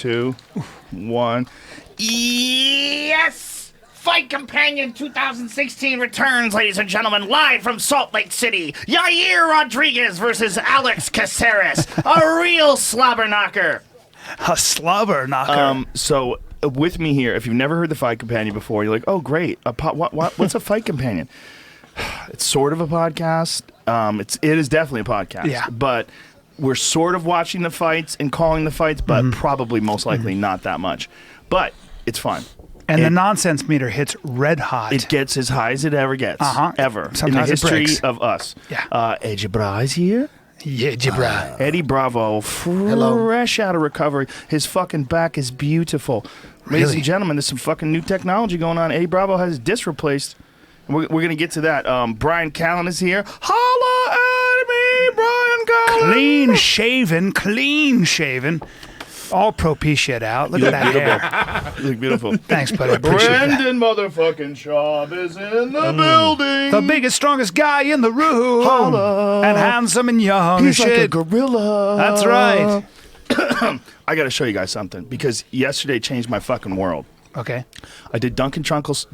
2, 1. Yes! Fight Companion 2016 returns, ladies and gentlemen, live from Salt Lake City. Yair Rodriguez versus Alex Caceres, a real slobber knocker. A slobber knocker. So with me here, if you've never heard the Fight Companion before, you're like, oh great, what's a Fight Companion? It's sort of a podcast. It is definitely a podcast. Yeah. But we're sort of watching the fights and calling the fights, but probably most likely not that much. But it's fun. And the nonsense meter hits red hot. It gets as high as it ever gets, ever. Sometimes in the it history breaks. of us. Yeah. Eddie Bra is here. Yeah, Jibra. Eddie Bravo, fresh out of recovery. His fucking back is beautiful. Ladies and gentlemen, there's some fucking new technology going on. Eddie Bravo has his disc replaced. We're going to get to that. Bryan Callen is here. Holla at me, Bryan Callen. Clean shaven. All propecia out. Look at that hair. You look beautiful. Thanks, buddy. I appreciate that. Brendan motherfucking Schaub is in the building. The biggest, strongest guy in the room. Holla. And handsome and young. He's and like a shit. gorilla. That's right. I got to show you guys something because yesterday changed my fucking world. Okay. I did Duncan Trussell's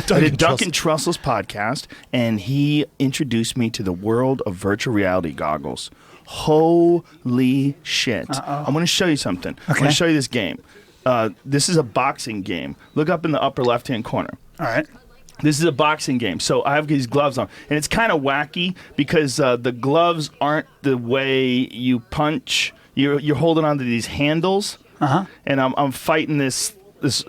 podcast, and he introduced me to the world of virtual reality goggles. Holy shit. I'm going to show you something. I'm going to show you this game. This is a boxing game. Look up in the upper left-hand corner. All right. This is a boxing game. So I have these gloves on. And it's kind of wacky because the gloves aren't the way you punch. You're holding onto these handles. And I'm fighting this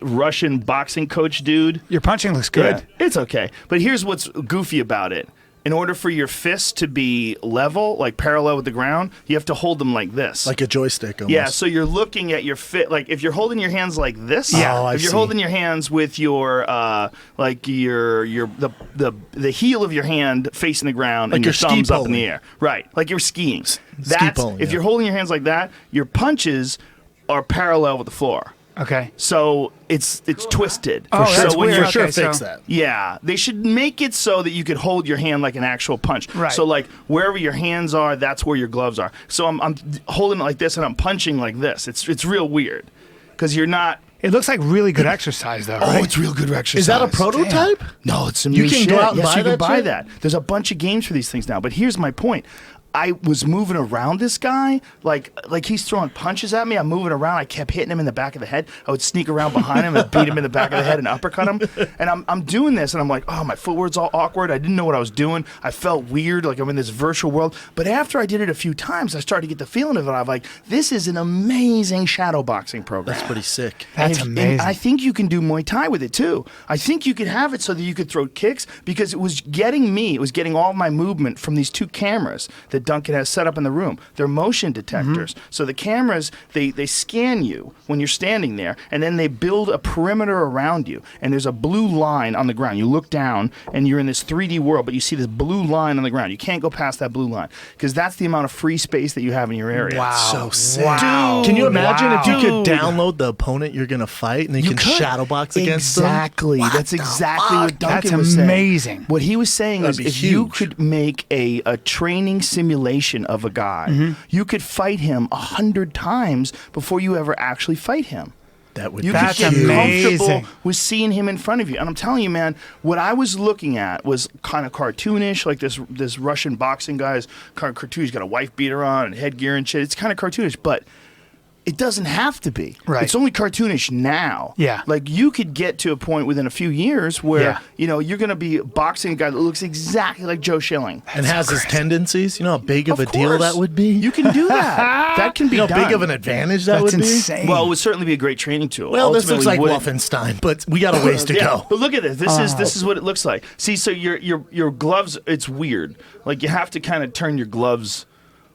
Russian boxing coach dude. Your punching looks good. Yeah, it's okay. But here's what's goofy about it. In order for your fists to be level, like parallel with the ground, you have to hold them like this. Like a joystick almost. Yeah, so you're looking at your like if you're holding your hands like this, if you're holding your hands with your like the heel of your hand facing the ground like and your thumbs up in the pulling. air. Right. Like you're skiing. Pulling, if you're holding your hands like that, your punches are parallel with the floor. Okay. So it's twisted. Oh, so that's when weird. you're For sure Okay, fix so- that. yeah, they should make it so that you could hold your hand like an actual punch. Right. So like wherever your hands are, that's where your gloves are. So I'm holding it like this and I'm punching like this. It's real weird because you're not. It looks like really good exercise, though, right? Oh, it's real good exercise. Is that a prototype? No, it's some You new can shit. go out and yes, buy you can that buy shit? that. There's a bunch of games for these things now. But here's my point. I was moving around this guy, like he's throwing punches at me. I'm moving around. I kept hitting him in the back of the head. I would sneak around behind him and beat him in the back of the head and uppercut him. And I'm doing this, and I'm like, oh, my footwork's all awkward. I didn't know what I was doing. I felt weird, like I'm in this virtual world. But after I did it a few times, I started to get the feeling of it. I'm like, this is an amazing shadow boxing program. That's pretty sick. That's amazing. And I think you can do Muay Thai with it too. I think you could have it so that you could throw kicks because it was getting all my movement from these two cameras that Duncan has set up in the room. They're motion detectors. So the cameras, they scan you when you're standing there, and then they build a perimeter around you. And there's a blue line on the ground. You look down, and you're in this 3D world, but you see this blue line on the ground. You can't go past that blue line because that's the amount of free space that you have in your area. Wow. So sick. Wow. Can you imagine if you could Dude. download the opponent you're going to fight and then you can could. shadow box against them? Exactly. That's exactly what Duncan That's was saying. amazing. What he was saying That'd is be if you huge. could make a training simulation of a guy, you could fight him 100 times before you ever actually fight him. That would You be could That's get huge. amazing. comfortable with seeing him in front of you. And I'm telling you, man, what I was looking at was kind of cartoonish, like this Russian boxing guy is kind of cartoonish. He's got a wife beater on and headgear and shit. It's kind of cartoonish, but it doesn't have to be. Right. It's only cartoonish now. Yeah. Like you could get to a point within a few years where, Yeah. you're going to be boxing a guy that looks exactly like Joe Schilling. And has his tendencies. You know how big of a deal course. that would be? You can do that. That can be You know done. how big of an advantage that That's would be? insane. Well, it would certainly be a great training tool. Well, this looks like Ultimately, wouldn't- Wolfenstein, but we got a ways to Yeah, go. but look at this. This is what it looks like. See, so your gloves, it's weird. Like you have to kind of turn your gloves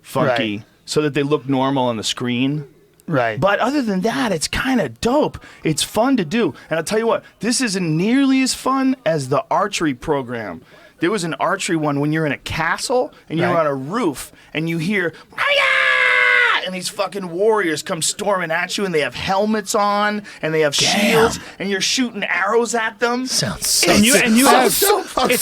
funky Right. so that they look normal on the screen. Right. But other than that, it's kind of dope. It's fun to do. And I'll tell you what, this isn't nearly as fun as the archery program. There was an archery one when you're in a castle and you're Right. on a roof and you hear, "Hi-ya!" and these fucking warriors come storming at you, and they have helmets on, and they have shields, and you're shooting arrows at them. Sounds so And you have it's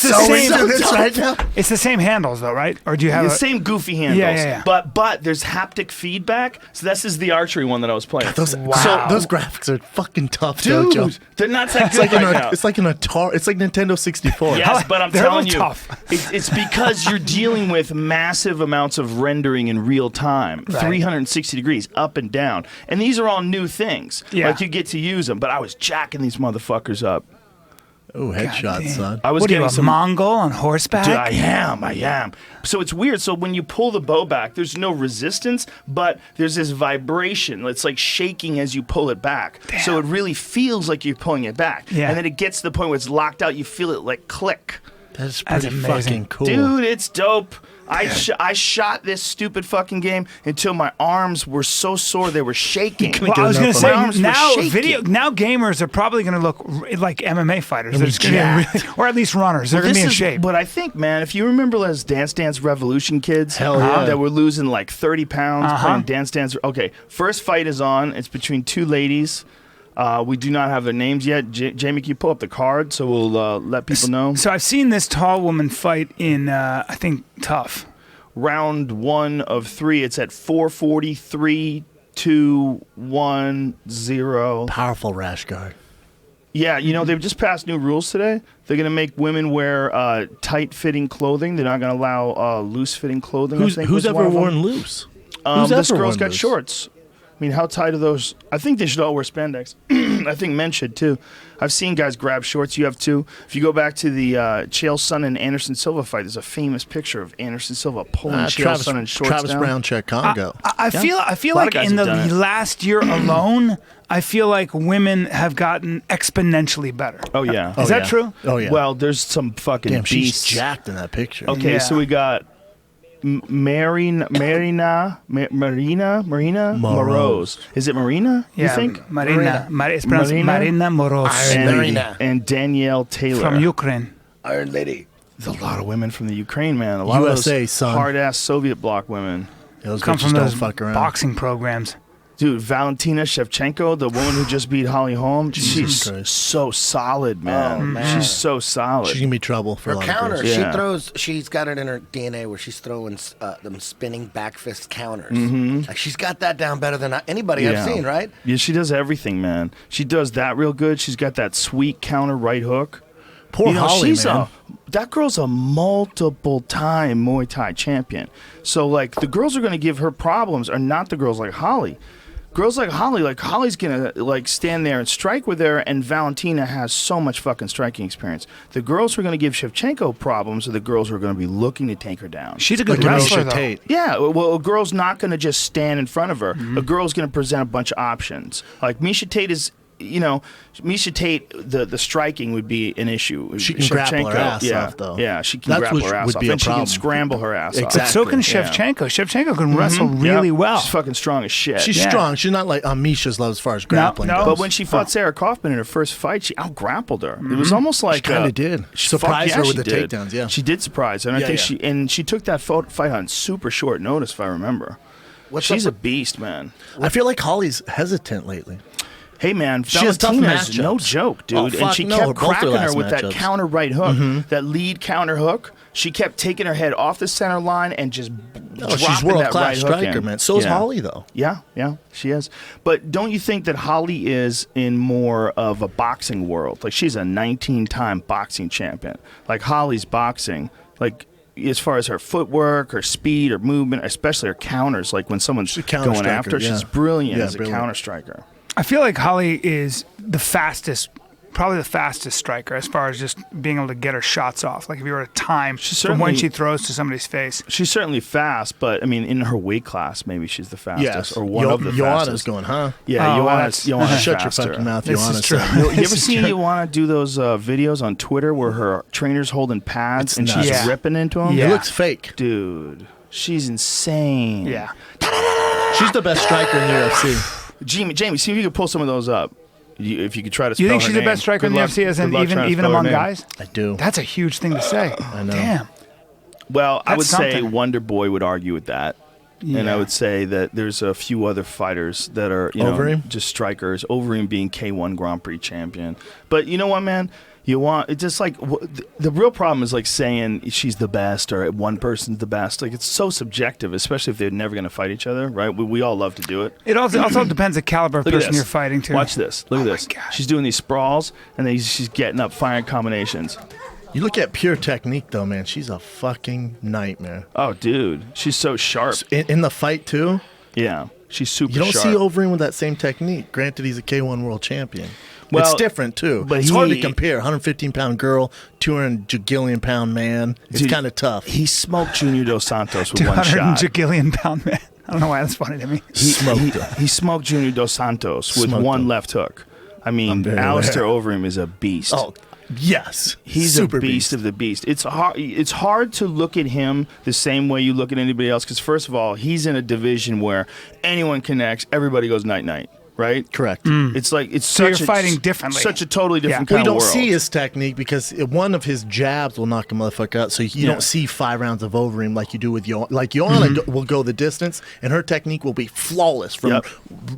the same. right now. It's the same handles though, right? Or do you have The same goofy handles. Yeah. But there's haptic feedback. So this is the archery one that I was playing. Those graphics are fucking tough, Dude, Jojo. they're not that It's good like right an now. it's like an Atari. It's like Nintendo 64. Yes, but I'm They're telling a you, little tough. it's because you're dealing with massive amounts of rendering in real time, 360 degrees up and down, and these are all new things. Yeah. Like you get to use them. But I was jacking these motherfuckers up. Oh, headshot, son. I was What are you, getting a some. Mongol on horseback? Dude, I am. So it's weird. So when you pull the bow back, there's no resistance, but there's this vibration. It's like shaking as you pull it back. Damn. So it really feels like you're pulling it back. Yeah. And then it gets to the point where it's locked out. You feel it like click. That's That's pretty amazing. fucking cool. Dude, it's dope. I shot this stupid fucking game until my arms were so sore they were shaking. Well, I was going to My say arms were shaking. now gamers are probably going to look like MMA fighters. They're just gonna get really, or at least runners. They're going to be in shape. But I think, man, if you remember those Dance Dance Revolution kids Hell yeah. that were losing like 30 pounds playing Dance Dance. Okay, first fight is on. It's between two ladies. We do not have their names yet. Jamie, can you pull up the card so we'll let people know? So I've seen this tall woman fight in, I think, Tough. Round 1 of 3. It's at 4:43, 2, 1, 0. Powerful rash guard. Yeah, they've just passed new rules today. They're going to make women wear tight-fitting clothing. They're not going to allow loose-fitting clothing. I think Who's was one ever of them. worn loose? This ever girl's worn got loose? shorts. I mean, how tight are those? I think they should all wear spandex. I think men should too. I've seen guys grab shorts. You have too. If you go back to the Chael Sonnen and Anderson Silva fight, there's a famous picture of Anderson Silva pulling Chael Sonnen shorts Travis down. Brown, check Congo. I feel A lot of like guys in have the done it. last year alone, I feel like women have gotten exponentially better. Oh yeah. Is that true? Oh yeah. Well, there's some fucking damn, she's beasts. jacked in that picture. Okay, Yeah. so we got Marina Moroz. Is it Marina? Yeah, You think? Marina. It's pronounced Marina Moroz And Danielle Taylor from Ukraine. Iron Lady. There's a lot of women from the Ukraine, man. A lot USA, of those son. hard-ass Soviet bloc women. Those Come bitches from don't those fuck around. boxing programs. Dude, Valentina Shevchenko, the woman who just beat Holly Holm, she's Christ. so solid, man. Oh, man. She's so solid. She's gonna be trouble for Her a lot counters, of girls. Yeah. she's got it in her DNA where she's throwing them spinning back fist counters. Like she's got that down better than anybody I've seen, right? Yeah, she does everything, man. She does that real good. She's got that sweet counter right hook. Poor Holly, man. That girl's a multiple-time Muay Thai champion. So, like, the girls are going to give her problems are not the girls like Holly. Girls like Holly's going to, like, stand there and strike with her, and Valentina has so much fucking striking experience. The girls who are going to give Shevchenko problems are the girls who are going to be looking to take her down. She's a good Like wrestler, Misha though. Tate. Yeah, well, a girl's not going to just stand in front of her. A girl's going to present a bunch of options. Like, Misha Tate is... Misha Tate, the striking would be an issue. She can grapple her ass off, though. Yeah, she can That's grapple what her ass would off. be a And she can problem. scramble her ass Exactly. off. So can Yeah. Shevchenko. Shevchenko can wrestle really Yep. well. She's fucking strong as shit. She's Yeah. strong. She's not like Misha's love as far as grappling no. goes. But when she fought Sarah Kaufman in her first fight, she out-grappled her. It was almost like... kinda did. Surprised her with the she did. takedowns, yeah. She did surprise her. And I Yeah, think yeah. she took that fight on super short notice, if I remember. She's a beast, man. I feel like Holly's hesitant lately. Hey, man, She has tough Valentina's matchups. no joke, dude. Oh, and fuck she no, kept both their cracking her last with that matchups. counter right hook, that lead counter hook. She kept taking her head off the center line and just Oh, she's dropping world that class right hook striker, in. man. So is Yeah. Holly, though. Yeah, she is. But don't you think that Holly is in more of a boxing world? Like, she's a 19-time boxing champion. Like, Holly's boxing, like, as far as her footwork, her speed, her movement, especially her counters, like when someone's She's a counter going striker, after her, yeah. she's brilliant Yeah, as a brilliant. counter striker. I feel like Holly is the fastest, probably the fastest striker as far as just being able to get her shots off. Like if you were to time from when certainly- she throws to somebody's face. She's certainly fast, but I mean, in her weight class, maybe she's the fastest, Yes. or one of the Joanna's fastest. going, huh? Yeah, Oh, well, Joanna's Shut your faster. fucking mouth, This Joanna. is true. said. You ever This is seen true. Joanna do those videos on Twitter where her trainer's holding pads It's and she's nuts. ripping into them? Yeah. It looks fake. Dude, she's insane. Yeah. She's the best striker in the UFC. Jamie, see if you can pull some of those up. If you could try to spell You think her she's the name. best striker Good in the luck- UFC, as good in luck trying to even spell her among name. guys? I do. That's a huge thing to say. I know. Damn. Well, I would That's say something. Wonder Boy would argue with that. And I would say that there's a few other fighters that are, just strikers. Overeem being K1 Grand Prix champion. But you know what, man? You want it's just like the real problem is like saying she's the best or one person's the best. Like it's so subjective, especially if they're never going to fight each other, right? We all love to do it. It also depends the caliber of person you're fighting too. Watch this. Look at this. She's doing these sprawls and then she's getting up, firing combinations. You look at pure technique, though, man. She's a fucking nightmare. Oh, dude, she's so sharp in the fight too. Yeah, she's super. You don't sharp. see Overeem with that same technique. Granted, he's a K1 world champion. Well, it's different too, but it's hard to compare. 115-pound girl, 200-jagillion-pound man. It's kind of tough. He smoked Junior Dos Santos with one shot. 200-jagillion-pound man. I don't know why that's funny to me. He smoked Junior Dos Santos with one left hook. I mean, Alistair Overeem is a beast. Oh, yes, he's super a beast of the beast. It's hard to look at him the same way you look at anybody else because first of all, he's in a division where anyone connects, everybody goes night-night. Right? Correct. It's like you're fighting differently. Such a totally different kind of world. We don't see his technique because one of his jabs will knock a motherfucker out. So you don't see 5 rounds of Overeem like you do with Joanna. Like Joanna will go the distance, and her technique will be flawless from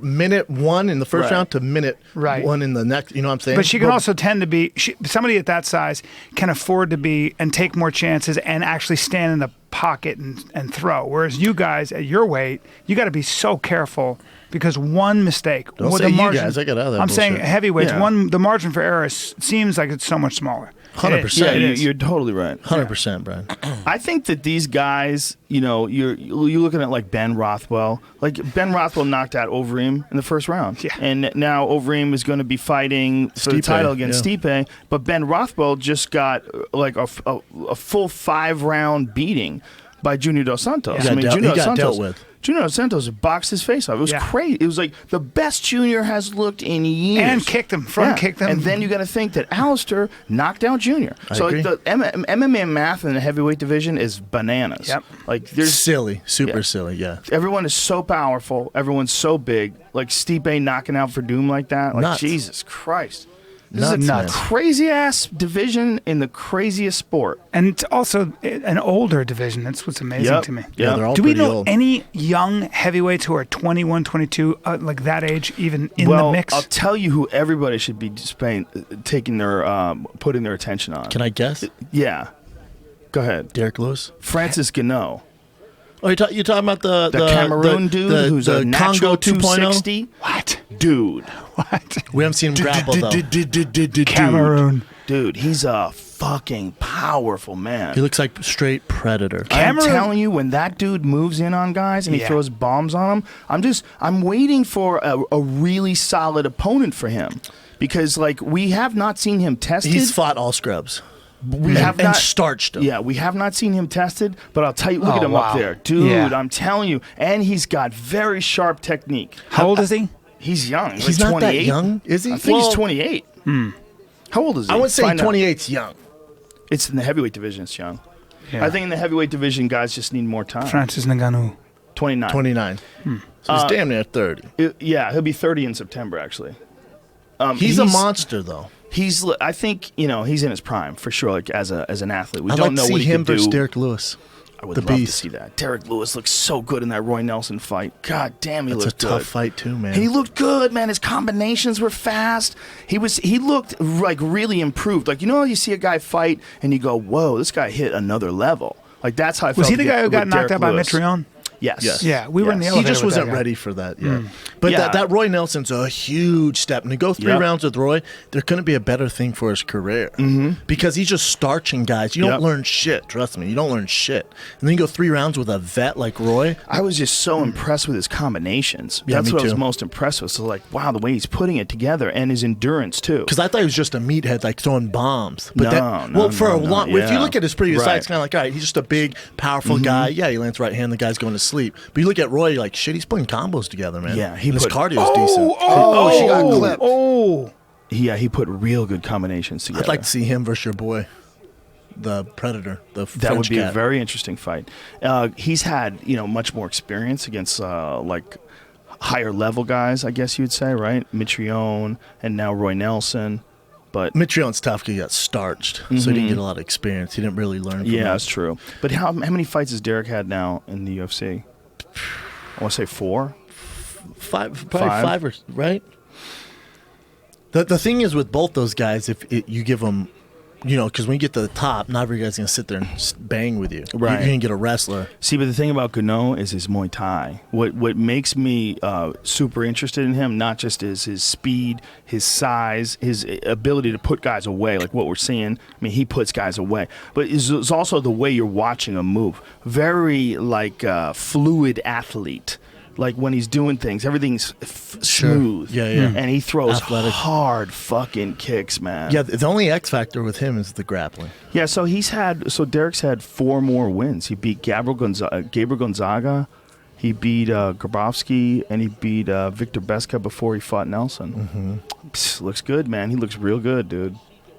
minute 1 in the first round to minute 1 in the next. You know what I'm saying? But she can also tend to be somebody at that size can afford to be and take more chances and actually stand in the pocket and throw. Whereas you guys at your weight, you got to be so careful. Because one mistake, don't say you guys. I got other. I'm saying heavyweights. The margin for error seems like it's so much smaller. 100%. Yeah, you're totally right. 100%, Brian. I think that these guys, you're looking at like Ben Rothwell. Like Ben Rothwell knocked out Overeem in the first round, and now Overeem is going to be fighting for the title against Stipe. But Ben Rothwell just got like a full 5-round beating by Junior Dos Santos. He got dealt with. Junior Dos Santos boxed his face off. It was crazy. It was like the best Junior has looked in years. And kicked him, kicked him. And then you got to think that Alistair knocked out Junior. So like the MMA math in the heavyweight division is bananas. Yep. Like there's silly, super silly. Yeah. Everyone is so powerful. Everyone's so big. Like Stipe knocking out Verdum like that. Like Nuts. Jesus Christ. This Nuts, is a crazy ass division in the craziest sport, and it's also an older division. That's what's amazing to me. Yeah, they're all Do we pretty know old. any young heavyweights who are 21, 22, like that age, even in the mix? I'll tell you who everybody should be taking their putting their attention on. Can I guess? Yeah, go ahead. Derek Lewis, Francis Gano. Oh, you're talking about the Cameroon dude who's a natural Congo 260? What? Dude. What? We haven't seen him grapple, though. Cameroon. Dude, he's a fucking powerful man. He looks like straight predator. I'm telling you, when that dude moves in on guys and he throws bombs on them, I'm waiting for a really solid opponent for him. Because, like, we have not seen him tested. He's fought all scrubs. We have not starched him. Yeah, we have not seen him tested, but I'll tell you, look at him up there. Dude, I'm telling you. And he's got very sharp technique. How old is he? He's young. He's like not 28. that young, is he? I think he's 28. How old is he? I would say 28's young. It's in the heavyweight division, it's young. Yeah. I think in the heavyweight division, guys just need more time. Francis Ngannou. 29. 29. So he's damn near 30. He'll be 30 in September, actually. He's a monster, though. I think he's in his prime for sure. Like as an athlete, we I'd don't like know to see what he him could do. versus Derek Lewis. I would love to see that. Derek Lewis looks so good in that Roy Nelson fight. God damn, he looked good. It's a tough fight too, man. He looked good, man. His combinations were fast. He looked like really improved. Like how you see a guy fight and you go, "Whoa, this guy hit another level." Like that's how I felt. Was he the guy who got knocked out by Lewis. Mitrione? Yes. Yeah, we were in the elevator. He just with that wasn't guy. ready for that yet. But that Roy Nelson's a huge step. And to go 3 rounds with Roy, there couldn't be a better thing for his career. Because he's just starching guys. You don't learn shit. Trust me. You don't learn shit. And then you go 3 rounds with a vet like Roy. I was just so impressed with his combinations. Yeah, That's me what I was too. most impressed with. So like, wow, the way he's putting it together and his endurance too. Because I thought he was just a meathead, like throwing bombs. But No, if you look at his previous Right. fights, kind of like, all right, he's just a big, powerful guy. Yeah, he lands right hand, the guy's going to sleep. But you look at Roy, you're like, shit, he's putting combos together, man. Yeah, his cardio's decent. She got clipped. Oh, Yeah, he put real good combinations together. I'd like to see him versus your boy, the Predator, the French That would be cat. a very interesting fight. He's had much more experience against like higher level guys, I guess you would say, right? Mitrione and now Roy Nelson. But Mitrione's tough because he got starched, so he didn't get a lot of experience. He didn't really learn from yeah, that. that's true. But how many fights has Derek had now in the UFC? I want to say 4. Probably five or right. The thing is with both those guys, if you give them, because when you get to the top, not every guy's gonna sit there and bang with you. Right. You're gonna get a wrestler. See, but the thing about Gano is his Muay Thai. What makes me super interested in him, not just is his speed, his size, his ability to put guys away, like what we're seeing. I mean, he puts guys away. But it's also the way you're watching him move. Very, fluid athlete. Like when he's doing things, everything's smooth. Yeah, yeah. And he throws Athletic. hard fucking kicks, man. Yeah, the only X factor with him is the grappling. Yeah, so Derek's had 4 more wins. He beat Gabriel Gonzaga, he beat Grabowski, and he beat Victor Beska before he fought Nelson. Psst, looks good, man. He looks real good, dude.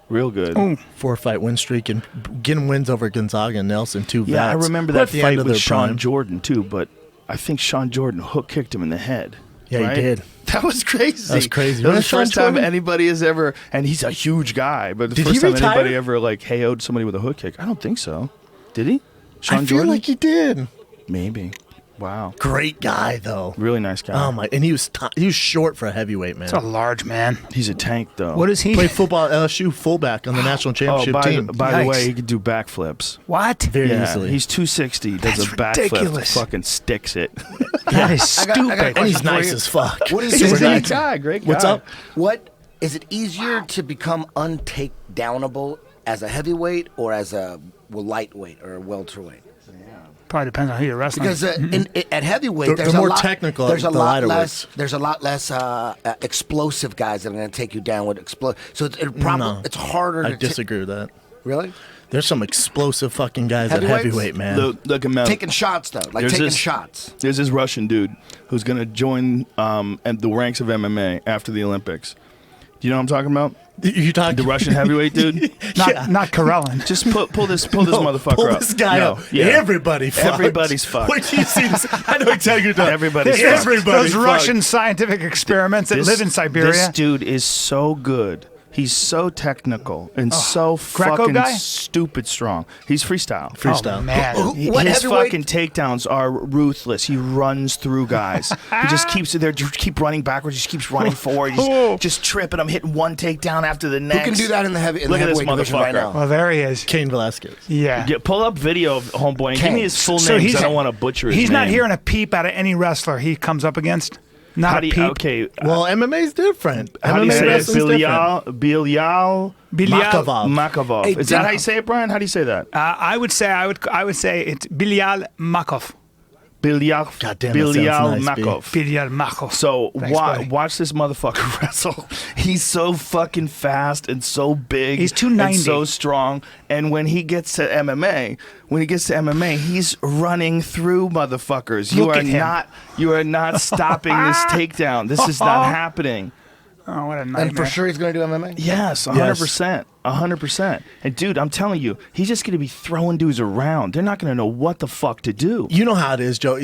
Real good. 4-fight win streak and getting wins over Gonzaga and Nelson, 2 vets. Yeah, I remember Who that at the fight end of with their Sean prime. Jordan, too, but I think Sean Jordan hook kicked him in the head. Yeah, right? he did. That was crazy. That was crazy. That was the Wasn't Sean first time Jordan? anybody has ever, and he's a huge guy, but the Did first he time retire? anybody ever KO'd somebody with a hook kick. I don't think so. Did he? Sean I feel Jordan? like he did. Maybe. Wow. Great guy though. Really nice guy. Oh my! And he was short for a heavyweight, man. It's a large man. He's a tank, though. What is he? Played football at LSU fullback on the national championship team. By the Yikes. way, he could do backflips. What? Very Yeah, easily. he's 260. Does That's a backflip, ridiculous. fucking sticks it. That is I got stupid. a and question he's for nice you. as fuck. What is He's his super name? nice. Great guy. What's up? What is it easier to become untakedownable as a heavyweight or as a lightweight or a welterweight? Probably depends on who you're wrestling. Because at heavyweight, They're there's more a lot, technical There's a at the lot lighter less. weights. There's a lot less explosive guys that are going to take you down with explode. So it's harder. I to disagree with that. Really? There's some explosive fucking guys at Heavyweights? heavyweight, man. Look at Mel. Taking shots though, like There's taking this- shots. There's this Russian dude who's going to join at the ranks of MMA after the Olympics. Do you know what I'm talking about? You talking The Russian heavyweight dude? not Karelin. Just pull this motherfucker pull up. this guy No, up. yeah. Everybody fucked. Everybody's fucked. Wait till you see this. I know exactly what you're talking. Everybody's fucked. Everybody Those fucked. Russian scientific experiments that live in Siberia. This dude is so good. He's so technical and so Greco fucking guy? stupid strong. He's freestyle. Freestyle. Oh, man. What His heavyweight- fucking takedowns are ruthless. He runs through guys. He just keeps it there. Just keep running backwards. Just keeps running forward. He's just tripping. I'm hitting one takedown after the Who next. can do that in the Look at this heavyweight division right motherfucker. now? Well, there he is. Cain Velasquez. Yeah. Pull up video of homeboy and give me his full So name. 'cause he's- I don't want to butcher his He's name. not hearing a peep out of any wrestler he comes up against. Not How a do you, peep. okay. Well, MMA's different. How do you MMA say it? wrestling's different. Bilyal Makavov. Makavov. Hey, Is that how you say it, Brian? How do you say that? I would say it's Bilyal Makov. Bilyal. God damn, that sounds Bilyal nice, B. Makov. Bilyal Makov. So Thanks, buddy. watch this motherfucker wrestle. He's so fucking fast and so big. He's 290. and so strong. And when he gets to MMA, he's running through motherfuckers. Look at him. You are not stopping this takedown. This is not happening. Oh, what a nightmare. And for sure, he's going to do MMA. Yes, 100%. 100%. And dude, I'm telling you, he's just going to be throwing dudes around. They're not going to know what the fuck to do. You know how it is, Joe.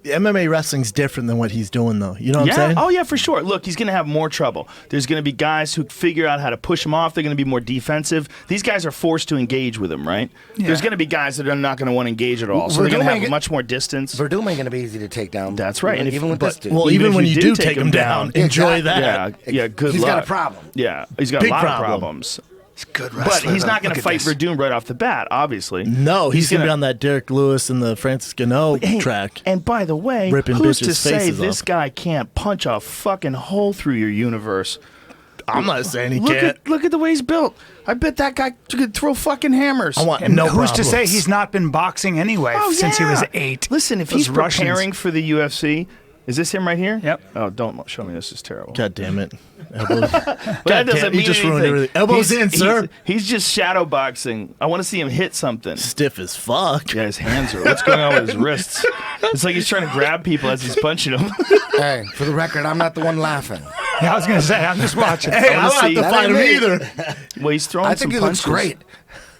MMA wrestling's different than what he's doing, though. You know what I'm saying? Oh, yeah, for sure. Look, he's going to have more trouble. There's going to be guys who figure out how to push him off. They're going to be more defensive. These guys are forced to engage with him, right? Yeah. There's going to be guys that are not going to want to engage at all. So they're going to have Verdum much more distance. Verdum ain't going to be easy to take down. That's right. And even with this dude. Well, even when you do take him down, enjoy that. Yeah, good He's luck. got a problem. Yeah, he's got Big a lot problem. of problems. He's a good But wrestler. he's not though. going to Look at fight this. Verdum right off the bat, obviously. No, he's going to be gonna- on that Derek Lewis and the Francis Gano Hey, track. And by the way, Ripping who's to bitches' say faces this off. guy can't punch a fucking hole through your universe? I'm not saying he can't. Look at the way he's built. I bet that guy could throw fucking hammers. I want And no who's to say problems. he's not been boxing anyway since he was 8? Listen, if Those he's Russians. preparing for the UFC, is this him right here? Yep. Oh, don't show me. This is terrible. God damn it. Elbows. That God doesn't damn, mean you just ruined anything. everything. Elbows He's- in, sir. He's just shadow boxing. I want to see him hit something. Stiff as fuck. Yeah, his hands are. What's going on with his wrists? It's like he's trying to grab people as he's punching them. Hey, for the record, I'm not the one laughing. Yeah, I was going to say, I'm just watching. Hey, I I wanna don't have see- to That fight him ain't me. either. Well, he's throwing I think some he looks punches.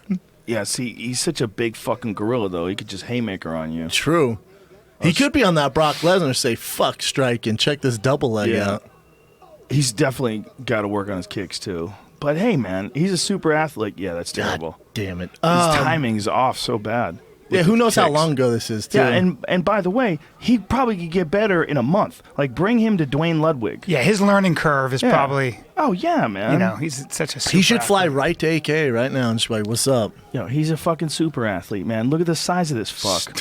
great. Yeah, see, he's such a big fucking gorilla, though. He could just haymaker on you. True. He could be on that Brock Lesnar, say, fuck strike, and check this double leg Yeah. out. He's definitely got to work on his kicks, too. But hey, man, he's a super athlete. Yeah, that's God terrible. damn it. His timing's off so bad. Yeah, who knows how kicks. long ago this is, too. Yeah, and by the way, he probably could get better in a month. Like, bring him to Dwayne Ludwig. Yeah, his learning curve is probably, Oh, yeah, man. he's such a super he should fly athlete. right to AK right now and just be like, what's up? He's a fucking super athlete, man. Look at the size of this fuck.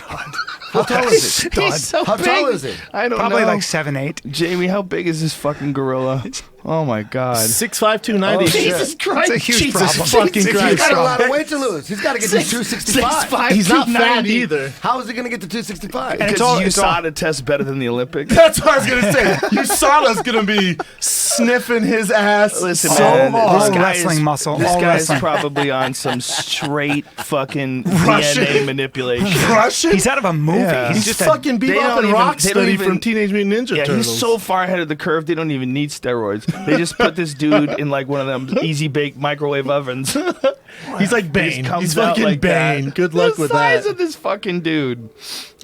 How tall is it? He's so How big. tall is it? I don't Probably know. like 7'8". Jamie, how big is this fucking gorilla? Oh, my God. 6'5", 290. Oh, Jesus shit. Christ. It's a huge Jesus problem. fucking It's a Christ. huge He's got a problem. lot of weight to lose. He's got to get to 265. 6'5", He's not fat 290. either. How is he going to get to 265? And it's Because all- it's all- USADA tests better than the Olympics. That's what I was going to say. USADA's going to be sniffing his ass Listen, so man, hard. All this guy wrestling is, muscle, This all guy's wrestling. probably on some straight fucking Russian. DNA manipulation. Russian? He's out of a movie. Yeah. He's He's just fucking they Bebop don't and even- Rocksteady they don't even- from Teenage Mutant Ninja Yeah, Turtles. he's so far ahead of the curve. They don't even need steroids. They just put this dude in like one of them easy bake microwave ovens. He's like He Bane. just comes He's out fucking like Bane. that. Good luck the with size that. of this fucking dude.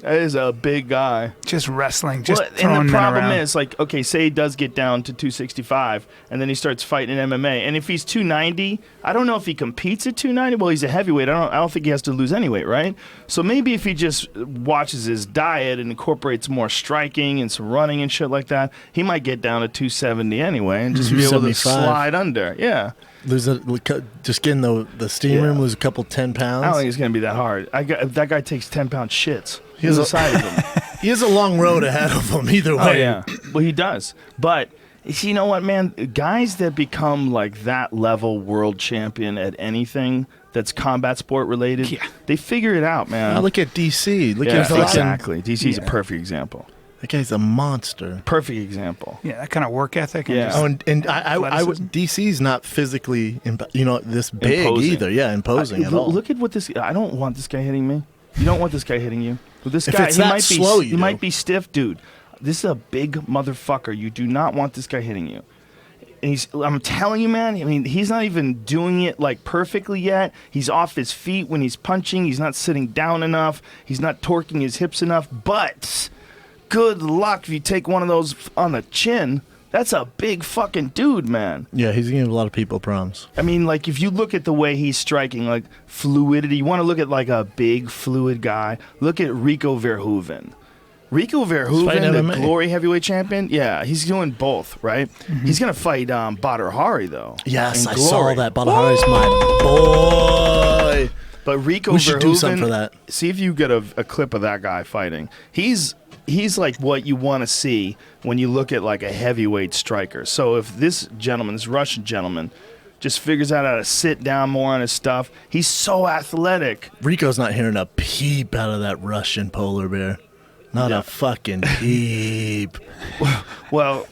That is a big guy. just wrestling, just Well, throwing and the men problem around. is, like, okay, say he does get down to 265, and then he starts fighting in MMA. And if he's 290, I don't know if he competes at 290. Well, he's a heavyweight. I don't think he has to lose any weight, right? So maybe if he just watches his diet and incorporates more striking and some running and shit like that, he might get down to 270 anyway and just be able to 275. slide under. Yeah. Just get in the steam room, lose a couple 10 I don't pounds. think it's going to be that hard. That guy takes 10-pound shits. He has He's the a- side of him. He has a long road ahead of him either way. Oh yeah, well he does. But you know what, man? Guys that become like that level world champion at anything that's combat sport related, they figure it out, man. Now look at DC. Look yeah, at fucking, exactly. DC's a perfect example. That guy's a monster. Perfect example. Yeah, that kind of work ethic. And Yeah. just- Oh, and I would Athleticism. DC's not physically, this big Imposing. either. Yeah, imposing at all. Look at what this. I don't want this guy hitting me. You don't want this guy hitting you. Well, this If guy, it's he that might be slow, he you might do. be stiff, dude. This is a big motherfucker. You do not want this guy hitting you. And I'm telling you, man, I mean, he's not even doing it like perfectly yet. He's off his feet when he's punching. He's not sitting down enough. He's not torquing his hips enough. But good luck if you take one of those on the chin. That's a big fucking dude, man. Yeah, he's giving a lot of people problems. I mean, like, if you look at the way he's striking, like, fluidity, you want to look at, like, a big, fluid guy, look at Rico Verhoeven. Rico Verhoeven, fighting the MMA. Glory heavyweight champion, yeah, he's doing both, right? He's going to fight Badr Hari, though. Yes, in I Glory. saw that. Badahari's my boy. But Rico We Verhoeven, should do something for that. see if you get a clip of that guy fighting. He's like what you want to see when you look at like a heavyweight striker. So if this gentleman, this Russian gentleman, just figures out how to sit down more on his stuff, he's so athletic. Rico's not hearing a peep out of that Russian polar bear. Not a fucking peep. Well,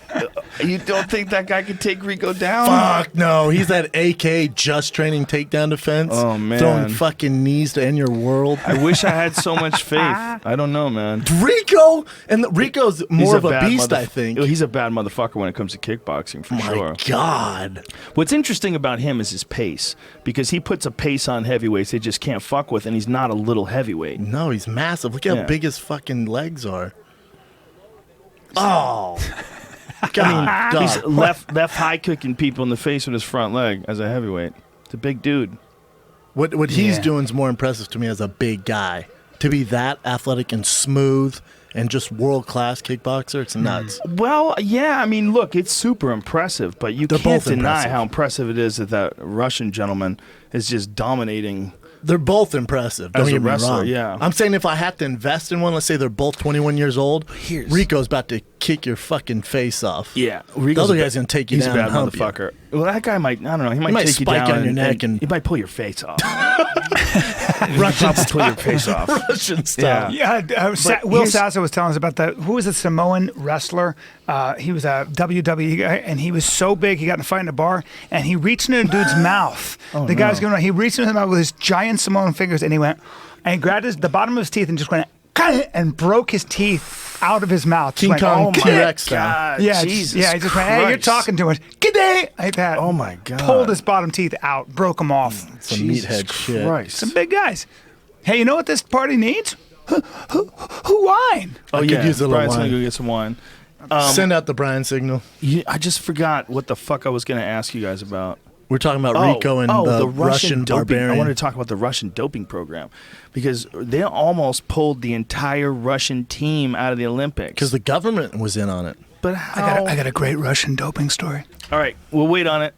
you don't think that guy could take Rico down? Fuck no. He's at AK just training takedown defense. Oh, man. Throwing fucking knees to end your world. I wish I had so much faith. I don't know, man. Rico! And Rico's He's more of a bad beast, I think. He's a bad motherfucker when it comes to kickboxing, for My sure. God. What's interesting about him is his pace, because he puts a pace on heavyweights they just can't fuck with, and he's not a little heavyweight. No, he's massive. Look at Yeah. how big his fucking legs are. Oh. I mean, He's dog. left high kicking people in the face with his front leg as a heavyweight. It's a big dude. What he's Yeah. doing is more impressive to me as a big guy. To be that athletic and smooth and just world-class kickboxer, it's nuts. Well, yeah, I mean, look, it's super impressive, but you They're can't both deny impressive. how impressive it is that Russian gentleman is just dominating. They're both impressive. Don't As a get me wrestler, wrong. yeah. I'm saying if I have to invest in one, let's say they're both 21 years old, Here's- Rico's about to kick your fucking face off. Yeah, The other guy's going to take you he's down a bad and hump motherfucker. Well, that guy might, I don't know, he might might take you spike down on your neck and- he might pull your face off. you. Russian Probably pull your face off. Russian style. Yeah. Yeah, But Will here's- Sasso was telling us about who was a Samoan wrestler. He was a WWE guy, and he was so big he got in a fight in a bar, and he reached into a dude's mouth. The guy's going, he reached into his mouth with his giant Samoan fingers, and he went, and he grabbed the bottom of his teeth and just went, and broke his teeth out of his mouth. Just King went, Kong, oh my T-Rex style. God, Yeah, Jesus yeah. He just went, hey, you're Christ. talking too much. G'day, like that. Oh, my God. Pulled his bottom teeth out, broke them off. Some Jesus meathead shit. Christ. Some big guys. Hey, you know what this party needs? Who wine? Oh, could yeah. use a little Brian's gonna wine. go get some wine. Send out the Bryan signal. I just forgot what the fuck I was going to ask you guys about. We're talking about Rico and the Russian doping. barbarian. I wanted to talk about the Russian doping program because they almost pulled the entire Russian team out of the Olympics. Because the government was in on it. But how? I got a great Russian doping story. All right, we'll wait on it.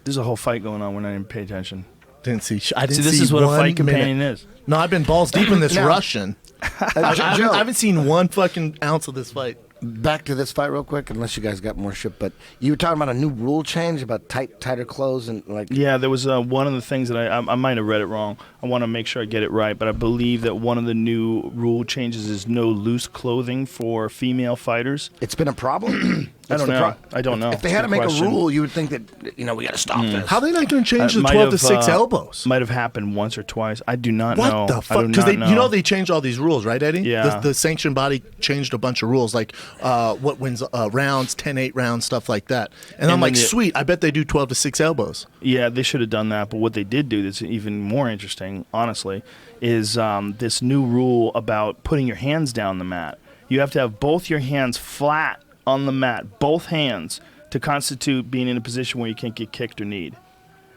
There's a whole fight going on. We're not even paying attention. I didn't see this is what a fight companion minute. is. No, I've been balls deep in this Now- Russian. I haven't seen one fucking ounce of this fight. Back to this fight real quick, unless you guys got more shit. But you were talking about a new rule change about tighter clothes and like. Yeah, there was one of the things that I might have read it wrong. I want to make sure I get it right, but I believe that one of the new rule changes is no loose clothing for female fighters. It's been a problem. I don't know. I don't know. If they It's a had to good make question. a rule, you would think that we got to stop this. How are they not going to change the Might 12 to have, 6 elbows? Might have happened once or twice. I do not What know. the I fuck? do Because not know. they changed all these rules, right, Eddie? Yeah. The sanctioned body changed a bunch of rules, like what wins rounds, 10-8 rounds, stuff like that. And I'm then like, the- sweet. I bet they do 12 to 6 elbows. Yeah, they should have done that. But what they did do that's even more interesting, honestly, is this new rule about putting your hands down the mat. You have to have both your hands flat on the mat, both hands, to constitute being in a position where you can't get kicked or kneed.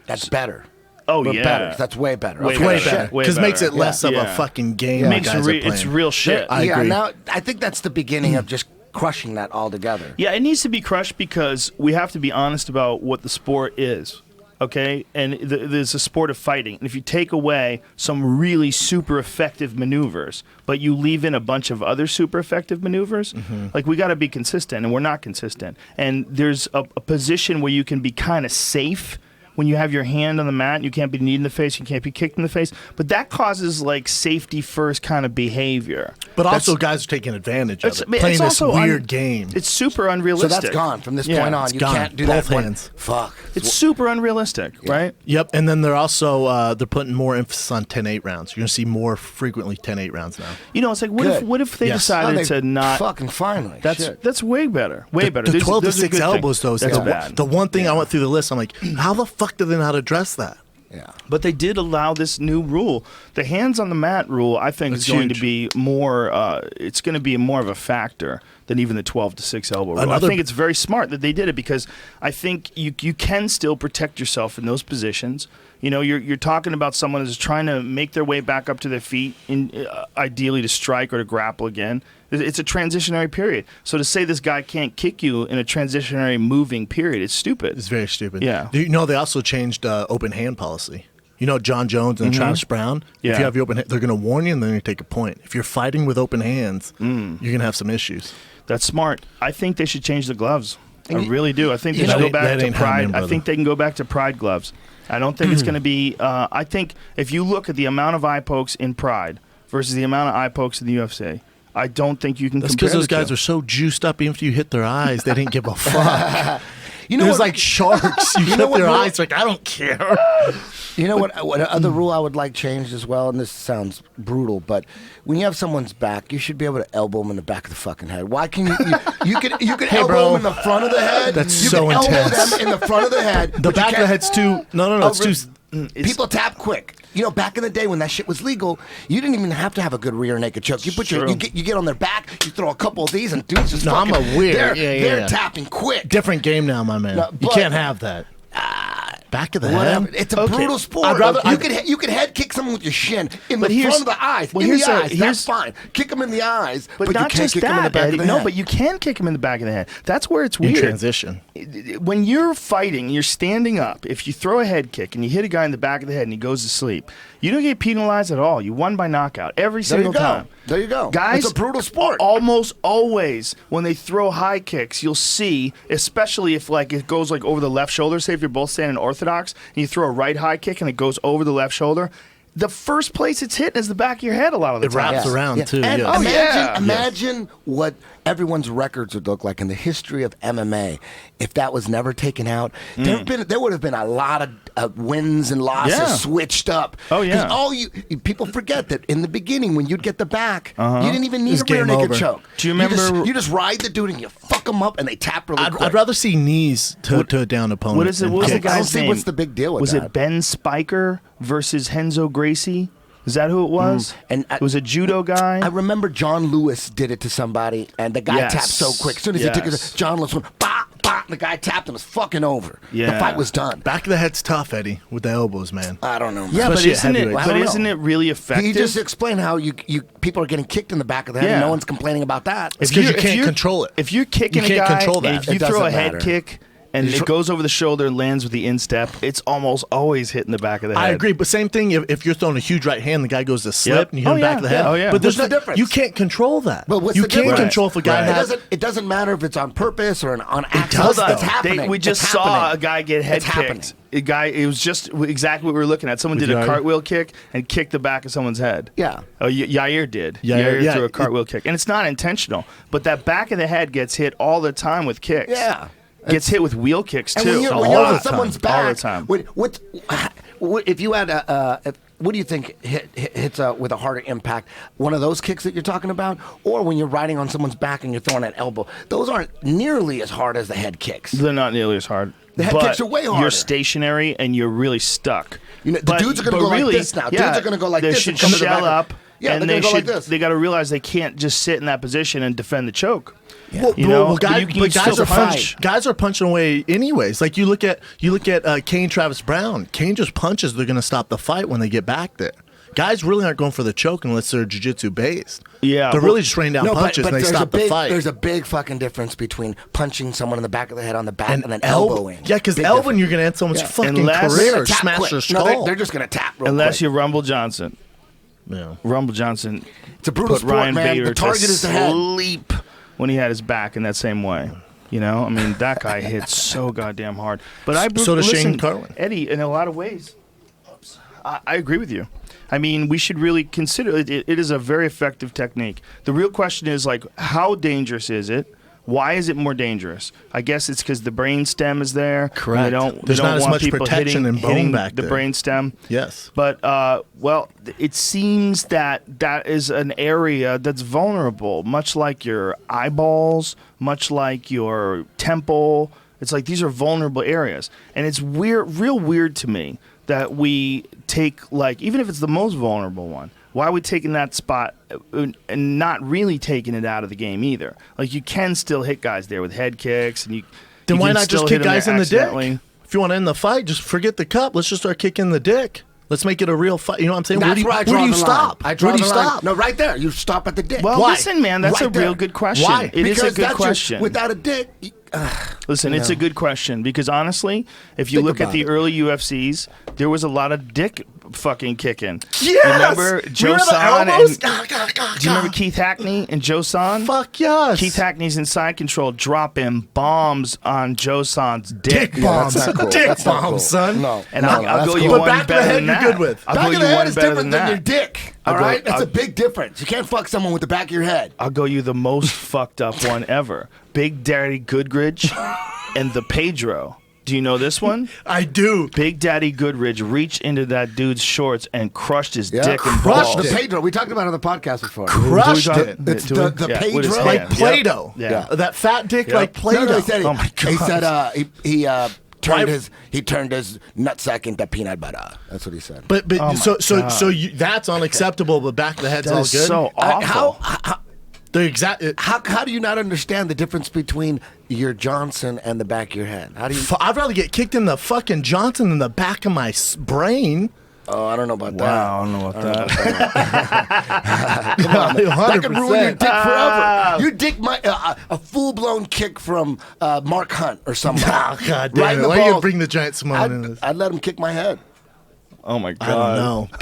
That's better. Oh, But yeah. better. That's way better. Way Okay, Way better. shit. better. Way Because it makes better. it less of a Yeah. fucking game. It the makes guys are it's playing. real shit. I yeah, agree. now I think that's the beginning of just crushing that altogether. Yeah, it needs to be crushed because we have to be honest about what the sport is. Okay, and there's a sport of fighting. And if you take away some really super effective maneuvers, but you leave in a bunch of other super effective maneuvers, like we got to be consistent, and we're not consistent. And there's a position where you can be kind of safe when you have your hand on the mat. You can't be kneed in the face, you can't be kicked in the face, but that causes like safety first kind of behavior. But also, guys are taking advantage of It's- it, it's playing this also weird game. It's super So unrealistic. that's gone from this Yeah, point on. it's You gone. can't do Both that. hands. Fuck. It's super unrealistic, right? Yep, and then they're also they're putting more emphasis on 10-8 rounds. You're going to see more frequently 10-8 rounds now. You know, it's like, what Good. if they Yes. decided Oh, they to not? fucking finally. Shit. That's way better. Way better. The Those- 12 to those are 6 good elbows, things. though, is That's the, bad. the one thing I went through the list. I'm like, how the fuck do they not address that? Yeah. But they did allow this new rule. The hands on the mat rule, I think, That's is going huge. to be more. It's going to be more of a factor than even the 12 to 6 elbow rule. Another- I think it's very smart that they did it because I think you can still protect yourself in those positions. You know, you're talking about someone who's trying to make their way back up to their feet, ideally to strike or to grapple again. It's a transitionary period. So to say this guy can't kick you in a transitionary moving period, it's stupid. It's very stupid. Yeah. Do you know they also changed open hand policy? You know, John Jones and Travis Brown, if Yeah. you have your open hand, they're going to warn you and then they take a point. If you're fighting with open hands, you're going to have some issues. That's smart. I think they should change the gloves. I really do. I think they You should know, go back that to ain't Pride. happening, I brother. think they can go back to Pride gloves. I don't think it's going to be. I think if you look at the amount of eye pokes in Pride versus the amount of eye pokes in the UFC, I don't think you can That's compare because those the guys two. are so juiced up, even if you hit their eyes, they didn't give a fuck. You know It was what? like sharks. You hit know what their rule- eyes, like, I don't care. You know what other rule I would like changed as well, and this sounds brutal, but when you have someone's back, you should be able to elbow them in the back of the fucking head. Why can you could elbow bro. them in the front of the head? That's you so can elbow intense. them in the front of the head. The but you back of the can't- head's too. No, Oh, it's too. People tap quick. You know, back in the day when that shit was legal, you didn't even have to have a good rear naked choke. You put True. you get on their back, you throw a couple of these, and dudes just No, I'm fucking, a weird. They're, Yeah, they're yeah. tapping quick. Different game now, my man. No, You but- can't have that. Back of the Whatever. head. It's a Okay. brutal sport. I'd rather- you could head kick someone with your shin in But the here's- front of the eyes. well, in here's the a- eyes. here's- That's fine. Kick them in the eyes, But you not can't just kick them in the that, back Eddie. of the No, head. but you can kick him in the back of the head. That's where it's In weird. transition. When you're fighting, you're standing up. If you throw a head kick and you hit a guy in the back of the head and he goes to sleep, you don't get penalized at all. You won by knockout every There you single go. time. There you go. Guys, It's a brutal sport. Almost always, when they throw high kicks, you'll see, especially if like it goes like over the left shoulder. Say if you're both standing orthodox and you throw a right high kick and it goes over the left shoulder, the first place it's hitting is the back of your head a lot of the It time. wraps around, too, And yeah. Oh, imagine what everyone's records would look like in the history of MMA if that was never taken out. There would have been a lot of wins and losses Yeah. switched up. Oh, yeah. 'Cause people forget that in the beginning when you'd get the back, you didn't even need It's a rear game naked over. choke. Do you remember- You just ride the dude and you fuck them up and they tap really quick. I'd rather see knees to a down opponent. What is it? than What was the kicks. I don't guy's see name? what's the big deal with was that. it Ben Spiker versus Henzo Gracie? Is that who it was? And it was a judo guy. I remember John Lewis did it to somebody, and the guy Yes. tapped so quick. As soon as he took Yes. it, John Lewis went, bah, bah, and the guy tapped him. It was fucking over. Yeah. The fight was done. Back of the head's tough, Eddie, with the elbows, man. I don't know. Man. Yeah, but Especially at isn't it? heavyweight. I But don't isn't know. it really effective? He just explained how you people are getting kicked in the back of the head, and Yeah. no one's complaining about that. It's because you can't control it. If you're kicking You a can't guy, control that. and if you It throw a doesn't head matter. kick and it goes over the shoulder and lands with the instep, it's almost always hitting the back of the head. I agree, but same thing if you're throwing a huge right hand, the guy goes to slip Yep. and you hit him back of the head. Oh, yeah. But there's What's the no difference? You can't control that. But what's you the can't difference? control if a guy Right. has. It doesn't matter if it's on purpose or on accident. Hold on. It's happening. We just It's saw happening. a guy get head It's happening. kicked. A guy. It was just exactly what we were looking at. Someone With did a Yair? cartwheel kick and kicked the back of someone's head. Yeah. Oh, Yair did. Yair, yeah. threw a cartwheel kick, and it's not intentional. But that back of the head gets hit all the time with kicks. Yeah. Gets hit with wheel kicks And too. when you're, all when you're the on someone's time. back, all the time. What if you had what do you think hits with a harder impact? One of those kicks that you're talking about, or when you're riding on someone's back and you're throwing an elbow? Those aren't nearly as hard as the head kicks. They're not nearly as hard. The head but kicks are way harder. You're stationary and you're really stuck. You know, the dudes are gonna but go like really, this now. Yeah, Dudes are gonna go like they this should and come to the shell back. up. Yeah, and they're they gonna go like should. this. They got to realize they can't just sit in that position and defend the choke. Well, You know, well, guys, but you but can guys still are punch. guys are punching away anyways. Like you look at Kane Travis Brown. Kane just punches. They're going to stop the fight when they get back there. Guys really aren't going for the choke unless they're jiu-jitsu based. Yeah, they're well- really just raining down punches and they there's stop a big, the fight. There's a big fucking difference between punching someone in the back of the head on the back and then elbow- elbowing. Yeah, because Big elbowing difference. you're going to end someone's Yeah. fucking Unless- They're career gonna or tap smash quick. their No, skull. they're just gonna tap real Unless quick. you're Rumble Johnson. Yeah. Rumble Johnson. It's a brutal put sport, Ryan man. Bader The target to is the head. sleep when he had his back in that same way. You know, I mean, that guy hits so goddamn hard. But So does listen, Shane Carlin. Eddie, in a lot of ways, I agree with you. I mean, we should really consider it. It is a very effective technique. The real question is, like, how dangerous is it? Why is it more dangerous? I guess it's because the brain stem is there. Correct. They don't, There's they don't not as want much people protection and bone hitting back the there. brain stem. Yes. But, well, it seems that is an area that's vulnerable, much like your eyeballs, much like your temple. It's like these are vulnerable areas. And it's real weird to me that we take, like, even if it's the most vulnerable one, why are we taking that spot and not really taking it out of the game either? Like, you can still hit guys there with head kicks, and Then you why can not still just hit kick them guys there in the dick? accidentally. If you want to end the fight, just forget the cup. Let's just start kicking the dick. Let's make it a real fight. You know what I'm saying? That's where I where draw do you the line. stop? I draw Where do you the line. stop? No, right there. You stop at the dick. Well, Why? listen, man, that's Right a real there. good question. Why? It is a Because good that's question. without a dick. Listen, it's a good question because honestly, if you Think look at about the it. early UFCs, there was a lot of dick fucking kicking. Yes! Remember Joe Remember the Son elbows? and do you remember Keith Hackney and Joe Son? Fuck yes. Keith Hackney's in side control, dropping bombs on Joe Son's dick. Dick bombs. that's not cool. Dick That's not bombs, cool. son. No. And no, I'll that's go cool. you But one back of the better head, than you're that. good with. I'll Back go of you the head one is better different than than your that. dick. I'll All go- right? That's I'll- a big difference. You can't fuck someone with the back of your head. I'll go you the most fucked up one ever. Big Daddy Goodrich and the Pedro. Do you know this one? I do. Big Daddy Goodrich reached into that dude's shorts and crushed his dick and crushed balls. The Pedro. We talked about it on the podcast before. Crushed Do we it. talk- It's do the- we? the Yeah, with his Pedro. hand. Like Play-Doh. Yep. Yeah. That fat dick Yep. like Play-Doh. No, he said, Oh my he God. said he turned Why- he turned his nutsack into peanut butter. That's what he said. But Oh my so you, that's unacceptable. But back of the head's That all is good. so awful. The exact. How do you not understand the difference between your Johnson and the back of your head? How do you? I'd rather get kicked in the fucking Johnson than the back of my brain. Oh, I don't know about Wow, I don't know about that. that. Come on, man. That could ruin your 100%. dick forever. Your dick might a full blown kick from Mark Hunt or somebody. Oh, God damn Right in it. the Why you balls. bring the giant Samoan in this? I'd let him kick my head. Oh my I God. don't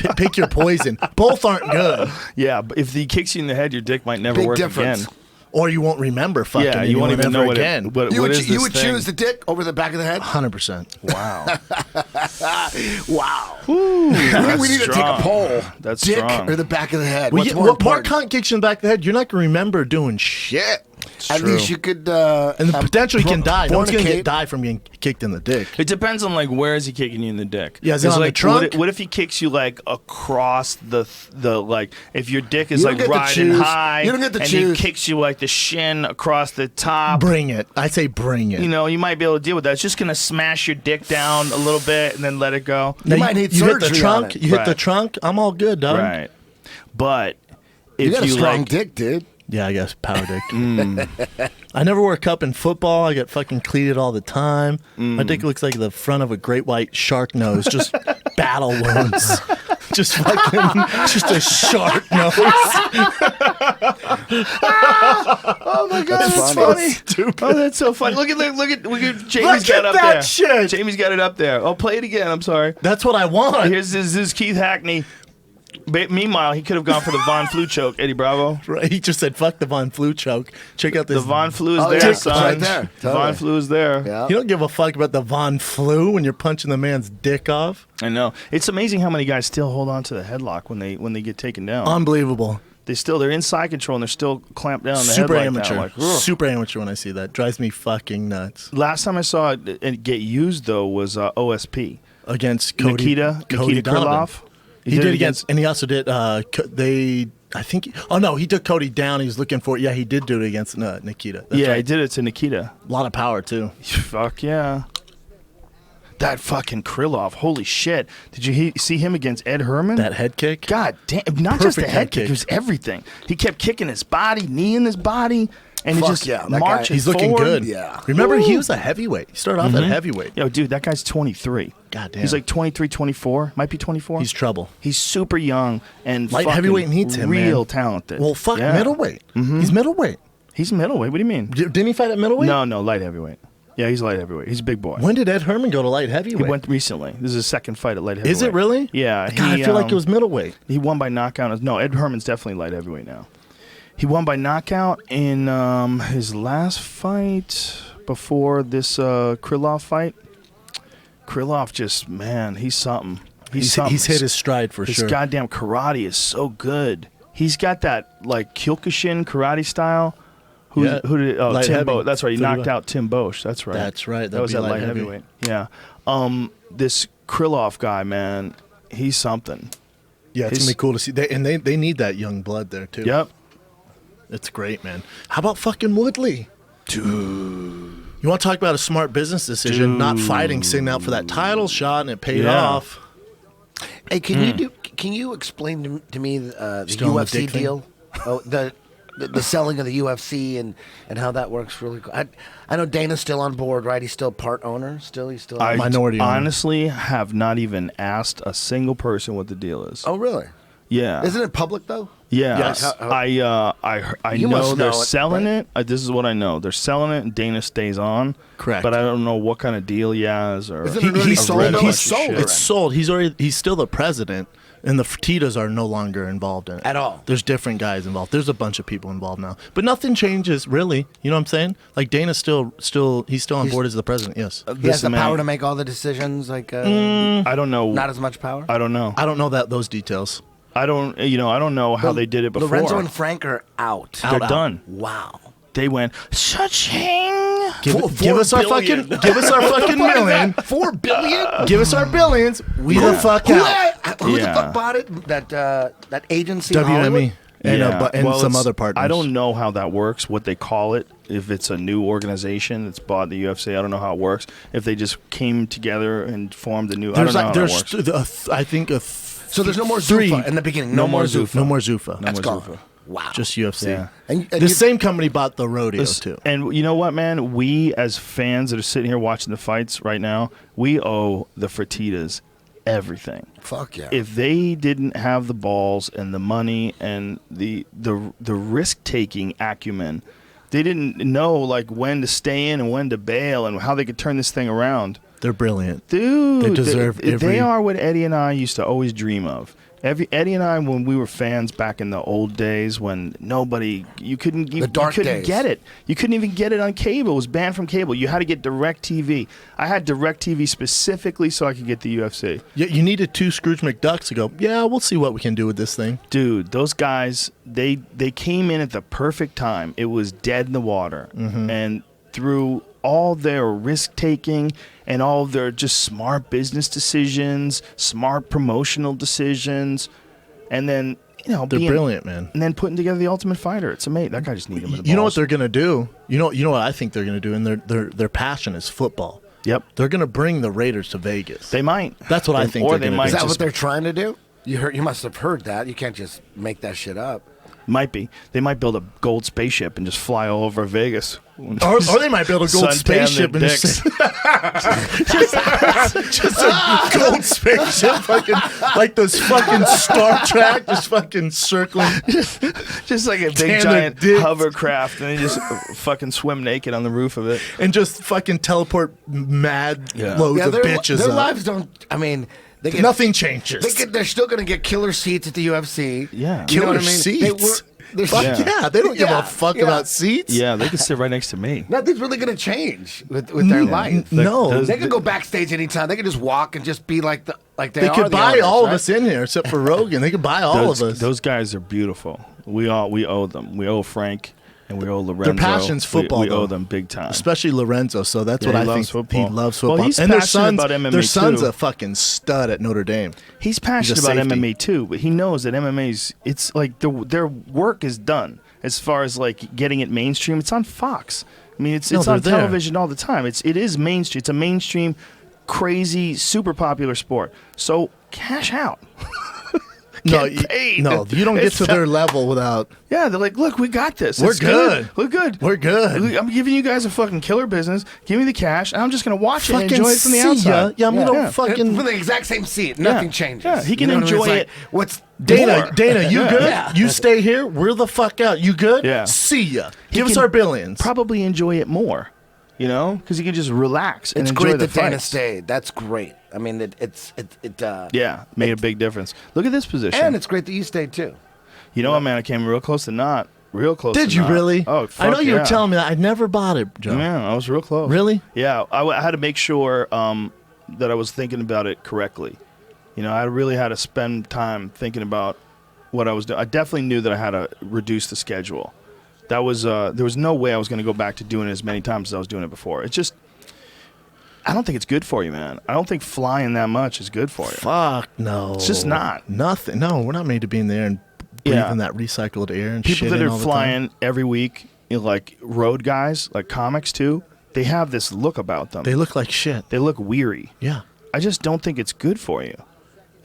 know. Pick your poison. Both aren't good. Yeah, but if he kicks you in the head, your dick might never Big work difference. again. Or you won't remember fucking Yeah, you won't even know what again. You would, is you this would thing? choose the dick over the back of the head? 100%. Wow. Wow. That's we need to take a strong. poll. That's dick strong. or the back of the head? Well, What's yeah, more what Mark important? Hunt kicks you in the back of the head, you're not going to remember doing shit. At true. least you could. And the potential you can die. No one's going to fornicate. get die from getting kicked in the dick. It depends on like where is he kicking you in the dick. Yeah, is it 'Cause, on the like, trunk? What if he kicks you like across the like if your dick is You don't like get to riding choose. high You don't get to and choose. he kicks you like the shin across the top. Bring it. I say bring it. You know, you might be able to deal with that. It's just gonna smash your dick down a little bit and then let it go. You might need you hit the surgery trunk. on it. You hit the Right. trunk. I'm all good, dog. Right. But You if got a you strong like dick, dude. Yeah, I guess power dick. I never wore a cup in football. I get fucking cleated all the time. My dick looks like the front of a great white shark nose, just battle wounds. Just fucking, just a shark nose. Oh my god, that's funny. Stupid. Oh, that's so funny. Look at Jamie's Look got it at up that there. shit. Jamie's got it up there. Oh, play it again. I'm sorry. That's what I want. Here's this Keith Hackney. Meanwhile, he could have gone for the Von Flu choke, Eddie Bravo. Right, he just said, "Fuck the Von Flu choke." Check out this. The Von Flu is Oh, there, yeah, son. right there. The Totally. Von Flu is there. Yeah. You don't give a fuck about the Von Flu when you're punching the man's dick off. I know. It's amazing how many guys still hold on to the headlock when they get taken down. Unbelievable. They're in side control and they're still clamped down on the Super head like amateur. that. Like, ugh. Super amateur when I see that. Drives me fucking nuts. Last time I saw it get used though was OSP. Against Cody Nikita Donovan. Krylov. He did against, and he also did. I think. Oh no, he took Cody down. He was looking for it. Yeah, he did do it against Nikita. That's Yeah, right. he did it to Nikita. A lot of power too. Fuck yeah. That fucking Krylov. Holy shit. Did you see him against Ed Herman? That head kick. God damn. Not just the Perfect head head kick, kick. it was everything. He kept kicking his body, kneeing his body, and he Fuck just yeah, that guy- marching He's looking forward. good. Yeah. Remember, he Woo. was a heavyweight. He started off at heavyweight. Yo, dude, that guy's 23. God damn. He's like 23, 24. Might be 24. He's trouble. He's super young and Light fucking heavyweight needs him, real man. talented. Well, fuck Yeah. middleweight. He's middleweight. He's middleweight. What do you mean? Didn't he fight at middleweight? No, light heavyweight. Yeah, he's light heavyweight. He's a big boy. When did Ed Herman go to light He heavyweight? went recently. This is his second fight at light heavyweight. Is it really? Yeah. God, I feel like it was middleweight. He won by knockout. No, Ed Herman's definitely light heavyweight now. He won by knockout in his last fight before this Krylov fight. Krylov just, man, he's something. He's something. He's hit his stride for His sure. goddamn karate is so good. He's got that like Kyokushin karate style. Who did? Oh, Light Tim heavy. Bosch. That's right. He 35. knocked out Tim Bosch. That's right. That's right. That That'd was be at light light heavy. heavyweight. Yeah. This Krylov guy, man, he's something. Yeah, it's His- gonna be cool to see. They need that young blood there too. Yep. It's great, man. How about fucking Woodley? Dude. You want to talk about a smart business decision? Not fighting, sitting out for that title shot, and it paid Yeah. off. Hey, can you explain to me the Still on the UFC dick thing? deal? Oh, the selling of the UFC and how that works really cool. I know Dana's still on board, right? He's still part owner. He's still. I Minority owner. honestly have not even asked a single person what the deal is. Oh, really? Yeah. Isn't it public though? Yeah, Yes. I You know must they're know it, selling right? it. This is what I know. They're selling it, and Dana stays on. Correct. But I don't know what kind of deal he has. Or Isn't it already He's sold, read a though? bunch It's of sold. shit. It's sold. He's still the president, and the Fertitas are no longer involved in it At all. There's different guys involved. There's a bunch of people involved now, but nothing changes really. You know what I'm saying? Like Dana's still he's still on board as the president. Yes. He has Listen, the power man, to make all the decisions. Like I don't know. not as much power. I don't know. I don't know those details. I don't know how they did it before. Lorenzo and Frank are out. They're done. Wow. They went cha-ching. Give us our fucking million. 4 billion. Give us our billions. We the fuck out. Who the Yeah. fuck bought it? That agency. in WME Hollywood? and Well, some it's- other partners. I don't know how that works, what they call it. If it's a new organization that's bought the UFC, I don't know how it works. If they just came together and formed a new, I don't know how that works. I think So there's no more three. Zuffa in the beginning. No more Zuffa. No more Zuffa. That's more gone. Zuffa. Wow. Just UFC. Yeah. And The you- same company bought the rodeo too. And you know what, man? We as fans that are sitting here watching the fights right now, we owe the Fertitas everything. Fuck yeah. If they didn't have the balls and the money and the risk taking acumen, they didn't know like when to stay in and when to bail and how they could turn this thing around. They're brilliant. Dude, They deserve they every- are what Eddie and I used to always dream of. Eddie and I, when we were fans back in the old days, when you couldn't dark days. get it. You couldn't even get it on cable. It was banned from cable. You had to get DirecTV. I had DirecTV specifically so I could get the UFC. Yeah, you needed 2 Scrooge McDucks to go. Yeah, we'll see what we can do with this thing. Dude, those guys, they came in at the perfect time. It was dead in the water. Mm-hmm. And through all their risk-taking and all their just smart business decisions, smart promotional decisions, and then, They're brilliant, man. And then putting together the Ultimate Fighter. It's amazing. That guy just needed him in the You know what balls. they're gonna do? You know what I think they're gonna do, and their passion is football. Yep. They're gonna bring the Raiders to Vegas. They might. That's what I think Or they're they gonna might do. Is that just what they're trying to do? You must have heard that. You can't just make that shit up. Might be. They might build a gold spaceship and just fly all over Vegas. Or they might build a gold spaceship and just a gold spaceship, fucking like those fucking Star Trek, just fucking circling. Just like a big Tan giant their dicks. hovercraft, and they just fucking swim naked on the roof of it. And just fucking teleport mad Yeah. loads of bitches Their up. lives don't. I mean, they get, Nothing changes. they're still going to get killer seats at the UFC. Yeah. You know what I Killer mean? seats. They're- Fuck Yeah. yeah. They don't give Yeah, a fuck yeah. about seats. Yeah, they could sit right next to me. Nothing's really going to change with their life. No. Those- They could go backstage anytime. They could just walk and just be like they They are could the buy owners, all of right? us in here except for Rogan. They could buy all of us. Those guys are beautiful. We owe them. We owe Frank and we owe Lorenzo. Their passion's football, We owe though. them big time. Especially Lorenzo, so that's Yeah, what he I loves think. football. He loves Well, football. he's and their passionate son's, about MMA their son's too. a fucking stud at Notre Dame. He's passionate He's a about safety. MMA too, but he knows that MMA's it's like their work is done as far as like getting it mainstream. It's on Fox. I mean, it's No, on they're there. television all the time. It is mainstream. It's a mainstream, crazy, super popular sport. So cash out. No, Get paid. no, you don't get It's to their level without. Yeah, they're like, look, we got this. We're It's good. We're good. We're good. Look, I'm giving you guys a fucking killer business. Give me the cash, and I'm just gonna watch it and Fucking enjoy it from the see ya. outside. Yeah, I'm gonna Yeah. fucking. For the exact same seat. Nothing changes. Yeah, he can You know what I mean? enjoy It's like, it. What's Dana, more? Dana, you Yeah. good? Yeah. You stay here. We're the fuck out. You good? Yeah. See ya. He Give us can our billions. Probably enjoy it more, you know, because he can just relax and It's enjoy great the that Dana fights. stayed. That's great. I mean, Yeah, made a big difference. Look at this position. and it's great that you stayed too. You know what, man? I came real close to not. Real close. Did to you not. really? Oh, I know fuck you were yeah. telling me that. I never bought it, Joe. Yeah, I was real close. Really? Yeah, I had to make sure that I was thinking about it correctly. You know, I really had to spend time thinking about what I was doing. I definitely knew that I had to reduce the schedule. That was there was no way I was going to go back to doing it as many times as I was doing it before. It's just, I don't think it's good for you, man. I don't think flying that much is good for you. Fuck no. It's just not. Nothing. No, we're not made to be in there and breathing that recycled air and People shit that in are all the time. flying every week, you know, like road guys, like comics too, they have this look about them. They look like shit. They look weary. Yeah. I just don't think it's good for you.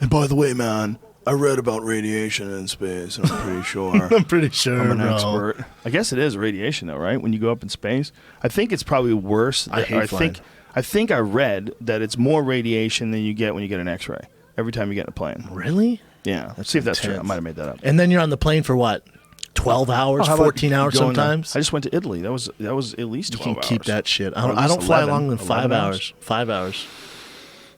And by the way, man, I read about radiation in space, and I'm pretty sure. I'm pretty sure. I'm an bro. expert. I guess it is radiation, though, right? When you go up in space, I think it's probably worse. I hate flying. I think I read that it's more radiation than you get when you get an X-ray every time you get in a plane. Really? Yeah, let's see if that's true. I intense. might have made that up. And then you're on the plane for what? 12 hours, Oh, how about 14 hours going, sometimes? I just went to Italy. That was at least You 12 can keep hours. that shit. Or I at don't, I least don't fly 11, longer than 5 11 hours. 5 hours.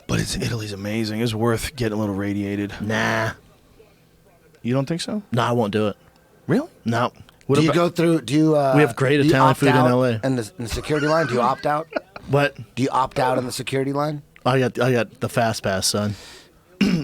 But Italy's amazing. It's worth getting a little radiated. Nah. You don't think so? No, I won't do it. Really? No. What Do you about- go through? Do you? We have great do you Italian opt food in out LA. In the security line, do you opt out? What? Do you opt out in the security line? I got the fast pass, son.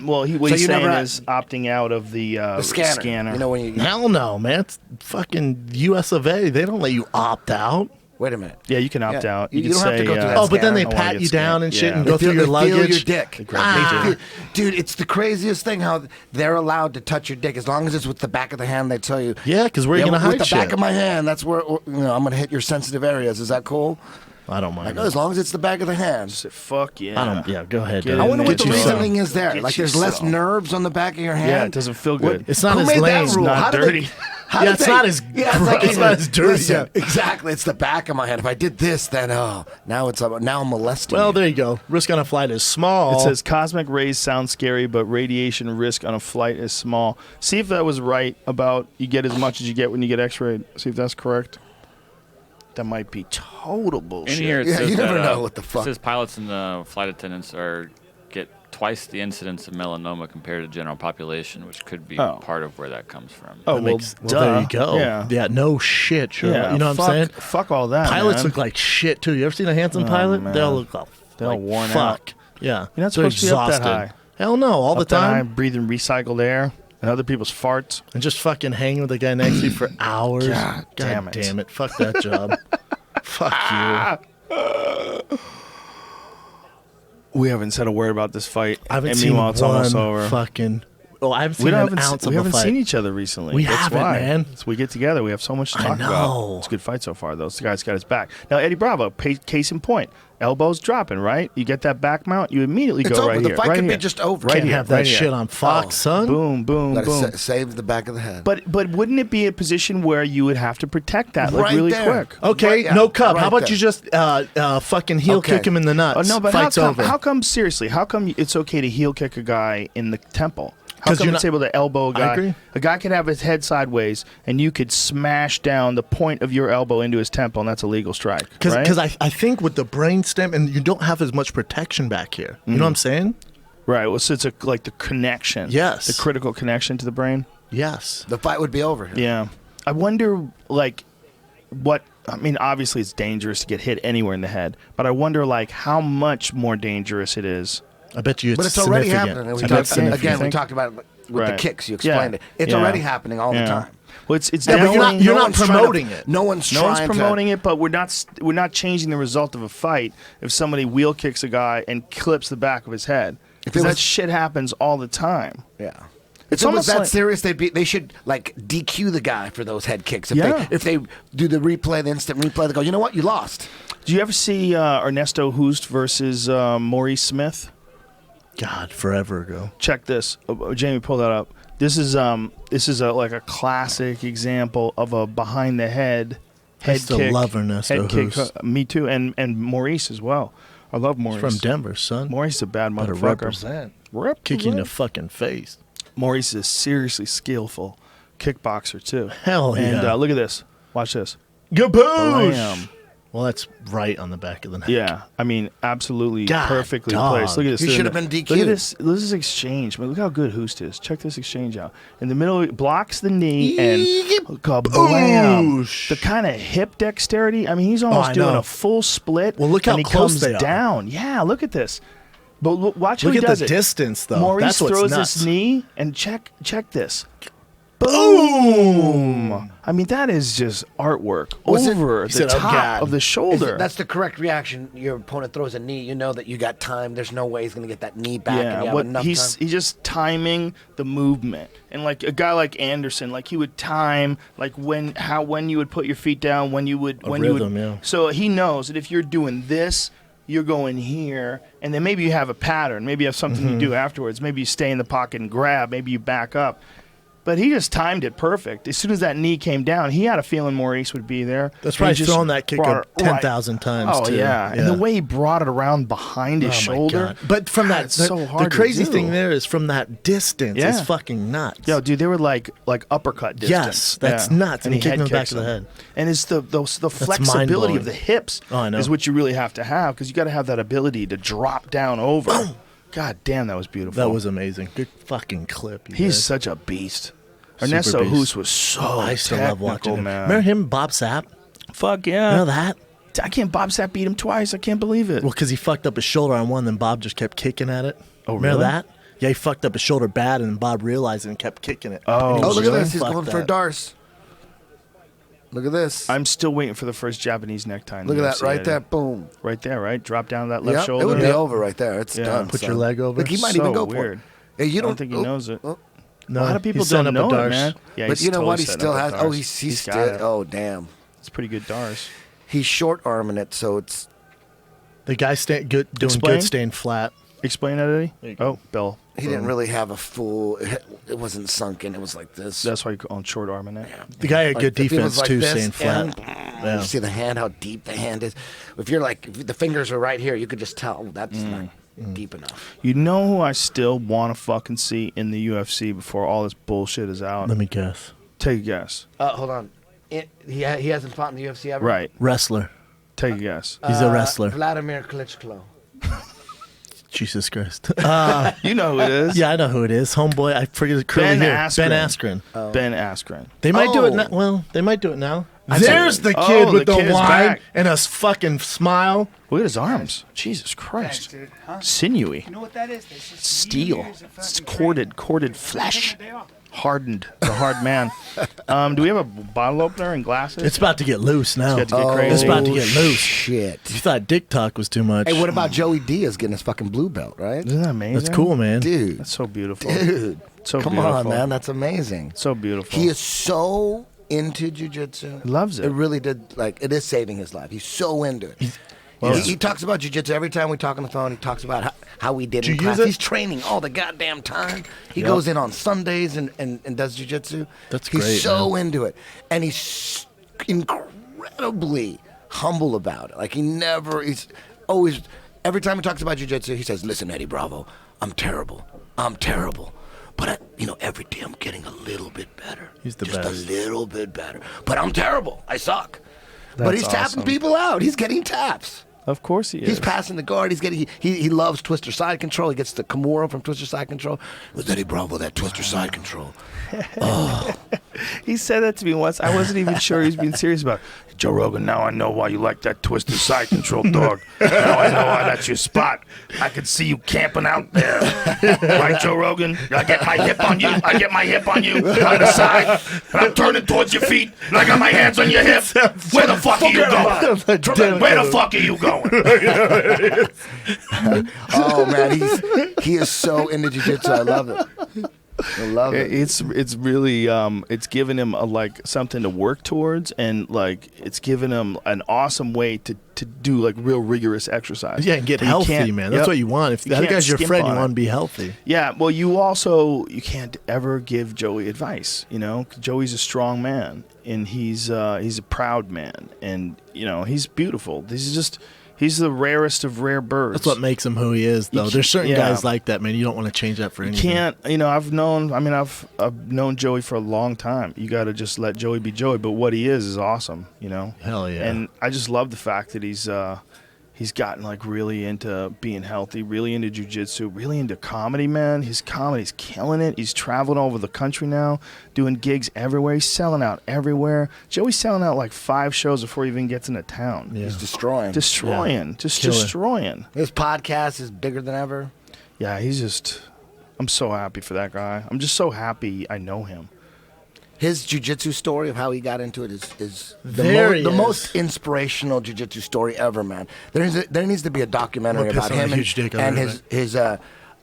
Well, what So he's you saying never- is opting out of the The scanner. You know when you. Hell no, man. It's fucking US of A. They don't let you opt out. Wait a minute. Yeah, you can opt Yeah, out. you can don't have to say, go through that Oh, but then they I wanna pat get you down scanned. and shit Yeah. and go through your They feel luggage. your dick. Ah. Dude, it's the craziest thing how they're allowed to touch your dick as long as it's with the back of the hand. They tell you. Yeah, because where are you Yeah, going to with hide the back shit? of my hand. That's where I'm gonna hit your sensitive areas. Is that cool? I don't mind. Like, as long as it's the back of the hand. Say, fuck yeah. I don't. Yeah, go ahead. Get dude. I in wonder there. what the Get you some. reasoning is there. Get Like, you there's less some. nerves on the back of your hand. Yeah, it doesn't feel good. It's not Who as made lame. that rule? not How did dirty. How Yeah, did it's not as gross. It's not as dirty. Listen, exactly. It's the back of my hand. If I did this, then now I'm molesting. Well, you. there you go. Risk on a flight is small. It says cosmic rays sound scary, but radiation risk on a flight is small. See if that was right about you get as much as you get when you get X-rayed. See if that's correct. That might be total bullshit. In here it Yeah, says you never that, know what the fuck. It says pilots and flight attendants get twice the incidence of melanoma compared to the general population, which could be Oh. part of where that comes from. Oh, That well, makes- duh. there you go. Yeah. No shit. Sure. Yeah, You know what fuck, I'm saying? Fuck all that. Pilots man. look like shit too. You ever seen a handsome pilot? man. They all look They're all like worn fuck. out. Yeah. You're not They're supposed to be up that exhausted. high. Hell no, all the Up that high, time. breathing recycled air and other people's farts. And just fucking hanging with the guy next to you for hours. God damn it. damn it. Fuck that job. Fuck you. We haven't said a word about this fight. I haven't and seen meanwhile, it's almost one over. fucking. Oh, I haven't seen an ounce of we a haven't fight. seen each other recently. We That's haven't, why. man. So we get together. We have so much to I talk know. about. It's a good fight so far, though. This guy's got his back. Now, Eddie Bravo, case in point. Elbows dropping, right? You get that back mount, you immediately It's go over. right The here. fight right could be here. just over. Right Can't here, have that right here. shit on Fox, son. Boom, boom, Gotta boom. save the back of the head. But wouldn't it be a position where you would have to protect that like Right really there. quick? Okay, Right, yeah, no cup. right How about there. you just fucking heel Okay. kick him in the nuts? Oh, no, but Fight's over. how come, seriously, how come it's okay to heel kick a guy in the temple? How 'Cause come you're it's not- able to elbow a I guy? agree. A guy could have his head sideways, and you could smash down the point of your elbow into his temple, and that's a legal strike. Because right? I think with the brain stem, and you don't have as much protection back here. You know what I'm saying? Right, well, so it's like the connection. Yes. The critical connection to the brain. Yes. The fight would be over. Yeah. I wonder, like, I mean, obviously it's dangerous to get hit anywhere in the head, but I wonder, like, how much more dangerous it is. I bet you it's But it's already significant. happening. And I we bet talked, significant. again, You we think? talked about it with the Right. kicks. You explained it. It's Yeah. already happening all the Yeah. time. Well, it's Yeah, but definitely you're not one's trying to- promoting it. No one's no one's trying promoting to. it, but we're not changing the result of a fight if somebody wheel kicks a guy and clips the back of his head. Because it that was- shit happens all the time. Yeah. It's If it was almost that like- serious, they should like DQ the guy for those head kicks. Yeah. If they do the replay, the instant replay, they go, you know what, you lost. Do you ever see Ernesto Hoost versus Maurice Smith? God, forever ago. Check this. Jamie, pull that up. This is like a classic example of a behind the head I head still kick. love Ernesto head kick. Hoost. Me too, and Maurice as well. I love Maurice. From Denver, son. Maurice is a bad Better motherfucker. represent. Kick you in the fucking face. Maurice is a seriously skillful kickboxer too. Hell And yeah. look at this. Watch this. Gaboosh! Blam. Well, that's right on the back of the neck. Yeah, I mean, absolutely God, perfectly dog. placed. Look at this. He In should the- have been Look at DQ'd. this. This is exchange. Man, look how good Hoost is. Check this exchange out. In the middle, blocks the knee and kablam. Boosh. The kind of hip dexterity. I mean, he's almost I doing know. a full split. Well, look how and he close comes they are. down. Yeah, look at this. But watch how Look he at does the it. distance, though. Maurice That's what's throws nuts. his knee and check this. Boom! I mean, that is just artwork Was it- over He the said, "Oh, top God." of the shoulder. That's the correct reaction. Your opponent throws a knee. You know that you got time. There's no way he's going to get that knee back. and you Yeah, have what enough he's time. just timing the movement, and like a guy like Anderson, like he would time like when you would put your feet down, when you would rhythm, yeah. So he knows that if you're doing this, you're going here, and then maybe you have a pattern. Maybe you have something you do afterwards. Maybe you stay in the pocket and grab. Maybe you back up. But he just timed it perfect. As soon as that knee came down, he had a feeling Maurice would be there. That's And probably he just thrown that kick brought up it 10,000 times, Oh too. yeah. And the way he brought it around behind his Oh, my shoulder. God. But from God, that, it's the, so hard the crazy to do. thing there is from that distance Yeah. is fucking nuts. Yo, dude, they were like uppercut distance. Yes, that's nuts. And he kicked him in the back kicks of the him. head. And it's the flexibility mind-blowing. of the hips Oh, I know. is what you really have to have because you got to have that ability to drop down over. God damn, that was beautiful. That was amazing. Good fucking clip. you He's guys. such a beast. Super Ernesto beast. Hoost was so I still love watching technical, him. man. Remember him, Bob Sapp? Fuck yeah. You know that? I can't. Bob Sapp beat him twice. I can't believe it. Well, because he fucked up his shoulder on one, then Bob just kept kicking at it. Oh, Remember really? that? Yeah, he fucked up his shoulder bad, and Bob realized it and kept kicking it. Oh, And he Oh, was look at like, this. He's "Fuck going for that." a Darce. Look at this. I'm still waiting for the first Japanese necktie. in Look the at that UFC, right Eddie. there. Boom. Right there, right? Drop down that left Yep, shoulder. it would be Yep. over right there. It's Yeah. done. Put your son. leg over. Look, he might So even go weird. for it. Hey, you I don't don't think he knows it. No, A lot of people he's setting don't up a know it, Darce. man. Yeah, But he's you know what? totally He setting still up a has. Darce. Oh, he's got still. it. Oh, damn. It's pretty good Darce. He's short arming it, so it's. The guy doing Explain. good, staying flat. Explain that, Eddie. There you go. Oh, Bill. He didn't really have a full. It wasn't sunken. It was like this. That's why you call short arming it. The guy had Like, good if he defense was like too, this, staying flat. and Yeah. You see the hand, how deep the hand is. If you're like, if the fingers are right here, you could just tell that's not deep enough. You know who I still want to fucking see in the UFC before all this bullshit is out? Let me guess. Take a guess. Hold on. He hasn't fought in the UFC ever. Right. Wrestler. Take a guess. He's a wrestler. Vladimir Klitschko. Jesus Christ. You know who it is. Yeah, I know who it is. Homeboy, I forget his curly Ben hair. Askren. Ben Askren. Ben Askren. They might do it Oh. now. Well, they might do it now. I'd There's say- the Oh, kid with the the kid is wine back. and a fucking smile. Look at his arms. Jesus Christ. dude. Huh? Sinewy. You know what that is? That's just Steel. years of It's fucking corded flesh. training. They are. Hardened. The hard man. Do we have a bottle opener and glasses? It's about to get loose now. It's about to get crazy. It's about to get loose. Shit. You thought dick talk was too much. Hey, what about Joey Diaz getting his fucking blue belt, right? Isn't that amazing? That's cool, man. Dude. That's so beautiful. Dude. So Come beautiful. on, man. That's amazing. So beautiful. He is so into jiu-jitsu. He loves it. It really did. Like, it is saving his life. He's so into it. He talks about jiu-jitsu every time we talk on the phone. He talks about how we did in class. He's training all the goddamn time. He goes in on Sundays and does jiu-jitsu. That's great. He's so into it. And he's incredibly humble about it. Like, he's always, every time he talks about jiu-jitsu, he says, listen, Eddie Bravo, I'm terrible. But, every day I'm getting a little bit better. He's the Just best. a little bit better. But I'm terrible. I suck. But That's he's awesome. tapping people out. He's getting taps. Of course he is. He's passing the guard. He's getting. He loves Twister side control. He gets the Kimura from Twister side control. Was Eddie Bravo that Twister side control? He said that to me once. I wasn't even sure he was being serious about it. Joe Rogan, now I know why you like that twisted side control, dog. Now I know why that's your spot. I could see you camping out there. Right, Joe Rogan? I get my hip on you. On the side. And I'm turning towards your feet. And I got my hands on your hip. Where the fuck are you going? Where the fuck are you going? Oh man, he is so into jiu-jitsu. I love it. I love it. It's really it's given him something to work towards, and it's given him an awesome way to do real rigorous exercise. Yeah, and get But you healthy, can't- man. yep. That's what you want. If You the other can't guy's your skimp friend, you on want it. to be healthy. Yeah, well, you can't ever give Joey advice. Joey's a strong man, and he's a proud man, and he's beautiful. He's the rarest of rare birds. That's what makes him who he is, though. There's certain guys like that, man. You don't want to change that for anything. Can't I've known Joey for a long time. You got to just let Joey be Joey. But what he is awesome. Hell yeah. And I just love the fact that he's gotten really into being healthy, really into jiu-jitsu, really into comedy, man. His comedy's killing it. He's traveling all over the country now, doing gigs everywhere. He's selling out everywhere. Joey's selling out 5 shows before he even gets into town. Yeah. He's destroying. Just Killer. destroying. His podcast is bigger than ever. Yeah, I'm so happy for that guy. I'm just so happy I know him. His jiu-jitsu story of how he got into it is There he the is. most inspirational jiu-jitsu story ever, man. There needs to be a documentary I'm gonna about piss on him a huge dick and over his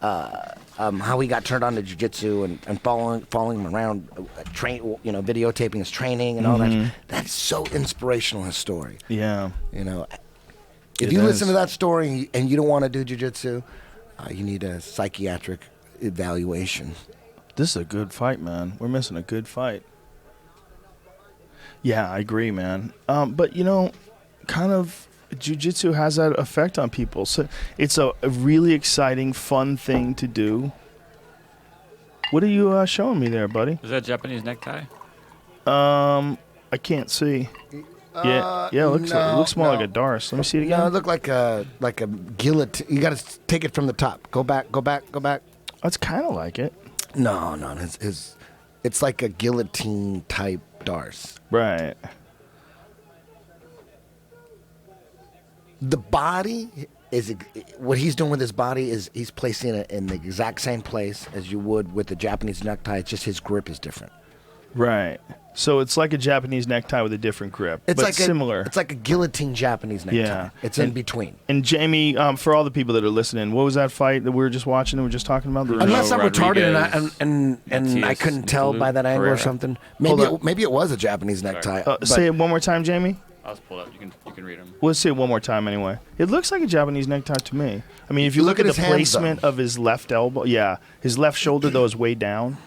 how he got turned on to jiu-jitsu and following him around, videotaping his training and all that. That's so inspirational, his story. Yeah. If you listen to that story and you don't want to do jiu-jitsu, you need a psychiatric evaluation. This is a good fight, man. We're missing a good fight. Yeah, I agree, man. But kind of jiu-jitsu has that effect on people. So it's a really exciting, fun thing to do. What are you showing me there, buddy? Is that Japanese necktie? I can't see. Yeah, it looks more like a darce. Let me see it again. No, it looked like a guillotine. You got to take it from the top. Go back. That's kind of like it. No, it's like a guillotine type darce. Right. The body is what he's doing with his body is he's placing it in the exact same place as you would with the Japanese necktie. It's just his grip is different. Right. So it's like a Japanese necktie with a different grip, It's but like similar. It's like a guillotine Japanese necktie. Yeah. It's in between. And Jamie, for all the people that are listening, what was that fight that we were just watching? That we were just talking about. Bruno Unless I'm retarded Rodriguez, and I Matias couldn't tell by that angle or Pereira. something. Hold Maybe it was a Japanese necktie. but Say it one more time, Jamie. I'll just pull it up. You can read them. We'll say it one more time anyway. It looks like a Japanese necktie to me. I mean, if you look at the his hands, placement of his left elbow, his left shoulder though is way down.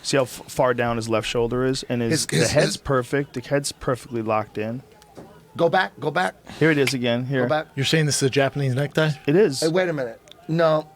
See how far down his left shoulder is, and the head's perfect. The head's perfectly locked in. Go back. Here it is again. Here Go back. You're saying this is a Japanese necktie? it is. Hey, wait a minute. No.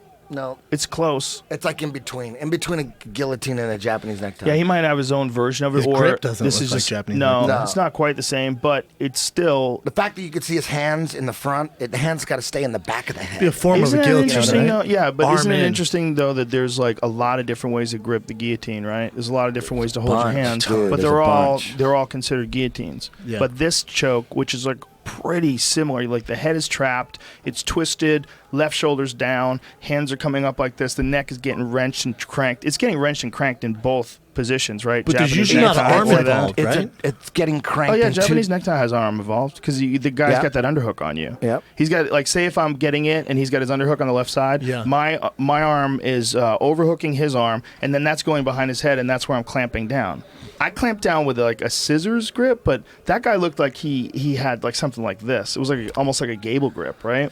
It's close. It's like in between a guillotine and a Japanese necktie. Yeah, he might have his own version of it, His or grip doesn't this look is like just Japanese no, necktie. it's not quite the same, but it's still. The fact that you could see his hands in the front, the hands got to stay in the back of the head. Be a form Isn't of a that guillotine, interesting? right? Though? Yeah, but Arm isn't it in. interesting though that there's a lot of different ways to grip the guillotine, right? There's a lot of different ways to hold Bunch, your hands, dude, but there's a bunch. they're all considered guillotines. Yeah. But this choke, which is pretty similar, the head is trapped, it's twisted, left shoulder's down, hands are coming up like this, the neck is getting wrenched and cranked. It's getting wrenched and cranked in both positions, right? But there's Japanese usually not an necktie arm for that. involved, right? It's getting cranked. Oh yeah, into- Japanese necktie has arm involved because the guy's Yep. got that underhook on you. Yep. He's got like, say if I'm getting it and he's got his underhook on the left side. Yeah. My arm is overhooking his arm, and then that's going behind his head, and that's where I'm clamping down. I clamped down with like a scissors grip, but that guy looked like he had like something like this. It was like almost like a gable grip, right?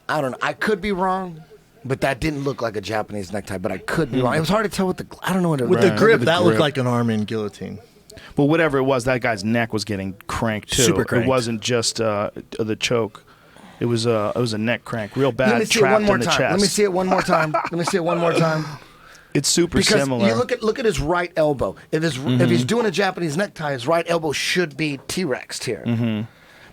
I don't know. I could be wrong, but that didn't look like a Japanese necktie. But I could be wrong. It was hard to tell with the. I don't know what it With was. the grip, the that grip. looked like an arm in guillotine. Well, whatever it was, that guy's neck was getting cranked too. Super cranked. It wasn't just the choke. It was a neck crank, real bad. Let me see it trapped one more in the time. chest. Let me see it one more time. Let me see it one more time. It's super Because similar. you look at his right elbow. If he's doing a Japanese necktie, his right elbow should be T-Rexed here. Mm-hmm.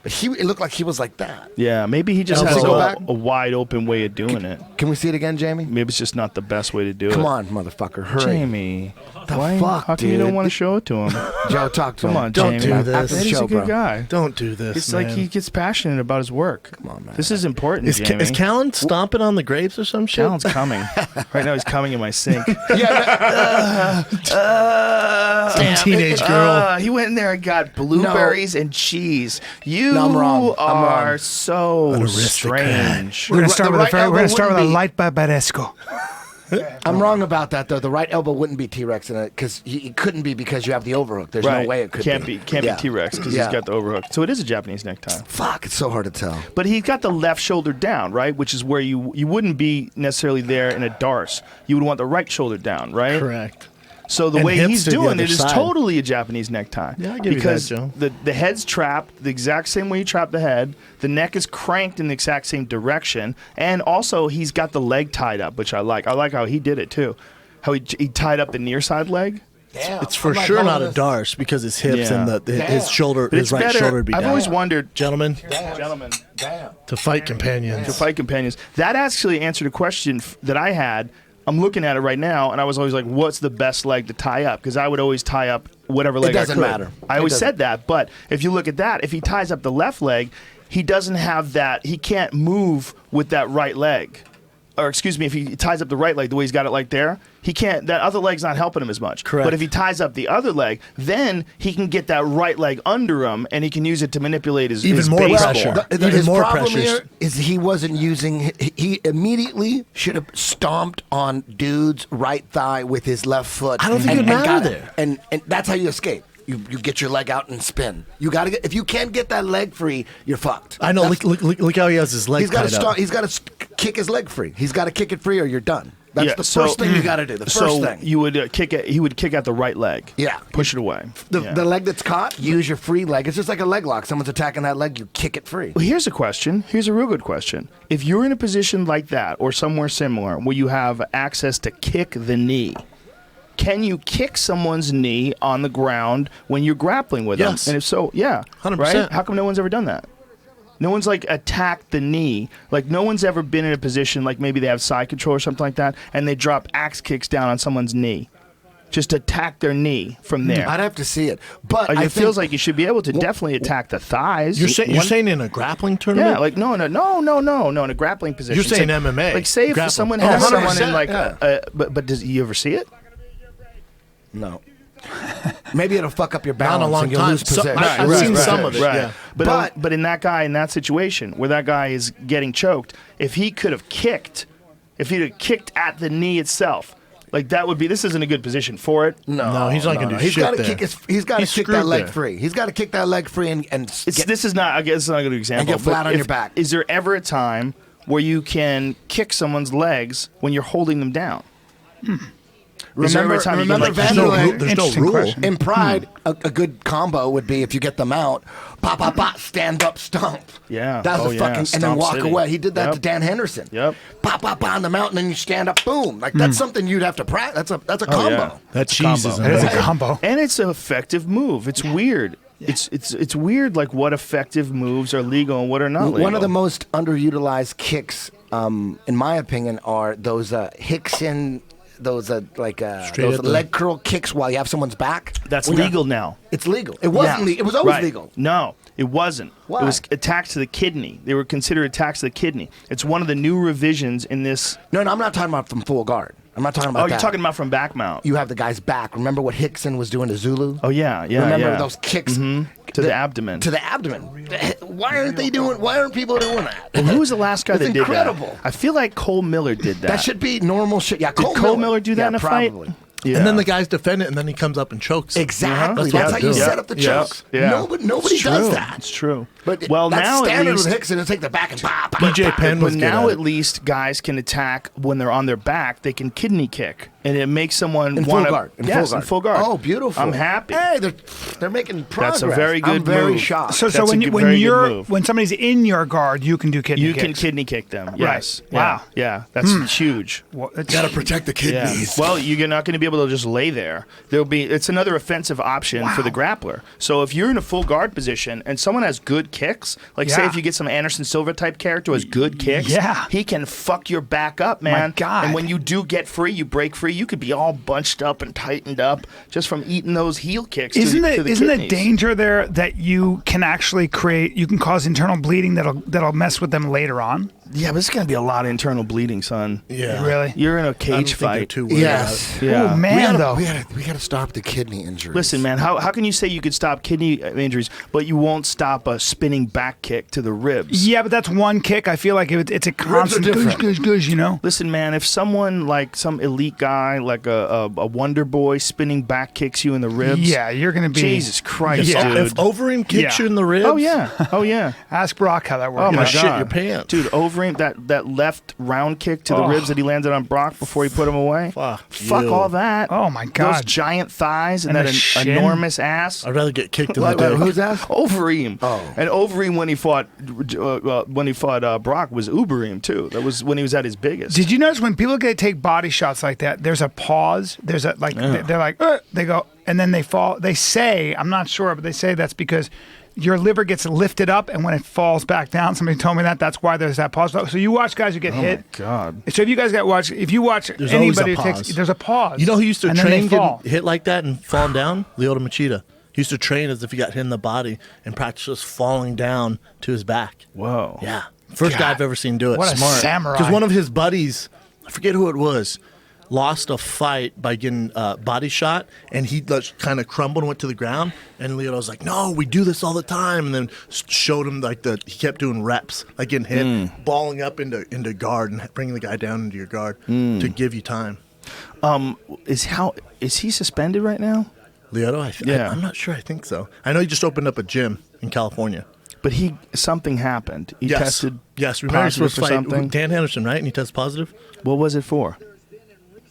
But it looked like he was like that. Yeah, maybe he just Elbow has go back. a wide open way of doing it. Can we see it again, Jamie? Maybe it's just not the best way to do it. Come on, motherfucker, hurry. Jamie. The Why? fuck, How come you don't dude? want to show it to him? Joe, talk to Come him. on, Don't Jamie. do this. After the He's show, a good bro. guy. Don't do this, It's man. like he gets passionate about his work. Come on, man. This is important, Is, Jamie. is Callen stomping on the grapes or some shit? Callen's coming. Right now he's coming in my sink. Some teenage girl. He went in there and got blueberries and cheese. You No, I'm wrong. I'm are wrong. so An aristocrat. strange. We're gonna The start with right elbow we're gonna start with a wouldn't be- light barbaresco. I'm wrong about that though. The right elbow wouldn't be T-Rex in it because it couldn't be because you have the overhook. There's Right. no way it could Can't be. be Yeah. T-Rex because Yeah. he's got the overhook. So it is a Japanese necktie. Fuck, it's so hard to tell. But he's got the left shoulder down, right? Which is where you wouldn't be necessarily there in a darce. You would want the right shoulder down, right? Correct. So the And way hips he's to the doing other it is side. totally a Japanese necktie. Yeah, I give you that, because Joe. the head's trapped the exact same way you trap the head. The neck is cranked in the exact same direction, and also he's got the leg tied up, which I like. I like how he did it too. How he tied up the near side leg. Damn, It's for sure not a darce because his hips Yeah. and his shoulder, But his it's right better. shoulder would be I've down. always wondered, Gentlemen, gentlemen, to fight companions. to fight companions. That actually answered a question that I had. I'm looking at it right now, and I was always like, "What's the best leg to tie up?" Because I would always tie up whatever leg doesn't I could. matter. I It always doesn't. said that, but if you look at that, if he ties up the left leg, he doesn't have that. He can't move with that right leg, or excuse me, if he ties up the right leg the way he's got it like there, he can't. That other leg's not helping him as much. Correct. But if he ties up the other leg, then he can get that right leg under him, and he can use it to manipulate his Even his more baseball. pressure. His Even more problem pressures. here is he wasn't using. He immediately should have stomped on dude's right thigh with his left foot. I don't think it would matter got there. And that's how you escape. You get your leg out and spin. You got to get. If you can't get that leg free, you're fucked. I know. Look how he has his leg He's got to tied up. start. He's got to kick his leg free. He's got to kick it free, or you're done. That's Yeah, the so- first thing you got to do. The first So thing. you would kick it. He would kick out the right leg. Yeah. push it away. Yeah. The leg that's caught, use your free leg. It's just like a leg lock. Someone's attacking that leg, you kick it free. Well, here's a question. Here's a real good question. If you're in a position like that or somewhere similar where you have access to kick the knee, can you kick someone's knee on the ground when you're grappling with Yes. them? And if so, yeah, 100%. right? How come no one's ever done that? No one's like attacked the knee. Like no one's ever been in a position like maybe they have side control or something like that, and they drop axe kicks down on someone's knee, just attack their knee from there. I'd have to see it. But Like, I it feels like you should be able to definitely attack the thighs. You're One- saying in a grappling tournament? Yeah, like no, in a grappling position. You're saying Say- MMA. Like say if Grappling. someone Oh, has someone 100%, in like, yeah. but does you ever see it? No. Maybe it'll fuck up your Not in balance a long and you'll time. lose possession. I've seen some of it. Right. Yeah. But in that guy in that situation where that guy is getting choked, if he could have kicked, if he'd have kicked at the knee itself, like that would be. This isn't a good position for it. No, he's not gonna do He's shit got to there. kick he's got to He's kick that screwed leg there. free. He's got to kick that leg free and This is not. I guess it's not a good example. get flat but on your back. Is there ever a time where you can kick someone's legs when you're holding them down? Is there ever a time you can, remember like, Vanderlei? There's no Interesting rule. question. In Pride, a good combo would be if you get them out, pop, pop, pop, stand up, stomp. Yeah. That's Oh, a yeah. fucking, and then Stomp walk City. away. He did that Yep. to Dan Henderson. Yep. Pop, pop, on the mountain, and you stand up, boom. Like that's something you'd have to practice. That's a combo. yeah. That cheese is That is a amazing. combo. And it's an effective move. It's weird. It's weird, like what effective moves are legal and what are not legal. One of the most underutilized kicks, in my opinion, are those Hickson, those Straight those at the- leg curl kicks while you have someone's back. That's When you're- legal now. It's legal. It wasn't. Yeah. It was always Right. legal. No, it wasn't. Why? It was attacks to the kidney. They were considered attacks to the kidney. It's one of the new revisions in this. No, I'm not talking about from full guard. I'm not talking about Oh, that. you're talking about from back mount. You have the guy's back. Remember what Hickson was doing to Zulu? Oh yeah, yeah. Remember yeah. those kicks to the abdomen. To the abdomen. Why aren't people doing that? Well, who was the last guy It's that did incredible. that? I feel like Cole Miller did that. That should be normal shit. Yeah, Did Cole Miller do that Yeah, in a probably. fight? Yeah. And then the guys defend it, and then he comes up and chokes. Exactly. That's That's how you do. set up the chokes. Yeah. Nobody It's does true. that. It's true. But well, that's now standard at least, with Hickson to take the back and pop. BJ Penn was but good now at at least guys can attack when they're on their back. They can kidney kick, and it makes someone In full want guard. Yes, in full guard. Oh, beautiful. I'm happy. Hey, they're making progress. That's a very good I'm very move. shocked. So That's a when good- when very good you're move. when somebody's in your guard, you can do kidney You kicks. can kidney kick them. Yes. Right. Wow. Yeah. That's huge. Well, it's- Gotta protect the Yeah. kidneys. Well, you're not going to be able to just lay there. It's another offensive option for the grappler. So if you're in a full guard position and someone has good kicks, like say Yeah. if you get some Anderson Silva type character who has good kicks, Yeah. he can fuck your back up, man. God. And when you do get free, you break free, you could be all bunched up and tightened up just from eating those heel kicks. Isn't to the the kidneys. danger there that you can actually you can cause internal bleeding that'll mess with them later on? Yeah, but it's going to be a lot of internal bleeding, son. Yeah. Really? You're in a I don't cage think they're fight. too worried Yes. about it. Yeah. Oh man, though. We gotta stop the kidney injuries. Listen, man, how can you say you could stop kidney injuries, but you won't stop a spinning back kick to the ribs? Yeah, but that's one kick. I feel like it's a constant different. goosh, you know? Listen, man, if someone like some elite guy, like a Wonder Boy, spinning back kicks you in the ribs, Yeah, you're going to be... Jesus Christ, Yeah. dude. If Overeem kicks Yeah. you in the ribs, Oh yeah, oh yeah. Ask Brock how that works. Oh my gonna shit God, your pants. dude! Overeem that left round kick to the Oh. ribs that he landed on Brock before he put him away. Fuck you. all that. Oh, my God. Those giant thighs and, And that the shin. enormous ass. I'd rather get kicked in the Wait, dick. who's that? Overeem. Oh. And Overeem when he fought Brock was Ubereem too. That was when he was at his biggest. Did you notice when people take body shots like that, there's a pause, there's a, like, they're like, they go, and then they fall. They say, I'm not sure, but they say that's because your liver gets lifted up, and when it falls back down, somebody told me that's why there's that pause. So you watch guys who get hit. Oh my God. So if you guys if you watch There's always anybody a who takes, pause. there's a pause. You know who used to and then they train fall. getting hit like that and falling down? Lyoto Machida. He used to train as if he got hit in the body and practice just falling down to his back. Whoa. Yeah. First guy I've ever seen do it. What a Smart. samurai. Because one of his buddies, I forget who it was, lost a fight by getting body shot, and he kind of crumbled and went to the ground. And Lyoto was like, "No, we do this all the time." And then showed him he kept doing reps, like getting hit, balling up into guard and bringing the guy down into your guard to give you time. Is he suspended right now? Lyoto, Yeah. I'm not sure. I think so. I know he just opened up a gym in California. But something happened. He Yes. tested Yes, remember he was positive supposed for to fight something. Dan Henderson, right? And he tested positive? What was it for?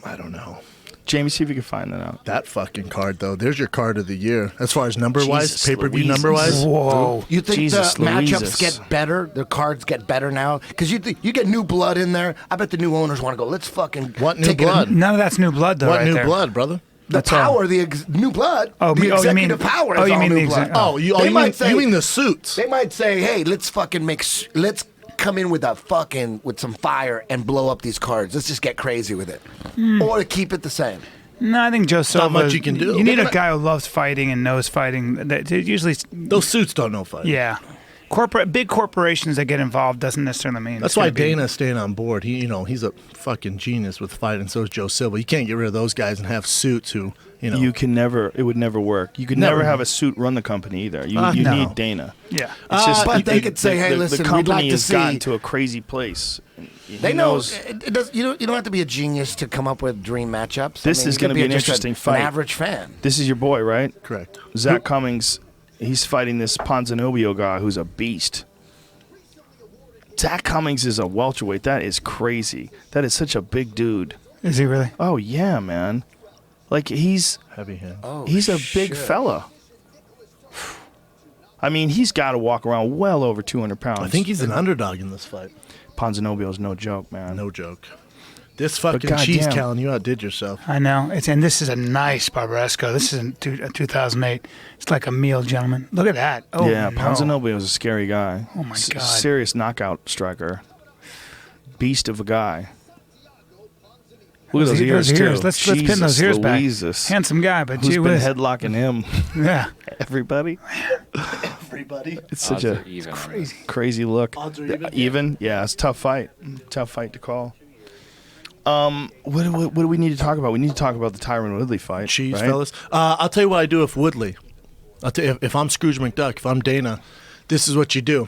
I don't know. Jamie, see if you can find that out. That fucking card, though. There's your card of the year. As far as number-wise, Jesus pay-per-view Louises. number-wise. Whoa. You think Jesus the matchups Louises. get better? The cards get better now? Because you get new blood in there. I bet the new owners want to go, let's fucking... What new take it blood? None of that's new blood, though. What right new there. blood, brother? The power, new blood. Oh, the you mean- executive power is oh, you all mean new the blood. exec- oh. Oh, you They might mean, say- you mean the suits? They might say, hey, let's fucking let's come in with some fire and blow up these cards. Let's just get crazy with it. Or to keep it the same. No, I think Joe Silva. much you can do. You need They're a gonna- guy who loves fighting and knows fighting. That usually, Those suits don't know fight. yeah. Big corporations that get involved doesn't necessarily mean. That's it's why gonna be- Dana's staying on board. He's a fucking genius with fighting. So is Joe Silva. You can't get rid of those guys and have suits who, You can never. It would never work. You could Never. never have a suit run the company either. You No. need Dana. Yeah. It's just, but they could say, hey, listen, the we'd company like to has see- gotten to a crazy place. He They know knows- it does. You don't have to be a genius to come up with dream matchups. This is you gonna could be an just interesting fight. An average fan. This is your boy, right? Correct. Zach Cummings. He's fighting this Ponzinibbio guy who's a beast. Zach Cummings is a welterweight. That is crazy. That is such a big dude. Is he really? Oh yeah, man. Like he's Heavy hand. a big fella. I mean, he's got to walk around well over 200 pounds. I think he's an underdog in this fight. Ponzinibbio's no joke, man. No joke. This fucking goddamn. cheese, Callen, you outdid yourself. I know. And this is a nice Barbaresco. This is a 2008. It's like a meal, gentlemen. Look at that. Oh, Yeah, no. Ponzinibbio's a scary guy. Oh, my God. Serious knockout striker. Beast of a guy. Look at those ears, too. Let's pin those ears Louises. back. Handsome guy, but Who's gee been whiz. headlocking him? Yeah. Everybody? Everybody. It's such Odds a are even. Crazy. crazy look. Odds are even? Even? Yeah, it's a tough fight. Tough fight to call. What do we need to talk about? We need to talk about the Tyron Woodley fight. Cheese, right? fellas. I'll tell you what I do if Woodley. I'll tell you if I'm Scrooge McDuck, if I'm Dana, this is what you do.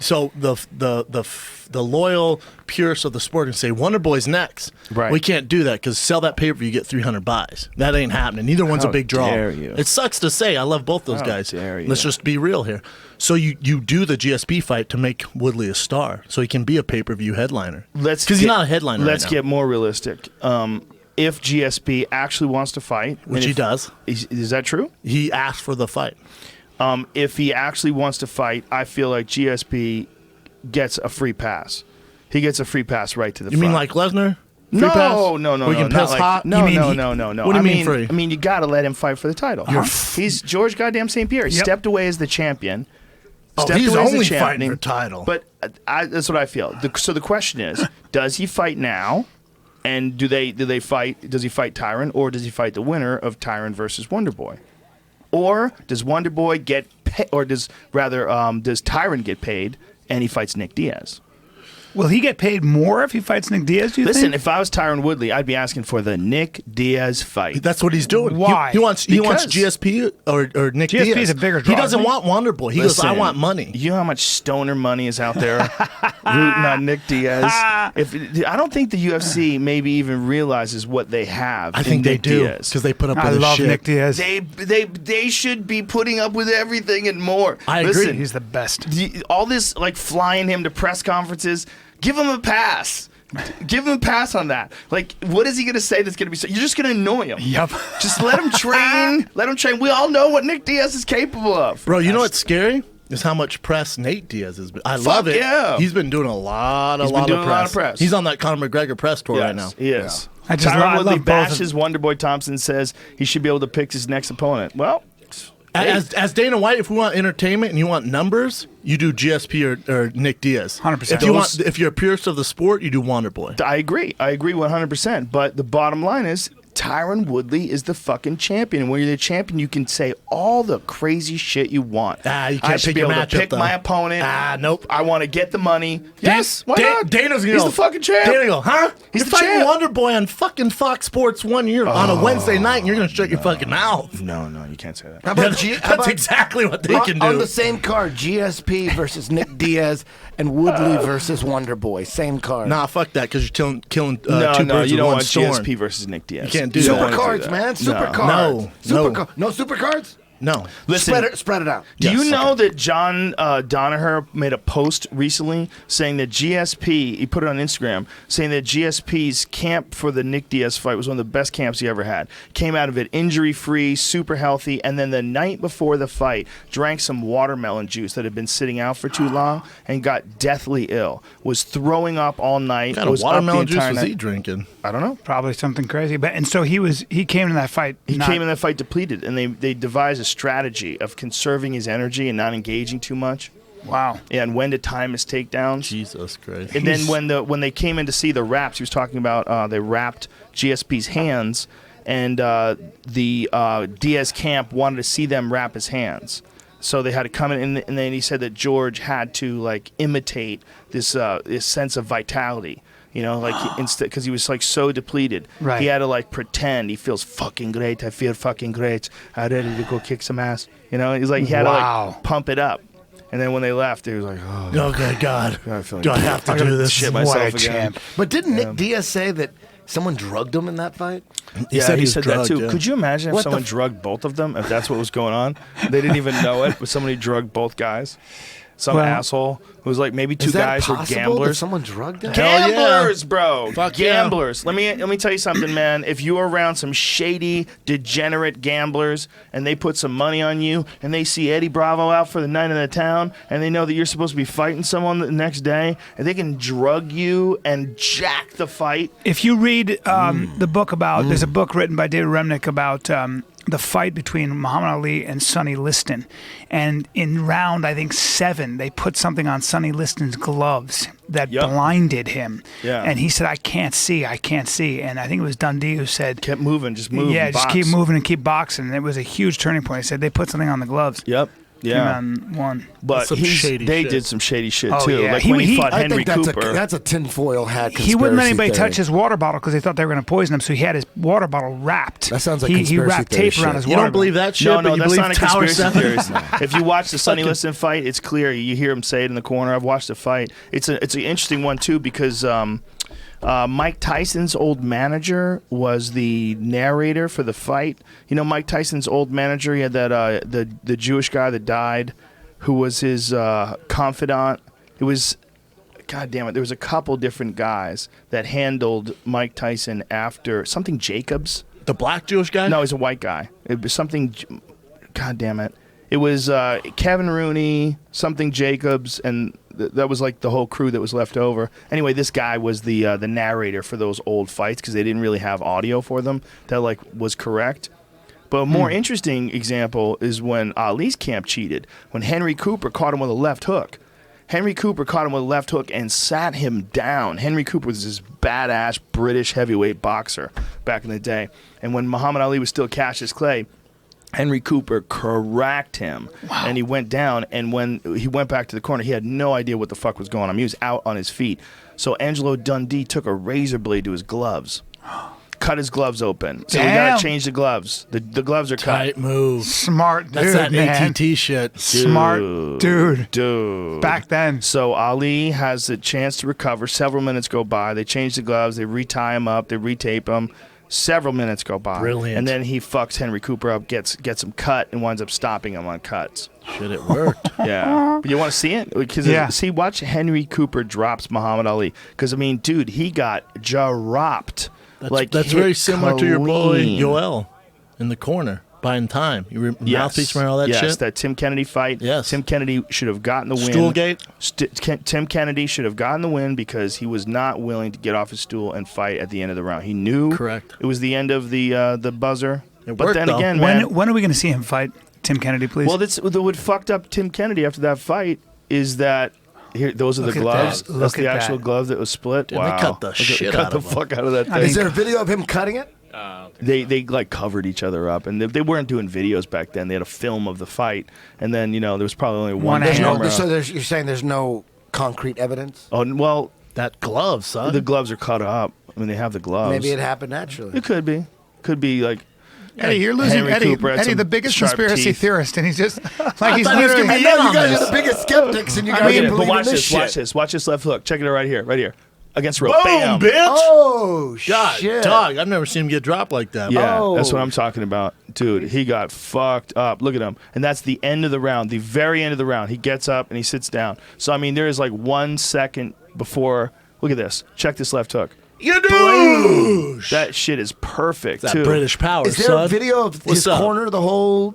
So the loyal purists of the sport can say Wonder Boy's next. Right. We can't do that because sell that paper, you get 300 buys. That ain't happening. Neither one's a big draw. Dare you. It sucks to say. I love both those How guys. dare you. Let's just be real here. So you do the GSP fight to make Woodley a star, so he can be a pay-per-view headliner. Because he's not a headliner. Let's right now. get more realistic. If GSP actually wants to fight, Which he does. Is that true? He asked for the fight. If he actually wants to fight, I feel like GSP gets a free pass. He gets a free pass right to the You front. mean like Lesnar? Free No, pass? no. Where he can not piss like, hot? No, You mean no. What do you mean free? I mean, you got to let him fight for the title. He's George goddamn St. Pierre. He stepped away as the champion. Stepped he's away as the only champion. fighting for title. But that's what I feel. So the question is, does he fight now? And do they fight? Does he fight Tyron, or does he fight the winner of Tyron versus Wonder Boy? Or does Wonder Boy get paid, or does Tyron get paid and he fights Nick Diaz? Will he get paid more if he fights Nick Diaz, do you Listen, think? if I was Tyron Woodley, I'd be asking for the Nick Diaz fight. That's what he's doing. Why? He wants Because- GSP or Nick GSP Diaz. is a bigger draw, He doesn't isn't he? want Wonder Boy. He goes, I want money. You know how much stoner money is out there rooting on Nick Diaz? I don't think the UFC maybe even realizes what they have. I think in they Nick do Diaz. because they put up I with his love shit. Nick Diaz. They should be putting up with everything and more. I agree. Listen, He's the best. all this like flying him to press conferences, give him a pass. Give him a pass on that. Like, what is he going to say that's going to be so? You're just going to annoy him. Yep. Just let him train. Let him train. We all know what Nick Diaz is capable of. Bro, you know what's scary? Is how much press Nate Diaz has been. I love it. yeah. He's been doing a lot of press. He's on that Conor McGregor press tour right now. He is. I just Tyron love Woodley both of bashes Wonder Boy Thompson, says he should be able to pick his next opponent. Well, As Dana White, if we want entertainment and you want numbers, you do GSP or Nick Diaz. 100%. If you're a purist of the sport, you do Wonder Boy. I agree. 100%. But the bottom line is, Tyron Woodley is the fucking champion. And when you're the champion, you can say all the crazy shit you want. You can't I should pick be your able matchup, to pick though. my opponent. Nope. I want to get the money. Yes, why not? Dana's gonna He's go, the fucking champ. Dana go, huh? He's You're the fighting champ. Wonder Boy on fucking Fox Sports 1 year on a Wednesday night, and you're gonna shut your fucking mouth. No, you can't say that. How about That's exactly what they can do. On the same card, GSP versus Nick Diaz and Woodley versus Wonder Boy. Same card. Nah, fuck that, because you're killing two No, birds you with don't one want stone. GSP versus Nick Diaz. You can't do don't that. Super wanna do cards, that. man. Super No. cards. No. No super cards? No. Listen, Spread it out. Do you Yes, know that John Danaher made a post recently saying that GSP, he put it on Instagram, saying that GSP's camp for the Nick Diaz fight was one of the best camps he ever had. Came out of it injury-free, super healthy, and then the night before the fight, drank some watermelon juice that had been sitting out for too long and got deathly ill. Was throwing up all night. What kind of was up watermelon the juice entire was night. he drinking? I don't know. Probably something crazy. And so he came in that fight. He came in that fight depleted, and they devised a strategy of conserving his energy and not engaging too much. Wow. Yeah, and when to time his takedowns. Jesus Christ. And then when they came in to see the wraps, he was talking about they wrapped GSP's hands, and the Diaz camp wanted to see them wrap his hands. So they had to come in, and then he said that George had to like imitate this sense of vitality. You know, like because he was like so depleted, Right. He had to like pretend he feels fucking great. I feel fucking great. I'm ready to go kick some ass. You know, he's like he had to like pump it up. And then when they left, he was like, "Oh, Okay, God. I feel like Do I have to I'm do gonna this? shit What myself a again." champ. But didn't Nick Diaz say that someone drugged him in that fight? Yeah, said he was said drugged, that too. yeah. Could you imagine if What someone the drugged both of them? If that's what was going on, they didn't even know it. But somebody drugged both guys. Some Well- asshole who was like maybe two Is that guys were possible that gamblers. someone drugged him? Hell yeah. Gamblers, bro. Fuck yeah. Gamblers. Let me tell you something, man. If you're around some shady, degenerate gamblers and they put some money on you and they see Eddie Bravo out for the night in the town and they know that you're supposed to be fighting someone the next day and they can drug you and jack the fight. If you read the book about, there's a book written by David Remnick about the fight between Muhammad Ali and Sonny Liston. And in round, I think 7, they put something on Sonny Liston's gloves that blinded him. Yeah. And he said, I can't see. And I think it was Dundee who said, Kept moving, just move. yeah, and just box. keep moving and keep boxing. And it was a huge turning point. He said they put something on the gloves. Yep. Yeah. came on one. But Some shady they shit. did some shady shit Oh, too. yeah. Like He- when he he- fought I Henry think Cooper. that's a tinfoil hat conspiracy He wouldn't let anybody theory. touch his water bottle because they thought they were going to poison him, so he had his water bottle wrapped. That sounds like he conspiracy wrapped theory tape around shit. his You water don't believe that shit, No, but no, you that's believe not a Tower conspiracy 7? theory. If you watch the Sonny Liston fight, it's clear. You hear him say it in the corner. I've watched the fight. It's an interesting one too because Mike Tyson's old manager was the narrator for the fight. You know, Mike Tyson's old manager. He had that the Jewish guy that died, who was his confidant. It was, God damn it, there was a couple different guys that handled Mike Tyson after something Jacobs. The black Jewish guy? No, he's a white guy. It was something, God damn it. It was Kevin Rooney, something Jacobs, and that was like the whole crew that was left over. Anyway, this guy was the narrator for those old fights because they didn't really have audio for them that like was correct. But a more interesting example is when Ali's camp cheated. When Henry Cooper caught him with a left hook. Henry Cooper caught him with a left hook and sat him down. Henry Cooper was this badass British heavyweight boxer back in the day. And when Muhammad Ali was still Cassius Clay, Henry Cooper cracked him, and he went down. And when he went back to the corner, he had no idea what the fuck was going on. He was out on his feet. So Angelo Dundee took a razor blade to his gloves, cut his gloves open. So we Damn. gotta change the gloves. The gloves are cut. Tight move. Smart dude, That's that man. ATT shit. Smart dude. Dude. Back then. So Ali has a chance to recover. Several minutes go by. They change the gloves. They retie him up. They retape him. Several minutes go by. Brilliant. And then he fucks Henry Cooper up, gets him cut, and winds up stopping him on cuts. Shit, it worked. Yeah. But you want to see it? Because Yeah. see, watch Henry Cooper drops Muhammad Ali. Because, I mean, dude, he got dropped. That's hit very similar to your boy clean. Yoel in the corner, buying time. You Yes. mouthpiece and all that yes, shit. that Tim Kennedy fight. Yes. Tim Kennedy should have gotten the win. Stoolgate? Tim Kennedy should have gotten the win because he was not willing to get off his stool and fight at the end of the round. He knew Correct. it was the end of the buzzer. It but worked, then though. again, man. When are we going to see him fight Tim Kennedy, please? Well, what fucked up Tim Kennedy after that fight is that here those are Look the at gloves. that. Look That's the at actual that. glove that was split. Dude, they wow. cut the shit cut out the of him. fuck out of that thing. Is there a video of him cutting it? They like covered each other up, and they weren't doing videos back then. They had a film of the fight, and then there was probably only one There's camera. You're saying there's no concrete evidence? Oh well, That glove, son. the gloves are cut up. I mean, they have the gloves. Maybe it happened naturally. It could be. Could be like Eddie, you're losing Henry Eddie. Cooper had Eddie, some the biggest sharp conspiracy teeth. theorist, and he's just like he's thought he was literally. gonna I be know in you on guys this. are the biggest skeptics, and you guys Yeah, are but believing watch this this. shit. Watch this. Watch this left hook. Check it out right here. Right here. Against the rope. Boom, Bam. bitch. Oh, God, shit. dog, I've never seen him get dropped like that. Yeah, Oh. that's what I'm talking about. Dude, he got fucked up. Look at him. And that's the end of the round, the very end of the round. He gets up and he sits down. So, I mean, there is like 1 second before. Look at this. Check this left hook. You do. That shit is perfect, That too. British power, Is there son. a video of What's his up? corner the whole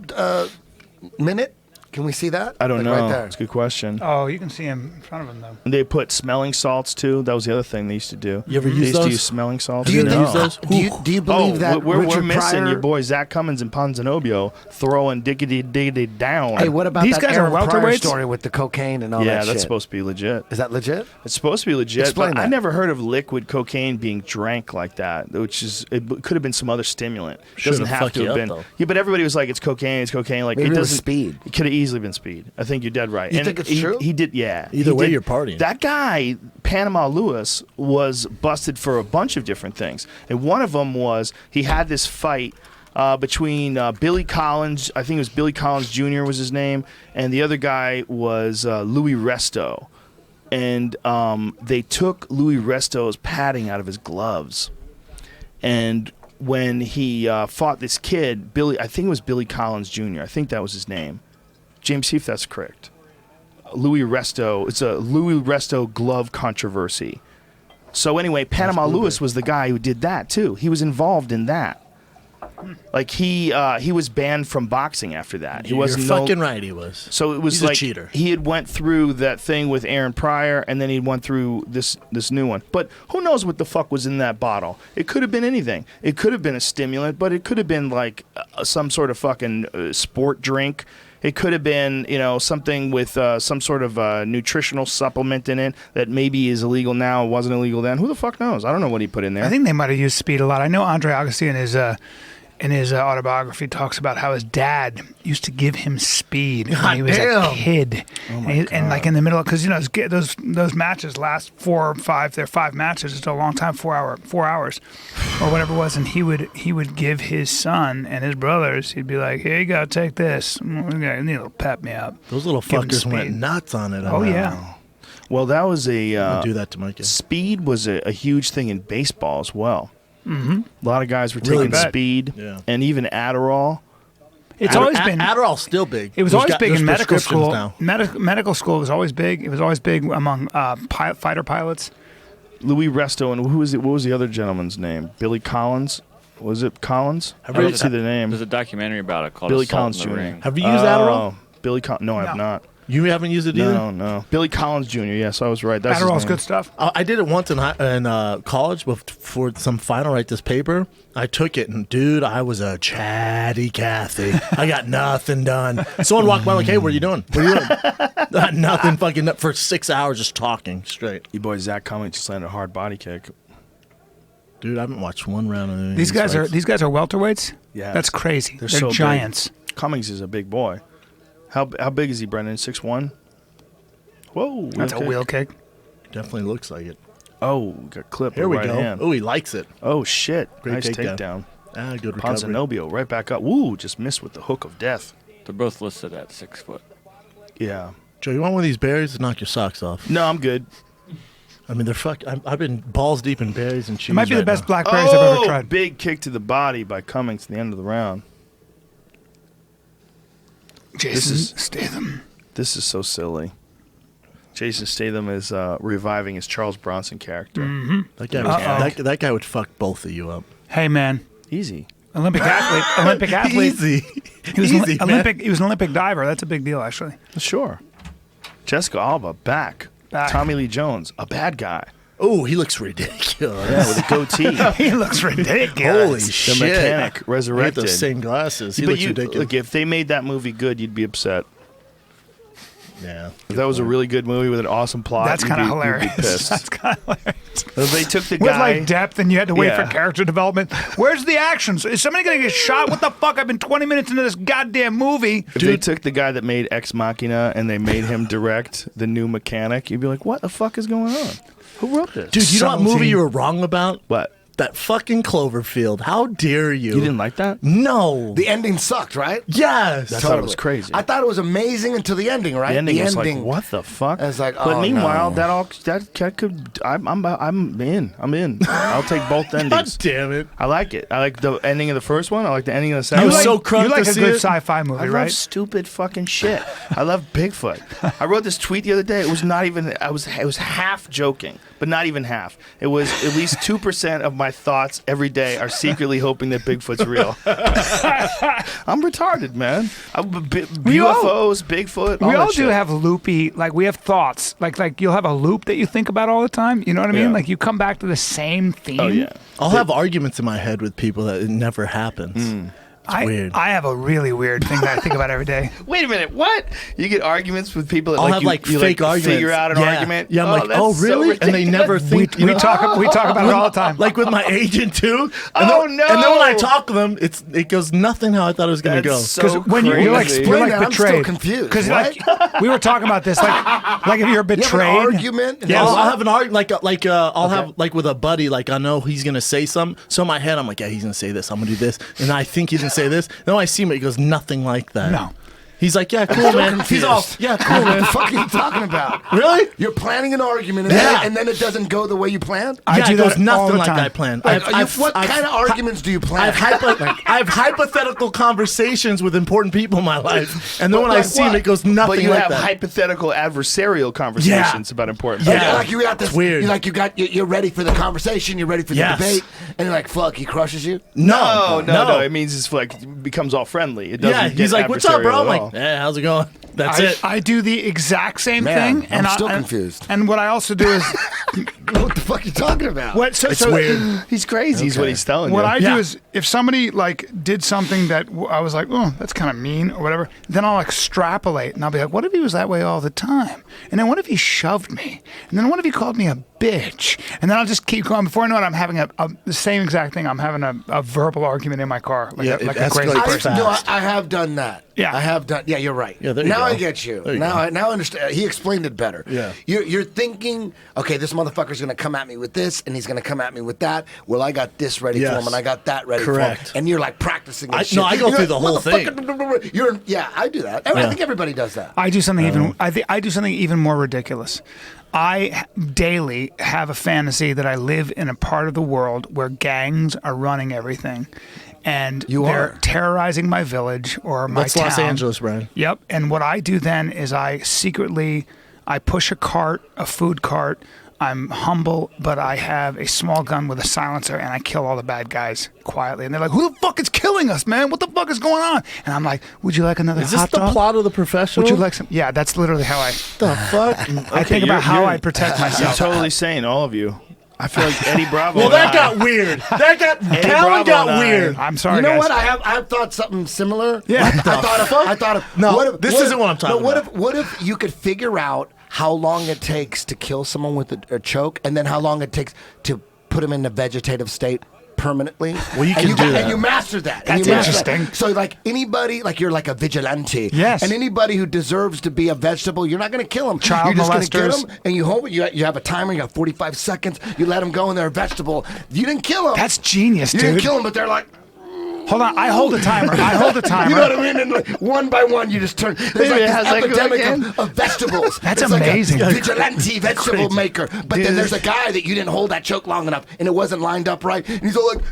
minute? Can we see that? I don't Like know. Right there. That's a good question. Oh, you can see him in front of him though. And they put smelling salts, too. That was the other thing they used to do. You ever they use used to those? use smelling salts. Do you No. use those? Do you believe that we're Richard missing Pryor? your boy Zach Cummins and Ponzanobio throwing diggity down. Hey, what about These that guys are Aaron Pryor welterweights? story with the cocaine and all yeah, that shit? that's supposed to be legit. Is that legit? It's supposed to be legit, Explain but I that. never heard of liquid cocaine being drank like that, which is it could have been some other stimulant. It doesn't Should've have fucked to you have up, been. though. Yeah, but everybody was like, "It's cocaine, it's cocaine." Like Maybe it it was doesn't. speed. It could have easily been speed. I think you're dead right. You think it's true? He did. Yeah. Either he way, did. you're partying. That guy, Panama Lewis, was busted for a bunch of different things, and one of them was he had this fight. Between Billy Collins, I think it was Billy Collins Jr. was his name, and the other guy was Louis Resto. And they took Louis Resto's padding out of his gloves. And when he fought this kid, I think it was Billy Collins Jr., I think that was his name. James, see if that's correct. Louis Resto, it's a Louis Resto glove controversy. So anyway, Panama Lewis was the guy who did that too. He was involved in that. Like he was banned from boxing after that. He You're wasn't fucking right, he was. So it was He's a like cheater. he had went through that thing with Aaron Pryor, and then he went through this new one. But who knows what the fuck was in that bottle? It could have been anything. It could have been a stimulant, but it could have been like some sort of fucking sport drink. It could have been, something with some sort of nutritional supplement in it that maybe is illegal now, wasn't illegal then. Who the fuck knows? I don't know what he put in there. I think they might have used speed a lot. I know Andre Augustine in his autobiography, talks about how his dad used to give him speed when he was damn. a kid, and like in the middle, because those matches last 4 or 5. They're 5 matches. It's a long time, 4 hours, or whatever it was. And he would give his son and his brothers. He'd be like, "Here you go, take this. You need to pep me up." Those little Give him fuckers went speed. nuts on it. Oh yeah. Well, that was I'll do that to my kid. speed was a huge thing in baseball as well. Mm-hmm. A lot of guys were Really taking bad. speed, Yeah. and even Adderall. It's always been. Adderall's still big. It was There's always big there's in medical prescriptions school. now. Medical school was always big. It was always big among fighter pilots. Louis Resto and who was it? What was the other gentleman's name? Billy Collins. Was it Collins? I really- don't see the name. There's a documentary about it called Billy Assault Collins in the Jr. Ring. Have you used Adderall? Billy Collins. No, I have No. not. You haven't used it either? No. Billy Collins Jr. Yes, I was right. That's his Adderall's name. good stuff. I did it once in college for some final write this paper. I took it, and dude, I was a chatty Cathy. I got nothing done. Someone walked by like, "Hey, what are you doing? What are you doing?" Nothing fucking for 6 hours just talking straight. Your boy Zach Cummings just landed a hard body kick. Dude, I haven't watched one round of any of These guys fights. are welterweights. Yeah, That's crazy. They're so big. giants. Cummings is a big boy. How big is he, Brendan? 6'1"? Whoa, That's a wheel kick. Definitely looks like it. Oh, got clipped. Here we right go. Hand. Oh, he likes it. Oh shit! Great Nice takedown. takedown. Good recovery. Ponzinibbio right back up. Woo! Just missed with the hook of death. They're both listed at 6 foot. Yeah. Joe, you want one of these berries to knock your socks off? No, I'm good. I mean, I've been balls deep in berries and cheese. It might be the right best now. blackberries I've ever tried. Big kick to the body by Cummings at the end of the round. Jason Statham. This is so silly. Jason Statham is reviving his Charles Bronson character. Mm-hmm. That guy, that guy would fuck both of you up. Hey man, Easy. Olympic athlete. Easy. He was Easy, man. He was an Olympic diver. That's a big deal, actually. Sure. Jessica Alba back. Back. Tommy Lee Jones, a bad guy. Oh, he looks ridiculous. Yeah, with a goatee. He looks ridiculous. Holy The shit. mechanic He had resurrected. those same glasses. He But looks ridiculous. look, if they made that movie good, you'd be upset. Yeah. If that was a really good movie with an awesome plot, That's you'd kind of be- you'd hilarious. be pissed. That's kind of hilarious. If they took the With guy. like depth, and you had to wait Yeah. for character development. Where's the actions? Is somebody gonna get shot? What the fuck? I've been 20 minutes into this goddamn movie. If they took the guy that made Ex Machina and they made him direct the new mechanic, you'd be like, what the fuck is going on? Who wrote this? Dude, you know what Subtlety. movie you were wrong about? What? That fucking Cloverfield. How dare you? You didn't like that? No. The ending sucked, right? Yes. I thought it was crazy. I thought it was amazing until the ending, right? The ending was like, what the fuck? It's like, but oh, meanwhile, no. that could. I'm in. I'm in. I'll take both God endings. damn it. I like it. I like the ending of the first one. I like the ending of the I second was one. so crunk You like to a see good it. sci-fi movie, I right? love stupid fucking shit. I love Bigfoot. I wrote this tweet the other day. It was not even. It was half joking, but not even half. It was at least 2% of my thoughts every day are secretly hoping that Bigfoot's real. I'm retarded, man. We all- UFOs, Bigfoot. We that all do shit. have loopy, like we have thoughts, like you'll have a loop that you think about all the time. You know what I mean? Yeah. Like you come back to the same theme. Oh yeah. I'll have arguments in my head with people that it never happens. weird. I have a really weird thing that I think about every day. Wait a minute. What? You get arguments with people that I'll like have you, like you fake arguments. figure out an Yeah. argument. Yeah, I'm like, that's oh so really? And they never ridiculous. think. We talk about it all the time. Like with my agent too. Oh, And no. then when I talk to them, it goes nothing how I thought it was going to go. That's so when you're like crazy. you're like I'm still betrayed. confused. Because What? like we were talking about this, like if you're You have an betrayed. argument? Yes. I'll have an argument I'll have like with a buddy, like I know he's gonna say something. So in my head I'm like, yeah, he's gonna say this. I'm gonna do this, and I think he's gonna say this. Then when I see him, it goes nothing like that. No. He's like, yeah, cool, man. He's all, yeah, cool, What the man. fuck are you talking about? Really? You're planning an argument and, Yeah. then it doesn't go the way you planned? I Yeah, do it goes that all nothing the like time. I planned. Like, what kind of arguments do you plan? I have hypothetical conversations with important people in my life, and then when I Like see them, what? it goes nothing But you like have that. hypothetical adversarial conversations about important Yeah. things. Like you got this. It's weird. You're ready for the conversation. You're ready for the Yes. debate, and you're like, "Fuck!" He crushes you. No. It means it's like it becomes all friendly. It doesn't. Yeah, get he's like, "What's up, bro?" adversarial I'm at all. like, "Yeah, how's it going?" That's it. I do the exact same Man, thing, I'm and still and- confused. And what I also do is What the fuck are you talking about? what? So, It's so weird. He's crazy. Is what he's telling What you. I Yeah. do is if somebody like did something that I was like, oh, that's kind of mean or whatever, then I'll extrapolate and I'll be like, what if he was that way all the time? And then what if he shoved me? And then what if he called me a bitch? And then I'll just keep going. Before I know it, I'm having the same exact thing. I'm having a verbal argument in my car, like a crazy person. I have done that. Yeah. I have done. Yeah, you're right. Yeah, there you now go. I get you. Now I understand. He explained it better. Yeah. You're thinking, okay, this motherfucker's going to come at me with this, and he's going to come at me with that. Well, I got this ready for him, and I got that ready for him. And you're like practicing this shit. No, I go through the whole thing. I do that. I think everybody does that. I do something I do something even more ridiculous. I daily have a fantasy that I live in a part of the world where gangs are running everything. And they're terrorizing my village or my That's town. Los Angeles, Brian. Yep. And what I do then is I push a food cart. I'm humble, but I have a small gun with a silencer, and I kill all the bad guys quietly. And they're like, "Who the fuck is killing us, man? What the fuck is going on?" And I'm like, "Would you like another Is this hot the dog? plot of The Professional? Would you like some?" Yeah, that's literally how I. The fuck? I think about how I protect You're myself. totally sane, all of you. I feel like Eddie Bravo. Well, and that I- got weird. Bravo Callen got and I- weird. I'm sorry, You know guys. what? I've thought something similar. Yeah. I thought of. No, this isn't what I'm talking about. What if you could figure out how long it takes to kill someone with a choke, and then how long it takes to put him in a vegetative state permanently? Well, you can do that. And you master that. That's interesting. So, like anybody, like you're like a vigilante. Yes. And anybody who deserves to be a vegetable, you're not going to kill them. Child you're just going to get molesters. them, and you hold. You have a timer. You have 45 seconds. You let them go, and they're a vegetable. You didn't kill them. That's genius, You dude. didn't kill them, but they're like. Hold on, I hold a timer. I hold a timer. You know what I mean? And like, one by one, you just turn. There's like it has this like epidemic again. of vegetables. That's It's amazing. Like a vigilante vegetable maker. But then there's a guy that you didn't hold that choke long enough, and it wasn't lined up right, and he's all like.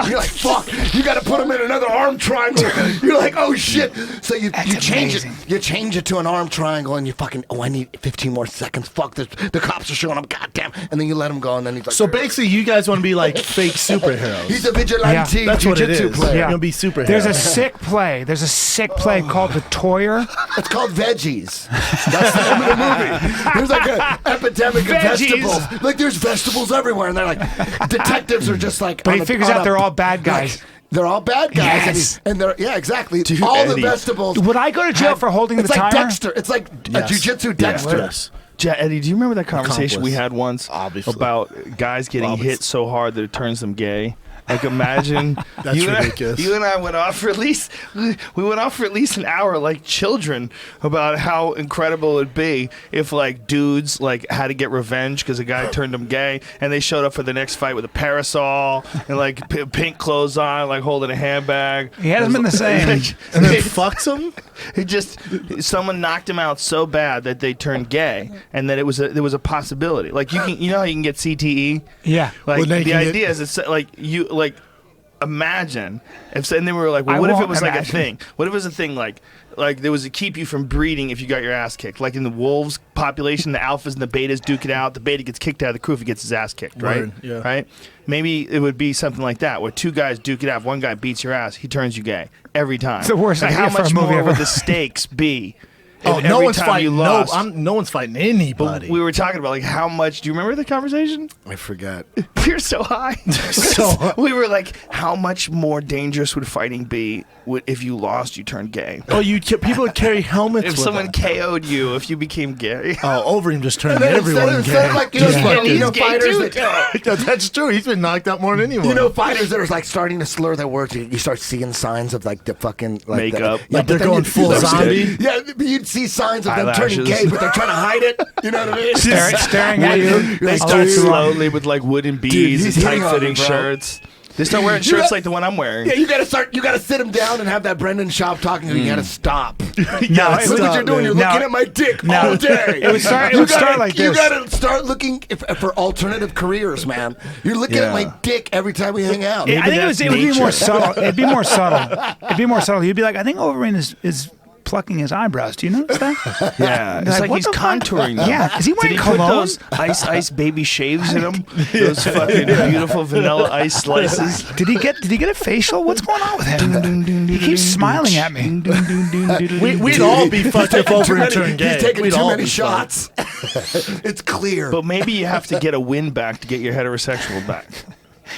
You're like, fuck, you got to put him in another arm triangle. You're like, oh shit. So you change amazing. it. You change it to an arm triangle, and you fucking, I need 15 more seconds. Fuck, the cops are showing up. Goddamn. And then you let him go, and then he's like, So basically, you guys want to be like fake superheroes. he's a vigilante That's what it jiu-jitsu is. player. You're gonna be superheroes. There's a sick play. There's a sick play called The Toyer. It's called veggies. That's the name of the movie. There's like an epidemic of Veggies. vegetables. Like there's vegetables everywhere, and they're like detectives are just like. But he figures out they're all bad guys. Like, they're all bad guys, Yes. and they're exactly. Dude, all Eddie. the vegetables. Would I go to jail for holding the it's like timer? Dexter. It's like a Yes. jujitsu Dexter. Yes. Eddie, do you remember that conversation we Accomplice. had once Obviously. about guys getting Obvious. hit so hard that it turns them gay? Like imagine That's you ridiculous. you and I went off for at least an hour like children about how incredible it'd be if like dudes like had to get revenge because a guy turned them gay and they showed up for the next fight with a parasol and like pink clothes on, like holding a handbag. He hasn't been the same. And then fucks them? It just someone knocked him out so bad that they turned gay, and that there was a possibility. Like you know how you can get CTE. Yeah. Like Well, now you the can idea get- is it's like imagine if and then we were like, well, I what if it won't was like a imagine. thing? What if it was a thing like there was to keep you from breeding if you got your ass kicked? Like in the wolves population, the alphas and the betas duke it out. The beta gets kicked out of the crew if he gets his ass kicked, right? Word, yeah. Right? Maybe it would be something like that, where two guys duke it out. If one guy beats your ass, he turns you gay every time. It's the worst Like, idea how for a much movie more ever. would the stakes be? Oh, if no every one's time fighting. you lost? No one's fighting anybody. We were talking about like how much. Do you remember the conversation? I forgot. We were so high. So- we were like, how much more dangerous would fighting be if you lost, you turned gay? Oh, people would carry helmets. If with someone them. KO'd you, if you became gay. Oh, Overeem just turned Then everyone instead of gay. like you know gay fighters too. that. That's true. He's been knocked out more than anyone. You know, fighters that are like starting to slur their words. You start seeing signs of like the fucking like Makeup. Like they're but then going you- full zombie. Yeah, but you'd see signs of them turning Eyelashes. gay, but they're trying to hide it. You know what I mean? Staring at you. They Oh, start dude. slowly with like wooden beads he's and hitting on tight-fitting me, bro. shirts. They start wearing You're shirts not- like the one I'm wearing. Yeah, you gotta sit him down and have that Brendan Schaub talking to you. You gotta stop. No, gotta Look what stop, you're doing. man. You're No. looking at my dick No. all day. It would start- it You would start gotta- like You this. gotta start looking for alternative careers, man. You're looking at my dick every time we hang out. I think it would that's be more nature. subtle. It'd be more subtle. It'd be more subtle. You'd be like, I think Overeem is plucking his eyebrows. Do you notice that? Yeah, it's Like, like what he's the fuck? contouring them. Yeah, is he Did wearing he put cologne? those ice baby shaves in him? Those fucking beautiful vanilla ice slices. Did he get a facial? What's going on with him? He keeps smiling at me. We'd all be fucked if Too Overeem many- turned gay. He's taking We'd too all many be shots. It's clear. But maybe you have to get a win back to get your heterosexual back.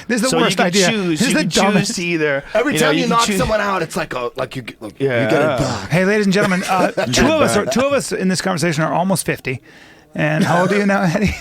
This is the so worst you can idea. choose. This is You the can dumbest. choose to either. Every time you can knock choose- someone out, it's like you get it Yeah. back. Hey, ladies and gentlemen, two of us in this conversation are almost 50. And how old are you now, Eddie?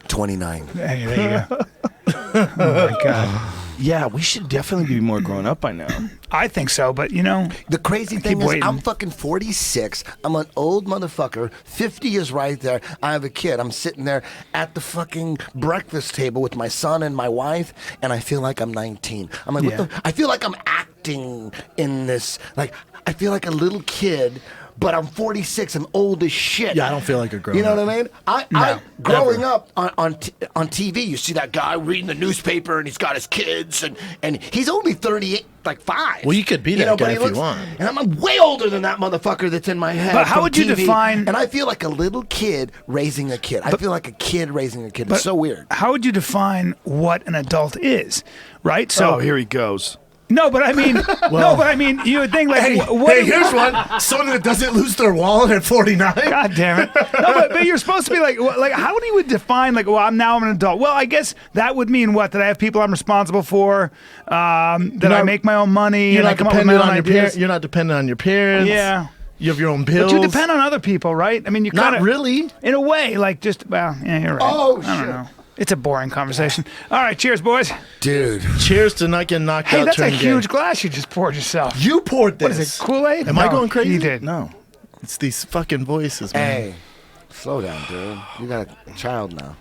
29. Hey, there you go. Oh my God. Yeah, we should definitely be more grown up by now. I think so, but you know, The crazy thing is, waiting. I'm fucking 46. I'm an old motherfucker. 50 is right there. I have a kid. I'm sitting there at the fucking breakfast table with my son and my wife, and I feel like I'm 19. I'm like, Yeah. what the? I feel like I'm acting in this. Like, I feel like a little kid. But I'm 46 and old as shit. Yeah, I don't feel like a grown You know up. what I mean? I growing up on TV, you see that guy reading the newspaper and he's got his kids and he's only 38, like 5. Well, you could be that but guy he if you want. And I'm way older than that motherfucker that's in my head. But how from would you TV, define- And I feel like a little kid raising a kid. I feel like a kid raising a kid. It's so weird. how would you define what an adult is, right? So Oh, here he goes. no, but I mean, you would think like, Hey, here's one. Someone that doesn't lose their wallet at 49. God damn it! No, but you're supposed to be like how do you would define like? Well, I'm an adult. Well, I guess that would mean what? That I have people I'm responsible for. That I make my own money. You're and I not come up with my dependent own on your ideas. parents. You're not dependent on your parents. Yeah. You have your own bills. But you depend on other people, right? I mean, you Not kind of really. in a way, like just well, yeah, you're right. Oh, I don't shit. know. It's a boring conversation. All right, cheers, boys. Dude. Cheers to not getting knocked Hey, out. that's a turn gay. huge glass you just poured yourself. You poured this. What is it, Kool-Aid? Am I No, going crazy? You did. No. It's these fucking voices, man. Hey, slow down, dude. You got a child now.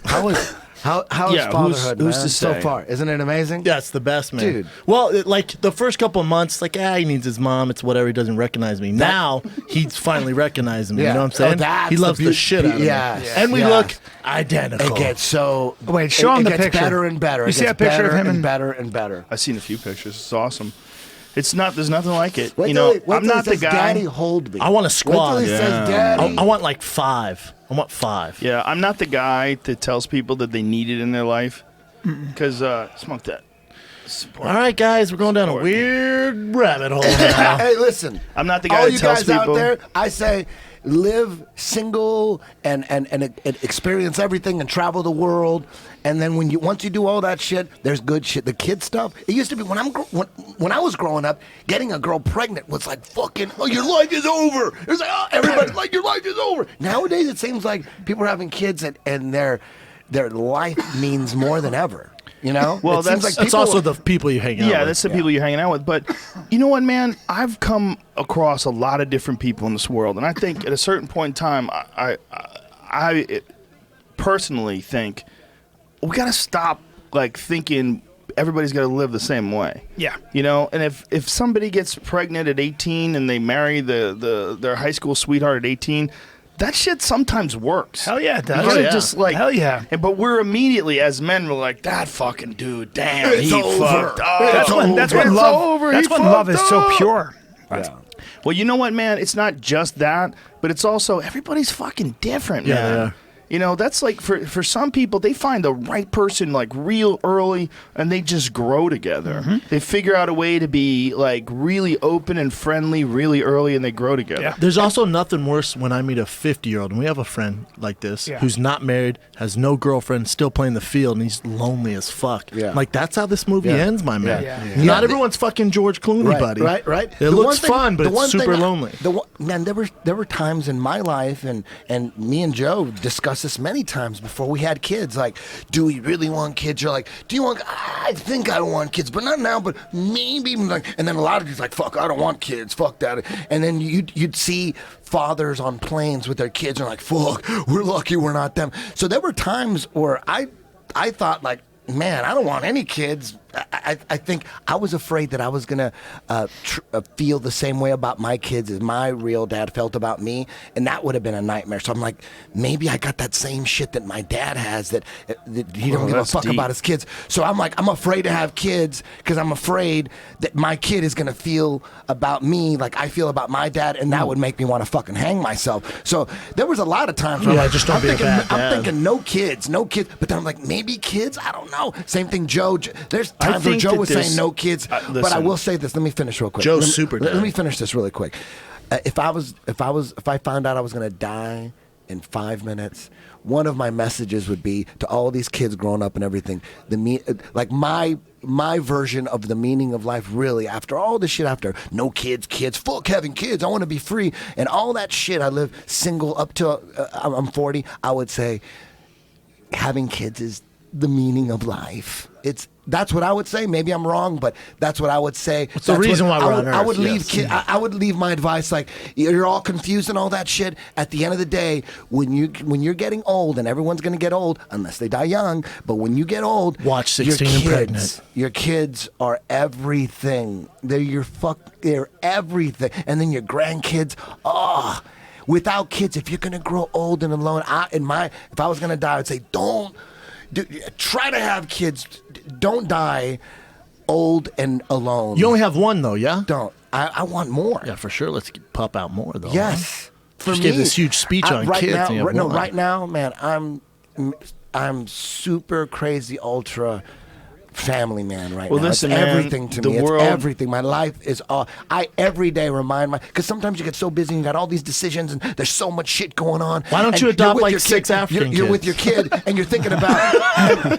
How is Yeah, fatherhood, who's man, to so say? far? Isn't it amazing? Yeah, it's the best, man. Dude. Well, like the first couple of months, like, he needs his mom. It's whatever. He doesn't recognize me. Now, he's finally recognizing me. Yeah. You know what I'm Oh, saying? that's He loves the the beau- shit out of me. yes, And we yes. look identical. It gets so. Wait, show it him the gets picture. better and better. You It see gets that picture of better him and and- better and better. I've seen a few pictures. It's awesome. It's not. There's nothing like it. Wait you till know, he- wait I'm till he not the says, guy. Daddy, hold me. I want a Wait squad. till he Yeah. says, Daddy. I want like 5. I want 5. Yeah, I'm not the guy that tells people that they need it in their life. Because smoke that. All right, guys, we're going down a weird rabbit hole now. Hey, listen. I'm not the guy All that you tells guys people. out there, I say, live single and experience everything and travel the world. And then once you do all that shit, there's good shit. The kid stuff. It used to be when I was growing up, getting a girl pregnant was like fucking. Oh, your life is over. It's like everybody's like your life is over. Nowadays, it seems like people are having kids and their life means more than ever. You know? Well, It seems that's That's also the people you hang out with. Yeah, that's the people you're hanging out with. But you know what, man? I've come across a lot of different people in this world, and I think at a certain point in time, I personally think we got to stop like thinking everybody's got to live the same way. Yeah. You know, and if somebody gets pregnant at 18 and they marry their high school sweetheart at 18. That shit sometimes works. Hell yeah, it does. You gotta yeah. just like Hell yeah. But we're immediately as men we're like that fucking dude. Damn, It's he over. fucked up. That's when It's love. over. That's He when love fucked is so up. pure. Well, you know what, man? It's not just that, but it's also everybody's fucking different, Yeah, man. yeah. You know, that's like for some people, they find the right person like real early and they just grow together. Mm-hmm. They figure out a way to be like really open and friendly really early and they grow together. Yeah. There's also nothing worse when I meet a 50-year-old, and we have a friend like this Yeah. who's not married, has no girlfriend, still playing the field, and he's lonely as fuck. Yeah. Like, that's how this movie Yeah. ends, my man. Yeah. Not Yeah. everyone's fucking George Clooney, buddy. Right. It The looks one thing- fun, but the it's one super thing lonely. Man, there were times in my life, and me and Joe discussed this many times before we had kids. Like, do we really want kids? You're like, do you want? I think I want kids, but not now. But maybe. Like, and then a lot of you's like, fuck, I don't want kids. Fuck that. And then you'd see fathers on planes with their kids and like, fuck, we're lucky we're not them. So there were times where I thought like, man, I don't want any kids. I think I was afraid that I was going to feel the same way about my kids as my real dad felt about me, and that would have been a nightmare. So I'm like, maybe I got that same shit that my dad has, that he don't give a that's fuck deep. about his kids. So I'm like, I'm afraid to have kids because I'm afraid that my kid is going to feel about me like I feel about my dad, and that would make me want to fucking hang myself. So there was a lot of times where Yeah, like, just don't I'm be a thinking, bad I'm dad. thinking no kids. But then I'm like, maybe kids? I don't know. Same thing, Joe. There's I times where think Joe that was there's- saying no kids. But I listen. will say this. Let me finish real quick. Joe's Let me- super Let dad. me finish this really quick. If I found out I was going to die in 5 minutes, one of my messages would be to all these kids growing up and everything. Like my version of the meaning of life, really, after all this shit, after no kids, fuck having kids, I want to be free, and all that shit. I live single up to I'm 40. I would say having kids is the meaning of life. That's what I would say. Maybe I'm wrong, but that's what I would say. It's the reason why we're on Earth. I would leave I would leave my advice like, you're all confused and all that shit. At the end of the day, when you're getting old, and everyone's gonna get old unless they die young, but when you get old, watch 16 and Pregnant. Your kids are everything. They're everything. And then your grandkids, without kids, if you're gonna grow old and alone, if I was gonna die, I'd say try to have kids. Don't die old and alone. You only have one though, yeah? Don't. I want more. Yeah, for sure. Let's pop out more though. Yes. For me, give this huge speech on kids. Right now, man, I'm super crazy ultra family man right now. Listen, it's man, everything to me. It's everything. My life is all. I every day remind because sometimes you get so busy and you got all these decisions and there's so much shit going on. Why don't you adopt like 6 African kids? You're with your kid and you're thinking about I'm gonna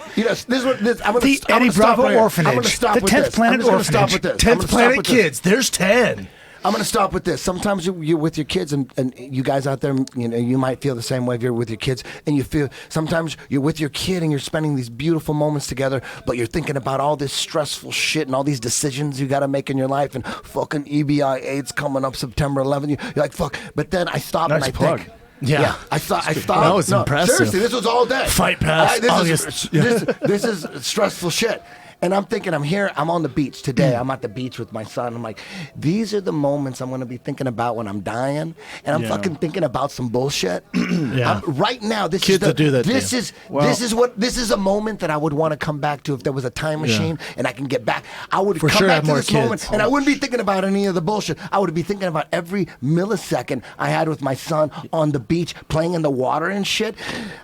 the Eddie Bravo orphanage. I'm gonna stop the with 10th this. Planet orphanage. Stop with this. 10th Planet kids. There's 10. I'm going to stop with this. Sometimes you're with your kids, and you guys out there, you might feel the same way if you're with your kids, and you feel sometimes you're with your kid and you're spending these beautiful moments together, but you're thinking about all this stressful shit and all these decisions you got to make in your life, and fucking EBI/AIDS coming up September 11th. You're like, fuck. But then I stop and I think. Yeah. I stopped. That was impressive. Seriously, this was all day. Fight past August. This is stressful shit. And I'm thinking, I'm on the beach today. I'm at the beach with my son. I'm like, these are the moments I'm going to be thinking about when I'm dying. And I'm fucking thinking about some bullshit. Right now, this is a moment that I would want to come back to if there was a time machine and I can get back. I would come back to this moment and I wouldn't be thinking about any of the bullshit. I would be thinking about every millisecond I had with my son on the beach playing in the water and shit.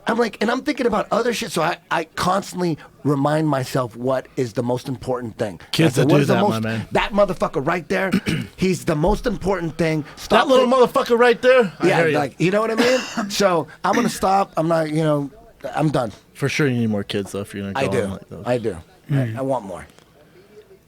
I'm thinking about other shit. So I constantly remind myself what is the most important thing. Kids that do that, my man. That motherfucker right there, he's the most important thing. That little motherfucker right there? Yeah, you know what I mean? So I'm going to stop. I'm not, I'm done. For sure you need more kids, though, if you're going to go on like those. I do. I want more.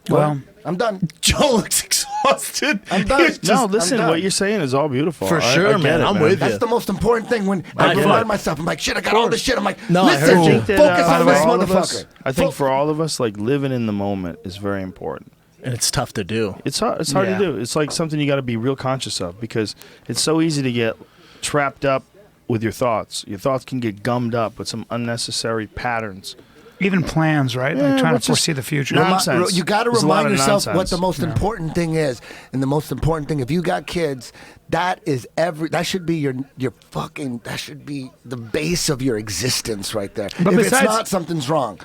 Well, I'm done. Joe looks exhausted. I'm done. No, listen, what you're saying is all beautiful. For sure, man. I'm with you. That's the most important thing. When I remind myself, I'm like, shit, I got all this shit. I'm like, no, listen, focus on this motherfucker. motherfucker. I think for all of us, like, living in the moment is very important. And it's tough to do. It's hard to do. It's like something you got to be real conscious of because it's so easy to get trapped up with your thoughts. Your thoughts can get gummed up with some unnecessary patterns. Even plans, right? Yeah, like trying to foresee the future. Nonsense. You got to There's remind yourself nonsense. what the most important thing is, and the most important thing. If you got kids, that should be that should be the base of your existence right there. But if it's not, something's wrong.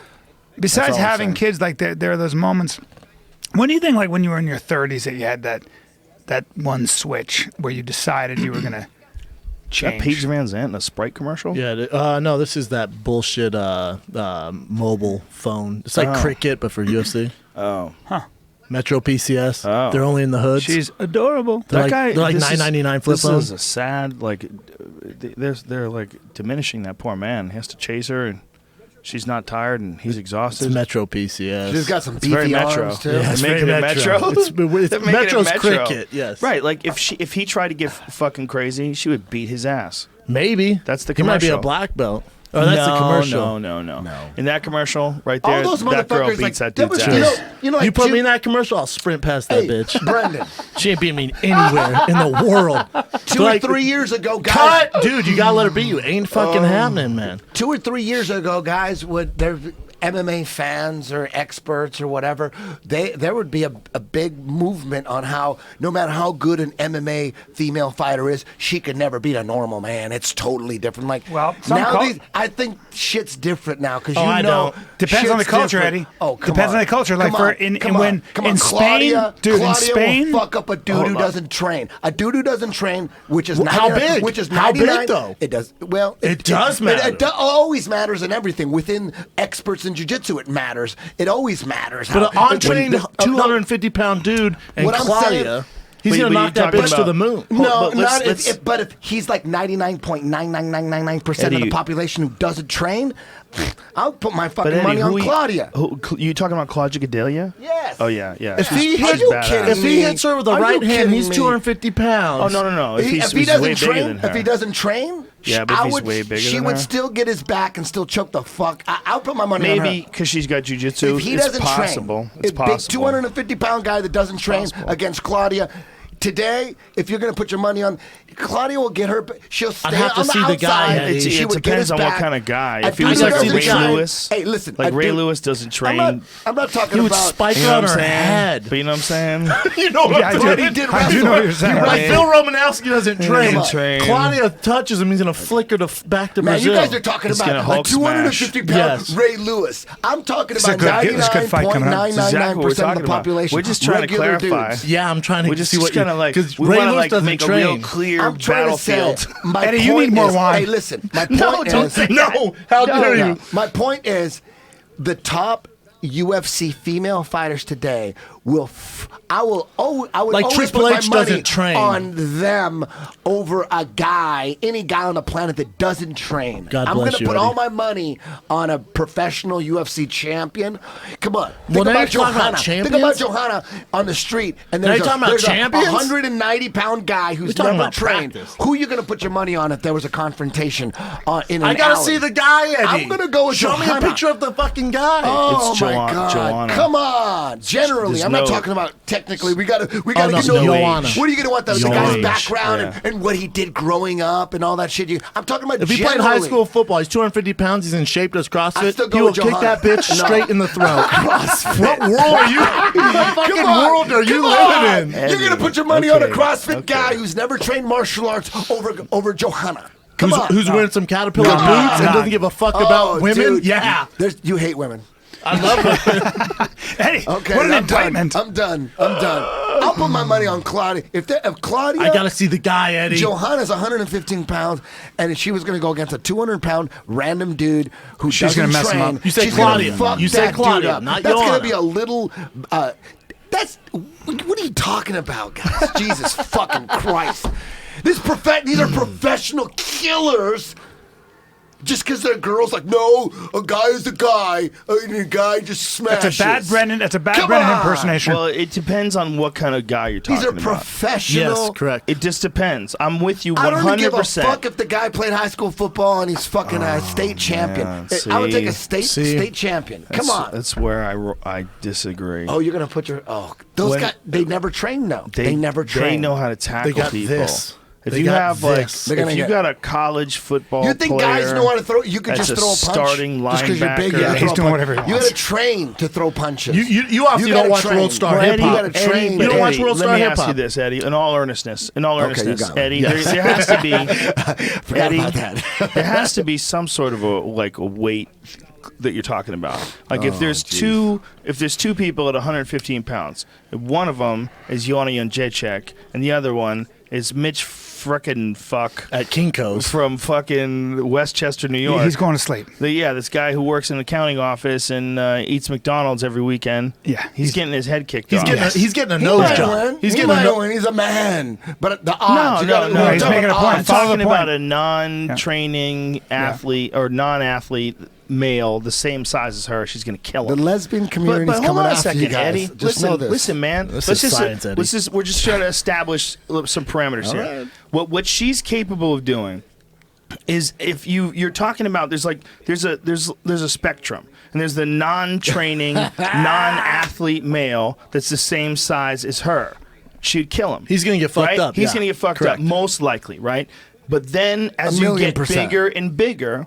Besides having kids, like there are those moments. When do you think, like when you were in your 30s, that you had that one switch where you decided you were gonna change? That Paige Van Zandt in a Sprite commercial? Yeah, no, this is that bullshit mobile phone. It's like Cricket, but for UFC. Oh. Huh. Metro PCS. Oh. They're only in the hoods. She's adorable. They're like $9.99 flip phones. This is a sad, like, they're like diminishing that poor man. He has to chase her, and she's not tired, and he's exhausted. It's Metro PCS. She's got some It's very beefy Metro. arms too. Yeah, it's They're making very it Metro. It's They're making Metro's it Metro. Cricket, yes. Right, like if he tried to get fucking crazy, she would beat his ass. Maybe. That's the He might be commercial. a black belt. Oh, that's the commercial. No. In that commercial, right there, All those that girl motherfuckers, beats like, that dude's there was- ass. You put me in that commercial, I'll sprint past that bitch. Brendan. She ain't beat me anywhere in the world. 2 or 3 years ago, guys. Cut! Dude, you gotta let her beat you. Ain't fucking happening, man. 2 or 3 years ago, guys, they're MMA fans or experts or whatever, there would be a big movement on how no matter how good an MMA female fighter is, she could never beat a normal man. It's totally different. Like, well, I think shit's different now because I don't. Depends on the culture, different. Eddie. Oh, come depends on the culture. Like in Spain, Claudia, dude, Claudia in Spain, will fuck up a dude who doesn't train. A dude who doesn't train, which is how big? Which is how 99, big though? It does. Well, it does matter. It always matters in everything. Within experts in jiu-jitsu, it matters. It always matters. But an untrained 250-pound dude and what Claudia. He's going to knock that bitch to the moon. No, but let's- but if he's like 99.99999% of Eddie, the population who doesn't train, I'll put my But fucking Eddie, money on who Claudia. You talking about Claudia Gadelia? Yes. Oh yeah, yeah. If he Are hits, you kidding if he me? hits her with the Are you right hand, kidding he's me? 250 pounds. Oh no. If If he's he way doesn't bigger train, than her. if he doesn't train, Yeah, but if I he's would, way bigger she than would her? still get his back and still choke the fuck. I'll put my money on her. Maybe because she's got jujitsu. If he it's doesn't possible. train, It's a possible. big 250-pound guy that doesn't train possible. against Claudia. Today, if you're going to put your money on, Claudia will get her. She'll stay have to on the see the guy, outside. Eddie. She It would get depends his on what back. kind of guy. A If he dude was that like doesn't Ray train- Lewis, Hey, listen. like a Ray dude- Lewis doesn't train. I'm not talking He would about. spike You her know on what I'm her saying? head. But you know what I'm saying? You know what Yeah, I'm I saying? do. He did I do know what you're saying. Like Yeah. Phil Romanowski doesn't train. Doesn't train. Claudia touches him, he's going to flicker back to Man, Brazil. you guys are talking He's gonna about a Hulk smash. 250-pound Yes. Ray Lewis. I'm talking This is about a good- this is a good fight coming up. That's exactly what we're 99.999% of talking the about. population. We're just trying to Regular clarify. dudes. Yeah, I'm trying to We just see what kind of like because we Ray want to Lewis like doesn't make train. a real clear I'm trying to say, battlefield. my Eddie, you point need more is- wine. Hey, listen, my No, point don't is, say No, how dare you? my point is, the top UFC female fighters today will. I would Like always Triple put my H money doesn't train. on them over a guy, any guy on the planet that doesn't train. God I'm bless gonna you, put Eddie. all my money on a professional UFC champion. Come on, Well, think now about you're talking about Johanna. Think about champions? Johanna on the street, and Now there's you're a, talking about there's a champions? 190-pound guy who's talking never about trained. practice. Who are you gonna put your money on if there was a confrontation in an I gotta alley? see the guy, Eddie. I'm gonna go with Show me Johanna. a picture of the fucking guy. Oh It's my Joanna. God! Come on. Generally, There's I'm not no- talking about technically. We gotta no, get to know Joanna. What are you gonna want? The Joanna. guy's background Yeah. and what he did growing up and all that shit. I'm talking about. If he played high school football, he's 250 pounds, he's in shape, does I'd CrossFit, still go he will with kick Johanna. that bitch No. straight in the throat. What world are you? What fucking Come on, world are you come on. living in? You're gonna put your money on a Okay, CrossFit okay. guy who's never trained martial arts over Johanna. Come on. Who's wearing some Caterpillar Come on. boots and doesn't give a fuck about women? Dude, Yeah. you hate women. I love women. Eddie, Okay, what an I'm indictment. done. I'm done. I'll put my money on Claudia. If Claudia, I gotta see the guy, Eddie. Johanna's 115 pounds, and she was going to go against a 200-pound random dude who She's doesn't gonna mess him train. up. You say She's gonna Claudia. fuck You say that Claudia, dude up. not That's going Johanna. to be a little. That's what are you talking about, guys? Jesus fucking Christ! These are professional killers. Just because they're girls, like, no, a guy is a guy, and a guy just smashes. That's a bad Brendan. That's a bad Come Brendan on. impersonation. Well, it depends on what kind of guy you're talking These are about. professional. Yes, correct. It just depends. I'm with you 100%. I don't even give a fuck if the guy played high school football and he's fucking a state champion. man, I would take a see. state champion. Come on. That's where I disagree. Oh, you're gonna put those When- guys? They never train though. They never train. They know how to tackle They got people. this. If They you got have like, this. They're gonna if you get- got a college football You think player guys know how to throw? You could that's just throw a punch. starting Just because you're big, linebacker. you Yeah, gotta he's throw a doing punch. whatever he You wants. gotta train to throw punches. You obviously gotta don't watch train. World Star Well, Hip Eddie, Hop. You gotta train. You don't watch Eddie, World let Star me Hip ask you Hop. this, Eddie. In all earnestness, you got me. Eddie, Yes. there has to be, Forgot Eddie, about that. there has to be some sort of a weight that you're talking about. Like Oh, if there's two people at 115 pounds, one of them is Joanna Jędrzejczyk and the other one is Mitch frickin' fuck At Kinko's. from fucking Westchester, New York. He's going to sleep. This guy who works in the accounting office and eats McDonald's every weekend. Yeah, he's getting his head kicked He's off. getting a He nose might job. win. He's He getting a might nose. win. He's a man. But the odds. you gotta- no, we're he's talking making a point. I'm odds. Follow the talking point. about a non-training athlete or non-athlete male the same size as her. She's going to kill The him. lesbian community is hold coming on a after second, you guys. Eddie. Just listen, know this. listen, man. This Let's is just, science, Eddie. we're just trying to establish some parameters All here. right. What she's capable of doing is if you're talking about there's a spectrum, and there's the non-training non-athlete male that's the same size as her. She'd kill him. He's gonna get fucked right? up, He's yeah. gonna get fucked Correct. up, most likely, right? But then as you get 1,000,000%. bigger and bigger,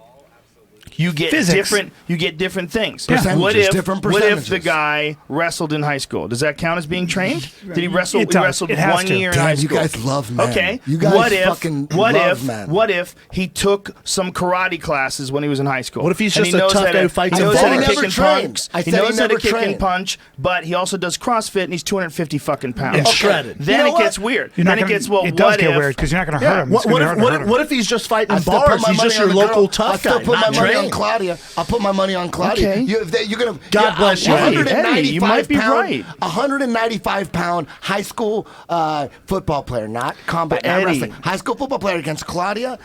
you get Physics. different things. Percentages, What if different what if percentages. the guy wrestled in high school? Does that count as being trained? Did he wrestle? It He does. wrestled It has 1 to. year in Damn, high you school. guys love men. Okay. You guys fucking love men. What if he took some karate classes when he was in high school? What if he's And just he a knows tough how guy to- who fights He in knows how bars? to He kick never and trained. punch. I He said he knows how to never kick and trained. punch, but he also does CrossFit and he's 250 fucking pounds. And shredded. Then You know it what? gets weird. You're not Then it gonna, gets well. it does what get if? weird because you're not going to hurt him. It's What gonna be if, hard to hurt him. what if he's just fighting I in still put bars? my He's money just on your the local girl. I tough still guy, put my not money on the on Claudia. I'll put my money on Claudia. Okay. You're gonna. God bless you, Eddie, you might be 195 right. 195-pound high school football player, not combat, But not Eddie- wrestling. High school football player against Claudia.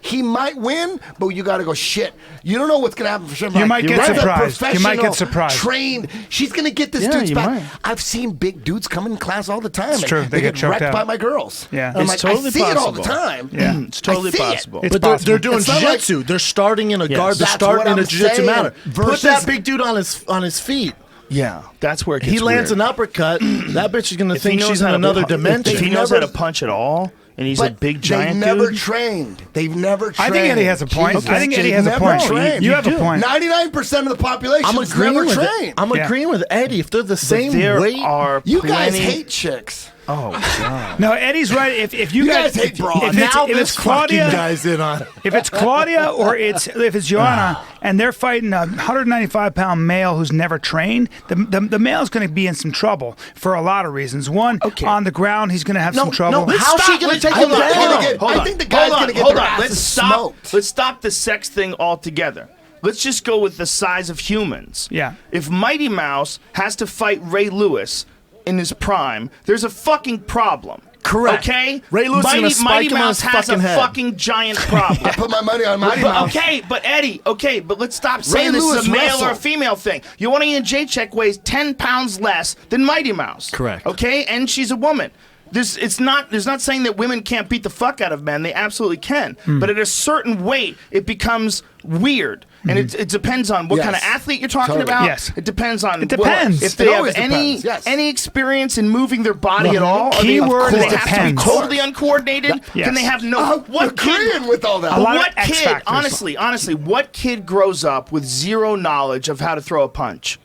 He might win, but you got to go shit. You don't know what's gonna happen for sure. You might get That's a surprised. You might get professional, surprised. Trained. She's gonna get this Yeah, dude's you back. might. I've seen big dudes come in class all the time. It's true. They get choked wrecked out. by my girls. Yeah. And I'm It's like, totally I see it all the possible. time. Yeah. It's totally I see it. possible. It's But possible. they're doing It's not like- jiu-jitsu. They're starting in a guard. They're That's starting what in a I'm jiu-jitsu saying. matter. Put Versus- that big dude on his feet. Yeah, that's where it gets He lands weird. an uppercut. That bitch is gonna If he think knows she's in how to another punch- dimension. If he knows how to punch at all, and he's a But big giant they've never dude. trained. They've never trained. I think Eddie has a point. Jesus. I think Eddie has a Never point. trained. You have a point. 99% of the population I'm is agreeing never with trained. I'm Yeah. agreeing with Eddie. If they're the same there weight, are You guys plenty- hate chicks. Oh God. No, Eddie's right. If you, You guys, guys hate broads. if now it's this Claudia, fucking guy's in on it. if it's Claudia or if it's Joanna, and they're fighting a 195-pound male who's never trained, the male's going to be in some trouble for a lot of reasons. One, on the ground, he's going to have some trouble. no, how's she gonna take him Hold on, down? hold on. Hold I on. think the guy's Hold on, gonna get hold their on. asses Let's stop. smoked. Let's stop the sex thing altogether. Let's just go with the size of humans. Yeah. If Mighty Mouse has to fight Ray Lewis in his prime, there's a fucking problem. Correct. Okay. Ray Lewis is gonna spike Mighty him on Mouse his has a fucking head. fucking giant problem. I put my money on Mighty But, Mouse. okay, but Eddie, but let's stop saying this Lewis is a male or a wrestled. female thing. Joanna Jędrzejczyk weighs 10 pounds less than Mighty Mouse. Correct. Okay, and she's a woman. There's not saying that women can't beat the fuck out of men. They absolutely can. But at a certain weight, it becomes weird. And it depends on what Yes. kind of athlete you're talking Totally. about. Yes. It depends on It depends. if It they have always any depends, yes. any experience in moving their body at all. key word do is they have to be depends. totally uncoordinated? Yes. Can they have no? I'm What kid? agreeing with all that. A lot of What X kid? factors. Honestly, what kid grows up with zero knowledge of how to throw a punch?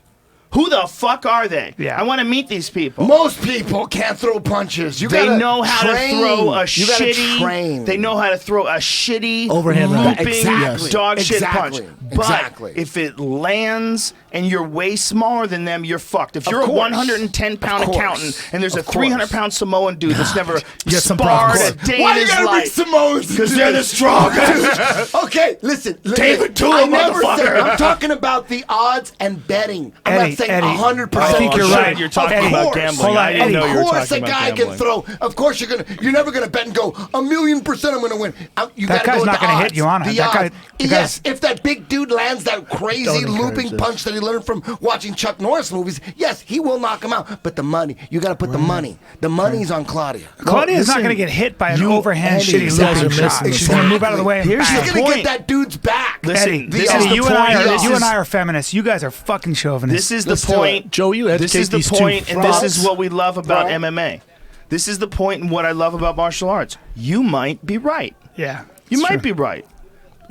Who the fuck are they? Yeah. I want to meet these people. Most people can't throw punches. You They gotta know how train. to throw a You gotta shitty. train. They know how to throw a shitty Overhand right. looping Exactly. dog shit Exactly. punch. But Exactly. if it lands and you're way smaller than them, you're fucked. If you're a course. 110-pound Of course. accountant and there's a Of course. 300-pound Samoan dude that's never get some sparred a problems. day Why in you his gotta bring life. Samoans? Because they're the strongest. Okay, listen. David Tula, I never said. motherfucker. I'm talking about the odds and betting. I'm Eddie, not saying Eddie, 100%. I think you're shit, right. You're talking Eddie, about hold gambling. on, I didn't Eddie. know you were Of course, talking a about guy gambling. can throw. Of course, you're never gonna bet and go 1,000,000% I'm gonna win. You That gotta go guy's with not the gonna hit odds. you on it. The That guy- odds. the Yes, guy's- if that big dude lands that crazy Don't encourage looping this. punch that he learned from watching Chuck Norris movies, yes, he will knock him out. But the money, you gotta put the money. The money's on Claudia. Claudia's not listen, going to get hit by an you- overhand Eddie, shitty you guys looping are shot. missing She's the going to point. move out of the way. And Here's bang. the She's gonna point. get that dude's back. Listen, Eddie, this Eddie, is the you point. and I are, This you is- and I are feminists. You guys are fucking chauvinists. This is Let's the do it. point. Joe, you This educate is the these two point, and this is frauds. what we love about Right. MMA. This is the point, and what I love about martial arts. You might be right. Yeah. You it's might true. be right.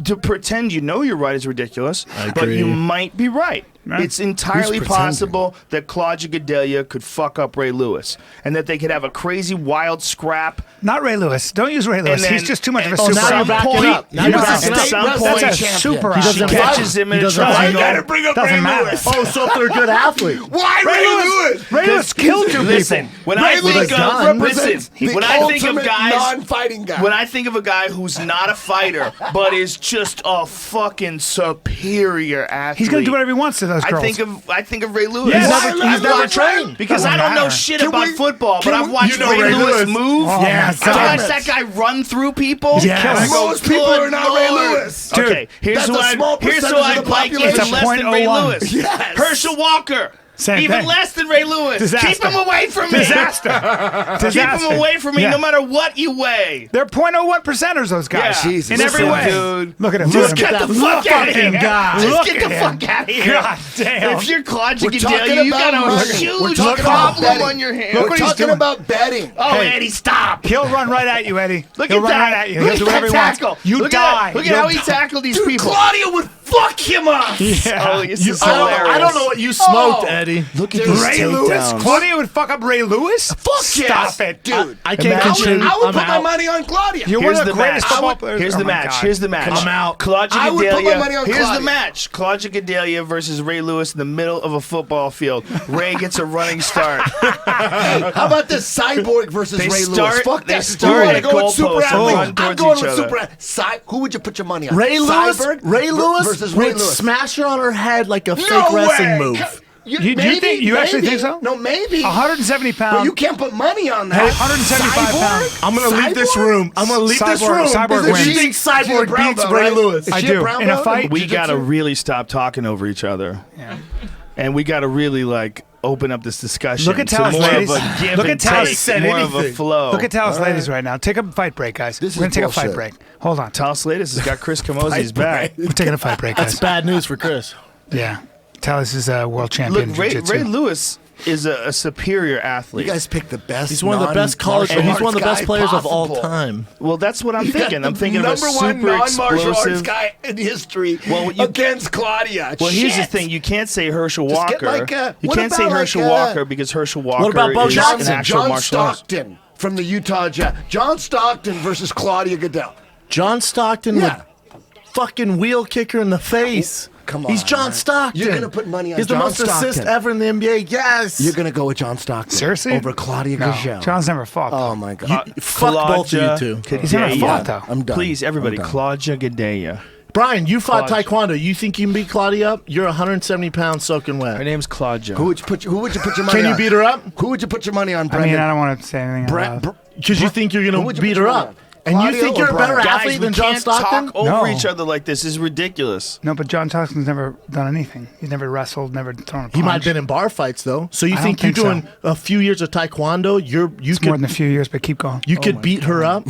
To pretend you know you're right is ridiculous, I but agree. you might be right. Right. It's entirely Who's pretending? possible that Claudia Gadelia could fuck up Ray Lewis, and that they could have a crazy, wild scrap. Not Ray Lewis. Don't use Ray Lewis. then- He's just too much of a and- Oh, super. now you're some backing point- up. Now He you're was a backing state up. some wrestling point- That's a champion. super He athlete. She doesn't fight. catches him He in a doesn't trap. fight. I gotta bring up Doesn't Ray matter. Lewis. Oh, so if they're a good athlete. Why Ray Ray Lewis. Lewis? Ray Lewis killed two Listen, people. when Ray I Lewis think of represents listen, the when I think of ultimate guys, non-fighting guy. when I think of a guy who's not a fighter but is just a fucking superior athlete, He's going to do whatever he wants to those girls. I think of Ray Lewis. Yes. He's never trained. Because Doesn't I don't know matter. shit Can about we- football, but can I've we- watched You know Ray Ray Lewis Lewis. move. Oh, yeah, I've stop watched it. that guy run through people. Yes. And I go, Most people "Good are not Ray Lord." Lewis. Dude, Okay, here's that's who a small I'd percentage of the like population. even It's a less than Ray 0.01. Lewis. Yes. Herschel Walker. Same Even thing. less than Ray Lewis. Disaster. Keep him away from me. Disaster. Keep Disaster. him away from me Yeah. no matter what you weigh. They're 0.01 percenters, those guys. Yeah. Jesus. In every Listen, way. dude. Look at him. Just Look at get him. the fuck out of fucking here. guy. Just Look get at the him. fuck out of here. God damn. If you're Claudia We're talking Gadelia, you got about a money. We're huge talking about problem betting. on your hands. Look We're what he's talking doing. about betting. Oh, Hey. Eddie, stop. He'll run right at you, Eddie. Look He'll at run that. right at you. Look He'll do at whatever that he wants. tackle. You Look die. At that. Look at how he tackled these Dude, people. Claudia would fuck him up. Yeah. Oh, this is I don't know what you smoked, Eddie. Look at these Ray Lewis? takedowns. Claudia would fuck up Ray Lewis? Fuck Stop yes, it. dude. I can't Imagine- contribute. I would I'm put my out. money on Claudia. You're Here's one of the the greatest match. football players. Here's Oh the my match. God. Here's the match. I'm out. Claudia I would put my money Gadelia. on Here's the Claudia. match. Claudia Gadelia versus Ray Lewis in the middle of a football field. Ray gets a running start. How about this Cyborg versus They Ray Lewis? start- Fuck they that. start You wanna at go with super goalposts and athlete? run I'm towards going each with other. super who would you put your money on? Ray Lewis, Cyborg Ray Lewis versus Ray would Lewis. smash her on her head like a fake No wrestling way. move. You actually think so? No, maybe. 170 pounds. But you can't put money on that. 175 Cyborg? pounds. I'm gonna leave this Cyborg? room. I'm gonna leave this Cyborg- room. Cyborg Because wins. you think She's a Cyborg brown beats belt, Ray right? Lewis? Is I she do. brown In a belt? fight, We Jiu-jitsu? gotta really stop talking over each other. Yeah. And we gotta really like open up this discussion. Look at to Talis, more ladies. of a give Look and at Talis take, said more of a anything. flow. Look at Talis ladies right now. Take a fight break, guys. This We're going is to take a fight bullshit. break. Hold on. Talis Latest has got Chris Camosi's back. We're taking a fight break, That's guys. bad news for Chris. Yeah. Talis is a world champion Look, in Ray jiu-jitsu. Lewis is a superior athlete. You guys picked the best. He's one of the best college. non-martial He's one of the arts best guy players of all possible. time. Well, that's what I'm thinking. I'm thinking of a number one super non-martial arts explosive. guy in history Well, you- against Claudia. Well, here's the Shit. thing: you can't say Herschel Just get Walker. like, you what can't say about Herschel like, Walker because Herschel Walker about Bo is Jackson? an actual John martial artist. Stockton from the Utah Jazz. John Stockton versus Claudia Goodell. John Stockton Yeah. would fucking wheel kick her in the face. Come on, He's John man. Stockton. You're gonna put money on He's John the most assists Stockton. ever in the NBA. Yes. You're gonna go with John Stockton. Seriously? Over Claudia No. Goodell. John's never fought. Oh my God. Fuck both of you two. He's never fought, though. I'm done. Please, everybody, I'm done. Claudia Gadelia. Brian, you fought Claudia. Taekwondo. You think you can beat Claudia up? You're 170 pounds soaking Her wet. name's Claudia. Who would you put your money Can on? you beat her up? Who would you put your money on, I Brendan? mean, I don't want to say anything. out loud. Because you think you're Who going would to you beat put her your up. money on? And you Claudia think or you're a better Brian? athlete Guys, we than John can't Stockton? talk over No. each other like this. This is ridiculous. No, but John Stockton's never done anything. He's never wrestled, never thrown a punch. He might have been in bar fights, though. So you I think don't you're think doing a few years of Taekwondo? You It's more could than a few years, but keep going. you could beat her up?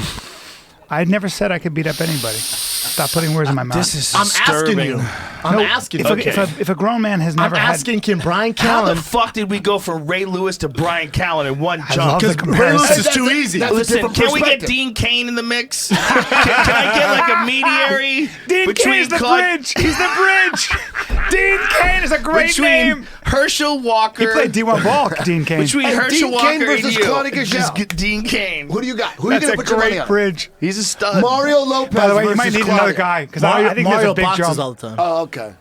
I never said I could beat up anybody. Stop putting words in my mouth. This is I'm disturbing. asking you. I'm asking if, you. if a grown man has I'm never had... asking, can Bryan How the Callen? fuck did we go from Ray Lewis to Bryan Callen in one love jump? the Because Ray Lewis is comparison. too easy. That's a Listen, different can we get perspective. Dean Cain in the mix? Can I get like a mediary Dean between Cain is the bridge. He's the bridge. Dean Cain is a great between name. Herschel Walker? He played D1 ball, Dean Cain. between Hey, Herschel Dean Walker Cain versus and you. Claudia Gadelia. Just Dean Cain. Who do you got? Who are you That's gonna a put your money great on? bridge. He's a stud. Mario Lopez By the way, you versus might need Claudia. another guy because I think Mario there's a big boxes jump. all the time. Oh, okay.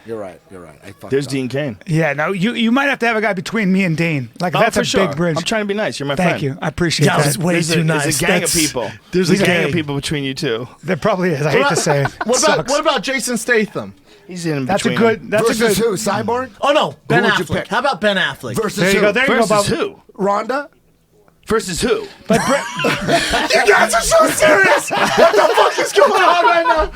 You're right. I fucked There's up. Dean Cain. Yeah, no, you might have to have a guy between me and Dean. Like that's for a sure. big bridge. I'm trying to be nice. You're my friend. Thank you. I appreciate Yeah, that. it's way There's too a, nice. There's a gang That's- of people. There's a gang gang. of people between you two. There probably is. I hate to say it. What It about sucks. what about Jason Statham? He's in That's a between good. them. That's a Versus good. who? Cyborg? Oh no, Ben would you Affleck. pick? How about Ben Affleck? Versus There you who? go. There you go, Versus Bob. who? Rhonda? Versus who? But Brett, You guys are so serious. What the fuck is going on right now?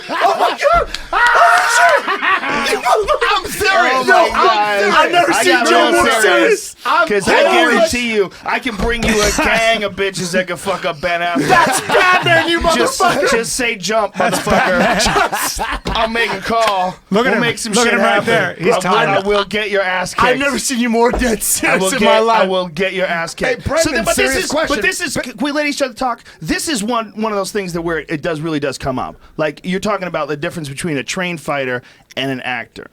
Oh my god! I'm serious. Oh my God. I've never I seen got Joe real more serious. Because I guarantee you, I can bring you a gang of bitches that can fuck up Ben Affleck. That's Batman, you just, motherfucker. just say jump, motherfucker. I'll make a call. Look at we'll him. make some Look shit at him right happen. there. He's I tired. will get your ass kicked. I've never seen you more dead I serious will in get, my life. I will get your ass kicked. Hey, Brendan, but this serious is, question. but this is. Can we let each other talk? This is one of those things that where it really does come up. Like you're talking about the difference between a trained fighter and an actor.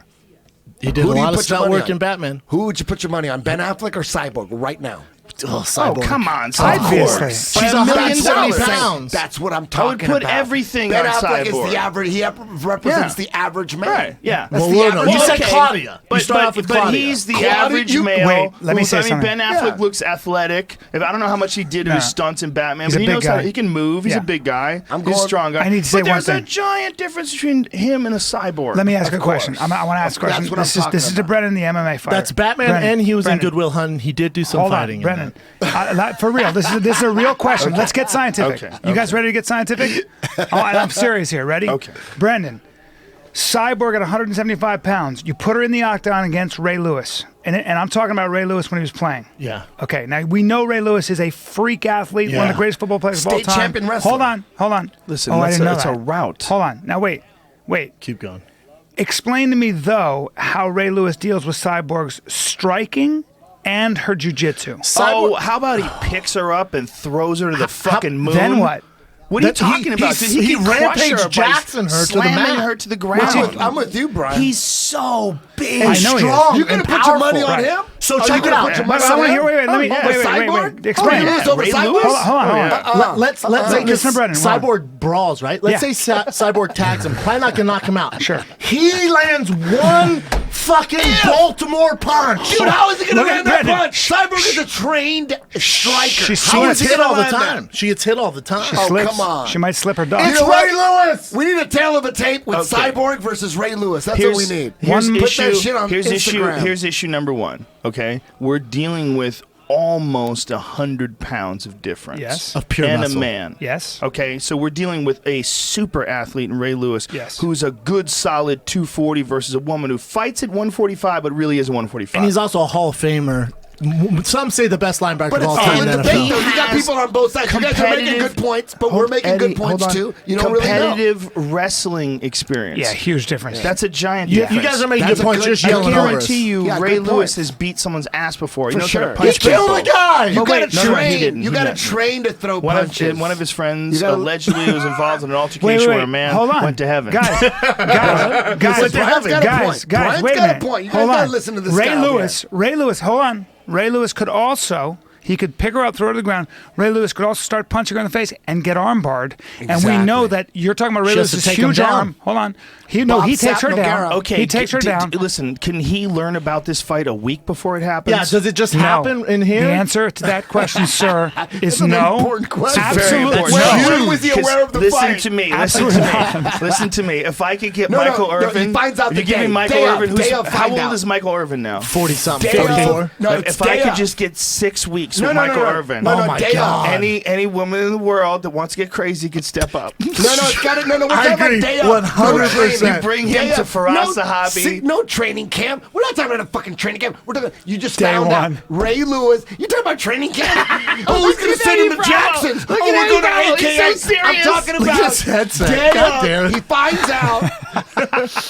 He did Who a do you lot of put your stunt money work on? in Batman. Who would you put your money on? Ben Affleck or Cyborg right now? Oh, Cyborg. Oh, come on, Obviously. Cyborg. She's By $1 $170 million. pounds. That's what I'm I talking would about. put everything Ben on Affleck Cyborg. is the average. He represents Yeah. the average man. Right, yeah. That's Well, the no, average. you said okay. Claudia. You But, start off with but Claudia. he's the Claudia, average you- male. Wait, let me who- say I mean, something. Ben Affleck Yeah. looks athletic. I don't know how much he did to No. his stunts in Batman, He's but a he big knows how guy. he can move. He's Yeah. a big guy. I'm He's a going- strong guy. I need to say but one there's a thing. giant difference between him and a cyborg. Let me ask a Of question. course. I want to ask a That's question. what I'm This is talking to about. Brennan, the MMA fighter. That's Batman, Brennan, and he was Brennan, in Good Will Hunting. He did do some Hold fighting. on, in Brennan. that. For real, this is a real question. Let's get scientific. Okay, You guys ready to get scientific? Oh, and I'm serious here. Ready? Okay. Brendan, Cyborg at 175 pounds. You put her in the octagon against Ray Lewis, and I'm talking about Ray Lewis when he was playing. Yeah. Okay. Now we know Ray Lewis is a freak athlete, one of Yeah. the greatest football players of all State time. champion wrestler. Hold on. Listen, oh, I that's didn't know it's that. a route. Hold on. Now wait. Keep going. Explain to me though how Ray Lewis deals with Cyborg's striking and her jujitsu. Oh, how about he picks her up and throws her to the fucking moon? Then what? What are you talking about? Dude, he can crush rampage her by Jackson her to the slamming mat. her to the ground. I'm with you, Brian. He's so big. And I know he is. strong. You're gonna and put your money on powerful. him? So Are check you it gonna out. put your But money I on want to him? hear. Wait. Let me. With Wait. Cyborg? Explain. Oh, it. yeah, over Ray Cyborg? Lewis? Hold on. Let's Listen to Brendan. Cyborg brawls, right? Let's Yeah. say Cyborg tags him. Probably not gonna knock him out. Sure. He lands one fucking Baltimore punch. Dude, how is he going Look to at land that Brendan. punch? Cyborg is a trained striker. She's She How gets is he hit gonna all the land time. that? She gets hit all the time. Oh, Slips. come on. She might slip her dog. It's You know what? Ray Lewis. We need a tail of a tape with Okay. Cyborg versus Ray Lewis. That's what we need. Here's One- Put issue. that shit on here's Instagram. Here's issue number one. Okay, we're dealing with almost 100 pounds of difference. Yes. Of pure and muscle. a man. Yes. Okay, so we're dealing with a super athlete in Ray Lewis, Yes. who's a good solid 240 versus a woman who fights at 145 but really is a 145. And he's also a Hall of Famer. Some say the best linebacker But of all it's time all in in the debate, NFL. though. You got people on both sides. You guys are making competitive- good points, but we're making good Eddie, points, hold on. too. You don't really know. Competitive wrestling experience. Yeah, huge difference. That's a giant You difference. guys are making That's good a points. good- Just I yelling over us. guarantee you, Yeah, Ray good Lewis point. has beat someone's ass before. He For knows how sure. to punch He killed people. a guy. You Oh, got wait, to no, he train. didn't. You He got to didn't. train to throw One punches. of his friends You gotta- allegedly was involved in an altercation where a man Hold on. went to heaven. Guys, Went to guys, heaven. Brian's got a guys, point. guys, Brian's wait a got a minute. point. You guys Hold gotta on. listen to this Ray guy over Lewis, hold on. Ray Lewis could also, he could pick her up, throw her to the ground. Ray Lewis could also start punching her in the face and get armbarred. And we know Exactly. that you're talking about Ray She has to Lewis's take him huge down. arm. Hold on. He Bob takes her Sapp down. Noguera. Okay, He takes her down. Listen, can he learn about this fight a week before it happens? Yeah, does it just No. happen in here? The answer to that question, sir, is an no. important question. It's very Absolutely. important. No. When was he 'Cause aware of the listen fight? to me. Absolutely Listen to me. Listen to me. If I could get No, Michael no, he Irvin, finds out if the you give me day. Michael Day of, Irvin, day of, how find old out. is Michael Irvin now? 40-something. Day of. 44. No, it's If I day could of. just get 6 weeks No, with no, Michael no, no. Irvin, No, no, Oh my day God. of. any woman in the world that wants to get crazy could step up. No, it's got it. No, we're I talking about agree. day of. 100%. No You bring him Day to of. Faraz No, Zahabi. no training camp. We're not talking about a fucking training camp. We're talking. You just Day found one. out Ray Lewis. You talking about training camp? Oh, he's gonna send him to Bro. Jackson's. Look Oh, at we're Eddie, going to bro. AKA. He's so I'm serious. talking Look at about his headset. day God of. damn it. He finds out.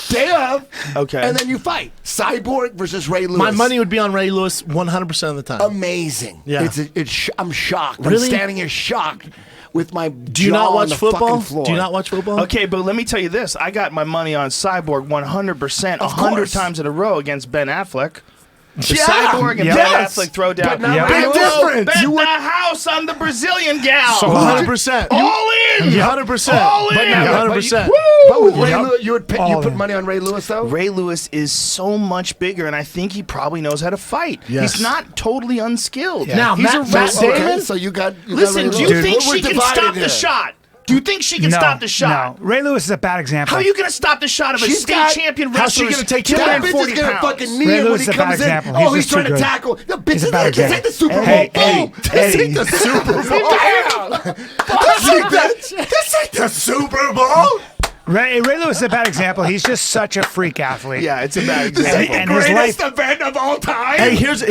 Day of. Okay. And then you fight Cyborg versus Ray Lewis. My money would be on Ray Lewis 100% of the time. Amazing. Yeah. I'm shocked. I'm Really? standing here shocked with my Do you jaw not on watch the football? fucking floor. Do you not watch football? Okay, but let me tell you this. I got my money on Cyborg 100%, Of 100 course. times in a row against Ben Affleck. The Yeah. Cyborg and Yes. Ben Affleck throw down. But not Yeah. Big difference. Bet You the would- house on the Brazilian gal. So 100%. All in. 100%. All in. But Yeah, 100%. But with Ray Yep. Lewis, you All put in. money on Ray Lewis though. Ray Lewis is so much bigger, and I think he probably knows how to fight. Yes. He's not totally unskilled. Now, he's a Matt wrestler. Damon? So you got. Listen, do you Ray Lewis. think We're she can divided stop here. the shot? Do you think she can No, stop the shot? No. Ray Lewis is a bad example. How are you going to stop the shot of a She's state got- champion how's she wrestler? gonna take who's care of That it? bitch is 240 gonna pounds? fucking knee Ray him when Lewis he is a bad comes in. example. Oh, He's he's just too trying to good. tackle. The bitch He's a is bad like, this ain't the example. Super Bowl. Hey, Boom. This ain't the Super Bowl. This ain't the Super Bowl. Ray Lewis is a bad example. He's just such a freak athlete. Yeah, it's a bad And, example. and his life. event of all time. Hey, here's a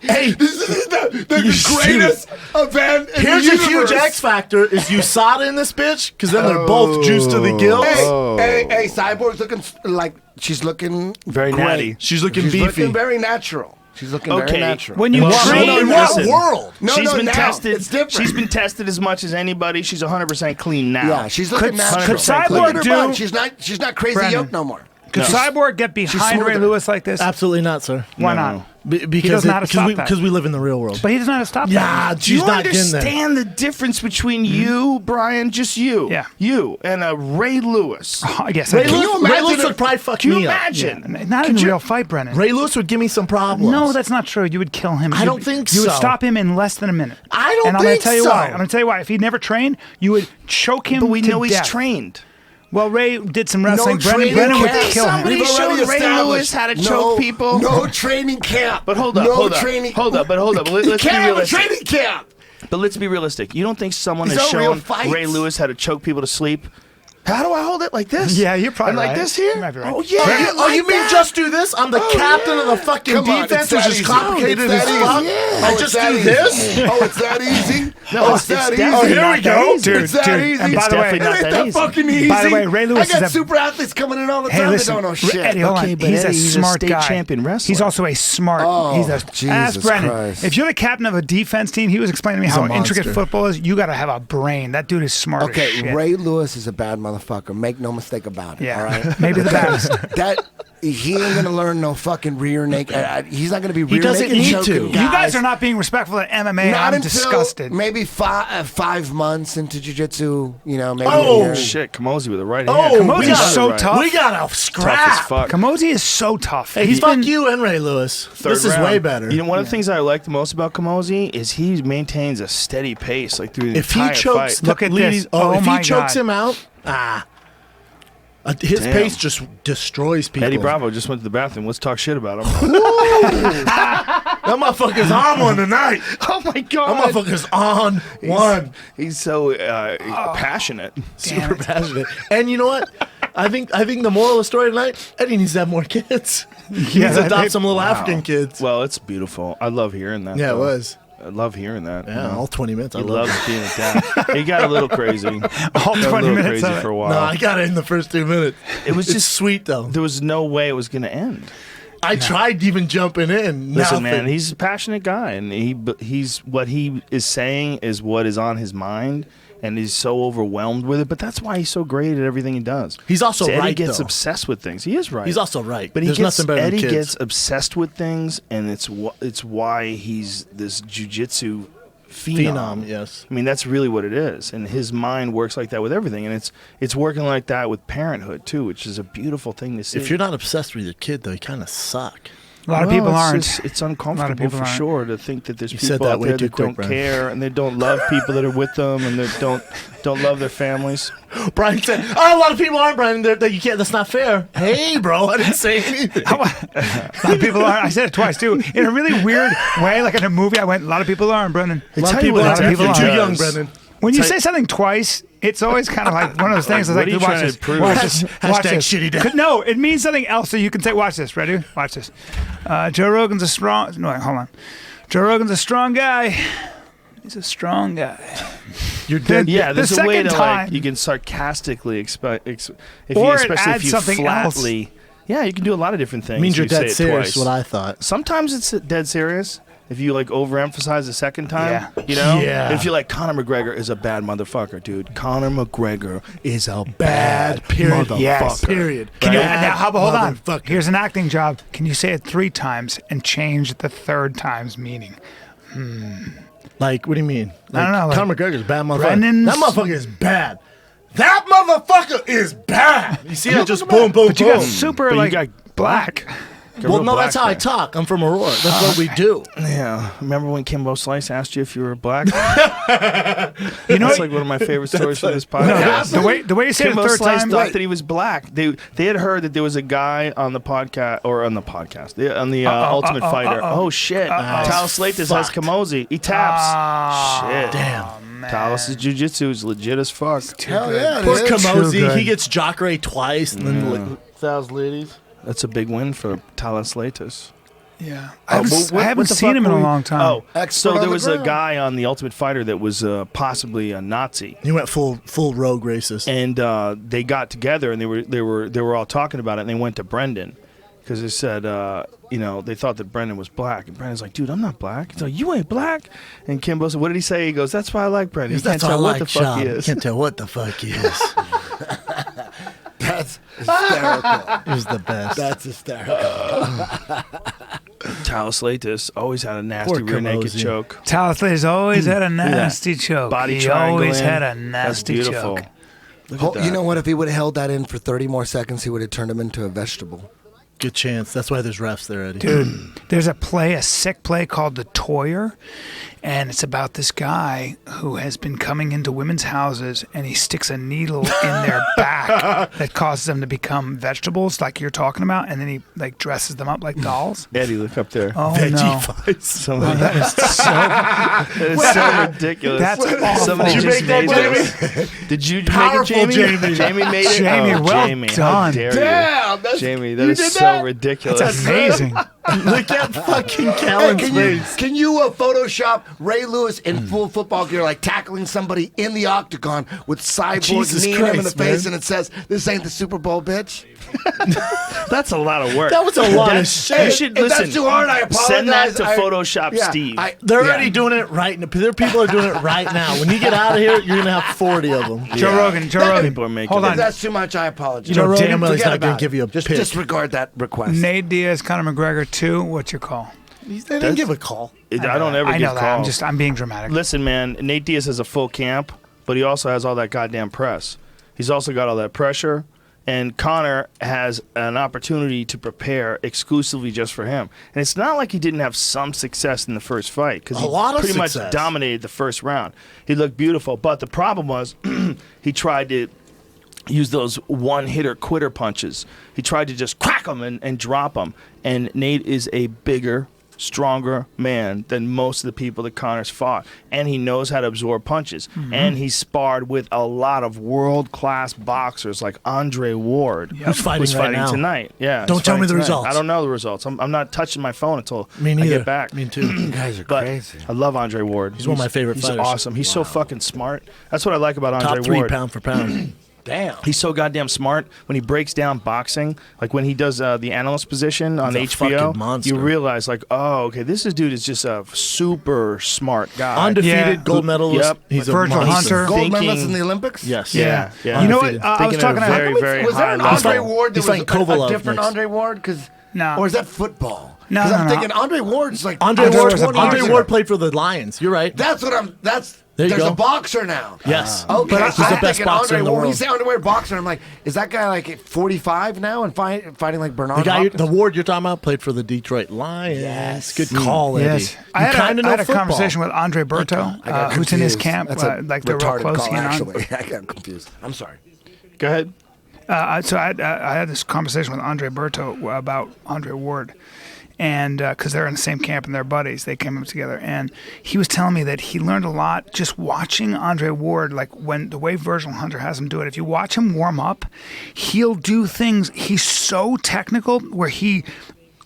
hey, This is the You greatest event in here's the a universe. huge X factor is USADA in this bitch because then they're both juiced to the gills. Hey, Cyborg's looking like she's looking Very great. natty. She's looking She's beefy. looking very natural. She's looking Okay. very natural. When you train, in what Listen. world? No, She's no, been now. tested. It's different. She's been tested as much as anybody. She's 100% clean now. Yeah, she's looking Could natural. Cyborg Look at her do- butt. She's not crazy Brandon. yoked no more. could Cyborg get behind Ray smoother. Lewis like this? Absolutely not, sir. Why No. not? Because doesn't know how to stop that. we live in the real world. But he doesn't know how to stop Yeah, that. Do you she's not getting there. understand the difference between you, Brian, just you, Yeah. you, and a Ray Lewis? Oh, yes, Ray I do. Lewis, would probably fuck Can you me up. imagine? Not in a real fight, Brennan. Ray Lewis would give me some problems. No, that's not true. You would kill him. I don't think You would so. stop him in less than a minute. I don't And I'm going think to tell you so. why. I'm going to tell you why. If he never trained, you would choke him But we to know he's death. trained. Well, Ray did some wrestling. training Brennan would camp. kill him. Somebody We've already showed Ray established Lewis how to no- choke people. No training camp. But hold up, no hold up, training. hold up. Let's You be can't have a realistic. training camp. But let's be realistic. You don't think someone These has are real shown fights. Ray Lewis how to choke people to sleep How do I hold it like this? Yeah, you're probably and like right. this here. You might be right. Oh yeah. You mean just do this? I'm the captain of the fucking Come on, defense, it's which that is easy. complicated It's as that fuck. easy. I Oh, just it's that do easy. this. Oh, it's that easy. No, it's that easy. definitely here not we that go. easy. It's that dude, easy. and by It's the way, definitely not It ain't that that easy. fucking easy. By the way, Ray Lewis I got is a- super athletes coming in all the time Hey, that listen, don't know shit. Eddie, hold Okay, on. but He's Eddie, a he's a smart state guy. champion wrestler. He's also a smart. Oh, he's a Jesus ask Brendan. Christ. If you're the captain of a defense team, he was explaining to me He's a how intricate monster. football is. You got to have a brain. That dude is smart as Okay, shit. Ray Lewis is a bad motherfucker. Make no mistake about it. Yeah, All right. maybe the baddest. That he ain't gonna learn no fucking rear naked. He's not gonna be rear doesn't naked need choking to. guys. You guys are not being respectful at MMA. Not I'm until disgusted. maybe 5 months into jiu-jitsu. You know, maybe. Oh, a year. Shit, Kamosi with the right Oh, hand. Kamosi we is got so right. tough. We got a Tough as scrap. fuck. Kamosi is so tough. Hey, He's fuck been, you and Ray Lewis. Third This is round. way better. You know, one of the things I like the most about Kamosi is he maintains a steady pace, like through the If he entire chokes, fight. Look at ladies- this. Oh, Oh if my he chokes God. him out, his Damn. pace just destroys people. Eddie Bravo just went to the bathroom. Let's talk shit about him. That motherfucker's on one tonight. Oh my That god, motherfucker's on one. he's so passionate. Super passionate. And you know what? I think the moral of the story tonight, Eddie needs to have more kids. He needs to adopt some little African kids. Well, it's beautiful. I love hearing that. Yeah, it though. was. I love hearing that. Yeah, all 20 minutes. I He love loves it. being a dad. He got a little crazy. all Got a 20 little minutes crazy of for a it. while. No, I got it in the first 2 minutes. It was It's just sweet though. There was no way it was going to end. I tried even jumping in. Listen, Nothing. man, he's a passionate guy, and he's what he is saying is what is on his mind, and he's so overwhelmed with it. But that's why he's so great at everything he does. He's also So Eddie right, gets though. obsessed with things. He is right. He's also right. But There's nothing better Eddie than kids. gets obsessed with things, and it's why he's this jiu-jitsu phenom. Yes. I mean, that's really what it is, and his mind works like that with everything, and it's working like that with parenthood too, which is a beautiful thing to see. If you're not obsessed with your kid, though, you kind of suck. A lot of people aren't. It's uncomfortable people for aren't. sure to think that there's You said people that out way there too that quick, don't Brian. care and they don't love people that are with them and they don't love their families. Brian said, "Oh, a lot of people aren't, Brian. That you can't. That's not fair." Hey, bro, I didn't say anything. A lot of people aren't. I said it twice too, in a really weird way. Like in a movie, I went. A lot of people aren't, Brendan. A lot tell of you people what aren't. it You're too definitely young, does. Brendan. When you It's say something twice, it's always kind of like one of those things. It's What like, are you watch trying this. to prove? Watch this. Watch Hashtag this. shitty dad. No, it means something else. So you can say, "Watch this." Ready? Watch this. Joe Rogan's a strong. No, wait, hold on. Joe Rogan's a strong guy. He's a strong guy. You're dead. Yeah, there's The a way second to time- like you can sarcastically expect if Or you, it especially adds if you something else. flatly. Yeah, you can do a lot of different things. It means if you're you say dead it serious. twice. What I thought. Sometimes it's dead serious. If you like overemphasize the second time, Yeah. you know. Yeah. If you're like Conor McGregor is a bad motherfucker, dude. Conor McGregor is a bad Bad, period. motherfucker. Yes. Period. Can you, Bad now, how about, hold on. motherfucker. Here's an acting job. Can you say it 3 times and change the third time's meaning? Like, what do you mean? I don't know, like, Conor McGregor's a bad motherfucker. Brendan's- That motherfucker is bad. That motherfucker is bad. You see, I just boom, boom, But you boom. got super But you like got black. Well, no, that's how I talk. I'm from Aurora. That's what we do. Yeah. Remember when Kimbo Slice asked you if you were black? You know, That's like one of my favorite stories from this podcast. the way you say it the Kimbo third Slice time. thought that he was black. They had heard that there was a guy on the podcast on the Ultimate Fighter. Oh shit! Talos Latis has fucked. Kamosi. He taps. Oh, Shit. Damn. Talos' jiu-jitsu is legit as fuck. Hell yeah, it Poor is. Too Kamosi. good. He gets Jacare twice and then like 1,000 ladies. That's a big win for Talos Latis. Yeah, Oh, I haven't seen him in a long time. Oh, Expert so on there the was a ground. guy on the Ultimate Fighter that was possibly a Nazi. He went full rogue racist. And they got together and they were all talking about it, and they went to Brendan because they said they thought that Brendan was black, and Brendan's like, dude, I'm not black. He's like, you ain't black. And Kimbo said, what did he say? He goes, that's why I like Brendan. He can't That's why I tell what like the fuck he Sean. is. Can't tell what the fuck he is. That's hysterical. He was the best. That's hysterical. Talos Latis always had a nasty Poor rear naked Kamosi. choke. Talos always had a nasty choke. Body he triangle always in. had a That's nasty beautiful. choke. Look at that. You know what? If he would have held that in for 30 more seconds, he would have turned him into a vegetable. Good chance. That's why there's refs there, Eddie. Dude, there's a sick play called The Toyer, and it's about this guy who has been coming into women's houses and he sticks a needle in their back that causes them to become vegetables, like you're talking about, and then he like dresses them up like dolls. Eddie, look up there. Oh Veggie no! fights. Somebody, That is so. that is so ridiculous. That's awful. Somebody Did you just make that, made this. Did you Powerful make it, Jamie? Jamie. Jamie made it. Jamie, oh, well Jamie, done. How dare Damn, you, Jamie? That you is did so that? ridiculous. That's amazing. Look at fucking Hey, Callen's can you face. Photoshop Ray Lewis in full football gear, like tackling somebody in the octagon with Cyborg Jesus kneeing him in the Christ, face, man. and it says, "This ain't the Super Bowl, bitch." That's a lot of work. That was a lot of That's- shit. You should If listen. that's too hard, I apologize. Send that to I- Photoshop yeah, Steve. They're already doing it right now. There people are doing it right now. When you get out of here, you're gonna have 40 of them. Joe Rogan. People are making Hold it. If on. that's too much, I apologize. You know Rogan, damn well he's Forget not gonna about give you a it. Just pick. disregard that request. Nate Diaz, Conor McGregor 2. What's your call? They didn't give a call. I don't ever I give know that. calls. I'm being dramatic. Listen, man, Nate Diaz has a full camp, but he also has all that goddamn press. He's also got all that pressure, and Conor has an opportunity to prepare exclusively just for him. And it's not like he didn't have some success in the first fight, because A he lot of pretty much success. dominated the first round. He looked beautiful, but the problem was he tried to use those one-hitter quitter punches. He tried to just crack them and drop them. And Nate is a bigger, stronger man than most of the people that Conor's fought. And he knows how to absorb punches. And he sparred with a lot of world-class boxers like Andre Ward, Who's fighting who's right fighting now? tonight. Yeah, Don't he's tell me fighting the tonight. results. I don't know the results. I'm not touching my phone until Me I neither. get back. Me too. You guys are But crazy. I love Andre Ward. He's one of my favorite he's fighters. awesome. He's so fucking smart. That's what I like about Andre Top 3 Ward. pound for pound. Damn. He's so goddamn smart. When he breaks down boxing, like when he does the analyst position on He's a HBO, fucking monster. you realize, like, oh, okay, this dude is just a super smart guy. Undefeated Yeah. gold medalist. Yep. He's a Virgil monster. Hunter. Gold thinking- medalist in the Olympics? Yes. Yeah, yeah. You know what? Undefeated. I was Thinking talking at a to very, very Was high there an level. Andre Ward that He's was fighting a Kovalev different next. Andre Ward? No. Or is that football? No, 'Cause no, I'm no. thinking Andre Ward's like Andre Andre Ward, was a 20 boxer. Andre Ward played for the Lions. You're right. That's what I'm. That's There you there's go. a boxer now. Yes. Okay, But so he's the I'm best thinking boxer Andre in the Ward. When you world. say Andre Ward boxer, I'm like, is that guy like 45 now and fighting like Bernard? The guy, Hopkins? the Ward you're talking about, played for the Detroit Lions. Yes. Good call, Eddie. Yes. You I kinda had know a football. conversation with Andre Berto, I got who's in his confused. camp. That's a Like they're real retarded close. call, He and I. actually. I got confused. I'm sorry. Go ahead. So I had this conversation with Andre Berto about Andre Ward, and because they're in the same camp and they're buddies, they came up together. And he was telling me that he learned a lot just watching Andre Ward. Like when the way Virgil Hunter has him do it, if you watch him warm up, he'll do things. He's so technical where he.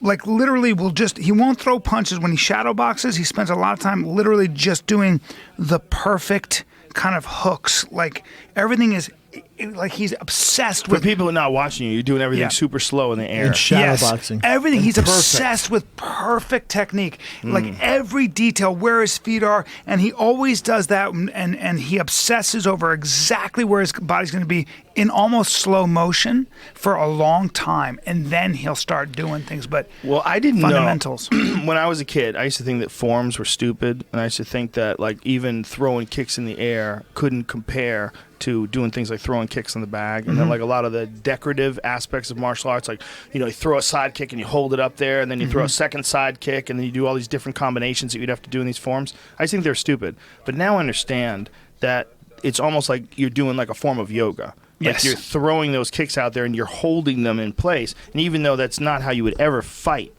Like literally he won't throw punches when he shadow boxes. He spends a lot of time literally just doing the perfect kind of hooks. Like everything is like he's obsessed For with people who are not watching you, you're doing everything Yeah. super slow in the air. And shadow boxing. everything. He's perfect. obsessed with perfect technique, like every detail, where his feet are, and he always does that. And he obsesses over exactly where his body's going to be in almost slow motion for a long time, and then he'll start doing things. But Well, I didn't fundamentals. know. When I was a kid, I used to think that forms were stupid, and I used to think that like even throwing kicks in the air couldn't compare to doing things like throwing kicks in the bag, and then like a lot of the decorative aspects of martial arts, like you throw a side kick and you hold it up there, and then you throw a second side kick, and then you do all these different combinations that you'd have to do in these forms. I just think they're stupid, but now I understand that it's almost like you're doing like a form of yoga. Like Yes. you're throwing those kicks out there and you're holding them in place. And even though that's not how you would ever fight,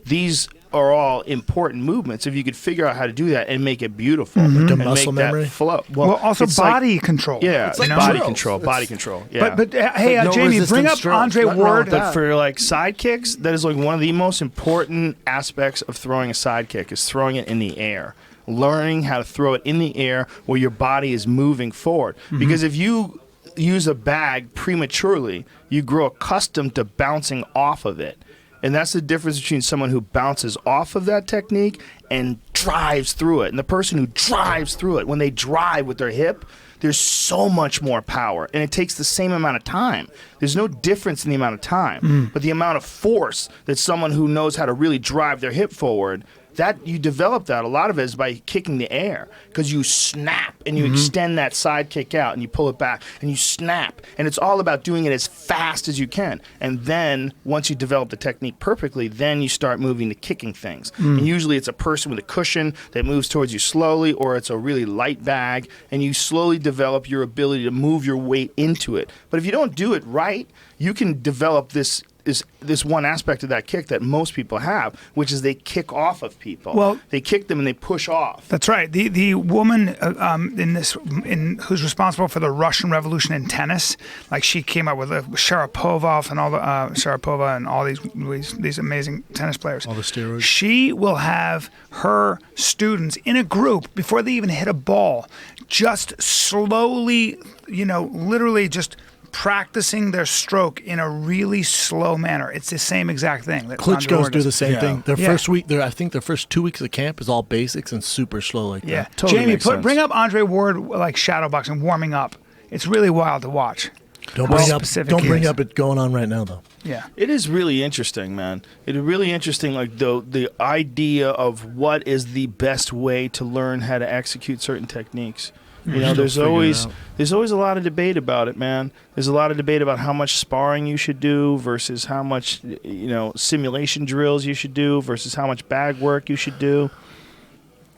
these are all important movements. If you could figure out how to do that and make it beautiful and The make muscle that memory. flow. well, also it's like- body control. yeah, you it's know? body drills. control. Body control. Yeah. But hey, like no Jamie, bring resistance up drills. Andre Nothing wrong Ward. with that. But for like side kicks, that is like one of the most important aspects of throwing a side kick is throwing it in the air. Learning how to throw it in the air where your body is moving forward. Because if you use a bag prematurely, you grow accustomed to bouncing off of it. And that's the difference between someone who bounces off of that technique and drives through it. And the person who drives through it, when they drive with their hip, there's so much more power. And it takes the same amount of time. There's no difference in the amount of time. But the amount of force that someone who knows how to really drive their hip forward that you develop that. A lot of it is by kicking the air because you snap and you extend that side kick out and you pull it back and you snap. And it's all about doing it as fast as you can. And then once you develop the technique perfectly, then you start moving to kicking things. And usually it's a person with a cushion that moves towards you slowly, or it's a really light bag, and you slowly develop your ability to move your weight into it. But if you don't do it right, you can develop this one aspect of that kick that most people have, which is they kick off of people. Well, they kick them and they push off. That's right. The woman who's responsible for the Russian Revolution in tennis, like she came up with Sharapova and all the Sharapova and all these amazing tennis players. All the steroids. She will have her students in a group before they even hit a ball, just slowly, literally just practicing their stroke in a really slow manner. It's the same exact thing. That Klitschko's do the same thing. Their Yeah. first week, I think their first 2 weeks of camp is all basics and super slow like Yeah, that. Totally Jamie, makes sense. bring up Andre Ward like shadowboxing, warming up. It's really wild to watch. Don't How bring up specific don't he bring is. up it going on right now though. Yeah. It is really interesting, man. It is really interesting, like the idea of what is the best way to learn how to execute certain techniques. There's always a lot of debate about it, man. There's a lot of debate about how much sparring you should do versus how much simulation drills you should do versus how much bag work you should do.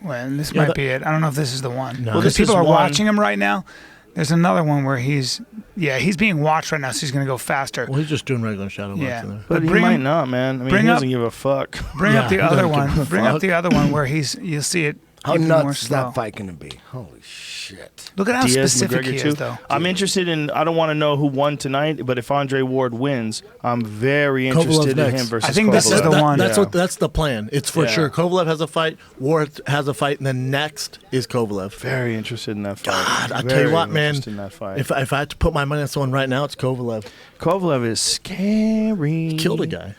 Well, this might be it. I don't know if this is the one. No. Well, Because this people is are one. watching him right now. There's another one where he's being watched right now, so he's going to go faster. Well, he's just doing regular shadow boxing Yeah. there. But he bring might him- not, man. I mean, bring he up- doesn't give a fuck. Bring up Yeah, the he other doesn't one. give a Bring up fuck. the other one where you'll see it. How even more nuts is slow. that fight going to be? Holy shit. Look at how Diaz, specific McGregor he too. is, though. I'm interested in. I don't want to know who won tonight, but if Andre Ward wins, I'm very interested in next. him versus. I think this is Kovalev. the one. That's the plan. It's for Yeah. sure. Kovalev has a fight, Ward has a fight, and then next is Kovalev. Very interested in that fight. God, I tell Very you what, man. interested in that fight. If I had to put my money on someone right now, it's Kovalev. Kovalev is scary. Killed a guy.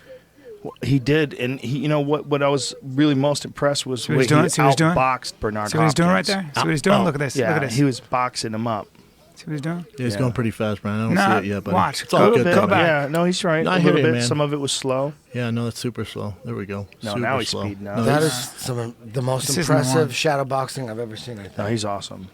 He did, and he. You know what I was really most impressed was See what when he's doing? he See what he's doing? outboxed Bernard. See what he's doing right Hopkins. there? See what he's doing? Oh, Look at this. Yeah, Look at this. he was boxing him up. See what he's doing? Yeah, he's Yeah. going pretty fast, Brian. I don't Nah, see it yet, but watch. it's all Go good. bit. though, Go man. back. Yeah, no, he's right. No, I a hear little you, bit. man. Some of it was slow. Yeah, no, it's super slow. There we go. No, super now he's slow. speeding up. No, That he's- is some of the most This isn't the one. impressive shadow boxing I've ever seen, I think. No, he's awesome.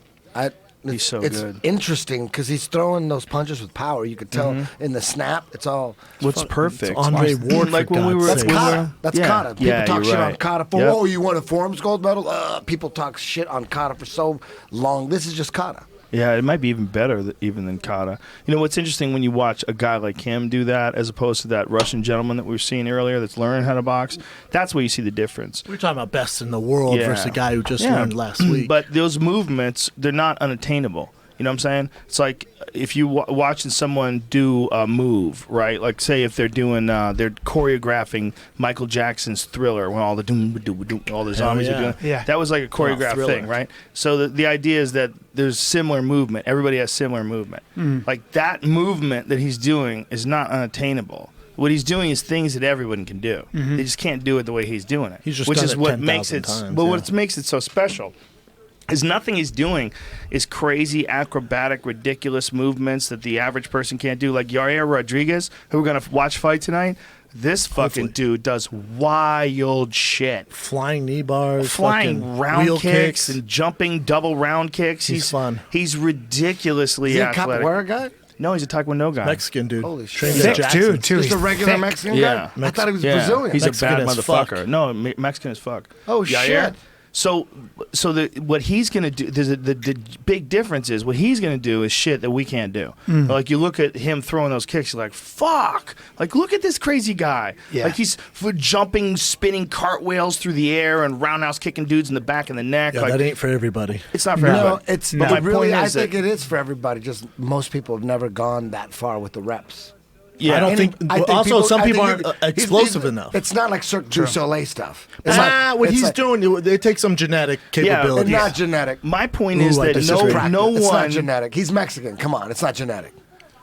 He's so it's good. interesting because he's throwing those punches with power. You could tell in the snap. It's all. What's perfect? It's Andre Ward, like for when we God's were. That's sake. we kata. were- That's yeah. kata. People Yeah, talk you're shit on right. kata for, Yep. oh, you won a forms gold medal. People talk shit on kata for so long. This is just kata. Yeah, it might be even better even than kata. You know what's interesting when you watch a guy like him do that, as opposed to that Russian gentleman that we were seeing earlier that's learning how to box. That's where you see the difference. We're talking about best in the world Yeah. versus a guy who just Yeah. learned last week. But those movements, they're not unattainable. You know what I'm saying? It's like if you watching someone do a move, right? Like say if they're doing, they're choreographing Michael Jackson's Thriller when all the all the zombies yeah. are doing. Yeah. That was like a choreographed Thriller. thing, right? So the idea is that there's similar movement. Everybody has similar movement. Like that movement that he's doing is not unattainable. What he's doing is things that everyone can do. They just can't do it the way he's doing it. He's just which done is it what 10,000 makes it. times, But yeah. what makes it so special is nothing he's doing is crazy, acrobatic, ridiculous movements that the average person can't do. Like Yair Rodriguez, who we're going to watch fight tonight, this fucking Hopefully. dude does wild shit. flying knee bars, Flying fucking round wheel kicks and jumping double round kicks. He's fun. He's ridiculously Is he a athletic. capoeira guy? No, he's a Taekwondo guy. Mexican dude. Holy Trained shit. at Thick, Jackson. too. Just He's a regular thick. Mexican Yeah. guy? I thought he was Yeah. Brazilian. He's Mexican a bad as motherfucker. fuck. No, Mexican as fuck. Oh, Yair. shit. So what he's gonna do? The big difference is what he's gonna do is shit that we can't do. Like you look at him throwing those kicks, you're like, fuck! Like look at this crazy guy. Yeah. Like he's jumping, spinning cartwheels through the air and roundhouse kicking dudes in the back and the neck. Yeah, like that ain't for everybody. it's not for No, everybody. it's But my it really. point I is think that, it is for everybody. Just most people have never gone that far with the reps. yeah, I don't think. Also, some people aren't explosive enough. It's not like Cirque du Soleil stuff. It's What it's he's like- doing, they take some genetic capabilities. It's not genetic. My point Ooh, is I that disagree. no It's not one. genetic. He's Mexican. Come on, it's not genetic.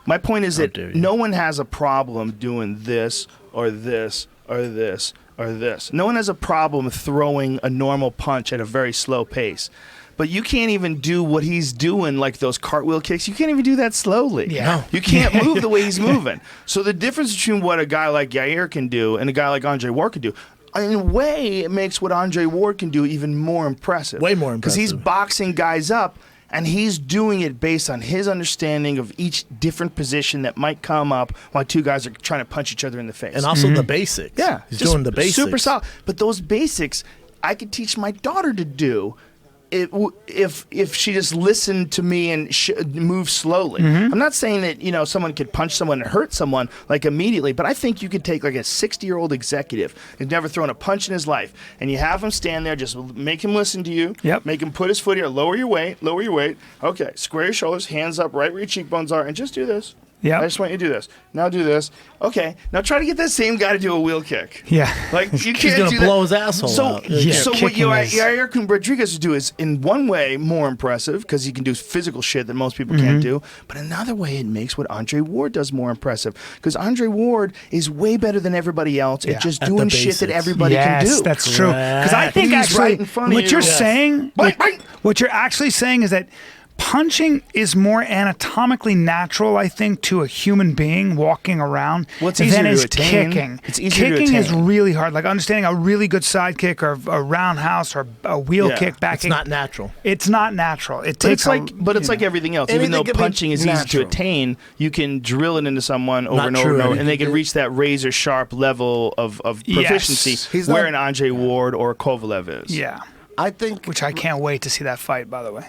My point is that dare you. no one has a problem doing this or this or this or this. No one has a problem throwing a normal punch at a very slow pace. But you can't even do what he's doing, like those cartwheel kicks. You can't even do that slowly. Yeah. No. You can't move the way he's moving. So the difference between what a guy like Yair can do and a guy like Andre Ward can do, in a way, it makes what Andre Ward can do even more impressive. Way more because he's impressive. boxing guys up. And he's doing it based on his understanding of each different position that might come up while two guys are trying to punch each other in the face. And also the basics. Yeah, he's just doing the basics. super solid. But those basics, I could teach my daughter to do. If she just listened to me and move slowly. I'm not saying that someone could punch someone and hurt someone like immediately, but I think you could take like a 60-year-old executive who's never thrown a punch in his life, and you have him stand there, just make him listen to you. Yep. Make him put his foot here, lower your weight. Okay, square your shoulders, hands up right where your cheekbones are, and just do this. Yep. I just want you to do this. Now do this. Okay. Now try to get that same guy to do a wheel kick. Yeah. Like you can't He's gonna do blow that. his asshole so, out. So what kicking is- Yair Rodriguez would do is, in one way, more impressive because he can do physical shit that most people can't do. But another way, it makes what Andre Ward does more impressive because Andre Ward is way better than everybody else at just At the doing shit that basics. everybody can do. Yes, that's true. Because I think He's actually right in front of what you. you're Yes. saying, Right. what you're actually saying is that punching is more anatomically natural, I think, to a human being walking around Well, it's easier than to is attain. kicking. It's easier to Kicking is attain. really hard. Like understanding a really good side kick or a roundhouse or a wheel Yeah. kick back. It's not natural. It's not natural. It But takes it's like everything else. Even though Anything can be punching is easy to natural. attain, you can drill it into someone over Not and over true, and over, Eddie. and they can reach that razor sharp level of proficiency He's where not- an Andre Ward or a Kovalev is. Yeah. I think Which I can't wait to see that fight, by the way.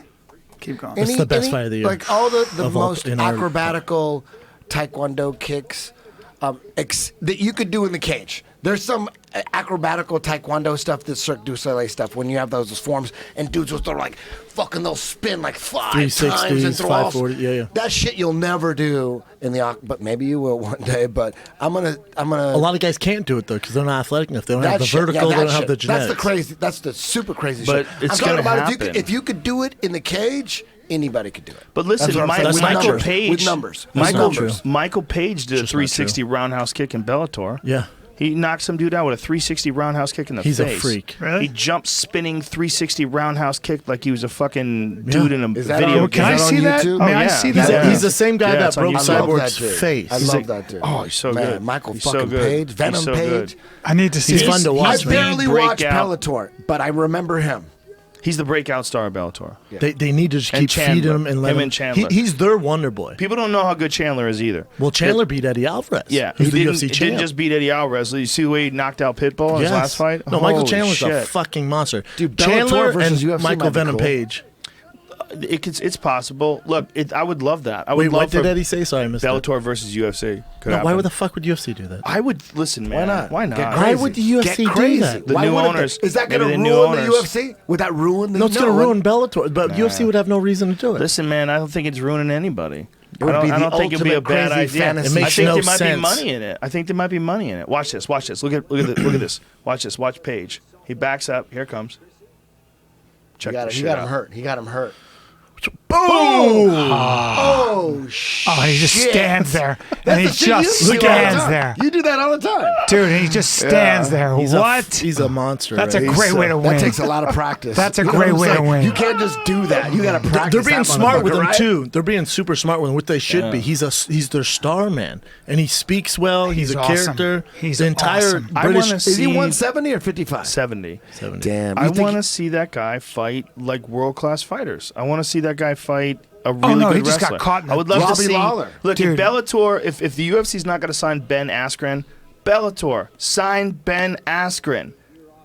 Keep going. It's the best fight of the year. Like all the Of all- most in our- acrobatical taekwondo kicks that you could do in the cage. There's some acrobatical taekwondo stuff, this Cirque du Soleil stuff, when you have those forms and dudes will throw they'll spin like 5 times 360s, and throw off. 540, yeah. That shit you'll never do in the but maybe you will one day. But I'm gonna. A lot of guys can't do it though because they're not athletic enough. They don't have the vertical. They don't have the genetics. That's the super crazy But shit. it's I'm talking gonna about happen. if you could do it in the cage, anybody could do it. But listen, That's what I'm saying. With Michael numbers. Page, With numbers. That's not true. Michael Page did a just not 360 roundhouse kick in Bellator. Yeah. He knocked some dude out with a 360 roundhouse kick in the He's face. a freak. Really? He jumped spinning 360 roundhouse kick like he was a fucking dude in a Is that video on- Can game. I Is that see on that? YouTube? May Oh, I yeah. see He's, that? he's the same guy Yeah, that it's on broke YouTube. I love that Cyborg's dude. face. I He's love a- that dude. Oh, he's so Man, good. Michael He's so fucking good. Page, He's Venom so Page. good. I need to see He's this. fun to I watch. the barely watch breakout. Bellator, but I remember him. He's the breakout star of Bellator. They need to just And keep feeding Chandler. him and let Him him. and Chandler. He's their wonder boy. People don't know how good Chandler is either. Well, Chandler beat Eddie Alvarez. Yeah, who's he the didn't, UFC he champ. didn't just beat Eddie Alvarez. You see the way he knocked out Pitbull in his Yes. last fight? No, Michael Holy Chandler's a shit. fucking monster. Dude, Bellator Chandler versus and UFC Michael might be Venom cool. Page. It's possible. Look, I would love that. I would Wait, love what did for Eddie say? Sorry, I missed it. Bellator versus UFC. Could No, why happen. the fuck would UFC do that? I would listen, man. Why not? Why not? Get Why crazy. would the UFC Get do crazy. that? The Why new wouldn't owners. they? Is that Maybe going to the new ruin the owners. UFC? Would that ruin the? No, it's going to ruin Bellator, but UFC would have no reason to do it. Listen, man. I don't think it's ruining anybody. It would be I don't the think it'd be a ultimate bad crazy idea. fantasy. It makes I think no there might sense. be money in it. I think there might be money in it. Watch this. Watch this. Look at this. Watch this. Watch Page. He backs up. Here it comes. Check this He shit got out. him hurt. He got him hurt. Boom! Oh shit! Oh, he just stands there. And That's he the shit you just do all the stands time. there. You do that all the time. Dude, he just stands there. What? He's a monster. That's a right? great way to win. That takes a lot of practice. That's a You know great what way I'm to saying? win. You can't just do that. You got to practice. They're being that smart with motherfucker, him right? too. They're being super smart with him, what they should be. He's their star man, and he speaks well. He's a awesome. character. He's the entire awesome. I British. wanna Is he see 170 or 55? 70. Damn. I You think want to see that guy fight like world class fighters. I want to see that guy fight a really no, good he just got wrestler. caught in I a- would love Robbie to see. Lawler. Look, Dude. if Bellator, if the UFC's not going to sign Ben Askren, Bellator sign Ben Askren.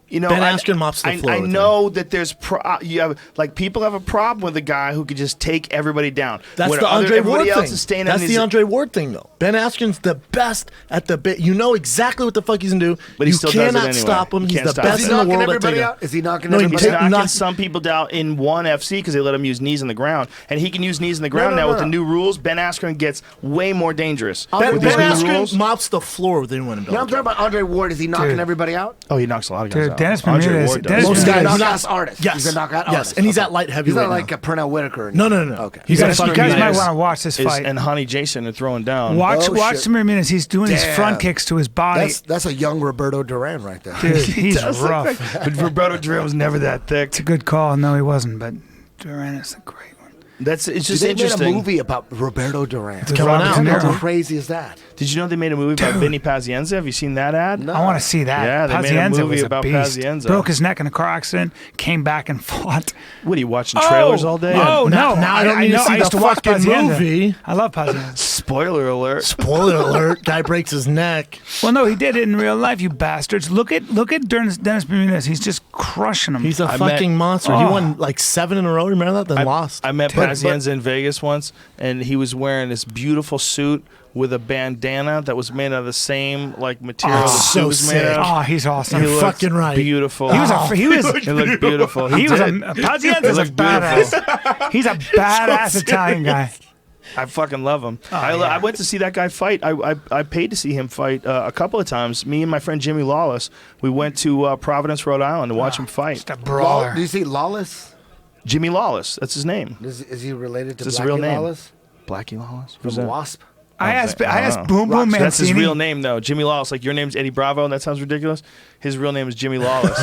You know, Ben Askren mops the floor I with know that there's you have people have a problem with a guy who could just take everybody down. That's When the Andre Ward everybody thing. else is staying That's on the Andre Ward thing, though. Ben Askren's the best at the bit. You know exactly what the fuck he's gonna do. But he you still does it cannot anyway. stop him. You He's can't the stop best Is it. he in the knocking world at everybody takedown. out? Is he knocking No, he everybody He's take- out? knocking knock- some people down in one FC because they let him use knees in the ground, and he can use knees in the ground no, now no, with the no. new rules. Ben Askren gets way more dangerous. Ben with these new Askren rules. mops the floor with anyone in No, I'm Bellator. talking about Andre Ward. Is he knocking Dude. everybody out? Oh, he knocks a lot of guys Dude, out. Dennis Andre Bermudez- Ward does. Dennis Most Bermudez- guys, He's a not- knockout artist. Yes. He's a knockout Yes, artist. and he's at light heavyweight He's not now. like a Pernell Whitaker. No. Okay. He's You got guys, fucking you guys might Ramirez. want to watch this fight. And Honey Jason are throwing down. Watch Oh, watch shit. Samir Minutes. He's doing his Damn. front kicks to his body. That's a young Roberto Duran right there. Dude, he's Does look rough. like- but Roberto Duran was never that thick. It's a good call. No, he wasn't, but Duran is a great one. It's just They made a interesting. movie about Roberto Duran. coming out. How De Niro. crazy is that? Did you know they made a movie about Vinny Pazienza? Have you seen that ad? I want to see that. Yeah, they made a Pazienza movie was a about beast. Pazienza. Broke his neck in a car accident, came back and fought. What are you watching trailers all day? Oh, Now- no. now I don't need to see I used the to watch fucking Pazienza. movie. I love Pazienza. Spoiler alert. Spoiler alert: guy breaks his neck. Well, no, he did it in real life, you bastards. Look at Dennis Bermudez. He's just crushing him. He's a I fucking met- monster. He won like 7 in a row. Remember that? Then lost. I met Pazienza in Vegas once, and he was wearing this beautiful suit with a bandana that was made out of the same like material the suit so was made out of. Oh, he's awesome. He looked fucking right. Beautiful. He was He looked beautiful. he was did. Pazienza's a looked beautiful. badass. He's a badass Italian guy. I fucking love him. I went to see that guy fight. I paid to see him fight a couple of times. Me and my friend Jimmy Lawless, we went to Providence, Rhode Island to watch him fight. Just a brawler. Do you see Lawless? Jimmy Lawless, that's his name. Is he related to Is this his Blackie real name? Lawless? Blackie Lawless? From Who's that? Wasp? I asked know. Boom Boom Mancini. That's his real name, though. Jimmy Lawless. Like, your name's Eddie Bravo, and that sounds ridiculous. His real name is Jimmy Lawless.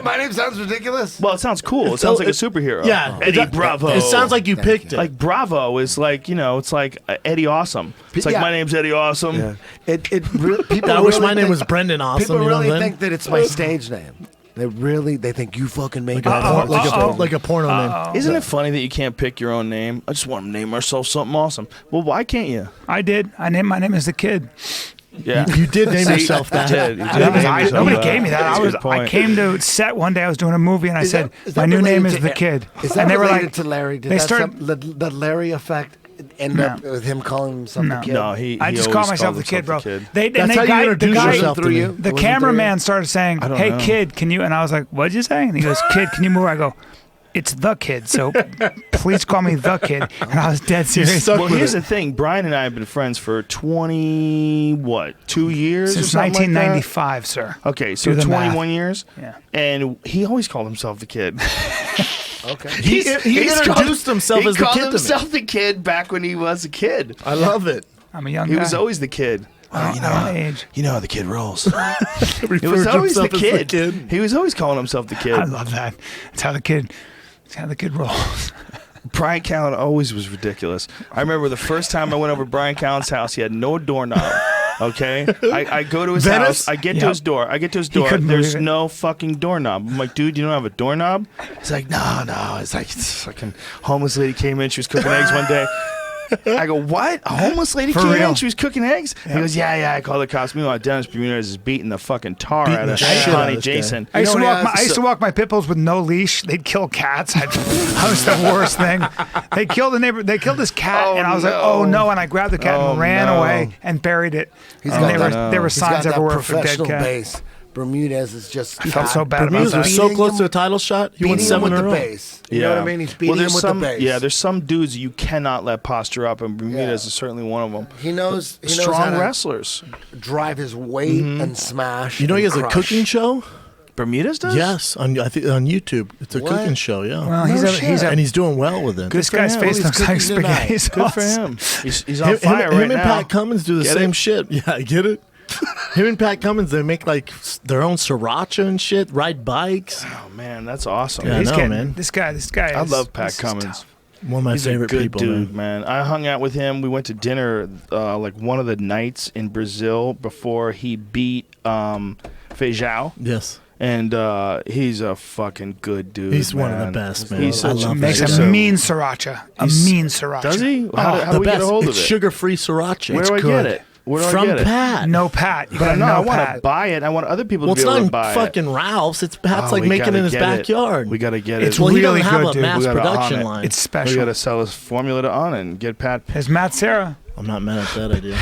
my name sounds ridiculous. Well, it sounds cool. It sounds like a superhero. Yeah, Eddie Bravo. It sounds like you picked it. Like Bravo is like, it's like Eddie Awesome. It's like, Yeah. my name's Eddie Awesome. Yeah. People I wish really my name think- was Brendan Awesome. People you know really what I'm think that it's my stage name. They think you fucking made saying? it. Like a porno name. Isn't it funny that you can't pick your own name? I just want to name myself something awesome. Well, why can't you? I did. My name is the Kid. Yeah. You did name yourself that. You did. You did name yourself Nobody that. gave me that. That's a good I point. came to set one day. I was doing a movie, and I said, is "My that new name related is the to- Kid." Is that And they were related like, to Larry? Did they that started- the Larry effect end up with him calling himself the Kid? No, he I just always call myself called the Kid, bro. himself the They, That's and how they you the introduce guy, yourself to me. you? The Wasn't through cameraman started saying, don't "Hey, know. Kid, can you?" And I was like, "What'd you say?" And he goes, "Kid, can you move?" I go, "It's the Kid, so please call me the Kid." And I was dead serious. stuck Well, with here's it. the thing. Brian and I have been friends for 2 years or Since something like that? 1995, sir. Okay, so Do the 21 math. years? Yeah. And he always called himself the Kid. Okay. He introduced himself he as the called Kid to me. himself the Kid back when he was a kid. I love it. I'm a young He guy. was always the Kid. I don't age. You know how the Kid rolls. Referred It was to always the himself as kid. He was always calling himself the Kid. I love that. It's how the Kid rolls. Bryan Callen always was ridiculous. I remember the first time I went over to Bryan Callen's house, he had no doorknob. Okay, I go to his Venice? house. I get to Yep. his door. couldn't There's believe it. no fucking doorknob. I'm like, dude, you don't have a doorknob? He's like, no. It's like fucking homeless lady came in. She was cooking eggs one day. I go, what? A homeless lady came real. in? She was cooking eggs? He goes, yeah. I called the cops. Meanwhile, Dennis Bermudez is beating the fucking tar Beating out the of shit out of Connie this guy. Jason. I used So- to walk my pit bulls with no leash. They'd kill cats. That was the worst thing. They killed the neighbor. They killed this cat, Oh, and I was like, no. "Oh no!" And I grabbed the cat Oh, and ran no. away and buried it. He's And got there that- were He's got signs that everywhere for dead professional cat. base. Bermudez is just. I felt so bad about Bermudez that. was so close to a title shot. He won Beating him 7 with in a the row. base. You know what I mean? He's beating him there's with some, the base. Yeah, there's some dudes you cannot let posture up, and Bermudez Yeah. is certainly one of them. He knows how Strong to wrestlers. drive his weight and smash. You know he and has a crush. cooking show? Bermudez does? Yes, I think on YouTube. It's a What? cooking show, yeah. Well, and he's doing well with it. this for guy's him. face He's looks like cooking tonight. spaghetti sauce. Good for him. He's on him, fire right him and now. Pat Cummins do the Get same it? shit. Yeah, I get it. Him and Pat Cummins, they make like their own sriracha and shit, ride bikes. Oh, man, that's awesome. Yeah, I He's know, getting man. this guy. I is- love Pat this is Cummins. tough. One of my He's favorite a good people, dude, man. I hung out with him. We went to dinner like one of the nights in Brazil before he beat Feijão. Yes. And he's a fucking good dude. He's one of the man. best, man. He's I such love Makes that a guy. mean sriracha. A mean sriracha. Does he? How do we get a hold of it's it? sugar-free sriracha. Where do I good. get it? Where do From I get it? Pat. No Pat. You But gotta no, I know want to Pat. buy it. I want other people Well, to it's be able not to in buy it. fucking Ralph's. It's Pat's Oh, like we making gotta in his get it. backyard. We got to get It's it. well, he really doesn't have good, a dude. mass We gotta on production it. line. It's We special. got to sell his formula to on it and get Pat. There's Matt Serra, I'm not mad at that idea.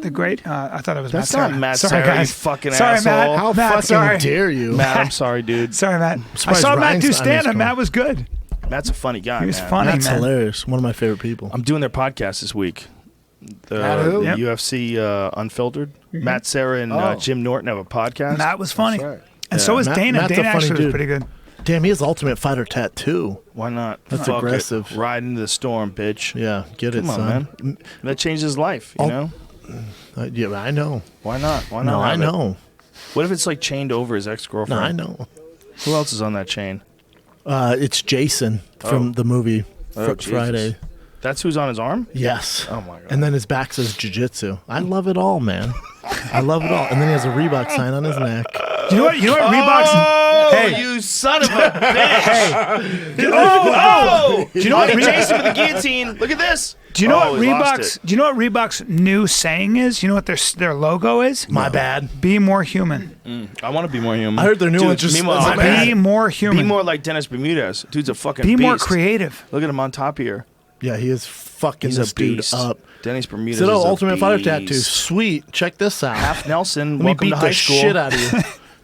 the great. I thought it was That's Matt not Serra. Matt Sorry, Serra, you guys. fucking sorry, asshole. Matt. How Matt, fucking sorry. dare you? Matt, I'm sorry, dude. Sorry, Matt. I surprised saw Matt Ryan's do on his stand-up. call. Matt was good. Matt's a funny guy. He was man. funny, That's man. hilarious. One of my favorite people. I'm doing their podcast this week. Matt who? The Yep. UFC Unfiltered. Matt Serra and Jim Norton have a podcast. Matt was funny. right. And so was Matt- Dana. Matt's a Dana funny actually was dude. pretty good. Damn, he has Ultimate Fighter tattoo. Why not? That's Fuck it. aggressive. Ride into the storm, bitch. Yeah, get it, Come on, son. man. That changed his life, you Oh. know? Yeah, I know. Why not? Why not? No, I have it? know. What if it's like chained over his No, ex-girlfriend? I know. Who else is on that chain? It's Jason from the movie Oh, Jesus. Friday. That's who's on his arm? Yes. Oh, my God. And then his back says jiu-jitsu. I love it all, man. I love it all. And then he has a Reebok sign on his neck. You know what Reebok's? Oh, Hey. you son of a bitch! Do you know what Jason with the guillotine. Look at this. Do you know Oh, what he lost Reebok's? it. Do you know what Reebok's new saying is? You know what their logo is? My bad. Be more human. I want to be more human. I heard their new one just- meanwhile, My bad. Be more human. Be more like Dennis Bermudez. Dude's a fucking Be beast. more creative. Look at him on top here. Yeah, he is fucking He's this a dude beast. up. Dennis Bermudez Said, is oh, a Ultimate Fighter beast. tattoo. Sweet. Check this out. Half Nelson. Let me Welcome beat to the high school. shit out of you.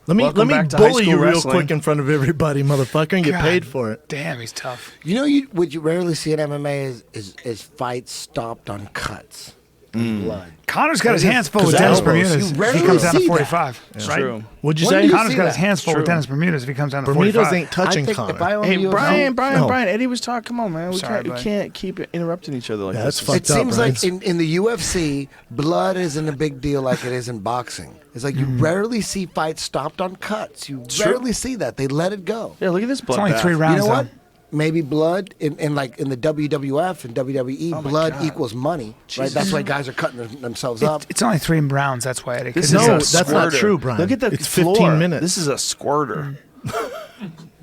Let Welcome me back to high bully school you real wrestling. quick in front of everybody, motherfucker, and get God. paid for it. Damn, he's tough. You know, what you rarely see in MMA is fights stopped on cuts. Blood. Connor's got his hands full with 'Cause Dennis elbows. Bermudez. You rarely He comes down to see that. 45. Right? True. What'd you When say? do you Connor's see got that? his hands full with True. Dennis Bermudez if he comes down to Bermudez 45. ain't touching I think Connor. if I owned Hey, UFC, Brian, No. Eddie was talking. Come on, man. We, Sorry, we buddy. can't keep interrupting each other like Yeah, this. that's fucked it up, seems Brian. like in the UFC, blood isn't a big deal like it is in boxing. It's like you Mm. rarely see fights stopped on cuts. You True. rarely see that. They let it go. Yeah, look at this blood. It's only 3 bath. rounds. You know though. what? Maybe blood in the WWF and WWE, Oh my blood God. equals money. Right? That's why guys are cutting themselves up. It's only 3 rounds. That's why, Eddie. 'cause This it's is No, a a- that's not squirter. true, Brian. Look at the It's floor. 15 minutes. This is a squirter.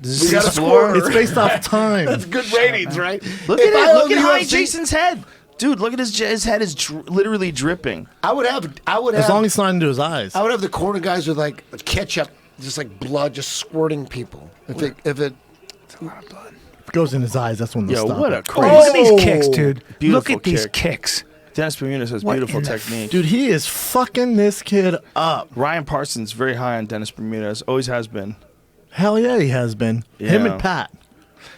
This We is got a a floor. squirter. It's based off time. That's good ratings, right? Look If at I it. Look owned at high UFC, Jason's head. Dude, look at his head is literally dripping. I would have As long as it's not into his eyes. I would have the corner guys with like ketchup, just like blood, just squirting people. If it If it goes in his eyes, that's when they'll Yo, stop what a it. crazy. Look at these kicks, dude. Look Beautiful at these kick. kicks. Dennis Bermudez has What beautiful in the technique. Dude, he is fucking this kid up. Ryan Parsons very high on Dennis Bermudez. Always has been. Hell yeah, he has been. Him Yeah. and Pat.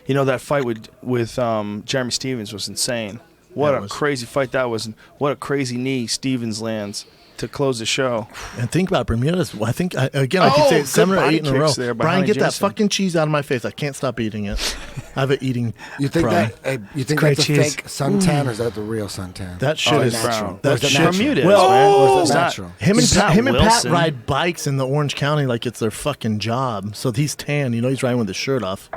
You know that fight with Jeremy Stevens was insane. What That a was. crazy fight that was, and what a crazy knee Stevens lands to close the show. And think about Bermudez. I think, again, I Oh, can say it good 7 or body 8 in a row. kicks there by Brian, Honey get that Jason. fucking cheese out of my face. I can't stop eating it. I have an eating you think problem. you think great that's a cheese. fake suntan or is that the real suntan? That shit Oh, is it's natural. brown. That Or is it shit. natural? Bermudez, Well, man. Or is It's it not- natural? Him and He's not Pat Wilson. ride bikes in the Orange County like it's their fucking job. So he's tan. You know, he's riding with his shirt off.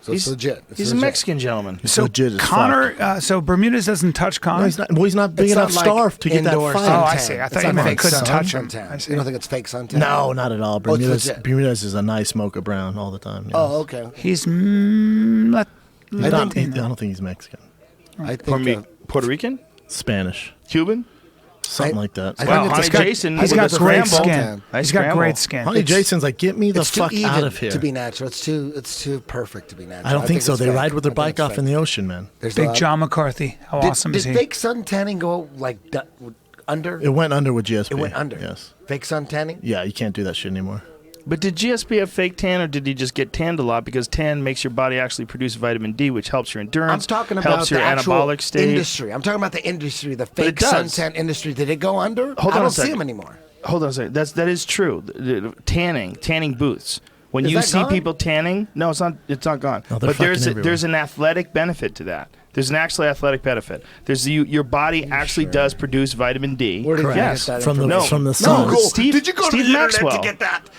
So it's legit. It's He's a legit. Mexican gentleman. He's So legit as Connor, so Bermudez doesn't touch Connor? No, he's not. Well, he's not big It's enough not like starved to get that indoor fight. Oh, I suntan. see. I It's thought you not meant he fake couldn't sun- touch him. suntan. I see. You don't think it's fake suntan? No, not at all. Bermudez, legit. Bermudez is a nice mocha brown all the time. Yes. Oh, okay. He's He's not- Latino. I don't think he's Mexican. I think Puerto Rican? Spanish. Cuban? Something like that. I Wow, think Honey it's got- Jason. He's with got the great scramble. skin. Nice He's got scramble. great skin. Honey Jason's like, get me the it's fuck too even out of here. to be natural. It's too perfect to be natural. I don't think so. it's They fake. ride with their I think bike it's off in fake. the ocean, man. There's Big a- John McCarthy. How awesome did is he? fake sun tanning go like under? It went under with GSP. It went under. Yes. Fake sun tanning. Yeah, you can't do that shit anymore. But did GSP have fake tan, or did he just get tanned a lot? Because tan makes your body actually produce vitamin D, which helps your I'm endurance, talking about helps the your actual anabolic state. industry. I'm talking about the industry, the it fake does. suntan industry. Did it go under? Hold I on a don't see second. them anymore. Hold on a second. That is true. Tanning booths. When Is you that see gone? people tanning, no, it's not. It's not gone. No, they're but there's fucking there's an athletic benefit to that. There's an actually athletic benefit. There's your body actually does produce vitamin D. Where did you yes. get that From the No. from the No, sun. cool. Steve- Did you go Steve to the Maxwell. internet to get that?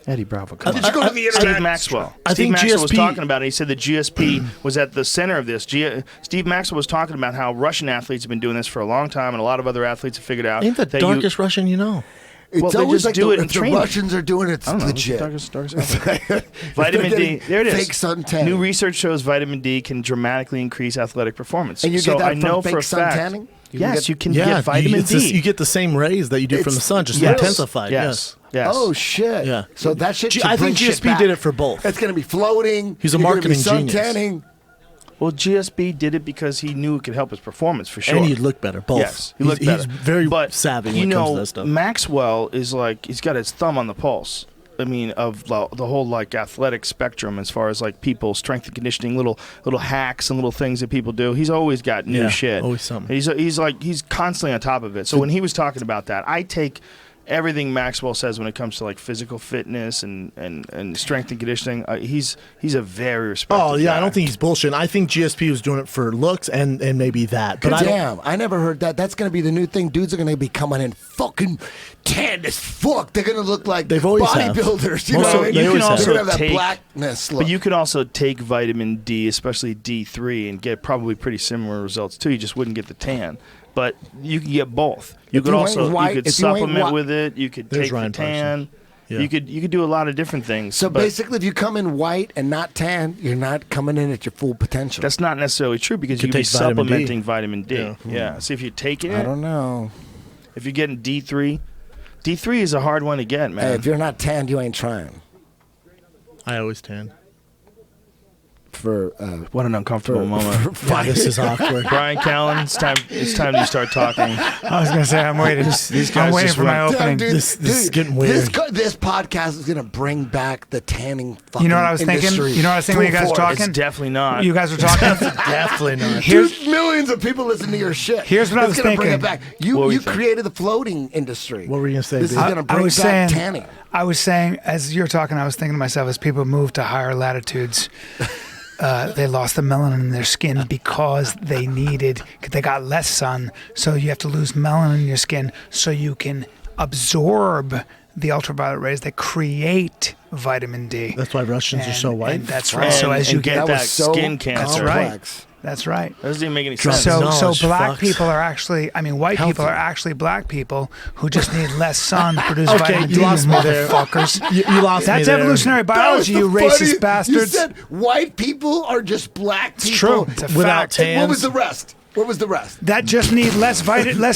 Eddie Bravo. Come Did on. you go to the Steve internet? Maxwell. I Steve think Maxwell was GSP talking about it. He said that GSP was at the center of this. Steve Maxwell was talking about how Russian athletes have been doing this for a long time, and a lot of other athletes have figured out Ain't the that darkest Russian you know. Well, It's they always just like do it in if the training. Russians are doing it, it's I don't know. legit. Darkest athlete. Vitamin they're D. getting There it is. fake suntan. New research shows vitamin D can dramatically increase athletic performance. And you so get that I know from for a fake fact. suntanning? Yes, you can Yeah, get vitamin it's D. just- you get the same rays that you do from the It's- sun, just Yes. intensified. Yes. Yes. Oh shit! Yeah. So that shit. should I bring think shit GSP back. did it for both. It's gonna be floating. He's a you're gonna be marketing genius. suntanning. Well, GSP did it because he knew it could help his performance for sure. And he'd look better. Both. Yes, he looked he's, better. He's very but, savvy when you it know, comes to that stuff. Maxwell is like he's got his thumb on the pulse. I mean, of the whole like athletic spectrum as far as like people strength and conditioning, little hacks and little things that people do. He's always got new Yeah, shit. always something. He's constantly on top of it. So when he was talking about that, I take everything Maxwell says when it comes to like physical fitness and strength and conditioning. He's a very respected Oh yeah, guy. I don't think he's bullshitting. I think GSP was doing it for looks and maybe that. But Damn, I never heard that. That's going to be the new thing. Dudes are going to be coming in fucking tan as fuck. They're going to look like They've always have. bodybuilders. You Most know of- what I mean? they you can always have. also They're going to have that take, blackness look. but you can also take vitamin D, especially D3, and get probably pretty similar results too. You just wouldn't get the tan. But you can get both. You If could you also ain't white- you could if you ain't supplement white- with it. You could There's take the Ryan tan. Parsons. Yeah. You could do a lot of different things. So but basically, if you come in white and not tan, you're not coming in at your full potential. that's not necessarily true because you Could could be take vitamin D. supplementing vitamin D. Yeah. Yeah. So if you're taking I it, don't know. if you're getting D3 is a hard one to get, man. Hey, if you're not tanned, you ain't trying. I always tan. For What an uncomfortable moment. Yeah, this is awkward. Bryan Callen, it's time you start talking. I was gonna say I'm waiting. These I'm guys waiting just for my went- opening. This is getting weird. This podcast is gonna bring back the tanning. You know what I was thinking? industry. You know what I was thinking when you guys were Full force. talking? It's definitely not. You guys were talking. Definitely not. Here's Dude, millions of people listen to your shit. Here's what I was It's gonna bring thinking. it back. What You were you you thinking? created the floating industry. What were you gonna say, This is dude? gonna bring back tanning. I was saying, as you're talking, I was thinking to myself, as people move to higher latitudes, they lost the melanin in their skin because they got less sun. So you have to lose melanin in your skin so you can absorb the ultraviolet rays that create vitamin D. That's why Russians are so white. And that's right. So And- as you and get get That that was so skin cancer. complex. That's right. That doesn't even make any Drop sense. the So knowledge, black fucks. people are actually, white people Healthy. are actually black people who just need less sun to produce Okay, vitamin you D, lost me there. motherfuckers. You lost me That's there. evolutionary biology, you That was the racist funniest- bastards. You said white people are just black people. It's true. It's a Without fact. tan. And what was the rest? What was the rest? That just need less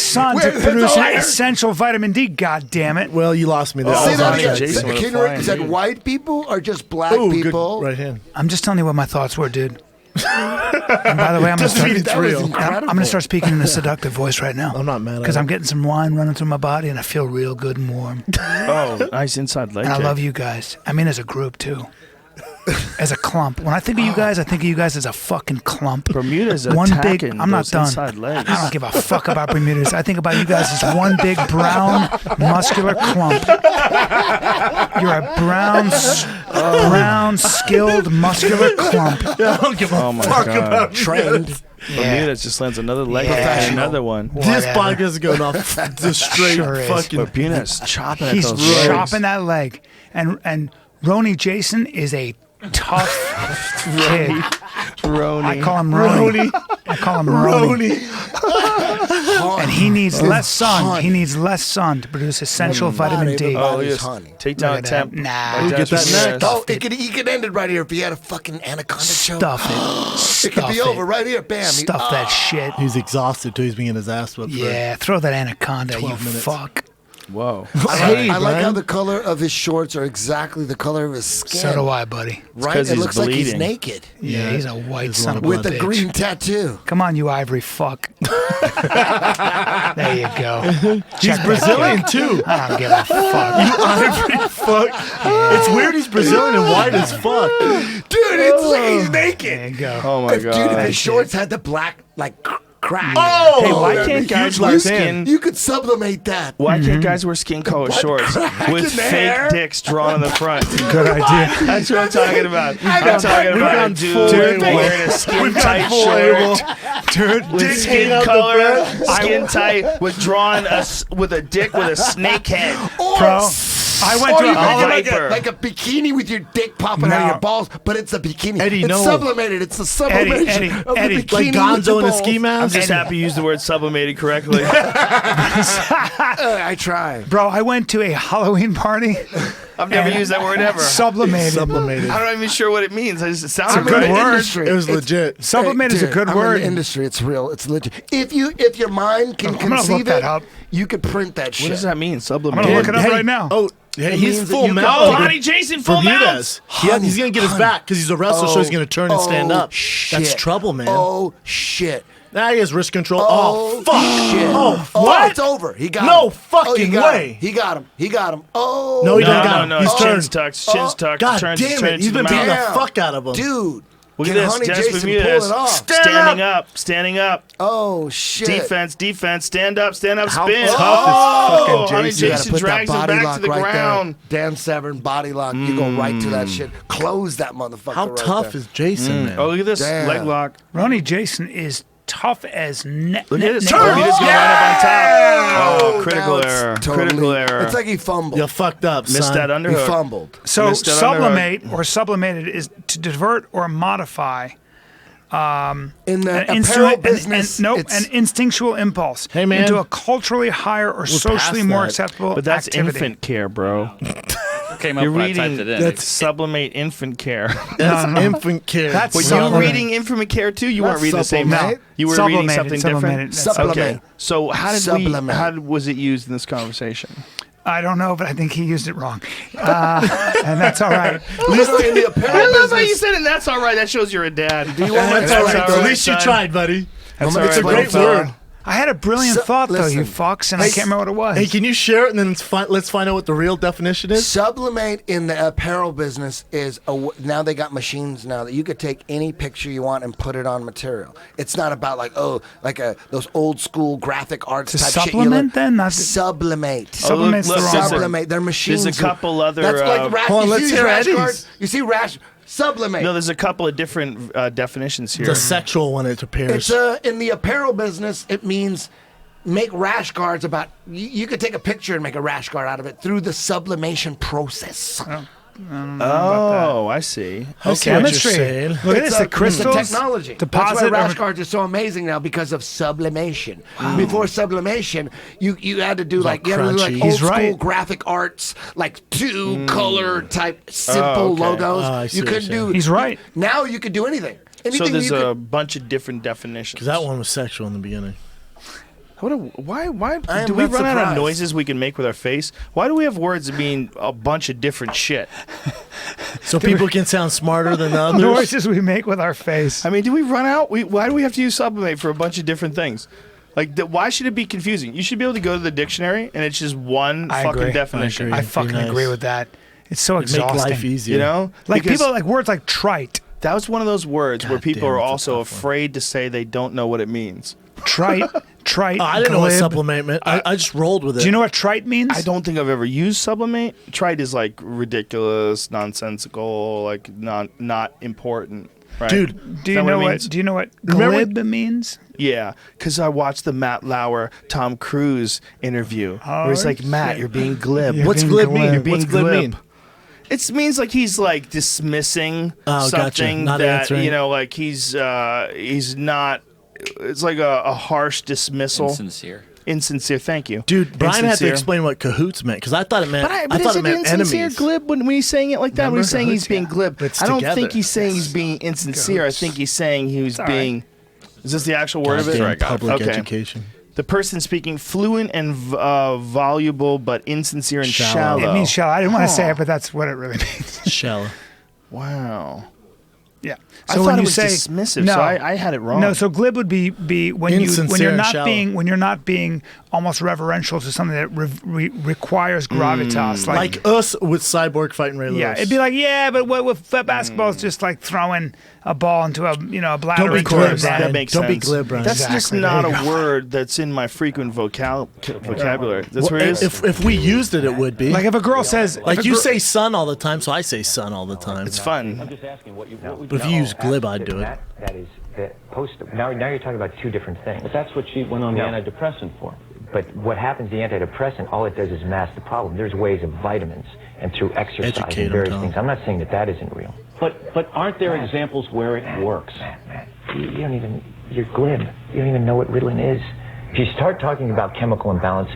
sun to Wait, produce that's all I heard. essential vitamin D. God damn it! Well, you lost me there. Oh, Say that Ronnie again. Jason with a Can you flying said dude. white people are just black Ooh, good people. right hand. I'm just telling you what my thoughts were, dude. And by the way, I'm Doesn't mean gonna it's start. real. I'm gonna start speaking in a seductive voice right now. I'm not mad at because it. I'm getting some wine running through my body, and I feel real good and warm. Oh, nice inside leg And I kick. love you guys. I mean, as a group too. As a clump. When I think of you guys, I think of you guys as a fucking clump. Bermuda's one big. attacking I'm not those done. inside legs. I don't give a fuck about Bermudas. I think about you guys as one big brown, muscular clump. You're a brown, skilled, muscular clump. I don't give a Oh my fuck God. about Trained. Bermuda's just lands another leg kick Yeah. and another one. This Whatever. podcast is going off the straight Sure is. fucking. Bermuda's chopping at He's those legs. chopping that leg, and Roni Jason is a tough kid. Roni. I call him Roni. I call him Roni. And he needs less sun. honey. He needs less sun to produce essential vitamin D. everybody- Oh, Body's yes. honey. Take down Look at temp. that. Nah. by You get Dennis that Ramirez. neck. Oh, he could end it right here if he had a fucking anaconda choke. Stuff it. It could Stuff be it. over right here. Bam. Stuff that shit. He's exhausted too. He's being his ass whipped. for- Yeah, throw that anaconda, you 12 minutes. fuck. Whoa. Hey, I like how Brian. the color of his shorts are exactly the color of his skin. So do I, buddy. Right? 'cause It he's looks like he's bleeding. naked. Yeah, he's a white there's a son lot of of a With a bitch. green tattoo. Come on, you ivory fuck. There you go. He's Check that Brazilian kid. too. I don't give a fuck. Ivory fuck. It's weird. He's Brazilian and white as fuck. Dude, it's like he's There naked. you go. Oh my Dude, if God. his shorts had the black, like, crack. Oh, Hey, why that'd can't be guys huge wear left hand. skin? You could sublimate that. Why can't guys wear skin color shorts crack with in the fake hair? dicks drawn on the front? Good idea. That's what I'm talking about. I'm gone- talking we've about a gone dude full Abel. wearing a skin We've tight gone full short. Dude, With Dick skin hanging out the color, front. skin tight, with drawn with a dick with a snake head. Bro, I went Or to you a make it Viper. like a bikini with your dick popping out of No. your balls, but it's a bikini. Eddie, it's no. sublimated. It's the sublimation Eddie, of the Eddie. bikini Like with Gonzo your in a balls. ski I'm mask. just happy you used the word sublimated correctly. I try. Bro, I went to a Halloween party. I've never used that word ever. Sublimated. Sublimated. I'm not even sure what it means. It just sounds It's a good right. word. Industry. It was It's- legit. Sublimated is a Dude, good I'm word. in the industry. It's real. It's legit. If your mind can I'm gonna look conceive that it, up. you could print that shit. What does that mean? I'm Sublimated. gonna look it up Hey, right now. Oh, yeah, he's means that full you can- mount. Oh, Ronnie Jason, full mounts. Bermudez. He's going to get his back because he's a wrestler, so he's going to turn and stand up. Shit. That's trouble, man. Oh shit. Now he has wrist control. Oh, fuck. Shit. Oh, Oh, what? it's over. He got No him. fucking Oh, he got way. him. He got him. He got him. Oh. No, he No, didn't got no, him. no. He's His turned. chin's tucked. Chin's tucked. God turns, damn turns it. He's to the been beating the mouth. Damn. fuck out of him. Dude. Look at Can this. Honey Just Jason Bermudez. pull it off? Standing up. Oh shit! Defense. Stand up, spin. tough is Oh, fucking Honey Jason? You gotta Jason put that drags him body back lock to the right ground. there. Dan Severn body lock. You go right to that shit. Close that motherfucker. How right tough there. is Jason, man? Oh, look at this. Damn. Leg lock. Ronnie Jason is tough as net. Look at this. net- Bermudez going right up on top. Oh, now critical it's error. totally- Critical error. It's like he fumbled. You fucked up, Missed son. that He underhook. fumbled. So Missed that sublimate or sublimated is to divert or modify In the an apparel instinct- business, an it's- instinctual impulse Hey, man. into a culturally higher or socially past more that. acceptable But that's activity. infant care, bro. Came up You're when I reading typed it in. that's sublimate infant care. That's infant care. That's Were Sublimate. you reading infant care too? You Not weren't reading the same. sublimate. You were reading Sublimated, something sublimated. different. Supplement. Okay. So Sublimate. how was it used in this conversation? I don't know, but I think he used it wrong, and that's all right. Literally in the apparel I love how you business. said it. And that's all right. That shows you're a dad. Do you want my That's That's all right. all though. At right, least you son. tried, buddy. That's I'm all gonna right, It's a explain great it, fella. word. I had a brilliant thought though, you listen. fucks, and I Hey, can't remember what it was. Hey, can you share it and then let's find out what the real definition is? Sublimate in the apparel business is now they got machines now that you could take any picture you want and put it on material. It's not about those old school graphic arts To type shit. supplement then? Not to- sublimate. Sublimate's the wrong word. Sublimate. They're machines. There's a couple other. That's like rash. hold on, you let's see hear rash Eddie's. guards? You see rash. Sublimate. no, there's a couple of different definitions here. The sexual one it appears. It's in the apparel business. It means make rash guards about. You could take a picture and make a rash guard out of it through the sublimation process. Oh, I see. I see what you're Chemistry. saying. Look at this, the It's crystals, the technology. That's deposit. why rash guards are so amazing now because of sublimation. Before sublimation, you had to do all you had to do like crunchy. old He's school right. graphic arts, like two color type simple okay. logos. I see You what couldn't you're do. saying. He's right. Now you could do anything. So Anything there's you a could. bunch of different definitions. Because that one was sexual in the beginning. Why I am do we not run out of surprised. noises we can make with our face? Why do we have words that mean a bunch of different shit? So people can sound smarter than others. noises we make with our face. I mean, do we run out? Why do we have to use sublimate for a bunch of different things? Like, why should it be confusing? You should be able to go to the dictionary and it's just one I fucking agree. definition. I I agree. fucking Be nice. agree with that. It's so Make life exhausting. easier. You know, Like Because people like words like trite, that was one of those words where God people damn, are it's a also tough one. afraid to say they don't know what it means. trite. Oh, I didn't know what glib. supplement meant. I just rolled with it. Do you know what trite means? I don't think I've ever used sublimate. Trite is like ridiculous, nonsensical, like not important. Right? Dude, Do Is you that know it what? means? Do you know what Remember- glib means? Yeah, because I watched the Matt Lauer, Tom Cruise interview where he's like, Matt, shit. you're being glib. You're What's being glib mean? You're being What's glib glib. mean? It means like he's like dismissing Oh, gotcha. something Not that answering. like he's not. It's like a harsh dismissal. Insincere. Insincere. Thank you, Dude, Brian had to Insincere. explain what cahoots meant because I thought it meant. But I thought is it it meant insincere enemies. glib when he's saying it like that? When Remember? he's saying he's Cahoots, being yeah. glib, It's I don't together. think he's saying he's being insincere. I think he's saying he was all right. being. Is this the actual word of it? Goddamn I got it. public Okay. education. The person speaking fluent and voluble, but insincere and Shallow. shallow. It means shallow. I didn't want to say Huh. it, but that's what it really means. Shallow. Wow. Yeah. I So thought when it you was say dismissive, no, so I had it wrong. No, so glib would be when Insincere you're and not shallow. being almost reverential to something that requires gravitas. Like us with Cyborg fighting Ray Lewis. yeah, it'd be like but with basketball, it's just like throwing a ball into a bladder. Don't be into glib, a- Brian. That makes Don't be sense. glib, Brian. That's just Exactly. not There you a go. word that's in my frequent vocabulary. That's Well, what it is. if we used it, it would be. Like if a girl says, Like if a you gir- say son all the time, so I say son all the time. It's fun. Just asking what you. But if you use glib, I'd do it. That is the post. Now you're talking about two different things. But that's what she went on the No. antidepressant for. But what happens? The antidepressant, all it does is mask the problem. There's ways of vitamins and through exercise Educate 'em, and various Tom. things. I'm not saying that isn't real. But aren't there examples where it works? Matt, you don't even. You're glib. You don't even know what Ritalin is. If you start talking about chemical imbalance,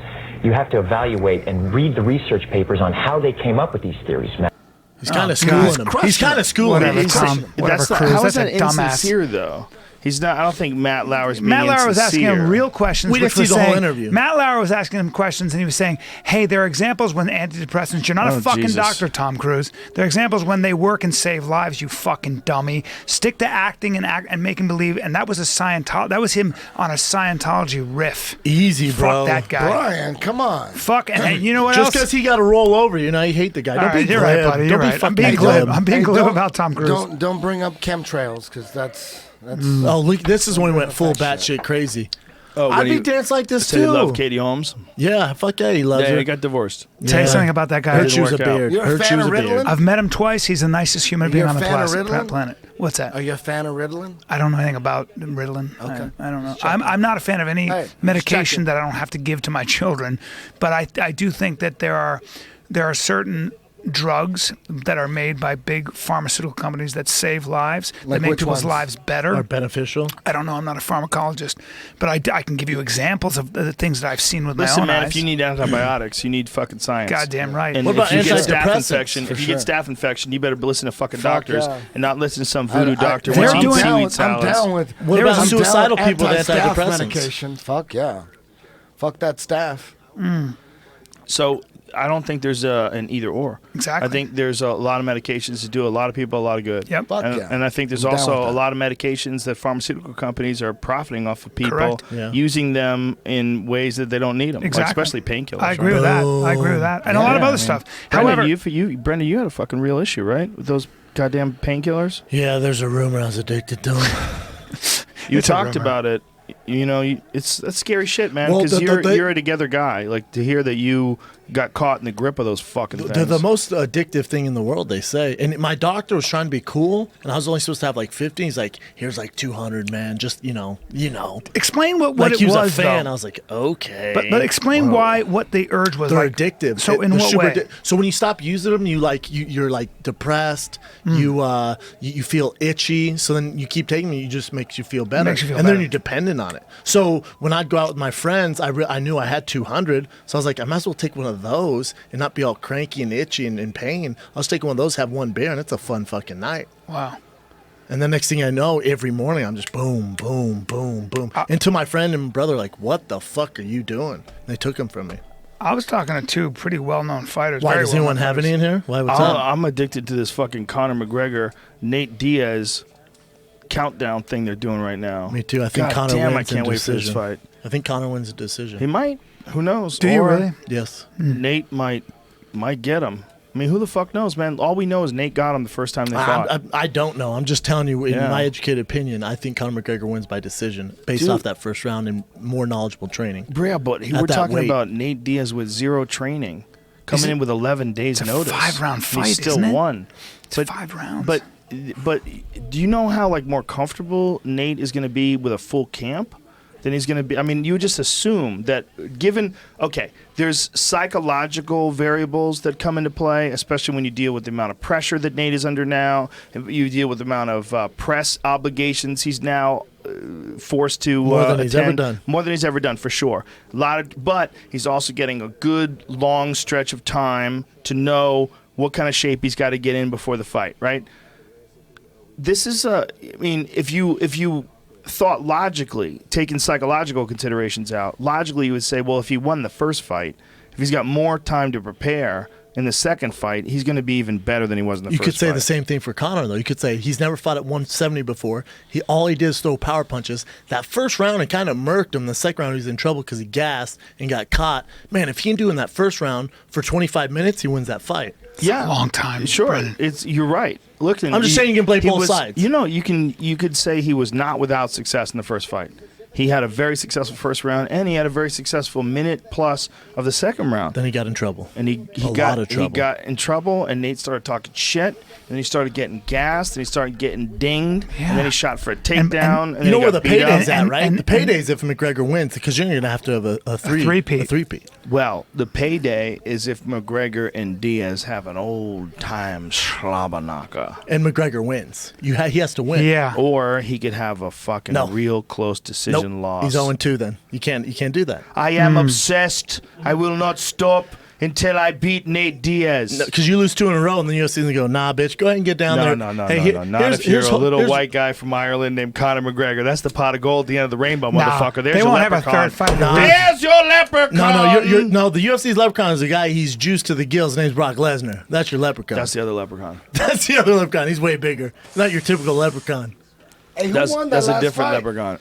you have to evaluate and read the research papers on how they came up with these theories, Matt. He's kind of God. schooling him. He's kind of schooling Whatever, him. Tom. Whatever, That's not, Cruz. how is That's that a dumbass. insincere though? He's not. I don't think Matt Lauer's being Matt Lauer was asking him real questions. We didn't which was see the whole saying- interview. Matt Lauer was asking him questions, and he was saying, "Hey, there are examples when antidepressants. You're not a fucking Jesus. doctor, Tom Cruise. There are examples when they work and save lives. You fucking dummy. Stick to acting and make him believe." And that was That was him on a Scientology riff. Easy, bro. Fuck that guy. Brian, come on. Fuck. And you know what Just else? because he got to roll over, you know, you hate the guy. All Don't right, be you're glib. right, buddy. You're Don't be right. I'm fucking being glib. glib. I'm being glib about Tom Cruise. Don't bring up chemtrails because that's. Oh, look, this is when he went full batshit crazy. Oh, I'd be dancing like this So he too. loved Katie Holmes. Yeah, fuck yeah, he loves Yeah, her. he got divorced. Tell you Yeah. something about that guy. Her Didn't choose a work out. beard. You're a Her fan choose of a beard. Ritalin? I've met him twice. He's the nicest human being You're a on the fan of Ritalin? planet. What's that? Are you a fan of Ritalin? I don't know anything about Ritalin. Okay. I don't know. I'm not a fan of any Hey, just medication checking. that I don't have to give to my children, but I do think that there are certain drugs that are made by big pharmaceutical companies that save lives, Like that make which people's ones? lives better. Are beneficial. I don't know. I'm not a pharmacologist, but I can give you examples of the things that I've seen with Listen, my own man, eyes. if you need antibiotics, you need fucking science. Goddamn right. And What about if you get staph antidepressants? infection, For if you sure. get staph infection, you better listen to fucking Fuck doctors yeah. and not listen to some voodoo doctor. they're once you eat doing- seaweed I'm salads. down with. What about I'm suicidal down people with anti-staph antidepressants? medication. Fuck yeah. Fuck that staff. So I don't think there's an either or. Exactly. I think there's a lot of medications that do a lot of people a lot of good. Yep. Fuck And, yeah. and I think there's I'm down also with a that. lot of medications that pharmaceutical companies are profiting off of people, Correct. Yeah. using them in ways that they don't need them, Exactly. like especially painkillers. I agree right? with that. I agree with that, and a lot of Yeah, other man. stuff. Brendan, However, Brendan, you had a fucking real issue, right? With those goddamn painkillers. Yeah, there's a rumor I was addicted to them. You It's a talked rumor. about it. You know, that's scary shit, man. Well, Because the- you're a together guy. Like to hear that you got caught in the grip of those fucking things. They're the most addictive thing in the world, they say. And my doctor was trying to be cool, and I was only supposed to have like 50. He's like, "Here's like 200, man. Just you know." explain what Like it he was was, a fan. though. I was like, "Okay." But explain what the urge was. They're like. addictive. So in They're what super way? so when you stop using them, you're like depressed. You feel itchy. So then you keep taking them. It just makes you feel better. Makes you feel and better. then you're dependent on it. So when I'd go out with my friends, I knew I had 200. So I was like, I might as well take one of those and not be all cranky and itchy and in pain. I'll just take one of those, have one beer, and it's a fun fucking night. Wow. And the next thing I know, every morning I'm just boom, boom, boom, boom. And to my friend and brother, like, what the fuck are you doing? And they took them from me. I was talking to two pretty well-known fighters. Why very does anyone well-known have fighters. any in here? Why? What's up? I'm addicted to this fucking Conor McGregor, Nate Diaz countdown thing they're doing right now. Me too. I think God Conor damn, wins I can't in wait for this decision. fight. I think Conor wins a decision. He might. Who knows? Do you Or really? Yes. Nate might get him. I mean, who the fuck knows, man? All we know is Nate got him the first time they fought. I don't know. I'm just telling you, in Yeah. my educated opinion, I think Conor McGregor wins by decision based Dude. off that first round and more knowledgeable training. Yeah, but At we're that talking weight. about Nate Diaz with zero training, coming in with 11 days It's a notice. 5-round And fight, he still isn't it? won. It's 5 rounds. But do you know how like more comfortable Nate is going to be with a full camp than he's going to be? I mean, you would just assume that given there's psychological variables that come into play, especially when you deal with the amount of pressure that Nate is under now. You deal with the amount of press obligations he's now forced to More than he's ever attend. done. More than he's ever done, for sure. But he's also getting a good long stretch of time to know what kind of shape he's got to get in before the fight, right? This is I mean, if you thought logically, taking psychological considerations out, logically you would say, well, if he won the first fight, if he's got more time to prepare in the second fight, he's going to be even better than he was in the You first could say fight. the same thing for Conor, though. You could say he's never fought at 170 before. All he did is throw power punches. That first round, it kind of murked him. The second round, he was in trouble because he gassed and got caught. Man, if he can do in that first round for 25 minutes, he wins that fight. Yeah, a long time, Sure, Brendan. you're right. Look, I'm just saying you can play he both was- sides. You know, you could say he was not without success in the first fight. He had a very successful first round, and he had a very successful minute plus of the second round. Then he got in trouble. And he A got lot of trouble. he got in trouble, and Nate started talking shit, and he started getting gassed, and he started getting dinged, and then he shot for a takedown. And You then know he where got the beat payday's up. at, right? The payday's if McGregor wins, because you're going to have to have a three-peat. three-peat. Well, the payday is if McGregor and Diaz have an old time slobberknocker. And McGregor wins. He has to win. yeah. Or he could have a fucking No. real close decision Nope. loss. He's 0-2 then. You can't do that. I am obsessed. I will not stop until I beat Nate Diaz. Because you lose 2 in a row, and then UFC and go, nah, bitch, go ahead and get down there. No. Not here's- if you're here's- a little here's- white guy from Ireland named Conor McGregor. That's the pot of gold at the end of the rainbow, Nah, motherfucker. There's they your won't have a leprechaun. third fight. Nah. There's your leprechaun. No, the UFC's leprechaun is a guy. He's juiced to the gills. His name's Brock Lesnar. That's your leprechaun. That's the other leprechaun. That's the other leprechaun. He's way bigger. Not your typical leprechaun. Hey, who That's won that a last different fight? leprechaun.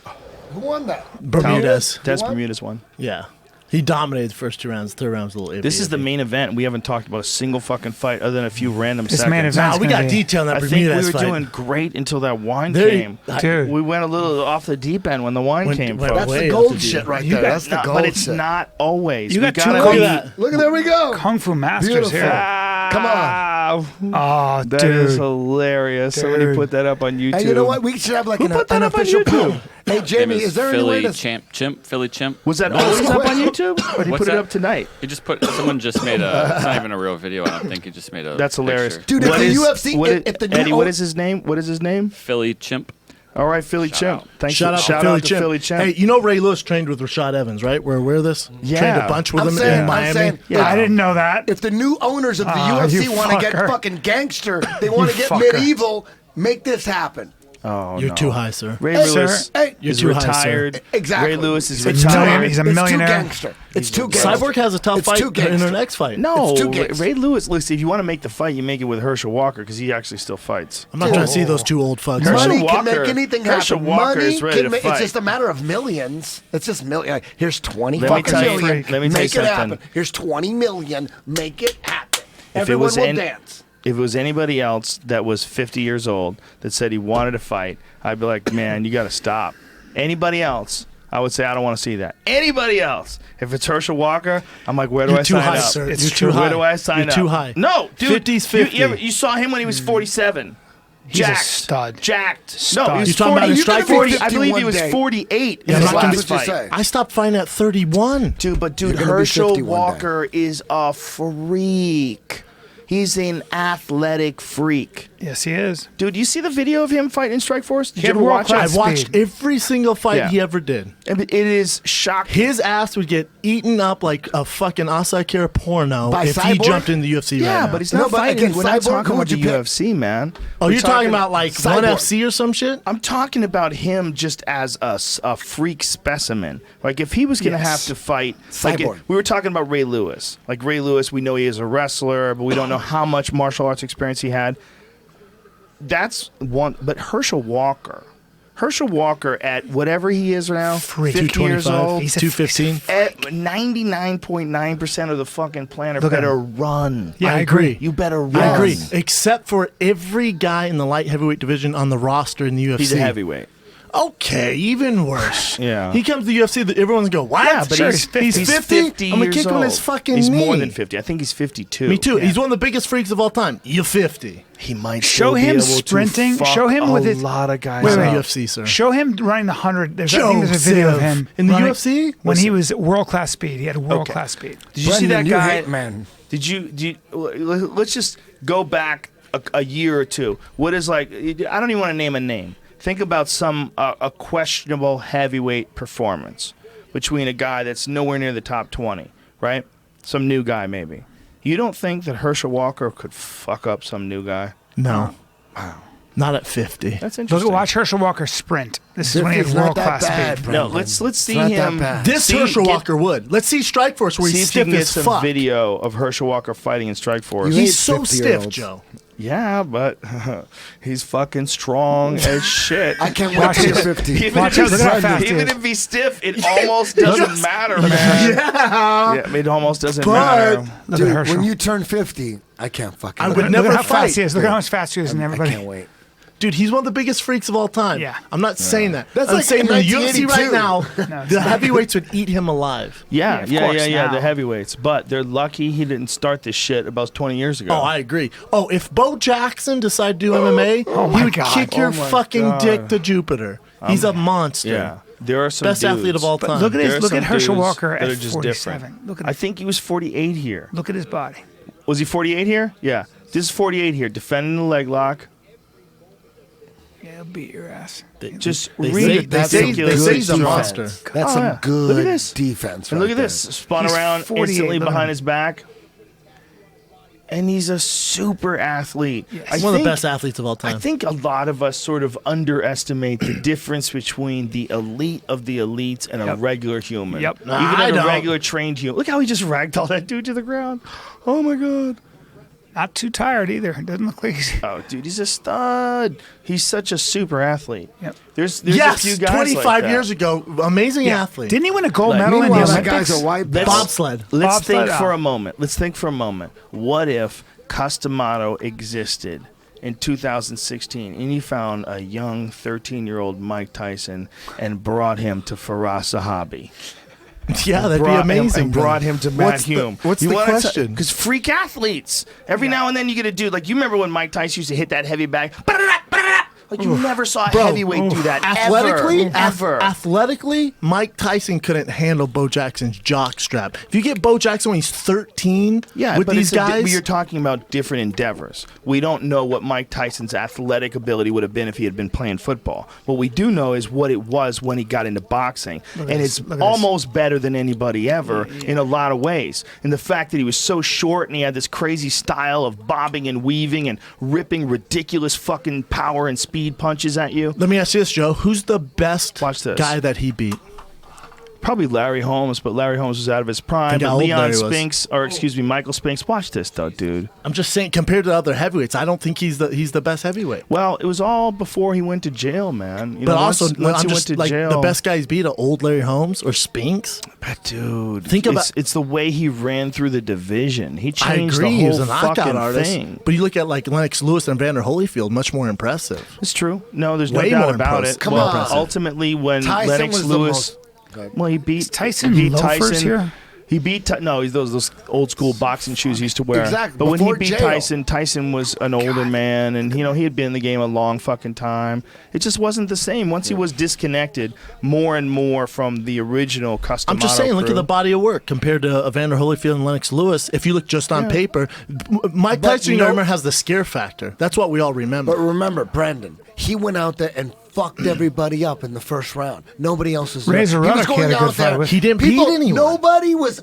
Who won that? Bermudez. That's won? Bermudez one. Yeah. He dominated the first 2 rounds. Third round was a little iffy. This is the main event. We haven't talked about a single fucking fight other than a few random This seconds. main event- Nah, we gonna got be- detail on that I think Bermudez we were fight. doing great until that wine There- came. Dude. We went a little off the deep end when the wine came. went folks. That's way the off gold the shit deep. right You there. got- That's the No, gold but it's shit. not always. You We got two gotta Look at be- that. Look at there we go. Kung Fu Masters Beautiful. here. Come on. Oh, That dude. is hilarious. Somebody Dude. put that up on YouTube. Hey, you know what? We should have like an put that up on official YouTube? pool. Hey, Jamie, Name is there any way Philly to... Philly Chimp? Was that No, always it's up quick. on YouTube? Or did he What's put it that? up tonight? He just put. Someone just made a. It's not even a real video. I don't think he just made a. That's hilarious. picture. Dude, if What the is- UFC... what is- if the new Eddie, what is his name? What is his name? Philly Chimp. All right, Philly Chimp. out. Thanks. Shout out to Philly Chimp. Hey, you know Ray Lewis trained with Rashad Evans, right? We're aware of this? Yeah. Trained a bunch with I'm him saying- in Miami. I'm saying- Yeah, I didn't know that. If the new owners of the Ah, UFC you want to get fucker. fucking gangster, they want to You get fucker. medieval, make this happen. Oh, You're no. too high, sir. Ray Hey, Lewis hey, You're is too high, sir. retired. Exactly. Ray Lewis is He's retired. he's a It's millionaire. too gangster. It's too gangster. Cyborg has a tough It's fight too in gangster. her next fight. No, It's too gangster. Ray Lewis. Listen, if you want to make the fight, you make it with Herschel Walker because he actually still fights. I'm not trying to see those 2 old fucks. Herschel Money can Walker- make anything Herschel happen. Walker Money is ready can to It's fight. just a matter of millions. It's just million. Here's 20 Let me fucking tell you- million. let me tell you make it happen. something. Here's 20 million. Make it happen. If it Everyone was will in- dance. If it was anybody else that was 50 years old that said he wanted to fight, I'd be like, man, you got to stop. Anybody else, I would say I don't want to see that. Anybody else, if it's Herschel Walker, I'm like, where do You're I too sign high, up? sir. It's You're true. too Where high. do I sign You're up? too high. No, dude. 50's You 50. you saw him when he was 47. He's a Jacked. stud. Jacked. Stud. No, he was You talking 40. about in You Strike could be 40. Force? I believe he was 51 day. 48 Yeah, in his I'm not gonna last just fight. say. I stopped fighting at 31. Dude, but You're gonna be Herschel 50 one day. Walker is a freak. He's an athletic freak. Yes, he is. Dude, you see the video of him fighting in Strikeforce? Did He you had ever watch world-class it? I watched speed. every single fight Yeah. he ever did. It is shocking. His ass would get eaten up like a fucking Asai Kira porno By if he Cyborg? jumped in the UFC right Yeah, now. but he's No, not but fighting. against We're not Cyborg, talking who about would the you pick? UFC, man. Oh, We're you're talking about like Cyborg. 1FC or some shit? I'm talking about him just as a freak specimen. Like if he was going to Yes. have to fight, like Cyborg. we were talking about Ray Lewis. Like Ray Lewis, we know he is a wrestler, but we don't know how much martial arts experience he had. That's one. But Herschel Walker at whatever he is now, Freak. 50 years 225, old, He's a 215. at 99.9% of the fucking planet Look at better him. run. Yeah, I agree. You better run. I agree. Except for every guy in the light heavyweight division on the roster in the UFC. He's a heavyweight. Okay, even worse. Yeah. He comes to the UFC, everyone's going, what? Yeah, but Sure, he's he's 50? I'm going to years kick him in his old. fucking He's knee. more than 50. I think he's 52. Me too. He's one of the biggest freaks of all time. You're 50. He might Show still be him able to sprinting. fuck Show him with a his lot of guys. Wait, He's wait. in up. UFC, sir. Show him running the 100. I think there's a video of him in the running- UFC? when he was world class speed. He had world class speed. Did you see that Brendan, you guy? hate man. Did you? Let's just go back a year or two. What is like? I don't even want to name a name. Think about some a questionable heavyweight performance between a guy that's nowhere near the top 20, right? Some new guy maybe. You don't think that Herschel Walker could fuck up some new guy? No. Wow. Not at 50. That's Look interesting. at watch Herschel Walker sprint. This is when he had 50's not world that class bad, speed. bro. No, let's see not that him. bad. This See, Herschel get- Walker would. Let's see Strikeforce where See he's if you stiff can get as some fuck. video of Herschel Walker fighting in Strikeforce. You He's hate so 50 stiff, year-olds. Joe. Yeah, but he's fucking strong as shit. I can't wait Watch till you're this. 50. Even, Watch if, out, look at how fast he even is. if he's stiff, it almost doesn't matter, man. Yeah, it almost doesn't But, matter. Look dude, at Herschel. when you turn 50, I can't fucking I wait. would Look never at how fight. fast he is. Look at how much faster he is than I everybody. can't wait. Dude, he's one of the biggest freaks of all time. Yeah. I'm not saying that. That's I'm like saying in in the UFC right 1982. now, No, it's the not. heavyweights would eat him alive. Yeah, of course now. the heavyweights. But they're lucky he didn't start this shit about 20 years ago. Oh, I agree. Oh, if Bo Jackson decided to do MMA, my he would God. kick your Oh my fucking God. dick to Jupiter. He's a monster. yeah. There are some Best dudes. athlete of all But time. look at There his. are Look some at Herschel dudes Walker that at are just 47. different. Look I at think he was 48 here. look at his body. Was he 48 here? Yeah. This is 48 here. Defending the leg lock. Yeah, he'll beat your ass. Just They read say- it. they say- Ridiculous they say he's a defense. monster. That's Oh, some yeah. good Look at this. defense. And right look at this. there. Spun He's around 48, instantly look at behind him. his back. and he's a super athlete. He's one of the best athletes of all time. I think a lot of us sort of underestimate the difference between the elite of the elites and a regular human. Yep. Even I a don't. regular trained human. Look how he just ragdolled that dude to the ground. Oh my God. Not too tired either. It doesn't look like he's... Oh, dude, he's a stud. He's such a super athlete. Yep. There's Yes, a few guys 25 like that. years ago, amazing athlete. Didn't he win a gold Like, medal in the Meanwhile, that Olympics? guy's a white belt. Bobsled. Let's Bobsled, think for oh. a moment. Let's think for a moment. What if Customato existed in 2016 and he found a young 13-year-old Mike Tyson and brought him to Faraz Zahabi? Yeah, that'd be amazing. And brought him to Matt What's Hume. What's the question? Because freak athletes. Every now and then you get a dude. Like, you remember when Mike Tyson used to hit that heavy bag? Like, you never saw a Bro, heavyweight do that Athletically, ever. athletically, Mike Tyson couldn't handle Bo Jackson's jock strap. If you get Bo Jackson when he's 13 Yeah, with but these guys, you're talking about different endeavors. We don't know what Mike Tyson's athletic ability would have been if he had been playing football. What we do know is what it was when he got into boxing, and it's almost better than anybody ever in a lot of ways. And the fact that he was so short and he had this crazy style of bobbing and weaving and ripping ridiculous fucking power and speed punches at you. let me ask you this, Joe. Who's the best Watch this. guy that he beat? Probably Larry Holmes, but Larry Holmes was out of his prime. Think how But old Leon Larry was. Spinks, or excuse me, Michael Spinks. Watch this though, dude. I'm just saying, compared to other heavyweights, I don't think he's the best heavyweight. Well, it was all before he went to jail, man. You But know, also, once I'm he went just to like jail, the best guy he's beat are old Larry Holmes or Spinks. But dude, Think about- it's the way he ran through the division. He I changed agree, the he whole was a knockout fucking artist. thing. But you look at like Lennox Lewis and Vander Holyfield, much more impressive. It's true. No, there's no Way doubt more about impressive. it. Come Well, on. ultimately, when Tyson Lennox was the Lewis, most- well, he beat Tyson he beat loafers Tyson here? He beat no, he's those old school boxing shoes he used to wear. Exactly, But when he before beat jail. Tyson was an older man, and he had been in the game a long fucking time. It just wasn't the same. Once he was disconnected more and more from the original Customato I'm just saying, look crew. at the body of work compared to Evander Holyfield and Lennox Lewis. If you look just on paper, Mike Tyson, you remember, has the scare factor. That's what we all remember. But remember, Brendan, he went out there and fucked everybody up in the first round. Nobody else was there. Razor He was Ruddock going had a good out there. fight with- He didn't beat anyone. Nobody was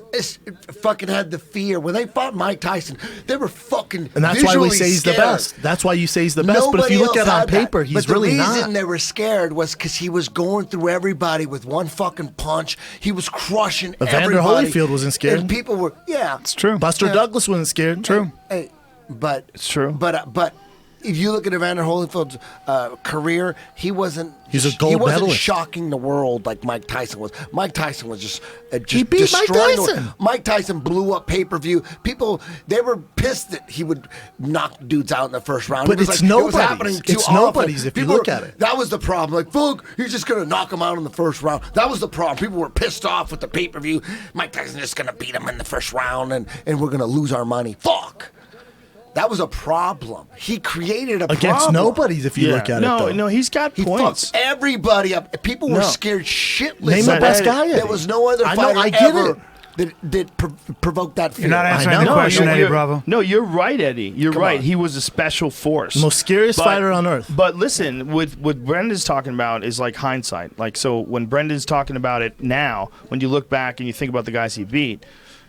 fucking had the fear when they fought Mike Tyson. They were fucking And that's why we visually say he's the scared. best. That's why you say he's the best. But if you look Nobody at it on else had paper, that. he's but really the reason not. they were scared was because he was going through everybody with one fucking punch. He was crushing Evander everybody. Holyfield wasn't scared. And people were, yeah. It's true. Buster Yeah. Douglas wasn't scared. True. Hey, but It's true. But if you look at Evander Holyfield's career, he wasn't. He's a gold He wasn't medalist. shocking the world like Mike Tyson was. Mike Tyson was just He beat Mike destroying the- Tyson. Mike Tyson blew up pay-per-view. People, they were pissed that he would knock dudes out in the first round. But It was it's like, it was nobody's. happening too It's often. nobody's if you People look were- at it. That was the problem. Like, fuck, he's just gonna knock him out in the first round. That was the problem. People were pissed off with the pay-per-view. Mike Tyson's just gonna beat him in the first round, and we're gonna lose our money. Fuck. That was a problem. He created a Against problem. nobody's if you look at it. though. No, he's got He points. fucked everybody up. People were No. scared shitless. Name the of best it. guy, There Eddie. was no other I know, fighter I get ever it. that provoked that fear. You're not answering I the know. question, you're- Eddie you're- Bravo. No, you're right, Eddie. You're Come right. on. He was a special force. Most scariest fighter on earth. But listen, what Brendan's talking about is like hindsight. Like, so when Brendan's talking about it now, when you look back and you think about the guys he beat,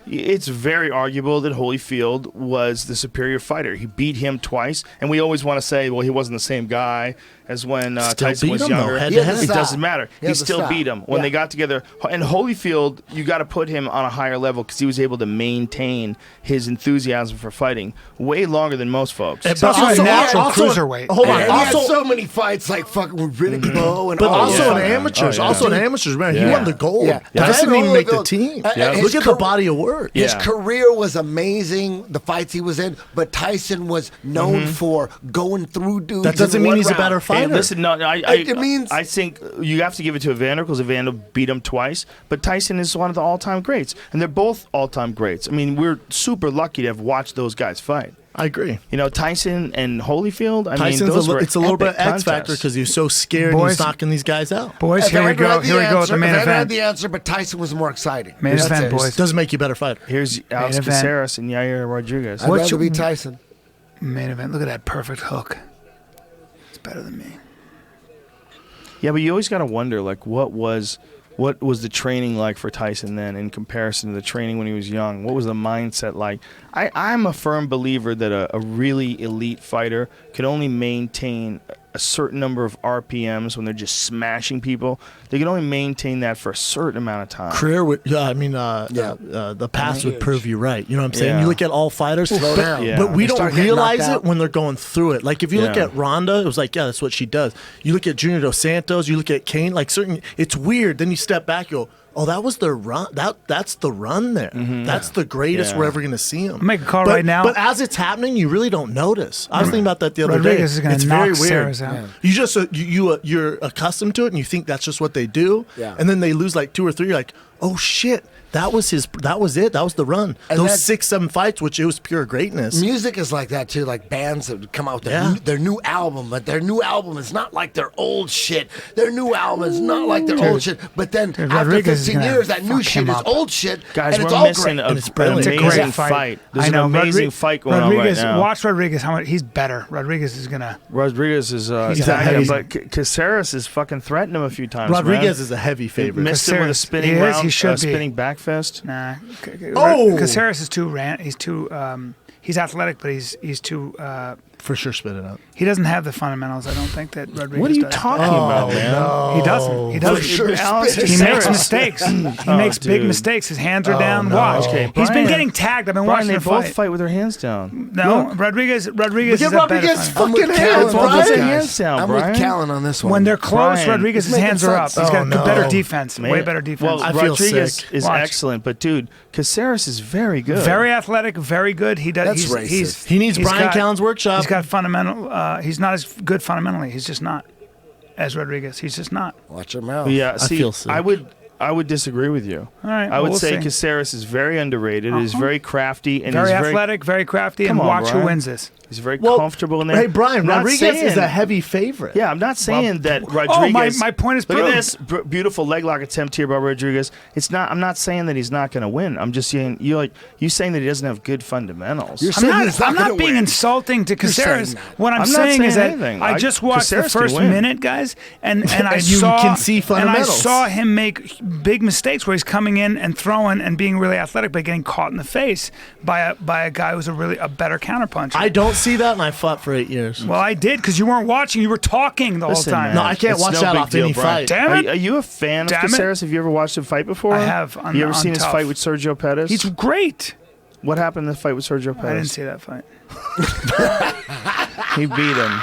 it's very arguable that Holyfield was the superior fighter. He beat him twice, and we always want to say, well, he wasn't the same guy as when Still Tyson beat was him, though, younger. head to head. It Stop. doesn't matter. He He had the still stop. beat him when Yeah. they got together. And Holyfield, you got to put him on a higher level because he was able to maintain his enthusiasm for fighting way longer than most folks. But also a natural also- cruiserweight. Hold on. And he had Also, so many fights like fucking with Riddick Bowe and but all also that. in yeah. amateurs. Oh, yeah. Also in amateurs, man. He Yeah. won the gold. Yeah. Tyson Evander didn't even make the Holyfield- team. his Look at the car- body of work. His Yeah. career was amazing, the fights he was in, but Tyson was known for going through dudes. That doesn't in mean one he's a round. better Hey, fighter. listen, no, It means- I think you have to give it to Evander because Evander beat him twice. But Tyson is one of the all-time greats, and they're both all-time greats. I mean, we're super lucky to have watched those guys fight. I agree. You know, Tyson and Holyfield. I mean, Tyson's those were it's a little bit epic X factor contests. because he's so scared and Boys- he's knocking these guys out. Boys, here we Evander go. had the Here we go with the answer. main Evander had event. the answer, but Tyson was more exciting. Main That's event, it. boys. Doesn't make you a better fighter. Here's Alex event. Caceres and Yair Rodriguez. I'd What's rather your- be Tyson. Main event. Look at that perfect hook. It's better than me. Yeah, but you always got to wonder, like, what was what was the training like for Tyson then in comparison to the training when he was young? What was the mindset like? I'm a firm believer that a really elite fighter could only maintain a certain number of RPMs when they're just smashing people. They can only maintain that for a certain amount of time. Career would, the past would prove you right. You know what I'm saying? Yeah. You look at all fighters, Slow down. Yeah. but we They don't start getting realize knocked it out. when they're going through it. Like if you look Yeah. at Ronda, it was like, yeah, that's what she does. You look at Junior Dos Santos, you look at Kane, like certain, it's weird. Then you step back, you go, oh, that was their run. That's the run there. That's the greatest Yeah. we're ever going to see him. Make a call but, right now. But as it's happening, you really don't notice. I was thinking about that the other Rodriguez day. is gonna It's knock very weird. Sarah's out. You just you're accustomed to it, and you think that's just what they do. Yeah. And then they lose like 2 or 3. You're like, oh shit, that was it. That was the run. And Those that's- 6-7 fights, which it was pure greatness. Music is like that too, like bands that come out with Yeah. their new album, but their new album is not like their old shit. Their new album is not like their old shit. But then after Rodriguez is 15 gonna years, that new fuck shit him is up. old shit, Guys, and it's we're all missing great. an it's brilliant. amazing It's a great fight. There's I know. an amazing fight going Rodriguez, on right now. Watch Rodriguez. How much he's better. Rodriguez is gonna. Rodriguez is He's attacking him, heavy. but Caceres has fucking threatened him a few times. Rodriguez man. is a heavy He favorite. missed him with a Caceres, spinning he is, round, he should be. spinning back fist. Nah. Oh! Caceres is too He's too. He's athletic, but he's too. For sure, spit it out. He doesn't have the fundamentals. I don't think that Rodriguez. What are you does. talking about, man? He doesn't. He doesn't. sure, Alex spit it He Caceres. makes mistakes. He makes big dude. mistakes. His hands are down. Watch. Okay, He's been Brian- getting tagged. I've been Brian, watching they the both fight. fight with their hands down. No, Rodriguez is Look at a better Rodriguez fighter. I'm with fucking Callen hands, on Brian. this, Put your guys. hands down, I'm Brian. with Callen on this one. When they're close, Brian, Rodriguez's it's hands making are up. sense. He's got Oh, better no. defense. Way better defense. Well, I feel Rodriguez sick. is Watch. excellent, but dude, Caceres is very good. Very athletic, very good. He does. That's he's, racist. He's, He needs he's Bryan got- Callen's workshop. He's got fundamental. He's not as good fundamentally. He's just not as Rodriguez. He's just not. Watch your mouth. Yeah, see, feel sick. I would disagree with you. All right, I well, would we'll say see. Caceres is very underrated. He's very crafty and Very he's athletic, very crafty, and Come on, watch who Brian. wins this. He's very Well, comfortable in there. Hey, Brian, I'm not Rodriguez is saying- a heavy favorite. Yeah, I'm not saying that Rodriguez. Oh, my point is look proved. at this beautiful leg lock attempt here by Rodriguez. It's not. I'm not saying that he's not going to win. I'm just saying you saying that he doesn't have good fundamentals. You're I'm saying not, he's I'm gonna not being win. insulting to saying Caceres. that. What I'm I'm not saying is saying that anything. I just watched the Caceres can first win. minute, guys, and I And you saw can see and I fundamentals. saw him make big mistakes where he's coming in and throwing and being really athletic, but getting caught in the face by a guy who's a better counterpuncher. I don't see that, and I fought for 8 years. Well, I did because you weren't watching. You were talking the Listen, whole time. man, No, I can't it's watch no that big off deal, any Brian. fight. Damn it. Are you a fan Damn of it. Caceres? Have you ever watched him fight before? I have on- you ever on seen his Tough. fight with Sergio Pettis? He's great. What happened in the fight with Sergio Pettis? I didn't see that fight. He beat him.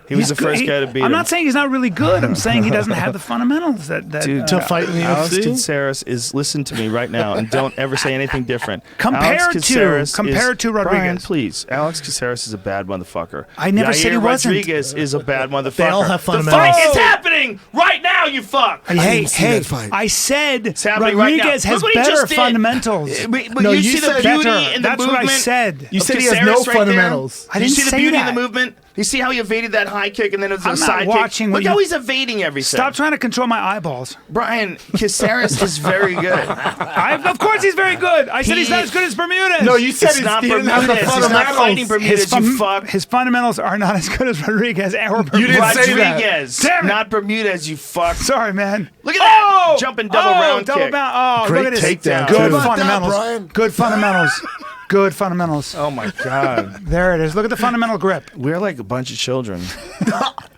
He was the first guy to beat him. I'm not saying he's not really good. I'm saying he doesn't have the fundamentals that Dude, To fight in the Alex UFC? Caceres is, listen to me right now, and don't ever say anything different. Compared Alex to- Caceres compared to Rodriguez. Brian, please. Alex Caceres is a bad motherfucker. I never said he wasn't. Rodriguez is a bad motherfucker. They all have The fundamentals. fight is happening right now, you fuck! Hey, didn't see that fight. I said happening right now. Rodriguez has Look what he better just did. fundamentals. But No, you you see the said beauty better. in the That's movement. what I said. You of said he has Caceres no right there? fundamentals. I You didn't see the say beauty that. in the movement? You see how he evaded that high kick and then it was a I'm not side watching kick? what Look how you- he's evading everything. Stop trying to control my eyeballs. Brian, Caceres is very good. Of course he's very good. I said he's not as good as Bermudez. No, you said It's not he didn't have Bermudez. the He's not fighting fundamentals. Bermudez, you fuck. His fundamentals are not as good as Rodriguez or Bermudez. You didn't say that. Rodriguez, Damn it. not Bermudez, you fuck. Sorry, man. Look at that. Jumping double round double kick. bound. Oh, Great look at this. takedown, Good too. fundamentals. Brian? Good fundamentals. Good fundamentals. Oh my God. There it is. Look at the fundamental grip. We're like a bunch of children.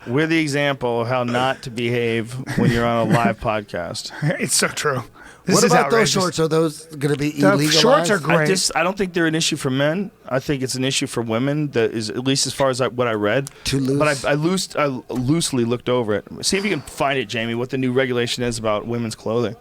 We're the example of how not to behave when you're on a live podcast. It's so true. This What is about outrageous. those shorts? Are those going to be The illegal? shorts are great. I don't think they're an issue for men. I think it's an issue for women. That is, at least as far as what I read. Too loose? But I loosely looked over it. See if you can find it, Jamie. What the new regulation is about women's clothing.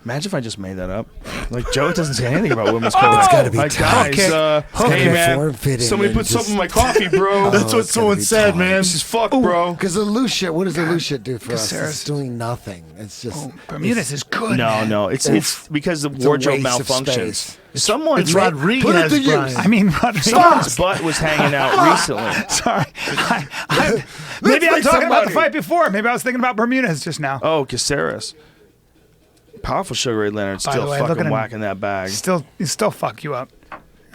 Imagine if I just made that up. Like Joe doesn't say anything about women's clothing. It's gotta be like, tough. guys, Okay, hey man, form-fitting somebody and put just- something in my coffee, bro. That's what it's someone gonna be said, tight. man. This is fuck, bro. Because the loose shit, what does the loose shit do for us? Caceres. It's doing nothing. It's just. Bermudez is good. No, it's because the a wardrobe waste of malfunctions. space. Someone's It's Rodriguez, Put it to use. Brian. I mean, Rodriguez. Someone's butt was hanging out recently. Sorry. Maybe I'm make talking some about the money. fight before. Maybe I was thinking about Bermudez just now. Oh, Caceres. Powerful Sugar Ray Leonard By the still way, look at fucking him. whacking that bag. Still fuck you up.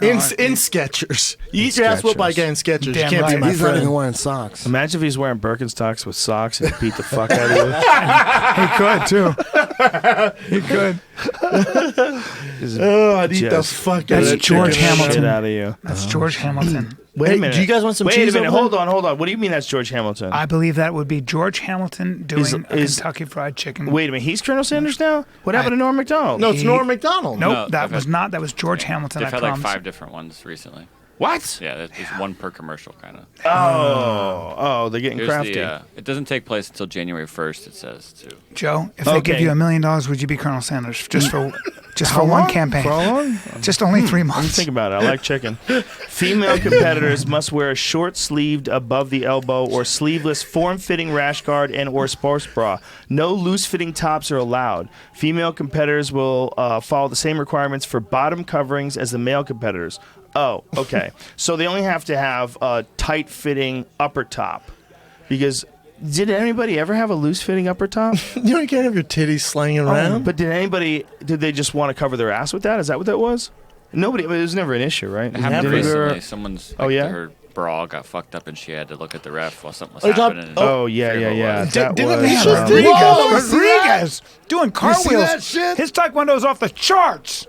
In Skechers. You eat your ass whooped by a guy in Skechers. Damn You can't be right. my He's not even friend. wearing socks. Imagine if he's wearing Birkenstocks with socks and beat the fuck out of you. He could too. He could. Oh, I'd eat the Just- fuck out That's of George Shit Hamilton. out of you. That's George Hamilton. Wait Hey, a minute. do you guys want some Wait cheese a minute. over Hold there? on. What do you mean that's George Hamilton? I believe that would be George Hamilton doing Is- a is- Kentucky Fried Chicken. Wait a minute. He's Colonel Sanders now? What happened to Norm Macdonald? No, it's Norm Macdonald. Nope, No, that they've was had- not. That was George Hamilton. They've I had like promise. 5 different ones recently. What? Yeah, there's one per commercial kind of. Oh, they're getting crafty. It doesn't take place until January 1st. It says too. Joe, if they give Okay. you $1 million, would you be Colonel Sanders just for How one long? campaign? For how long? Just only 3 Let me months. think about it. I like chicken. Female competitors must wear a short-sleeved above the elbow or sleeveless form-fitting rash guard and or sports bra. No loose-fitting tops are allowed. Female competitors will follow the same requirements for bottom coverings as the male competitors. Oh, okay. So they only have to have a tight-fitting upper top. Because did anybody ever have a loose-fitting upper top? You can't have your titties slanging around. But did they just want to cover their ass with that? Is that what that was? Nobody, I mean, it was never an issue, right? It happened Did we recently. ever- Someone's Oh, yeah? her bra got fucked up and she had to look at the ref while something was Oh, you're talking- happening. Oh, yeah. Didn't That they was, just um, do- Whoa, Rodriguez doing cartwheels. that shit? His taekwondo's off the charts.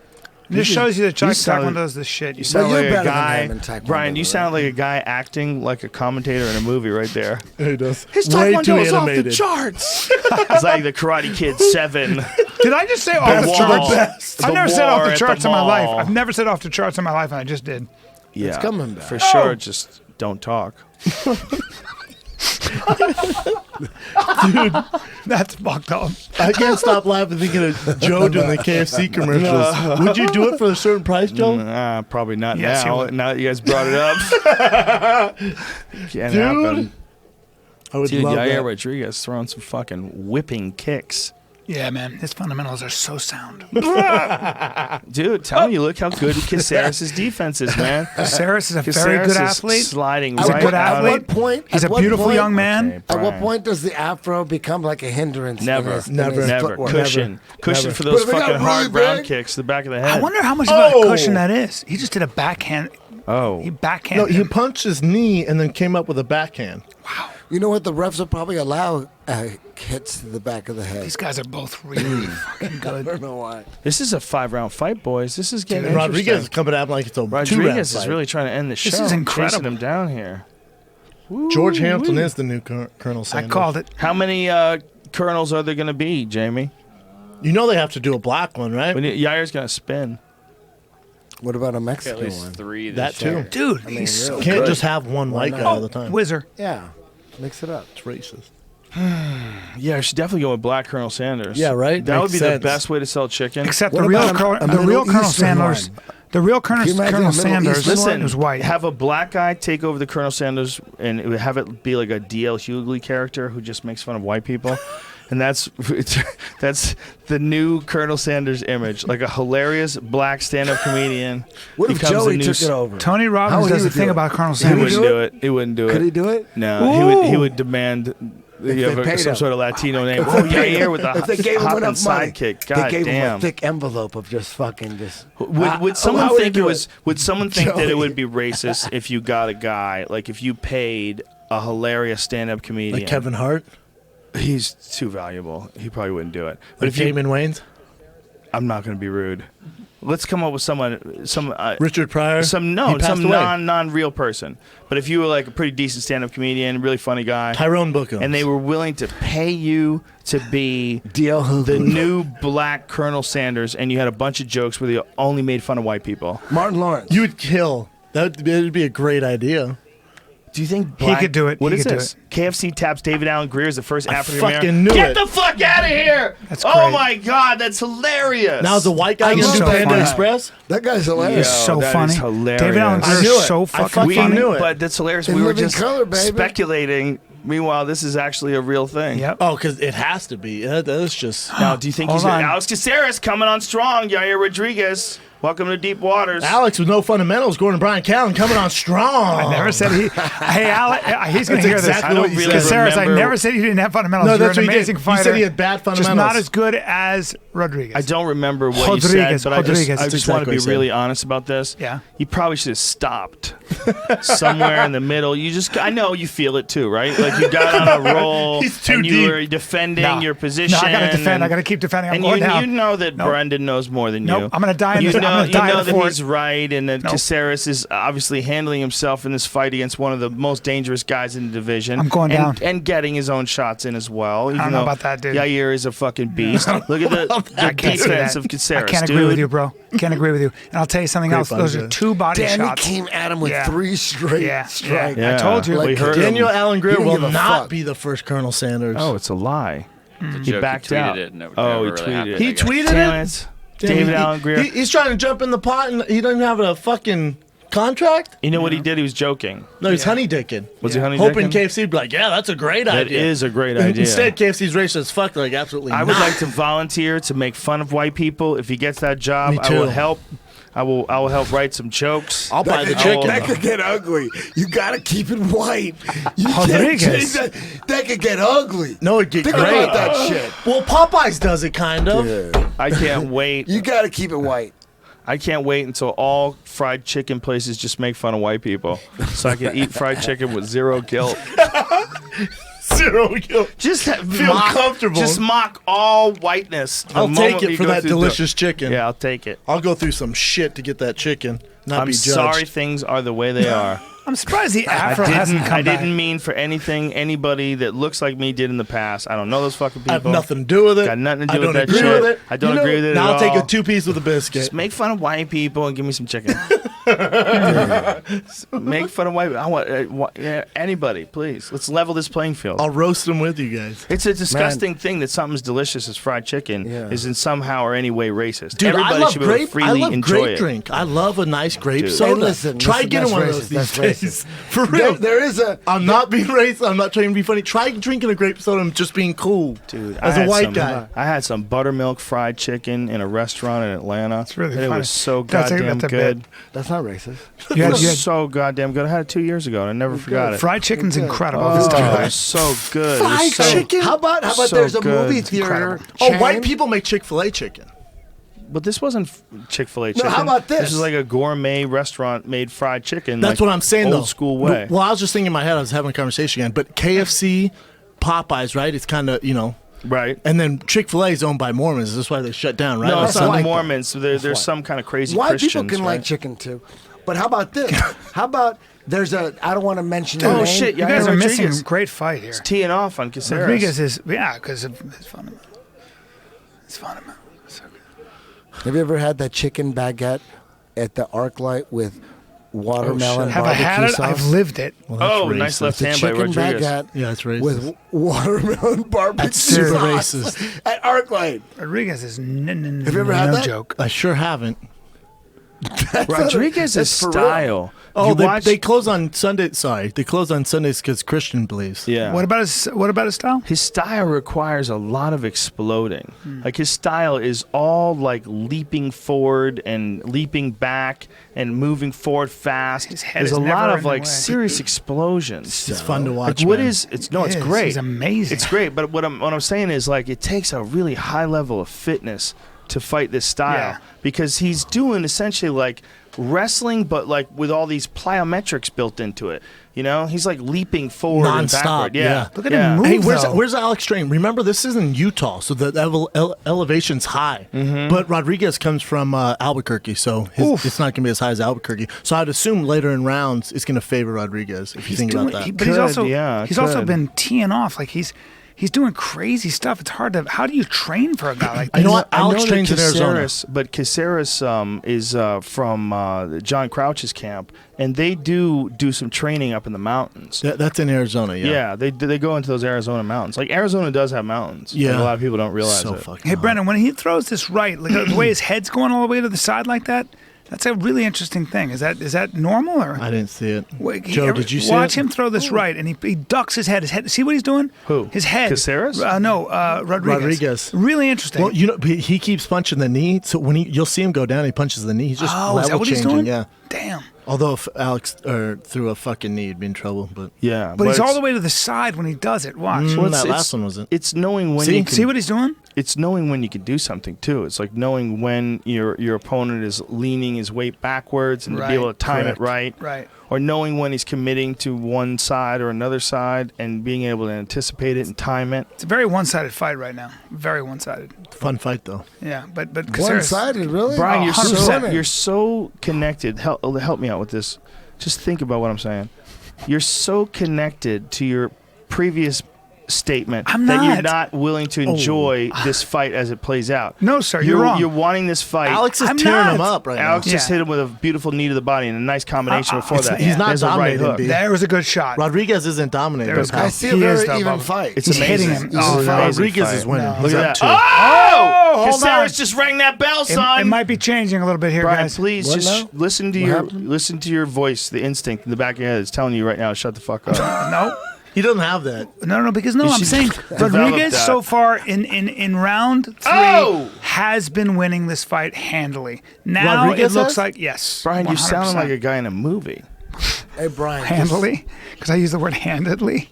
This shows you that you sound- taekwondo's the shit. You sound you're like a better than guy, him in taekwondo, Brian. You right? sound like a guy acting like a commentator in a movie right there. He does. His Way too taekwondo is off the animated. charts. It's like the Karate Kid 7. Did I just say off the wall. charts? Best. I've The never said war off the at charts the in my life. mall. I've never said off the charts in my life, and I just did. Yeah, coming back. for sure. Just don't talk. That's fucked up. I can't stop laughing thinking of Joe doing the KFC commercials. Would you do it for a certain price, Joe? Probably not Yes, he now. would. Now that you guys brought it up, can't happen. I would Dude, love Yair that. Rodriguez throwing some fucking whipping kicks. Yeah, man. His fundamentals are so sound. Dude, tell me, look how good Caceres' defense is, man. Saris is a very Caceres good is athlete. Sliding He's a right good out At athlete. of what point? He's at a what beautiful point- young man. Okay, At what Brian. point does the afro become like a hindrance? Never. in his Never. footwork? Cushion. Cushion Never. for those But if it got fucking hard really round big- kicks to the back of the I head. wonder how much of a Oh! cushion that is. He just did a backhand. Oh. He No, backhanded. he punched his knee and then came up with a backhand. You know what? The refs will probably allow hits to the back of the head. These guys are both really fucking I good. don't know why. This is a 5-round fight, boys. This is getting And Rodriguez is interesting. coming at him like it's a 2-round Rodriguez fight. is really trying to end the show. This is incredible. Chasing him down here. George Hamilton is the new Colonel I Sanders. called it. How many colonels are there going to be, Jamie? You know they have to do a black one, right? Yair's going to spin. What about a At Mexican least one? 3 That this year. too. Dude, he's so Can't good. just have one white guy all the time. Whizzer. Yeah, mix it up. It's racist. Yeah, I should definitely go with Black Colonel Sanders. Yeah, right? That would Makes be sense. the best way to sell chicken. Except What the real, about a the real Middle Colonel Eastern Sanders. one? The real Colonel, Can you imagine Colonel a Middle Sanders Eastern Listen, was white. have a black guy take over the Colonel Sanders and have it be like a D.L. Hughley character who just makes fun of white people. And that's the new Colonel Sanders image, like a hilarious black stand-up comedian. What if becomes the Joey new took it over? Tony How Robbins would does he a thing do it? about Colonel He Sanders. wouldn't do it. He wouldn't do it. Could he do it? No, he Ooh. would demand they you have paid some him. sort of Latino name. Oh, Yair with If they the gave him hopping enough money, sidekick. they God gave him damn. a thick envelope of just fucking just. Would someone how would he think do it was? Would someone think that Joey. it would be racist if you got a guy like if you paid a hilarious stand-up comedian Like Kevin Hart, He's too valuable. He probably wouldn't do it. But like if you, Damon Wayans, I'm not going to be rude. Let's come up with some Richard Pryor. some He passed away. non-real person. But if you were like a pretty decent stand-up comedian, really funny guy, Tyrone Bookums. and they were willing to pay you to be D.L. the new black Colonel Sanders, and you had a bunch of jokes where you only made fun of white people. Martin Lawrence. You would kill. That'd be a great idea. Do you think He could do it. What He is could do this? KFC taps David Allen Greer as the first African fucking American. knew Get it. the fuck out of here! That's Oh great. my god, that's hilarious. Now is a white guy He's going to do so Panda funny. Express? That guy's hilarious. Yo, so that funny. is hilarious. David Allen I Greer knew is it. so I fucking fucking funny. knew it. But that's hilarious. In We were living just color, baby. speculating. Meanwhile, this is actually a real thing. Yep. Oh, because it has to be. That is just. Now, do you think Hold he's gonna, on. Alex Caceres coming on strong? Yair Rodriguez, welcome to Deep Waters. Alex with no fundamentals, going to Bryan Callen, coming on strong. I never said he. Hey, Alex, he's going That's to hear exactly this. what you said. Because Sarah, I remember- never said you didn't have fundamentals. No, You're that's an what he did. amazing You fighter. said he had bad Just fundamentals. not as good as Rodriguez. I don't remember what you said, Rodriguez, but Rodriguez. I That's just want to exactly be what he really said. honest about this. Yeah. He probably should have stopped somewhere in the middle. I know you feel it too, right? Like you got on a roll He's too and you deep. were defending No. your position. No, I got to defend. and- I got to keep defending. I'm And going down. you know that Nope. Brendan knows more than Nope. you. I'm gonna die in you this- I'm know, gonna die you in know the that fort. he's right, and that Nope. Caceres is obviously handling himself in this fight against one of the most dangerous guys in the division. I'm going and, down. And getting his own shots in as well. don't know about that, dude. Yair is a fucking beast. Look at the I can't say defense that. of Caceres, I can't dude. agree with you, bro. Can't agree with you. And I'll tell you something else. fight, Those are yeah. 2 body Danny shots. came at him with Yeah. 3 straight Yeah. strikes. I told you. We Like, heard him. Daniel Allen Greer He didn't will give a not fuck. be the first Colonel Sanders. Oh, it's a lie. It's a He joke. backed tweeted out. it. And it Oh, never he really tweeted happened, it. He I guess. tweeted Damn it? it. David Allen Greer. He's trying to jump in the pot, and he doesn't have a fucking contract. You know what he did? He was joking. No, he's honey dicking. Was he honey Hoping dicking? KFC would be like, yeah, that's a great That idea. is a great idea. Instead, KFC's racist as fuck. Like, absolutely I not. would like to volunteer to make fun of white people. If he gets that job, Me I will too. help. I will help write some jokes. I'll buy the That chicken. could get ugly. You gotta keep it white. You Rodriguez. can't change that. That could get ugly. No, it'd get Think great. about that shit. Well, Popeyes does it, kind of. I can't wait. You gotta keep it white. I can't wait until all fried chicken places just make fun of white people, so I can eat fried chicken with zero guilt. Zero guilt. Just Feel comfortable. Just mock all whiteness. the I'll take moment it we for go that through the- delicious chicken. Yeah, I'll take it. I'll go through some shit to get that chicken. Not I'm be judged. sorry things are the way they are. I'm surprised the afro hasn't come I back. didn't mean for anything anybody that looks like me did in the past. I don't know those fucking people. I have nothing to do with it. Got nothing to I do don't with that agree shit. with it. I don't agree with it Now at I'll take all. a 2-piece with a biscuit. Just make fun of white people and give me some chicken. Make fun of white people. I want anybody, please. Let's level this playing field. I'll roast them with you guys. It's a disgusting thing that something as delicious as fried chicken Yeah. is in somehow or any way racist. Dude, Everybody I love should be able to grape. freely I love enjoy grape it. drink. I love a nice grape Dude. soda. Hey, listen, Try listen, getting that's one of racist. those these That's days. racist. For real. There is a. I'm not being racist. I'm not trying to be funny. Try drinking a grape soda and just being cool. Dude, as I a had white some- guy. I had some buttermilk fried chicken in a restaurant in Atlanta. It's really It funny. was so That's a- goddamn that's a good. bit. That's not racist. You It had- was you had- so goddamn good. I had it 2 years ago and I never forgot it. fried chicken's incredible. Oh, It's it true. was so good. It was Fried so- chicken? How about So there's a good. movie It's theater? incredible. Oh, chain? white people make Chick-fil-A chicken. But this wasn't Chick-fil-A chicken. how about this? This is like a gourmet restaurant made fried chicken. That's like what I'm saying, though. old school way. Well, I was just thinking in my head, I was having a conversation again, but KFC, Popeyes, right? It's kind of, Right. and then Chick-fil-A is owned by Mormons. That's why they shut down, right? No, Like it's some- not white, Mormons. There's some kind of crazy White Christians. people can right? like chicken too. But how about this? How about there's a? I don't want to mention the Oh, name. shit, You yeah, guys are Rodriguez. missing a great fight here. Teeing off on Caceres. Rodriguez is, because of his fundamental. It's fundamental. So good. Have you ever had that chicken baguette at the ArcLight with watermelon Have I barbecue had it? sauce? I've lived it. Well, that's Oh, racist. nice left The hand by chicken Rodriguez. baguette Yeah, it's racist. with watermelon barbecue That's super sauce racist. at ArcLight. Rodriguez is Have you ever had no that? joke. I sure haven't. Rodriguez's That's for real. style. Oh, You they, watch- they close on Sunday. Sorry, they close on Sundays because Christian believes. Yeah. What about his style? His style requires a lot of exploding. Like his style is all like leaping forward and leaping back and moving forward fast. His head There's is a lot never of in the like way. serious explosions. It's fun to watch. Like what man. is it's no, it's It is. great. He's amazing. It's great, but what I'm saying is like it takes a really high level of fitness to fight this style Yeah. because he's doing essentially like wrestling, but like with all these plyometrics built into it. You know, he's like leaping forward and Non-stop, backward. yeah. Yeah, Look at him move. Hey, though. where's Alex Train? Remember, this is in Utah, so the elevation's high. But Rodriguez comes from Albuquerque, so it's not going to be as high as Albuquerque. So I'd assume later in rounds, it's going to favor Rodriguez if you think about that. But he's Could, also yeah, he's also could. been teeing off. Like he's doing crazy stuff. It's hard to. How do you train for a guy like I this? know what? Alex that trains in Arizona. Caceres- But Caceres is from John Crouch's camp, and they do some training up in the mountains. That's in Arizona, yeah. Yeah, they go into those Arizona mountains. Like Arizona does have mountains. Yeah. and a lot of people don't realize So it. fucking Hey, hot. Brendan, when he throws this right, like the way his head's going all the way to the side like that, that's a really interesting thing. Is that normal or? I didn't see it. Wait, Joe, did you see watch it? him throw this right, and he ducks his head. See what he's doing? Who? His head. Caceres? No, Rodriguez. Rodriguez. Really interesting. Well, he keeps punching the knee, so when you'll see him go down, he punches the knee. He's just oh, is that level what he's changing, doing? yeah. Damn. Although if Alex threw a fucking knee, he'd be in trouble. But Yeah, But he's all it's- the way to the side when he does it. Watch. Mm. well, that it's- last one wasn't. It's knowing when See? you can. See what he's doing? it's knowing when you can do something too. It's like knowing when your opponent is leaning his weight backwards and to be able to time it right. Right. Or knowing when he's committing to one side or another side and being able to anticipate it and time it. It's a very one-sided fight right now. Very one-sided. Fun fight though. Yeah, but Caceres, One-sided, really? Brian, you're 100%. you're so connected. Help me out with this. Just think about what I'm saying. You're so connected to your previous statement I'm that you're not. not willing to enjoy this fight as it plays out. No, sir, you're wrong. You're wanting this fight. Alex is I'm tearing not. him up right Alex now. just hit him with a beautiful knee to the body and a nice combination before that. he's not There's a right dominating, hook. B. There was a good shot. Rodriguez isn't dominating. There was this I house. see a He is, very though, even Bubba. fight. It's He's amazing. hitting him. This is Oh, an no. amazing Rodriguez fight. is winning. No. He's Look at up that. two. Oh! hold Caceres on. just rang that bell, son. It might be changing a little bit here, Brian, guys. please What just now? listen to listen to your voice, the instinct in the back of your head. It's telling you right now, shut the fuck up. No. He doesn't have that. No, because I'm should saying develop Rodriguez that. so far in round 3 Oh! has been winning this fight handily. Now Rodriguez it looks has? like yes. Brian, you're 100%. sounding like a guy in a movie. Hey, Brian. handily because I use the word handedly.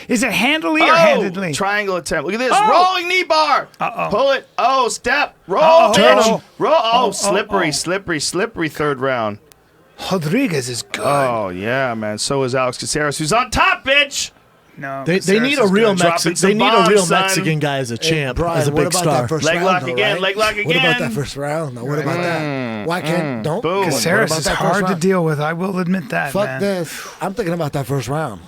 Is it handily or handedly? Triangle attempt. Look at this. Oh! Rolling knee bar. Uh-oh. Pull it. Oh, step. Roll, Uh-oh. bitch. Uh-oh. Roll. Oh, Oh, slippery, oh. slippery third round. Rodriguez is good. Oh, yeah, man. So is Alex Caceres, who's on top, bitch. No, They Caceres need a is real good. Dropping Mexican. They some need a bombs, real son. Mexican guy as a champ, Brian, as a what big about star. that first Leg round, lock though, again, right? leg lock What about again. that first round? Though? What about that? Why can't don't? Boom. What Caceres about is that first hard to round? deal with. I will admit that. Fuck man. this. I'm thinking about that first round.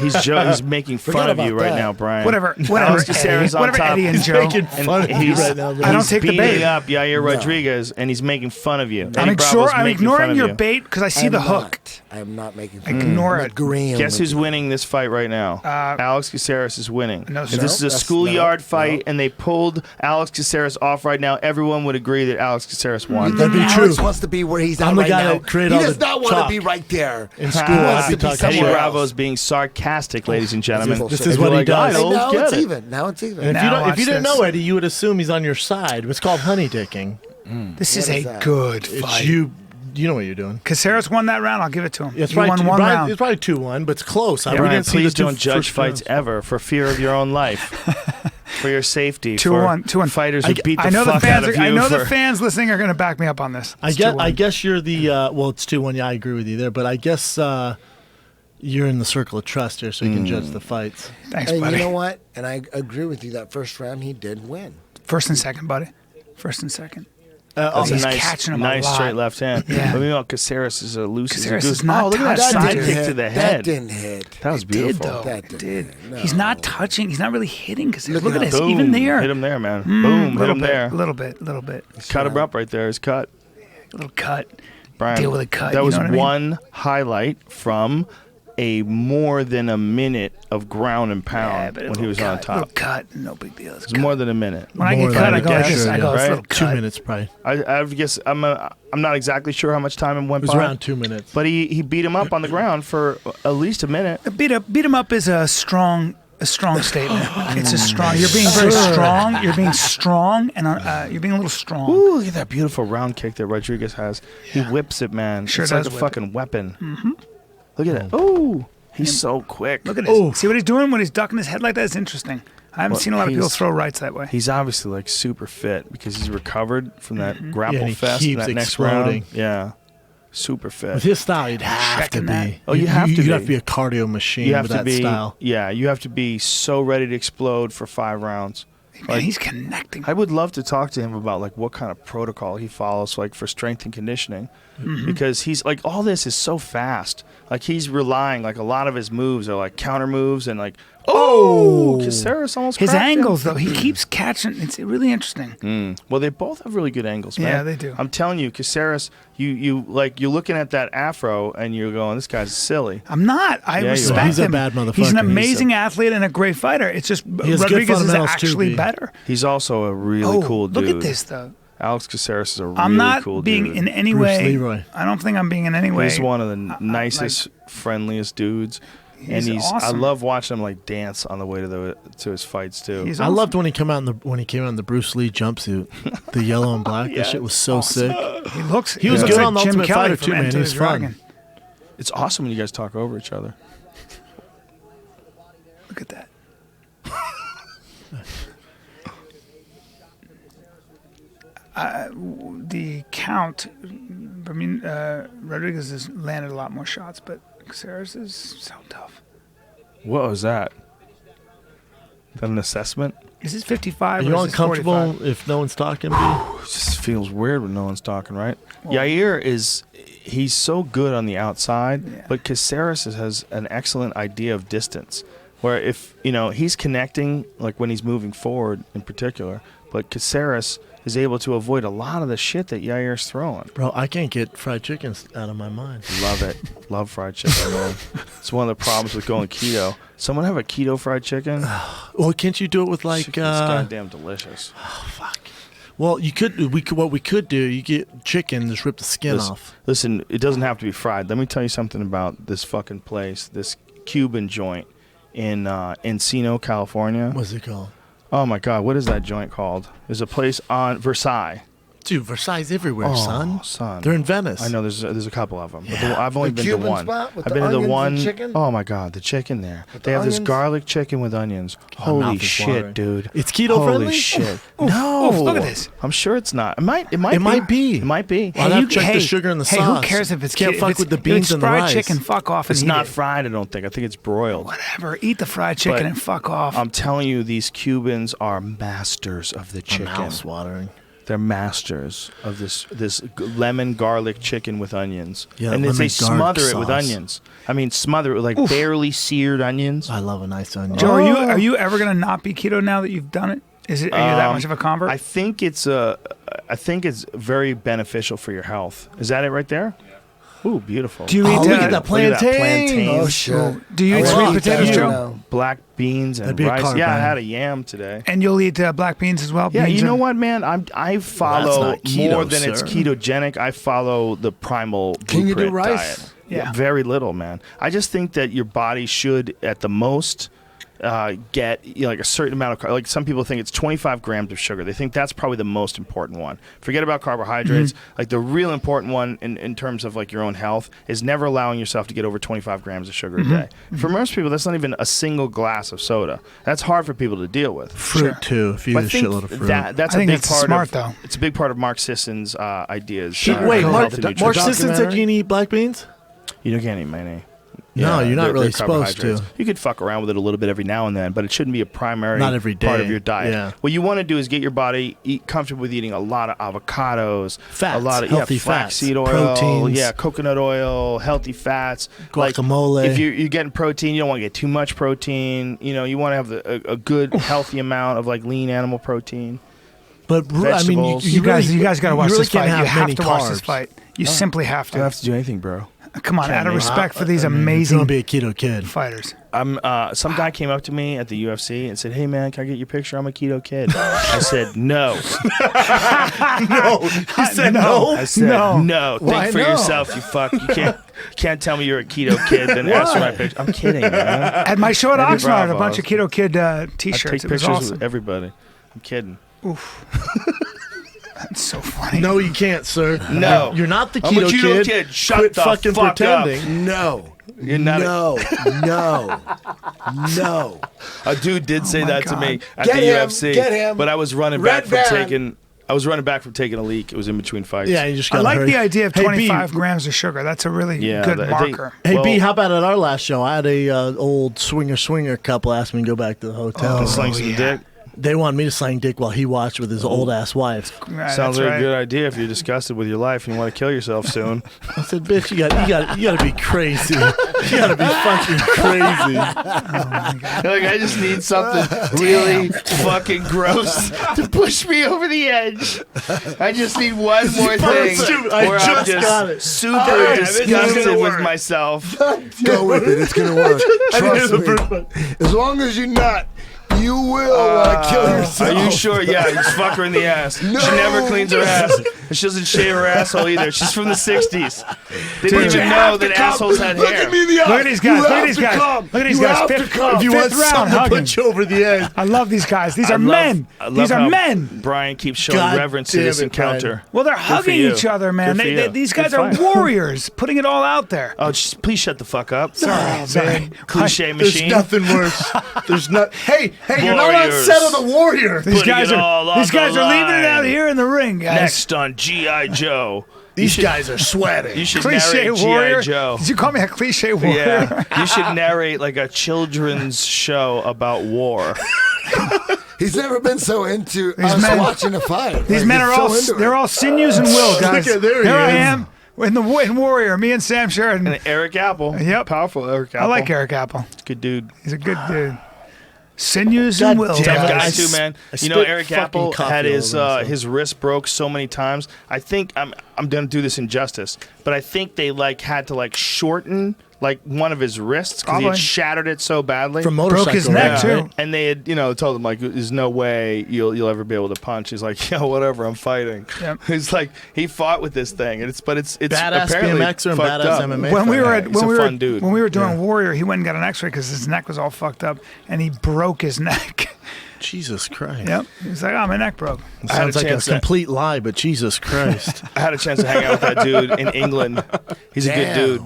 He's making Forget fun of you about right that. now, Brian. Whatever, Alex Caceres Eddie, on whatever, top. Eddie and He's Joe. making fun of you He's, right now. I don't he's take the beating bait. up Yair Rodriguez, and he's making fun of you. Eddie Bravo's I'm making fun ignoring of your you. bait because I see the hook. I am not making. Ignore I'm it. agreeing Guess with who's you. winning this fight right now? Alex Caceres is winning. No, If sir. this is a That's- schoolyard no, fight, no. and they pulled Alex Caceres off right now, everyone would agree that Alex Caceres won. That'd be Alex true. wants to be where he's at I'm the right guy now. that created He all does the not want to talk. be right there. In school, wants I'd be to be talking Eddie somewhere shit. else. Bravo's being sarcastic, ladies and gentlemen. This is If what you're he like, does. I And don't now get it's it. even. Now it's even. And Now if you watch didn't this. know Eddie, you would assume he's on your side. It's called honey dicking. This is What a is that? good It's fight. you know what you're doing. Caceres won that round. I'll give it to him. It's He won one round. It's probably 2-1, but it's close. We Brian, didn't see please the two don't judge first fights rounds. ever for fear of your own life, for your safety, 2-1. for 2-1. fighters who beat the I know the fuck fans. out of you. I know for, the fans listening are going to back me up on this. I It's guess 2-1. you're the well. It's 2-1. Yeah, I agree with you there. But I guess you're in the circle of trust here, so you can judge the fights. Thanks, And buddy. you know what? And I agree with you. That first round, he did win. First and second, buddy. First and second. That's he's a nice, catching him a nice lot. straight left hand. Yeah. But meanwhile, Caceres is a loose as a Caceres goose. is not Oh, look at that touching. side That kick hit. to the That head. didn't hit. That was Did beautiful. though? That Did. didn't. No. He's not touching. He's not really hitting Caceres. Look Look at at this. Boom. Even there. Hit him there, man. Boom. Hit Little him bit. there. Little bit. Cut him up right there. His cut. Little cut. Brian, Deal with a cut, that you was know what I mean? one highlight from a more than a minute of ground and Yeah, pound but a when he little was cut, on top. Little cut. No big deal. It's It was more than a minute. when I More get cut, than I a go like guess, this. I go, yeah. it's a Right? little 2 cut. minutes probably. I guess I'm not exactly sure how much time it It went was by. around 2 minutes. But he beat him up on the ground for at least a minute. Beat him up is a strong statement. It's a strong. You're being very strong. You're being strong, and you're being a little strong. Ooh, look at that beautiful round kick that Rodriguez has. He whips it, man. Sure it's like does a whip fucking weapon. Mm-hmm. Look at that. Ooh, he's so quick. Look at this. See what he's doing when he's ducking his head like that? It's interesting. I haven't Well, seen a lot of people he's- throw rights that way. He's obviously like super fit because he's recovered from that grapple Yeah, and he fest in keeps that next exploding. round. Yeah, super fit. With his style, you'd have to Checking that. be. Oh, you have to You'd be. have to be a cardio machine You have with to that be, style. yeah. You have to be so ready to explode for 5 rounds. Man, he's connecting. I would love to talk to him about like what kind of protocol he follows, like for strength and conditioning, because he's like all this is so fast. Like he's relying like a lot of his moves are like counter moves and like Caceres almost His cracked him. angles, though, he keeps catching. It's really interesting. Well, they both have really good angles, man. Yeah, they do. I'm telling you, Caceres, you like you're looking at that afro and you're going, this guy's silly. I'm not. I you are. respect He's a him. bad He's an motherfucker. amazing athlete and a great fighter. It's just has good Rodriguez is fundamentals, too, actually B. better. He's also a really cool dude. Look at this, though. Alex Caceres is a really I'm not cool being dude. in any Bruce way. Leroy. I don't think I'm being in any way. He's one of the nicest, friendliest dudes. He's And awesome. I love watching him like dance on the way to his fights too. He's I awesome. loved when he came out in the Bruce Lee jumpsuit, the yellow and black. That shit was so sick. He looks. He was looks good like on the Jim Ultimate Kelly Fighter, from too, man. Enter He was the fun. Dragon. It's awesome when you guys talk over each other. Look at that. the count. I mean, Rodriguez has landed a lot more shots, but Caceres is so tough. What was that? Is that an assessment? Is this 55 Are or you is this uncomfortable 45? if no one's talking? B? It just feels weird when no one's talking, right? Yair he's so good on the outside, but Caceres has an excellent idea of distance. Where if, he's connecting, like when he's moving forward in particular, but Caceres is able to avoid a lot of the shit that Yair's throwing. Bro, I can't get fried chicken out of my mind. Love it. Love fried chicken, man. It's one of the problems with going keto. Someone have a keto fried chicken? Well, can't you do it with like? Chicken's goddamn delicious. Well, what we could do. You get chicken, just rip the skin off. Listen, it doesn't have to be fried. Let me tell you something about this fucking place, this Cuban joint in Encino, California. What's it called? Oh my God, what is that joint called? There's a place on Versailles. Dude, Versailles everywhere, son. They're in Venice. I know there's a couple of them. But I've only been Cuban to one. spot with I've the been to the onions one. and chicken? Oh my God, the chicken there. With They the have this onions? garlic chicken with onions. My Holy mouth is shit, watering. dude. It's keto Holy friendly? shit. No. oof, look at this. I'm sure it's not. It might It might be. It might be. I'll have to check the sugar and the hey, sauce. who cares if it's Can't if fuck it's, with the if beans it's and the fried rice. chicken? Fuck off and It's eat not it. fried, I don't think. I think it's broiled. Whatever. Eat the fried chicken But and fuck off. I'm telling you, these Cubans are masters of the My chicken. mouth's watering. They're masters of this lemon garlic chicken with onions. Yeah, and lemon they smother garlic it with sauce. onions. I mean, smother it with like barely seared onions. I love a nice onion. Joe, are you ever gonna not be keto now that you've done it? Are you that much of a convert? I think it's very beneficial for your health. Is that it right there? Ooh, beautiful. Do you eat look at that Look at plantain. plantain. Oh, shit. Do you eat I sweet love potatoes, that. Joe? No. Black beans and That'd be a rice. carb Yeah, I burn. had a yam today. And you'll eat black beans as well? Yeah, Beans you know and- what, man? I follow not keto, more than it's sir. ketogenic. I follow the primal Can you do blueprint rice? diet. Yeah. Very little, man. I just think that your body should, at the most, get like a certain amount of like some people think it's 25 grams of sugar. They think that's probably the most important one. Forget about carbohydrates. Like the real important one in terms of like your own health is never allowing yourself to get over 25 grams of sugar a day. For most people, that's not even a single glass of soda. That's hard for people to deal with. Fruit too. If you But eat a I think shitload of fruit. that's I a think big that's part smart, of. though. It's a big part of Mark Sisson's ideas. Wait, for Mark health and Sisson nutrition. said you can eat black beans? You can't eat mayonnaise. No, you're not they're really supposed carbohydrates. to. You could fuck around with it a little bit every now and then, but it shouldn't be a primary Not every part day. of your diet. Yeah. What you want to do is get your body comfortable with eating a lot of avocados, Fats, a lot of healthy flaxseed fats, oil, proteins. coconut oil, healthy fats, Guacamole. Like, if you're getting protein, you don't want to get too much protein. You want to have a good healthy amount of like lean animal protein. But I mean, Vegetables. You guys got to watch really this fight. can't You have many to watch this carbs. fight. You simply have I don't to. have to do anything, bro. Come on, out of me. respect for these You're amazing gonna be a keto kid. fighters. Some guy came up to me at the UFC and said, "Hey man, can I get your picture? I'm a keto kid." I said, "No." He said no. I said, No. "No. Why Think for no? yourself, you fuck. You can't tell me you're a keto kid then ask for my picture." I'm kidding, man. At my show at Maybe Oxnard, a Bravo. bunch of Keto Kid I take T-shirts. It was pictures awesome. with everybody. I'm kidding. That's so funny. No, you can't, sir. No. You're not the I'm a keto, keto kid. Shut Quit the fucking fuck pretending. up. No. You're not No. No. A dude did say my that to God. me at Get the him, UFC. get him. But I was running Red back van. from taking. I was running back from taking a leak. It was in between fights. Yeah, you just I gotta like hurry. the idea of Hey, B, 25 grams of sugar. That's a really good they- marker. Hey, Well- B, how about at our last show? I had a old swinger couple ask me to go back to the hotel. To sling some dick. They wanted me to slang dick while he watched with his old ass wife. Right, Sounds that's like right. a good idea if you're disgusted with your life and you want to kill yourself soon. I said, "Bitch, you got to be crazy. You got to be fucking crazy." Like, I just need something really fucking gross to push me over the edge. I just need one more thing I where I'm just got it. just super disgusted with myself. Go with it. It's going to work. Trust me. As long as you're not, you will kill yourself. Are you sure? Yeah, you just fuck her in the ass. No. She never cleans her ass. And she doesn't shave her asshole either. She's from the 60s. They didn't even know that assholes had Look hair. at me in the eye. Look at these guys. You Look at have these to guys. come. Look at these You guys. have to Fifth- come. If you want Fifth round, something to hugging. put you over the edge, I love these guys. These I are love- men. I love These are how men. Brian keeps showing God reverence to damn this it, Brian. encounter. Well, they're Good for hugging you. each other, man. Good for you. These guys Good are fight. warriors, putting it all out there. Oh, just please shut the fuck up. Sorry. Cliche there's machine. nothing worse. There's not. Hey, Hey, you're not on set of The Warrior. These guys it all on are the leaving it out line. here in the ring, guys. Next on G.I. Joe. These guys are sweating. You should Cliche narrate warrior. G.I. Joe. Did you call me a cliche warrior? Yeah, you should narrate like a children's show about war. He's never been so into These us men- watching a fight. These Like, men he's are so all into it. they're all sinews and will, guys. Look at- there he I is. am in Warrior. Me and Sam Sheridan. And Eric Apple. Yep. Powerful Eric Apple. I like Eric Apple. Good dude. He's a good dude. Sinews God and will. damn Tough it. guy I too, man. I You know, spit Eric fucking Apple coffee had all his over myself. his wrist broke so many times. I think I'm gonna do this injustice, but I think they had to shorten one of his wrists because he had Probably. shattered it so badly. From Broke motorcycle. his neck, riding, too. right? And they had, told him there's no way you'll ever be able to punch. He's like, yo, whatever, I'm fighting. Yep. He's like, he fought with this thing, and it's Badass apparently BMXer and fucked badass up. MMA. When we were He's a fun dude. when we were doing Warrior, he went and got an X-ray because his neck was all fucked up, and he broke his neck. Jesus Christ. Yep. He's like, oh, my neck broke. It I had a sounds like a chance to- complete lie, but Jesus Christ. I had a chance to hang out with that dude in England. He's a good Damn. dude.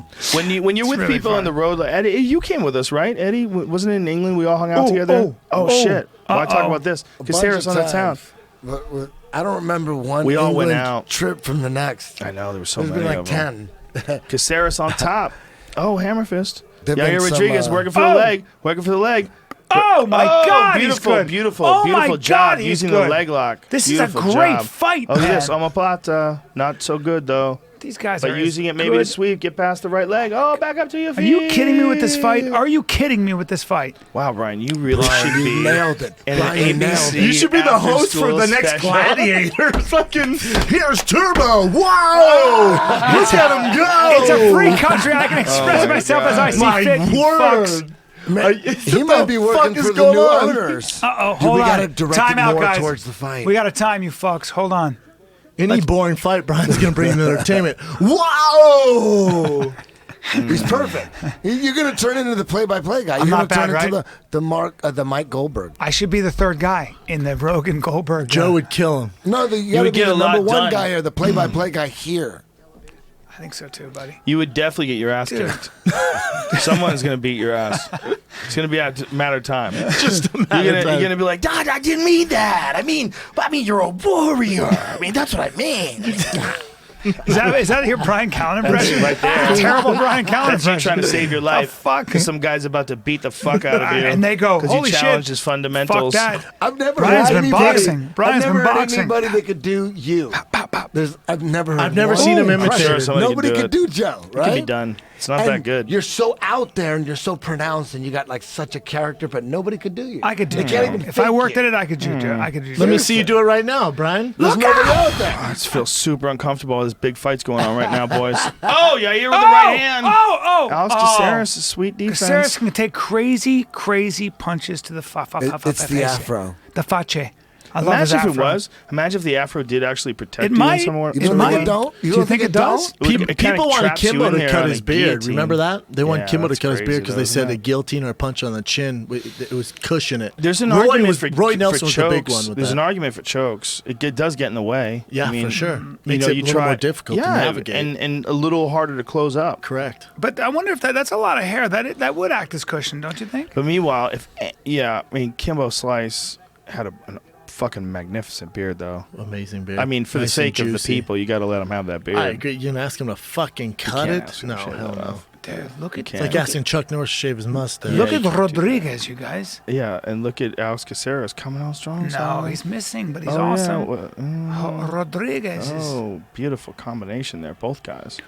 When you're with really people fun. on the road, like Eddie, you came with us, right? Eddie, wasn't it in England? We all hung out together. oh, Shit! Why talk uh-oh. about this? A Because bunch Sarah's of on the town. times. But I don't remember one We all went England out. trip from the next. I know there were so There's many been like of them. 10. Because Sarah's on top. Oh, hammer fist. There've Yair been some, Rodriguez working for the leg. Working for the leg. Oh my God, Beautiful, he's good. beautiful, Oh beautiful my job God, he's using good. the leg lock. This is a Beautiful great job. fight, Oh, yes, man. omoplata. Not so good, though. These guys But are using it maybe good. to sweep, get past the right leg. Oh, back up to your feet. Are you kidding me with this fight? Are you kidding me with this fight? Wow, Brian, you really should You be. nailed it. in Brian, an you nailed ABC it. You should be the after host for school the next special. Gladiator. Fucking, here's Turbo. Wow. Look at him go. It's a free country. I can express my myself God. as I see My fit. you fucks. word. He might be working for the new owners. Uh-oh, Dude, hold we on. gotta direct Time it out, more guys. towards the fight. We got to time you fucks. Hold on. Any boring fight, Brian's going to bring in entertainment. Wow. He's perfect. You're gonna turn into the play-by-play guy. You're I'm gonna not bad, turn into right? the Mike Goldberg. I should be the third guy in the Rogan Goldberg. Joe would kill him. No, you gotta would be get the a lot number one done. guy or the play-by-play guy here. I think so too, buddy. You would definitely get your ass Dude. kicked. Someone's going to beat your ass. It's going to be a matter of time. Just a matter You're of time. gonna be like, Dad, I didn't mean that. I mean, you're a warrior. I mean, that's what I mean. Is that your Bryan Callen impression? right there. Terrible Bryan Callen That's you impression. trying to save your life. fuck? Because some guy's about to beat the fuck out of you. And they go, because holy you shit. challenged his fundamentals. Fuck that. I've never Brian's heard been anybody, boxing. Brian's I've never been heard boxing. anybody that could do you. I've never heard. I've never one. seen him Oh, imitate. Christ. Sure, somebody Nobody could do could it. do Joe, It right? can be done. It's not And that good. You're so out there and you're so pronounced and you got like such a character, but nobody could do you. I could do They it. can't even If I fake worked you. at it, I could do Joe. I could do Let me Joe. see you do it right now, Brian. There's nobody out there. I just feel super uncomfortable. All this big fight's going on right now, boys. Oh, Yair with the right hand. Alex Caceres, a sweet defense. Caceres can take crazy punches to the It's the afro. The face. I love his Imagine if it afro. was. Imagine if the afro did actually protect It you might. in some more. You It don't might. think it don't? Do you think it does? It kinda People wanted traps you Kimbo in to there cut on his a beard. guillotine. Remember that? They wanted Yeah, Kimbo to that's cut his beard crazy, because though, they said isn't a it? guillotine or a punch on the chin, it was cushion it. There's an Roy argument was, for Roy Nelson for was chokes. the big one with There's that. an argument for chokes. It does get in the way. Yeah, I mean, for sure. You Makes know, it you a little try more difficult to navigate. and a little harder to close up. Correct. But I wonder if that's a lot of hair. That would act as cushion, don't you think? But meanwhile, Kimbo Slice had a fucking magnificent beard, though. Amazing beard. I mean, for Nice the and sake of the juicy. people, you got to let them have that beard. I agree. You gonna ask him to fucking cut can't it? ask him No, to shave hell it no. off. Dude, look at can't. It's like asking Chuck Norris to shave his mustache. Look Yeah, at you can't do Rodriguez, you guys. Yeah, and look at Alex Caceres coming out strong. No, son. he's missing, but he's Oh, awesome. yeah, well, Rodriguez is. oh, beautiful combination there, both guys.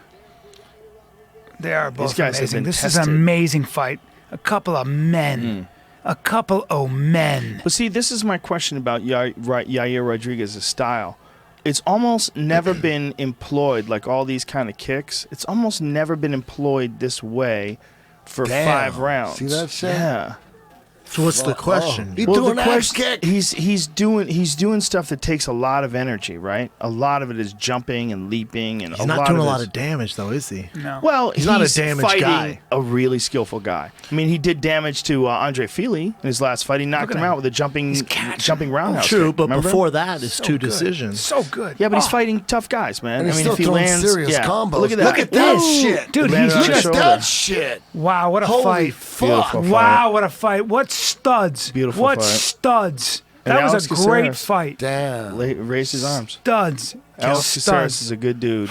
They are both guys have amazing. been This is an tested. amazing fight. A couple of men. A couple of men. But see, this is my question about Yair Rodriguez's style. It's almost never been employed, like all these kind of kicks. It's almost never been employed this way for Damn. 5 rounds. See that shit? Yeah. So what's the question? He's Well, doing the an axe question- kick. He's doing stuff that takes a lot of energy, right? A lot of it is jumping and leaping, and He's not doing a lot of of damage, though, is he? No. Well, He's not a damaged fighting guy. a really skillful guy. I mean, he did damage to Andre Feely in his last fight. He knocked at him him. out with a jumping roundhouse. True, kick, but remember? before that, it's So two good. decisions. So good. Yeah, but he's Oh, fighting tough guys, man. And he's I mean, still if he throwing lands, serious yeah. combos. Look at that. Look at that Woo! shit. Dude, Landed he's on his just shoulder. That shit. Wow, what a Holy fight. fuck. Beautiful fight. Wow, what a fight. What studs. Beautiful what fight. studs. And That was Alex a great Caceres. fight. Damn. Raised his arms. Studs. Alex Studs. Caceres is a good dude.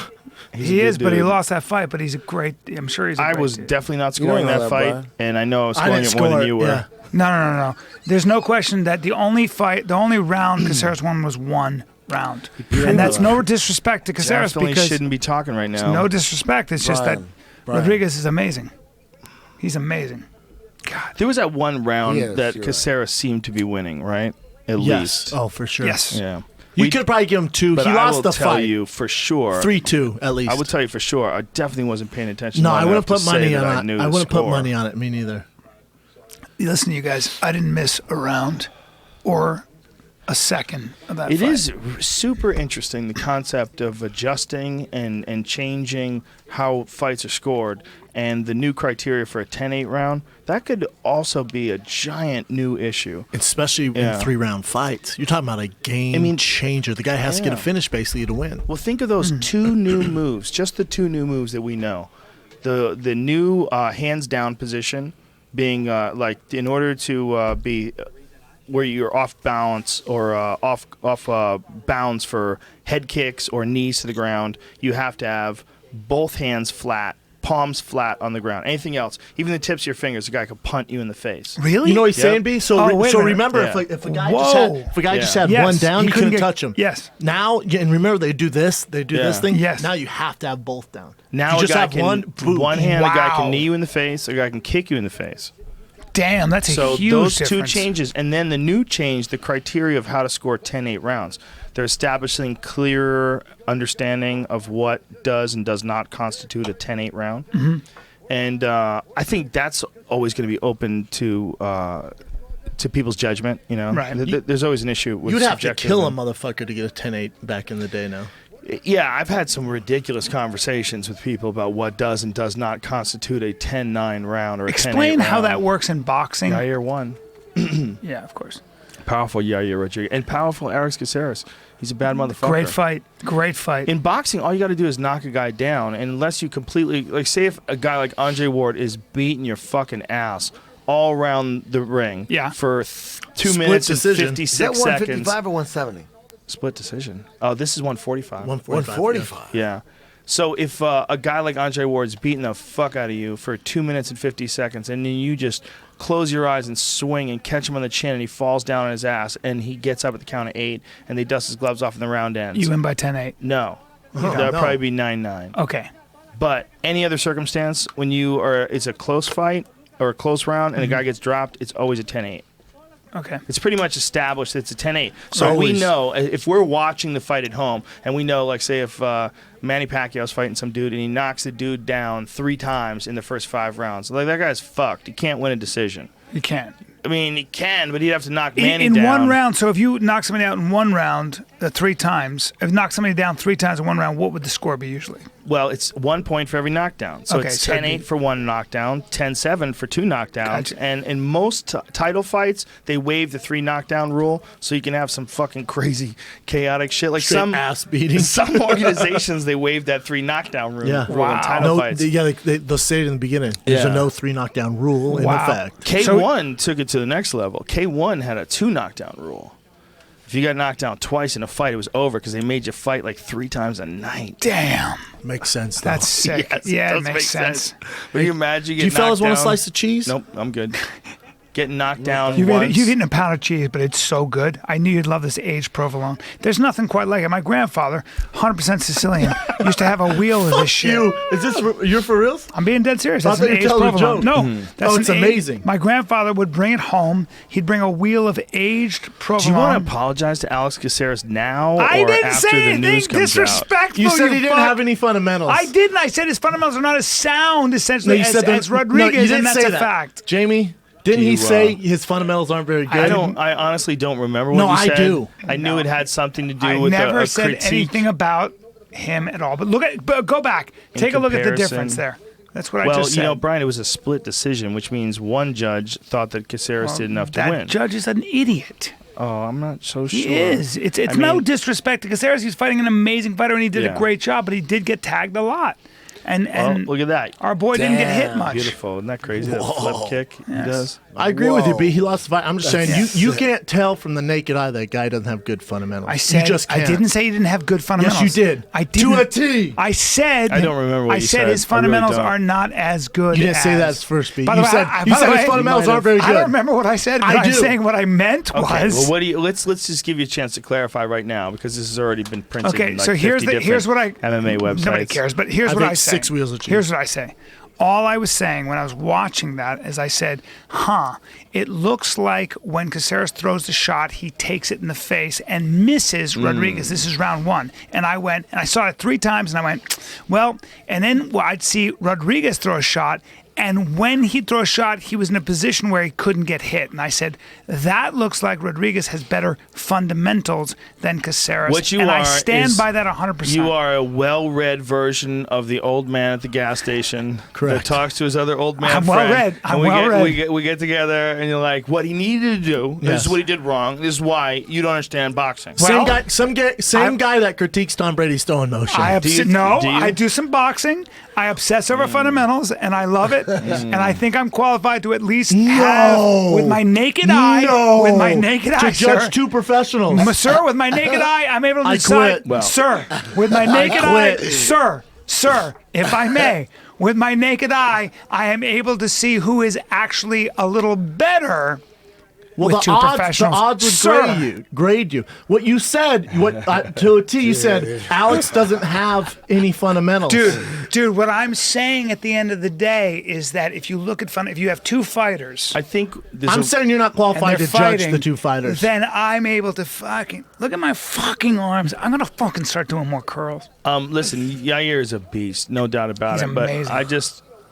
He's a He good is, but he dude. lost that fight. But he's a great. I'm sure he's. A I great was dude. definitely not don't scoring know that that, fight, Brian. and I know I was I scoring didn't it more score than it, you were. yeah. No. There's no question that the only round Caceres won was one round, and that's no disrespect to Caceres Definitely because shouldn't be talking right now. no disrespect. It's just that Brian. Rodriguez is amazing. He's amazing. There was that one round He is, that you're Caceres seemed to be winning, right? At Yes. least. Oh, for sure. Yes. Yeah. You could probably give him 2. But He I lost will the tell fight. you for sure. 3-2 at least. I would tell you for sure. I definitely wasn't paying attention. No, long I wouldn't enough to put money say on that I it. knew I the wouldn't put score. money on it. Me neither. Listen, you guys, I didn't miss a round or a second of that It fight. is super interesting, the concept of adjusting and changing how fights are scored, and the new criteria for a 10-8 round. That could also be a giant new issue. Especially Yeah. in 3-round fights. You're talking about a game changer. The guy has to get a Yeah. finish basically to win. Well, think of those two new moves, just the two new moves that we know. The new hands down position being like in order to be where you're off balance or off bounds for head kicks or knees to the ground, you have to have both hands flat, palms flat on the ground. Anything else, even the tips of your fingers, a guy could punt you in the face. Really? You know what he's Yep. saying, B? So, Oh, wait a minute. remember, Yeah. if a guy Whoa. just had Yes, one down, he you couldn't couldn't get- touch him. yes. Now, and remember, they do this. They do Yeah. this thing. Yes. Now you have to have both down. Now you a just guy have can one. Boom. hand, a guy Wow. can knee you in the face, a guy can kick you in the face. Damn, that's a So huge those difference. two changes, and then the new change, the criteria of how to score 10-8 rounds. They're establishing clearer understanding of what does and does not constitute a 10-8 round. Mm-hmm. And I think that's always going to be open to people's judgment. You know, Right. There's always an issue with You'd have to subjective kill a and- motherfucker to get a 10-8 back in the day now. Yeah, I've had some ridiculous conversations with people about what does and does not constitute a 10-9 round or a 10-8 Explain how round. that works in boxing. Yair won. Yeah, of course. Powerful Yair Rodriguez. And powerful Alex Caceres. He's a bad motherfucker. Great fight. Great fight. In boxing, all you got to do is knock a guy down. And unless you completely, like, say if a guy like Andre Ward is beating your fucking ass all around the ring Yeah. for 2 Split minutes decision. and Is that 56 seconds. 155 or 170? Split decision. Oh, this is 145. 145. Yeah. So if a guy like Andre Ward's beating the fuck out of you for 2 minutes and 50 seconds, and then you just close your eyes and swing and catch him on the chin, and he falls down on his ass, and he gets up at the count of 8, and they dust his gloves off in the round ends. You win by 10-8. No. That would probably be 9-9. Okay. But any other circumstance, when you are, it's a close fight or a close round, and a guy gets dropped, it's always a 10-8. Okay. It's pretty much established it's a 10-8. So we Always. know, if we're watching the fight at home, and we know, like, say if Manny Pacquiao's fighting some dude and he knocks the dude down 3 times in the first 5 rounds, like, that guy's fucked. He can't win a decision. You can't. I mean, he can, but he'd have to knock Manny In down. one round, so if you knock somebody out in one round 3 times, if you knock somebody down 3 times in one round, what would the score be usually? Well, it's 1 point for every knockdown. So Okay, it's so it'd 10-8 be- for 1 knockdown, 10-7 for 2 knockdowns. Gotcha. And in most title fights, they waive the 3 knockdown rule, so you can have some fucking crazy, chaotic shit. Like Straight some ass beating. Some organizations, they waive that 3 knockdown rule Yeah. in title No, fights. they'll say it in the beginning. There's Yeah. a no 3 knockdown rule in Wow. effect. K1 took it to the next level. K1 had a 2 knockdown rule. If you got knocked down twice in a fight, it was over because they made you fight like 3 times a night. Damn. Makes sense, though. That's sick. Yes, yeah, does it makes make sense. But you imagine Do getting you fellas want want a slice of cheese? Nope, I'm good. Getting knocked down You've once. eaten a pound of cheese, but it's so good. I knew you'd love this aged provolone. There's nothing quite like it. My grandfather, 100% Sicilian, used to have a wheel of this shit. You, is this you're for reals? I'm being dead serious. I That's thought an you were aged telling a provolone. joke. No, that's Oh, an it's amazing. My grandfather would bring it home. He'd bring a wheel of aged Do provolone. you want to apologize to Alex Caceres now I or didn't after say the anything news comes out? disrespectful. You said he didn't fuck. have any fundamentals. I didn't. I said his fundamentals are not as sound, essentially, you said that- as Rodriguez, no, you didn't and that's say a that. fact. Jamie, didn't Do he you, say his fundamentals aren't very good? I honestly don't remember what No, you I said. do. I knew it had something to do I with never a said critique. anything about him at all. But go back. Take a look at the comparison. difference there. That's what I Well, just said. you know, Brian, it was a split decision, which means one judge thought that Caceres did enough to that win. judge is an idiot. Oh, I'm not so sure. He is. It's I no mean, disrespect to Caceres. He's fighting an amazing fighter, and he did Yeah. a great job, but he did get tagged a lot. And look at that. Our boy didn't get hit much. Beautiful. Isn't that crazy? That flip kick he does. I agree with you, B. He lost the fight. I'm just saying, you can't tell from the naked eye that guy doesn't have good fundamentals. I said, you just can't. I didn't say he didn't have good fundamentals. Yes, you did. I didn't. To a T. I said. I don't remember what I you said said. his I really fundamentals don't. are not as good. You didn't say as- that first, B. By the You way, said, I- you by said the his way, fundamentals aren't very good. I don't remember what I said, but I I'm do. saying what I meant Okay, was. well, what do you? Let's just give you a chance to clarify right now because this has already been printed. Okay, in like so here's 50 here's what I different MMA websites. Nobody cares, but here's I what think I say. 6 wheels of cheese. Here's what I say. All I was saying when I was watching that is I said, it looks like when Caceres throws the shot, he takes it in the face and misses Rodriguez. This is round 1. And I went, and I saw it 3 times, and I went, well, and then I'd see Rodriguez throw a shot, and when he'd throw a shot, he was in a position where he couldn't get hit. And I said, that looks like Rodriguez has better fundamentals than Caceres. What you and I are stand is by that 100%. You are a well-read version of the old man at the gas station Correct. that talks to his other old man I'm friend. well-read. I'm And we well-read. get we get together, and you're like, what he needed to do. This Yes. is what he did wrong. This is why you don't understand boxing. Same Well, guy that critiques Tom Brady's throwing motion. I Do you- I do some boxing. I obsess over fundamentals, and I love it. And I think I'm qualified to at least have, with my naked eye, with my naked to eye, judge sir, 2 professionals. sir, with my naked eye, I'm able to I decide, quit. Well, sir, with my naked eye, sir, if I may, with my naked eye, I am able to see who is actually a little better. Well, with the 2 odds professionals. would Sir. grade you. What you said, to a T, you said Alex doesn't have any fundamentals. Dude, what I'm saying at the end of the day is that if you look at if you have 2 fighters, I think I'm saying you're not and qualified they're to judge fighting, the 2 fighters. then I'm able to fucking look at my fucking arms. I'm gonna fucking start doing more curls. listen, Yair is a beast, no doubt about He's it. But amazing.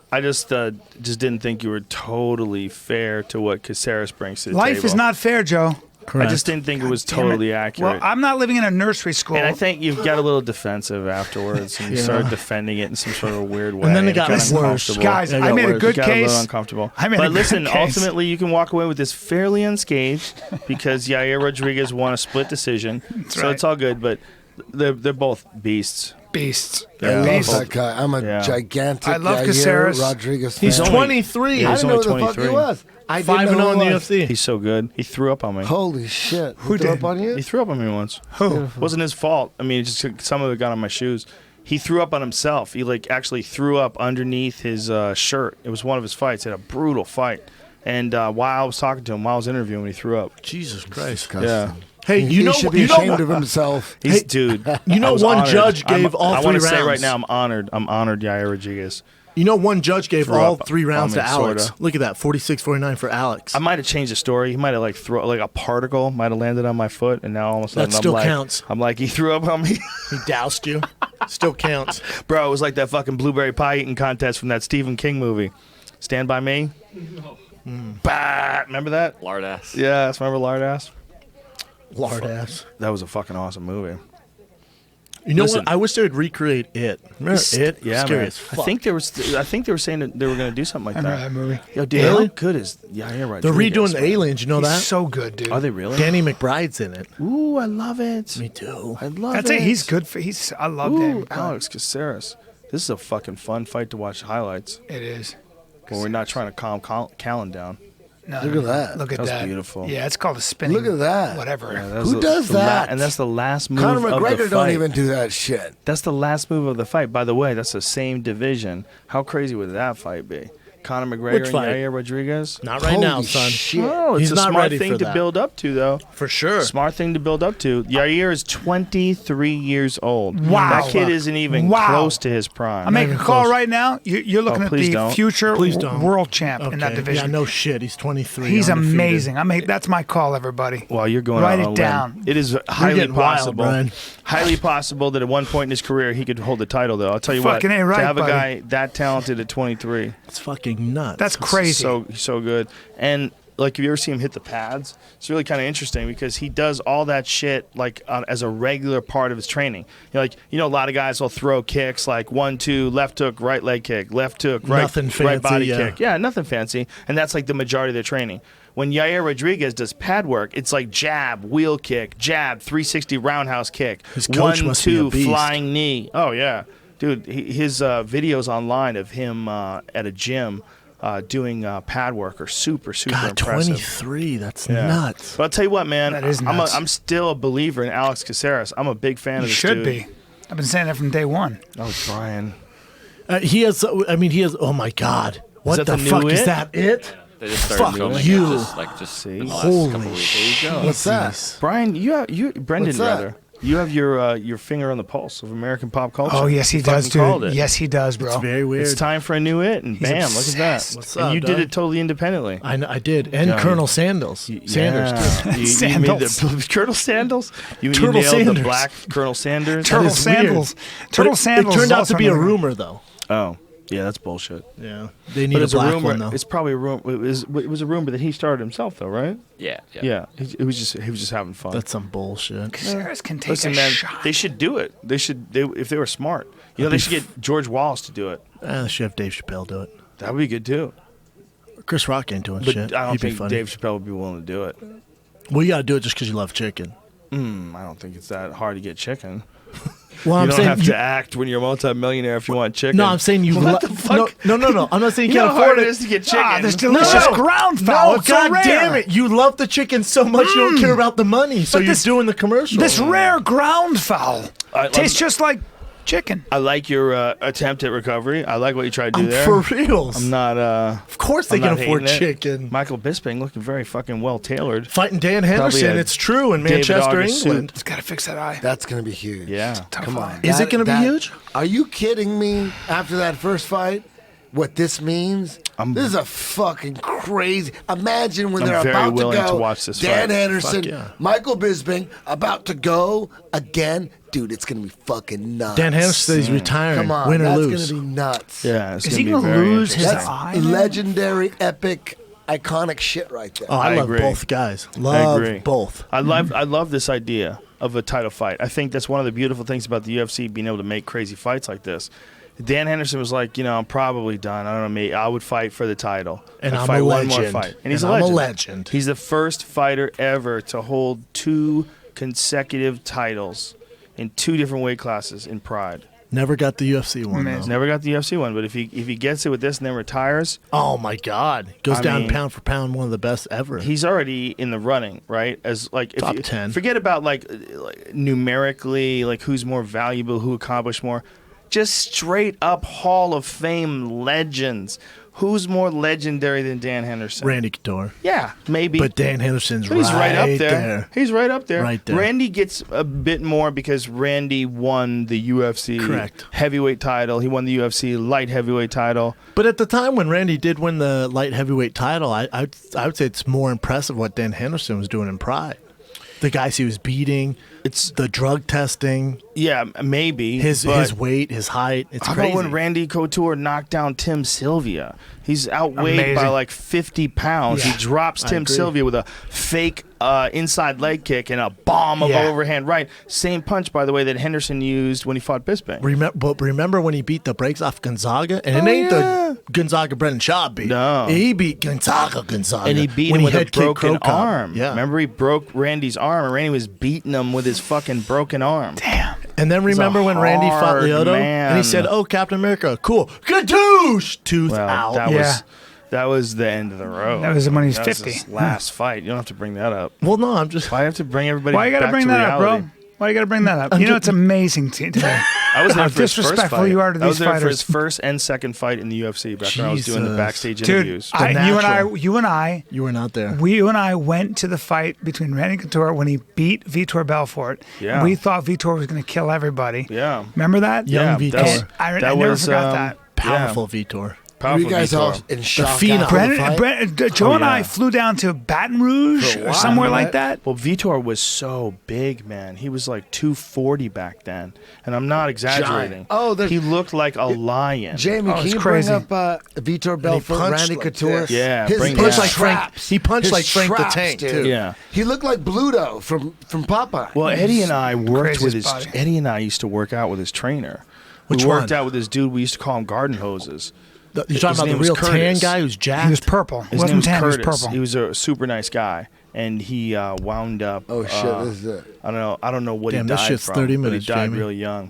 I just didn't think you were totally fair to what Caceres brings to the Life table. is not fair, Joe. I just didn't think it was totally accurate. Well, I'm not living in a nursery school. And I think you got a little defensive afterwards, and you started defending it in some sort of weird way. And then it got got worse. uncomfortable. Guys, It I got made a worse. good It got a case. little uncomfortable. I made a But good listen, case. ultimately, you can walk away with this fairly unscathed because Yair Rodriguez won a split decision, so right. it's all good. But they're both beasts. beasts. I Yeah. love Beasts. that guy. I'm a Yeah. gigantic I love Yair Caceres. Rodriguez fan. He's only- 23. Yeah, I he's didn't know only who the fuck he 23. was. I didn't 5-0 know in the who he was. UFC. He's so good. He threw up on me. Holy shit. Who He threw did? up on you? He threw up on me once. Who? It wasn't his fault. I mean, just some of it got on my shoes. He threw up on himself. He actually threw up underneath his shirt. It was one of his fights. He had a brutal fight. And while I was talking to him, while I was interviewing him, he threw up. Jesus Christ. Yeah. Hey, He should be ashamed of himself. He's dude. You know I was one honored. judge gave all I 3 want to say rounds. right now, I'm honored. I'm honored, Yair Rodriguez. You know one judge gave Threw all up 3 rounds on to me, Alex. sorta. Look at that, 46-49 for Alex. I might have changed the story. He might have throw a particle might have landed on my foot, and now all of a sudden That still I'm like, counts. I'm like, he threw up on me. He doused you. Still counts. Bro, it was like that fucking blueberry pie eating contest from that Stephen King movie. Stand By Me? Bah, remember that? Lard ass. Yeah, remember Lard Ass? Lard ass. That was a fucking awesome movie. You know Listen. what? I wish they would recreate it. Remember it? Yeah, Scary man. as fuck. I think they were saying that they were going to do something like I remember that movie. Yo, dude, Really? how good is Yair Rodriguez? They're redoing the man? Aliens. You know He's that? so good, dude. Are they really? Danny McBride's in it. Ooh, I love it. Me too. I love That's it. it. He's good for. I love Ooh, Danny. Alex Caceres. This is a fucking fun fight to watch highlights. It is. When we're not trying to calm Callen down. No, Look at that. Look at That was that. beautiful. Yeah, it's called a spinning. Look at that. Whatever. That's Who does that? and that's the last move Conor of the McGregor fight. don't even do that shit. That's the last move of the fight. By the way, that's the same division. How crazy would that fight be? Conor McGregor Which and fight? Yair Rodriguez? Not right now, Holy son. shit. Oh, it's He's a not smart ready thing for to that. build up to, though. For sure. Smart thing to build up to. Yair is 23 years old. Wow. That kid isn't even Wow. close to his prime. I'm making a even call close. right now. You're looking at please the don't. future Please don't. world champ in that Okay. division. Yeah, no shit. He's 23. He's undefeated. amazing. That's my call, everybody. Well, you're going Write out it on a down. limb. It is highly getting wild, possible. Brian. Highly possible that at one point in his career he could hold the title, though. I'll tell you Fucking what. ain't right, to have buddy. a guy that talented at 23, It's fucking nuts. That's crazy. he's so good. And like, if you ever see him hit the pads, it's really kind of interesting because he does all that shit like as a regular part of his training. A lot of guys will throw kicks like 1-2, left hook, right leg kick, left hook, right, Nothing right fancy, body yeah. kick. Yeah, nothing fancy, and that's like the majority of their training. When Yair Rodriguez does pad work, it's like jab, wheel kick, jab, 360 roundhouse kick, His coach must be a 1-2 beast. flying knee. Oh yeah. Dude, his videos online of him at a gym doing pad work are super God, impressive. 23. That's Yeah. nuts. But I'll tell you what, man. That is nuts. I'm still a believer in Alex Caceres. I'm a big fan You of this should dude. be. I've been saying that from day one. Oh, Brian. He has. I mean, he has. Oh my God. What that the the new fuck is It? that? It? They just started Fuck filming you. it just See? in the last Holy couple weeks. shit. What's that? Jeez. Brian, you Brendan What's that? rather. You have your finger on the pulse of American pop culture. Oh, yes, he You does, fucking called dude. it. Yes, he does, bro. It's very weird. It's time for a new it, and He's bam, look at obsessed. that. What's and up, you did dog? it totally independently. I did. And Yeah. Colonel Sandals. Sanders, too. You made Sandals. the Colonel Sandals. You Colonel nailed Sanders. the black Colonel Sanders. That Turtle is weird. Sandals. But Turtle it Sandals. turned is out also to be a another- rumor, though. Oh, yeah, that's bullshit. Yeah. They need But a it's a black rumor. one, though. It's probably a rumor. It was a rumor that he started himself, though, right? Yeah. Yeah. He was just having fun. That's some bullshit. Caceres can take Listen, a man, shot. they should do it. If they were smart. You know, they should get George Wallace to do it. They should have Dave Chappelle do it. That would be good too. Chris Rock ain't doing But shit. I don't He'd be think funny. Dave Chappelle would be willing to do it. Well, you got to do it just because you love chicken. I don't think it's that hard to get chicken. Well, You I'm don't saying have you, to act when you're a multi-millionaire if you want chicken. No, I'm saying you. What the fuck? No. I'm not saying you You know can't how hard afford it is to get chicken. Ah, there's delicious ground fowl. No, It's so God rare. damn it! You love the chicken so much you don't care about the money, so But you're this- doing the commercial. This rare ground fowl tastes just like chicken. I like your attempt at recovery. I like what you tried to do I'm there. for reals. I'm not. Of course they I'm can not afford hating it. chicken. Michael Bisping looking very fucking well tailored. Fighting Dan Henderson, a it's true in David Manchester, August England. It's got to fix that eye. That's going to be huge. Yeah. Come on. Is it gonna be huge? Are you kidding me? After that first fight, what this means? This is a fucking crazy. Imagine when I'm they're very about to willing go. to watch this Dan fight. Henderson, Fuck yeah. Michael Bisping about to go again. Dude, it's gonna be fucking nuts. Dan Henderson says he's retiring. Come on, win or that's lose. gonna be nuts. Yeah. It's Is gonna he be gonna very lose his interesting. That's eye, man? legendary, epic, iconic shit right there. Oh, I love agree. both guys. Love agree. both. I love this idea of a title fight. I think that's one of the beautiful things about the UFC being able to make crazy fights like this. Dan Henderson was like, I'm probably done. I don't know, me. I would fight for the title. And I'd I'm fight a one more legend. fight. And he's And a I'm a legend. legend. He's the first fighter ever to hold 2 consecutive titles in 2 different weight classes in Pride. Never got the UFC one. Amazing. Though. Never got the UFC one, but if he gets it with this and then retires, Oh my God, goes I down mean, pound for pound, one of the best ever. he's already in the running, right? As like if Top you, 10. Forget about like numerically, like who's more valuable, who accomplished more. Just straight up Hall of Fame legends. Who's more legendary than Dan Henderson? Randy Couture, Yeah, maybe. but Dan Henderson's But he's right up there. there. He's right up there. Right there. Randy gets a bit more because Randy won the UFC Correct. heavyweight title. He won the UFC light heavyweight title. But at the time when Randy did win the light heavyweight title, I would say it's more impressive what Dan Henderson was doing in Pride. The guys he was beating, It's the drug testing, yeah, maybe his but weight, his height. It's how crazy. about when Randy Couture knocked down Tim Sylvia? He's outweighed by Amazing. like 50 pounds. Yeah, He drops I Tim agree. Sylvia with a fake inside leg kick and a bomb of Yeah. overhand right. Same punch, by the way, that Henderson used when he fought Bisping. Remember when he beat the brakes off Gonzaga? And Oh, it ain't yeah. the Gonzaga Brendan Schaub beat. No. He beat Gonzaga. And he beat when him with a head kicked broken Crow Cop. arm. Yeah. Remember, he broke Randy's arm, and Randy was beating him with his fucking broken arm. Damn. And then remember a when Randy fought hard Lyoto? man. And he said, "Oh, Captain America, cool. Kadoosh! Tooth Well, out." that was the end of the road. That was when he was That 50. his last fight. You don't have to bring that up. Well, no, I'm just. Why have to bring everybody? Why you got to back bring to that up, reality? bro? Why you got to bring that up? You know, it's amazing to me. I was there How for his first disrespectful fight. you are to I was these there for his fighters. first and second fight in the UFC back when I was doing the Jesus. backstage Dude, interviews. The you and I, You were not there. you and I went to the fight between Randy Couture when he beat Vitor Belfort. Yeah. We thought Vitor was going to kill everybody. Yeah. Remember that? Young Yeah, Vitor. that was- I that never was, forgot that. Powerful Vitor. Were Powerful you guys Vitor. all in shock? phenom. after the fight? Joe and I yeah. flew down to Baton Rouge For a or while, somewhere right? like that. Well, Vitor was so big, man. He was like 240 back then, and I'm not exaggerating. Giant. Oh, he looked like a lion. Jamie, Oh, can it's you crazy. bring up Vitor Belfort, punched Randy like Couture? this. Yeah, his, bring his that. Like Frank- traps. he punched His like Frank the traps, Tank, dude. too. Yeah. He looked like Bluto from Popeye. Well, Eddie and I worked with Craziest his. body. Eddie and I used to work out with his trainer. Which we worked one? out with this dude. We used to call him Garden Hoses. You're His talking about name the was real tan Curtis. guy who's jacked? He was purple. His Wasn't name was tan, Curtis. he was purple. He was a super nice guy, and he wound up. Oh shit! This is it. I don't know what Damn, he this died shit's from. 30 but minutes, he died Jamie. really young.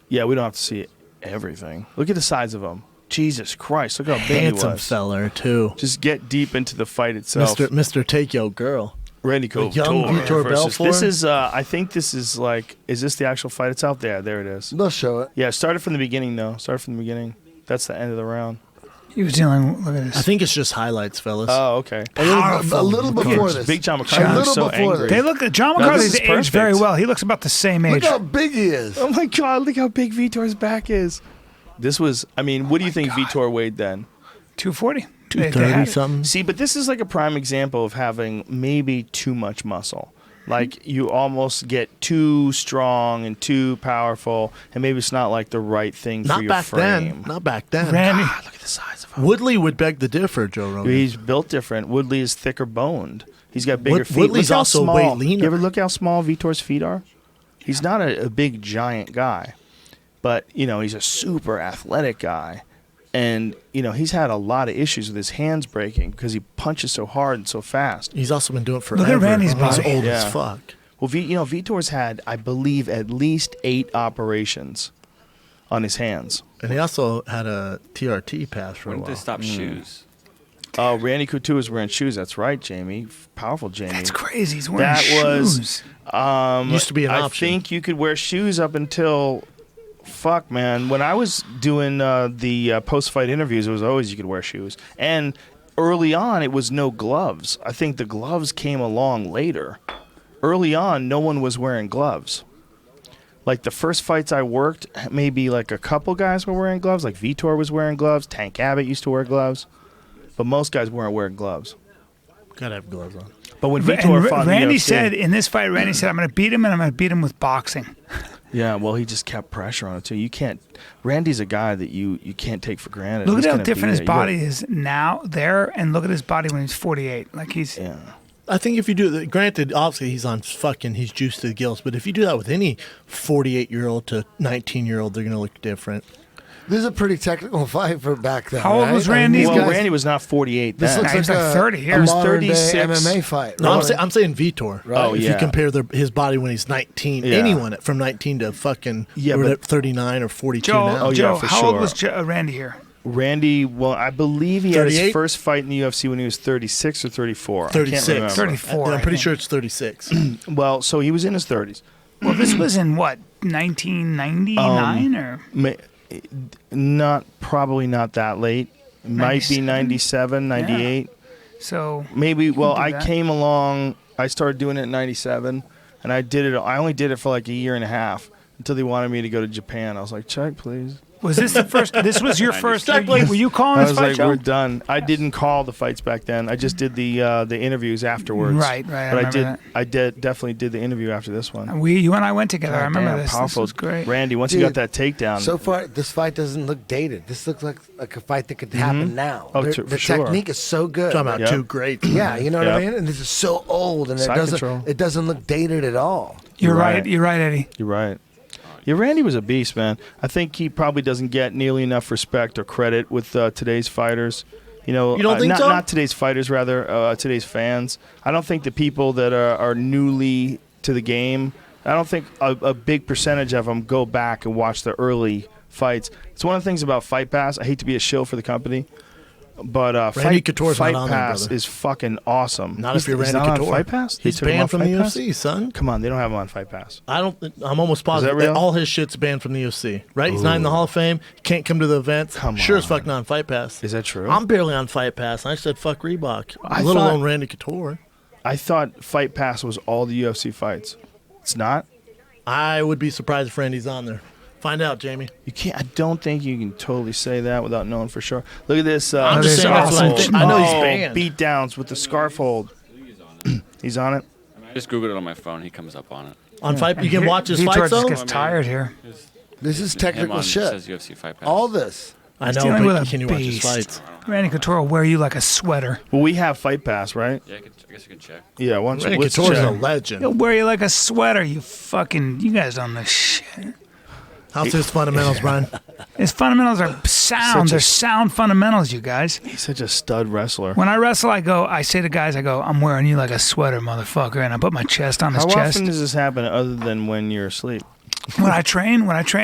Yeah, we don't have to see everything. Look at the size of him. Jesus Christ, look how big he Handsome was. feller too. Just get deep into the fight itself. Mr. Take Yo Girl. Randy The young Vitor versus. Belfort. This is, I think this is like, is this the actual fight itself? There it is. They'll show it. Yeah, started from the beginning though. Started from the beginning. That's the end of the round. He was dealing. Look at this. I think it's just highlights, fellas. Oh, okay. A little before this. Big John A McCarthy was little so before angry. this. They look. John No, this McCarthy's is aged perfect. very well. He looks about the same Look age. how big he is. Oh my God! Look how big Vitor's back is. This was. I mean, what do you think Vitor weighed then? 240. 230 something. See, but this is like a prime example of having maybe too much muscle. Like you almost get too strong and too powerful, and maybe it's not like the right thing for Not your back frame. then. Not back then. Randy. God, look at the size of him. Woodley would beg to differ, Joe Rogan. He's built different. Woodley is thicker boned. He's got bigger feet. Woodley's Look how also small. way leaner. You ever look how small Vitor's feet are? He's not a big giant guy, but he's a super athletic guy. And, he's had a lot of issues with his hands breaking because he punches so hard and so fast. He's also been doing it forever. Look at Randy's He's body. old Yeah. as fuck. Well, Vitor's had, I believe, at least 8 operations on his hands. And he also had a TRT pass for a When did while. they stop shoes? Oh, Randy Couture was wearing shoes. That's right, Jamie. Powerful Jamie. That's crazy. He's wearing That shoes. was Used to be an I option. think you could wear shoes up until fuck, man. When I was doing the post-fight interviews, it was always you could wear shoes. And early on, it was no gloves. I think the gloves came along later. Early on, no one was wearing gloves. Like the first fights I worked, maybe like a couple guys were wearing gloves. Like Vitor was wearing gloves. Tank Abbott used to wear gloves. But most guys weren't wearing gloves. Gotta have gloves on. But when And Vitor fought in the Randy UFC, said in this fight, Randy said, "I'm going to beat him, and I'm going to beat him with boxing." yeah, well, he just kept pressure on it too. You can't. Randy's a guy that you can't take for granted. Look He's at how gonna different beat his it. body is now there, and look at his body when he's 48. Like he's. Yeah. I think if you do that, granted, obviously he's juiced to the gills, but if you do that with any 48-year-old to 19-year-old, they're going to look different. This is a pretty technical fight for back then. How old right? was I mean, Randy? these Well, guys- Randy was not 48 This then. looks He's like like a 30 here. a He's modern day 36. MMA fight. No, Right. I'm saying Vitor. Oh, If yeah. you compare his body when he's 19, Yeah. anyone from 19 to fucking Yeah, we're but- at 39 or 42 Joe, now. Oh, yeah, Joe, for how sure. old was Randy here? Randy, well, I believe he had his 38? first fight in the UFC when he was 36 or 34. 36. I can't remember. 34. I'm I pretty think. sure it's 36. Well, so he was in his 30s. Well, this was in what, 1999 or? Probably not that late. It might be 97, 98. So Maybe, well, do I that. came along, I started doing it in 97, and I only did it for like a year and a half until they wanted me to go to Japan. I was like, check, please. was this the first? This was your first. Were you I calling this was fight, like, Joe? we're done. I didn't call the fights back then. I just did the interviews afterwards. Right, I But remember I definitely did the interview after this one. You and I went together. I remember Damn, this. powerful. This was great. Randy, once Dude, you got that takedown. So far, this fight doesn't look dated. This looks like a fight that could happen now. Oh, The for sure. technique is so good. Talking about Yeah. two greats. Yeah, you know what I Yeah. mean? And this is so old, and Side control. it doesn't look dated at all. You're Right. right. You're right, Eddie. You're right. Yeah, Randy was a beast, man. I think he probably doesn't get nearly enough respect or credit with today's fighters. You don't think not, so? Not today's fighters, rather today's fans. I don't think the people that are newly to the game, I don't think a big percentage of them go back and watch the early fights. It's one of the things about Fight Pass. I hate to be a shill for the company, but Randy Couture's Fight not on there, Pass brother. is fucking awesome. Not if you're he's Randy not Couture. on Fight Pass. They He's took him banned off from the Fight Pass? UFC, son. Come on, they don't have him on Fight Pass. I'm almost positive real? that all his shit's banned from the UFC. Right? He's not in the Hall of Fame. Can't come to the events. Come sure as on. fuck not on Fight Pass. Is that true? I'm barely on Fight Pass. And I said fuck Reebok. I Let thought- alone Randy Couture. I thought Fight Pass was all the UFC fights. It's not. I would be surprised if Randy's on there. Find out, Jamie. You can't. I don't think you can totally say that without knowing for sure. Look at this. I'm just saying that's what I think. I know he's banned. Beat downs with the scarf hold. He's on it. I just Googled it on my phone. He comes up on it. On Fight, you can watch his Vitor fights just though. gets tired here. This is Him technical on shit. says UFC Fight Pass. All this. I He's know, dealing with but a can you watch his beast. fights? Randy Couture will wear you like a sweater. Well, we have Fight Pass, right? Yeah, I guess you can check. Yeah. Why don't you? Randy let's Couture's a check. legend. He'll wear you like a sweater. You guys don't know shit. How's his fundamentals, Brian? His fundamentals are sound. They're sound fundamentals, you guys. He's such a stud wrestler. When I wrestle, I say to guys, I'm wearing you like a sweater, motherfucker, and I put my chest on his How chest. often does this happen, other than when you're asleep? When I train,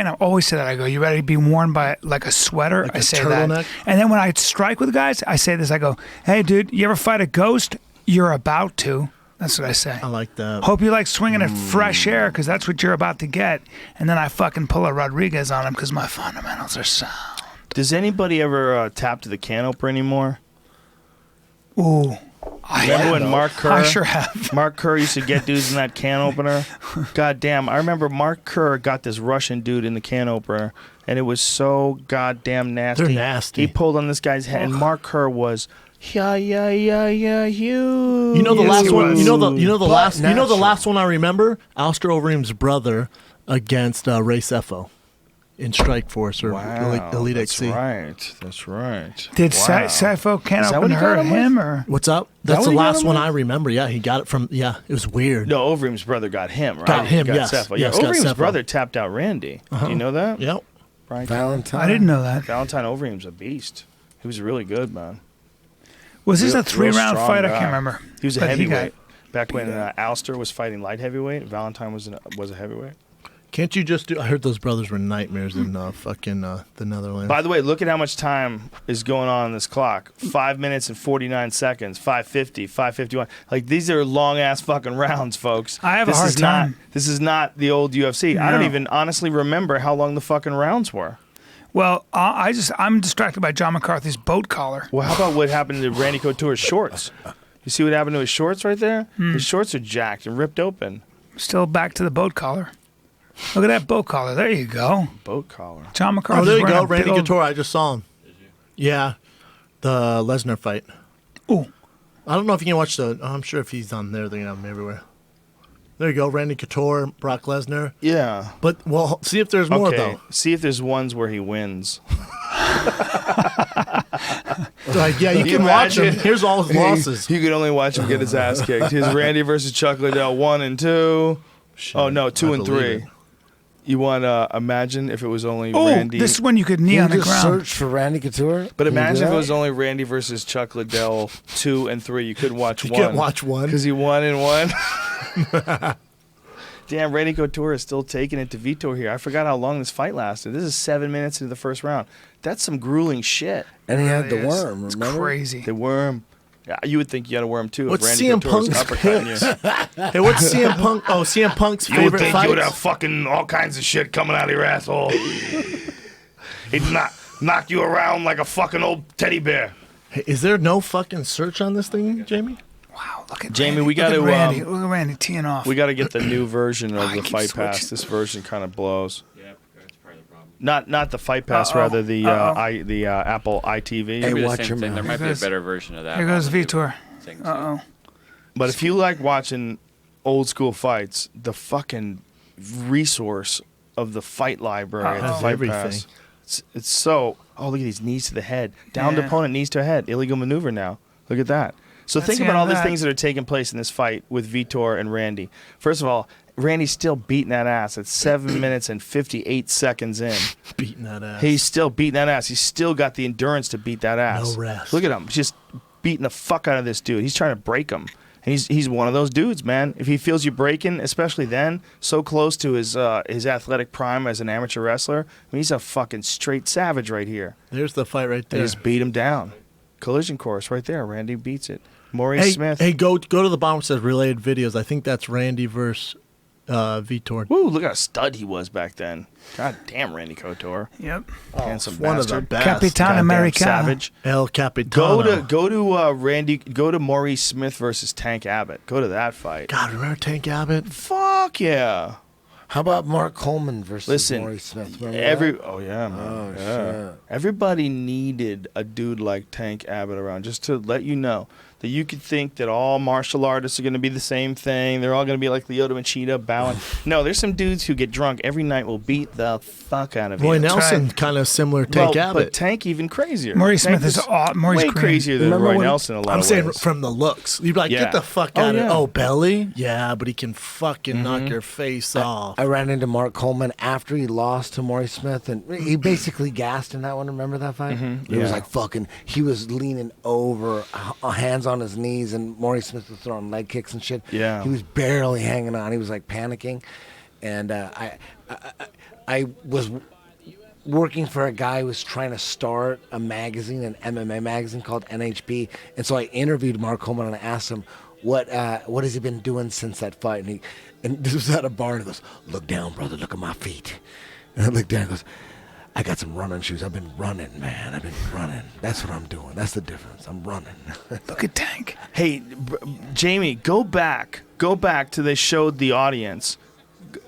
I always say that. I go, "You ready to be worn by like a sweater?" Like I a say turtleneck? that. And then when I strike with guys, I say this. I go, "Hey, dude, you ever fight a ghost? You're about to." That's what I say. I like that. Hope you like swinging at fresh air because that's what you're about to get. And then I fucking pull a Rodriguez on him because my fundamentals are sound. Does anybody ever tap to the can opener anymore? Ooh. Remember when Mark Kerr? I sure have. Mark Kerr used to get dudes in that can opener. God damn! I remember Mark Kerr got this Russian dude in the can opener, and it was so goddamn nasty. They're nasty. He pulled on this guy's head, and Mark Kerr was huge. You know the last one. You know the last one I remember. Alistair Overeem's brother against Ray Sefo in Strike Force or Elite XC. That's right. Did Sefo can't Is that open what he hurt got him with? him or? What's up? that That's what the he got last him one with? I remember. Yeah, he got it from. Yeah, it was weird. No, Overeem's brother got him, right? Got him, He yes. Sefo. Yes, Yeah, got Overeem's Sefo. brother tapped out Randy. Do you know that? Yep. Bryan Callen. Valentine. I didn't know that. Valentine Overeem's a beast. He was really good, man. Was this Real- a 3-round real fight? strong I can't guy. remember. He was a But heavyweight. Back when Alistair was fighting light heavyweight, Valentine was a heavyweight. Can't you just do? I heard those brothers were nightmares in fucking the Netherlands. By the way, look at how much time is going on this clock. 5 minutes and 49 seconds. 5:50, 5:51. Like, these are long ass fucking rounds, folks. I have a This hard is time. This is not the old UFC. I don't No. even honestly remember how long the fucking rounds were. Well, I'm distracted by John McCarthy's boat collar. Well, how about what happened to Randy Couture's shorts? You see what happened to his shorts right there? His shorts are jacked and ripped open. Still back to the boat collar. Look at that boat collar. There you go. Boat collar. John McCarthy. Oh, there you go, Randy Couture. I just saw him. Yeah, the Lesnar fight. Ooh. I don't know if you can watch the. I'm sure if he's on there, they're gonna have him everywhere. There you go, Randy Couture, Brock Lesnar. Yeah. But well, see if there's more Okay. though. See if there's ones where he wins. Like, yeah, you can watch him. Here's all his losses. You could only watch him get his ass kicked. His Randy versus Chuck Liddell 1 and 2. Oh no, 2 and 3. You want to imagine if it was only Oh, Randy? this is when you could knee You on the just ground. search for Randy Couture. But Can you do imagine if it that? was only Randy versus Chuck Liddell 2 and 3. You couldn't watch You one. can't watch one. Because he won and won. Damn, Randy Couture is still taking it to Vitor here. I forgot how long this fight lasted. This is 7 minutes into the first round. That's some grueling shit. And he had the Really is. worm. It's Remember? crazy. The worm. Yeah, you would think you had a worm too. What's if Randy CM Couture was Punk's uppercutting you. Hey, what's CM Punk? Oh, CM Punk's You would favorite think fight. you would have fucking all kinds of shit coming out of your asshole. He'd knock you around like a fucking old teddy bear. Hey, is there no fucking search on this thing, Jamie? Wow, look at Jamie, Randy. we gotta, Look at Randy. um, Look at Randy teeing off. We got to get the new version of I the keep Fight Pass. switching. This version kind of blows. Yeah, that's part of the problem. Not the Fight Pass, Uh-oh. rather the Uh-oh. Apple ITV. Hey, Maybe the watch same your thing. There mouth. might be a Here goes- better version of that. Here goes on the Vitor. thing, too. Uh-oh. But if you like watching old school fights, the fucking resource of the fight library at the Uh-oh. Fight Everything. Pass, it's so. Oh, look at these knees to the head, down the Yeah. opponent, knees to head, illegal maneuver now. Look at that. So That's think the about end all of these that. things that are taking place in this fight with Vitor and Randy. First of all, Randy's still beating that ass at 7 minutes and 58 seconds in. Beating that ass. He's still beating that ass. He's still got the endurance to beat that ass. No rest. Look at him, just beating the fuck out of this dude. He's trying to break him. And he's one of those dudes, man. If he feels you breaking, especially then, so close to his athletic prime as an amateur wrestler, I mean, he's a fucking straight savage right here. There's the fight right They there. just beat him down. Collision course right there. Randy beats it. Maurice Hey, Smith. hey, go to the bottom. It says related videos. I think that's Randy versus Vitor. Woo, look how stud he was back then. God damn, Randy Couture. Yep. Handsome One of the bastard. best. Capitan Goddamn Americano. savage. El Capitano. Go to Maurice Smith versus Tank Abbott. Go to that fight. God, remember Tank Abbott? Fuck yeah. How about Mark Coleman versus Listen, Maurice Smith? Remember that? oh yeah, man. Oh, Yeah. shit. Everybody needed a dude like Tank Abbott around, just to let you know that you could think that all martial artists are going to be the same thing. They're all going to be like Lyoto Machida, bowing. No, there's some dudes who get drunk every night will beat the fuck out of Roy you. Nelson, right. kind of similar to Tank But Abbott. Tank even crazier. Maurice Tank Smith is Maurice way Green. crazier than Remember Roy when- Nelson in a lot I'm of saying ways. from the looks. You'd be like, Yeah. get the fuck Oh, out of yeah. Oh, belly? Yeah, but he can fucking knock your face off. I ran into Mark Coleman after he lost to Maurice Smith, and he basically gassed in that one. Remember that fight? It was Yeah. like fucking. He was leaning over, hands on his knees, and Maurice Smith was throwing leg kicks and shit. Yeah. he was barely hanging on. He was like panicking, and I was working for a guy who was trying to start a magazine, an MMA magazine called NHP, and so I interviewed Mark Coleman and I asked him what has he been doing since that fight, and this was at a bar, and he goes, "Look down, brother, look at my feet," and I looked down and goes, "I got some running shoes. I've been running, man. I've been running. That's what I'm doing. That's the difference. I'm running." Look at Tank. Hey, Jamie, go back to they showed the audience.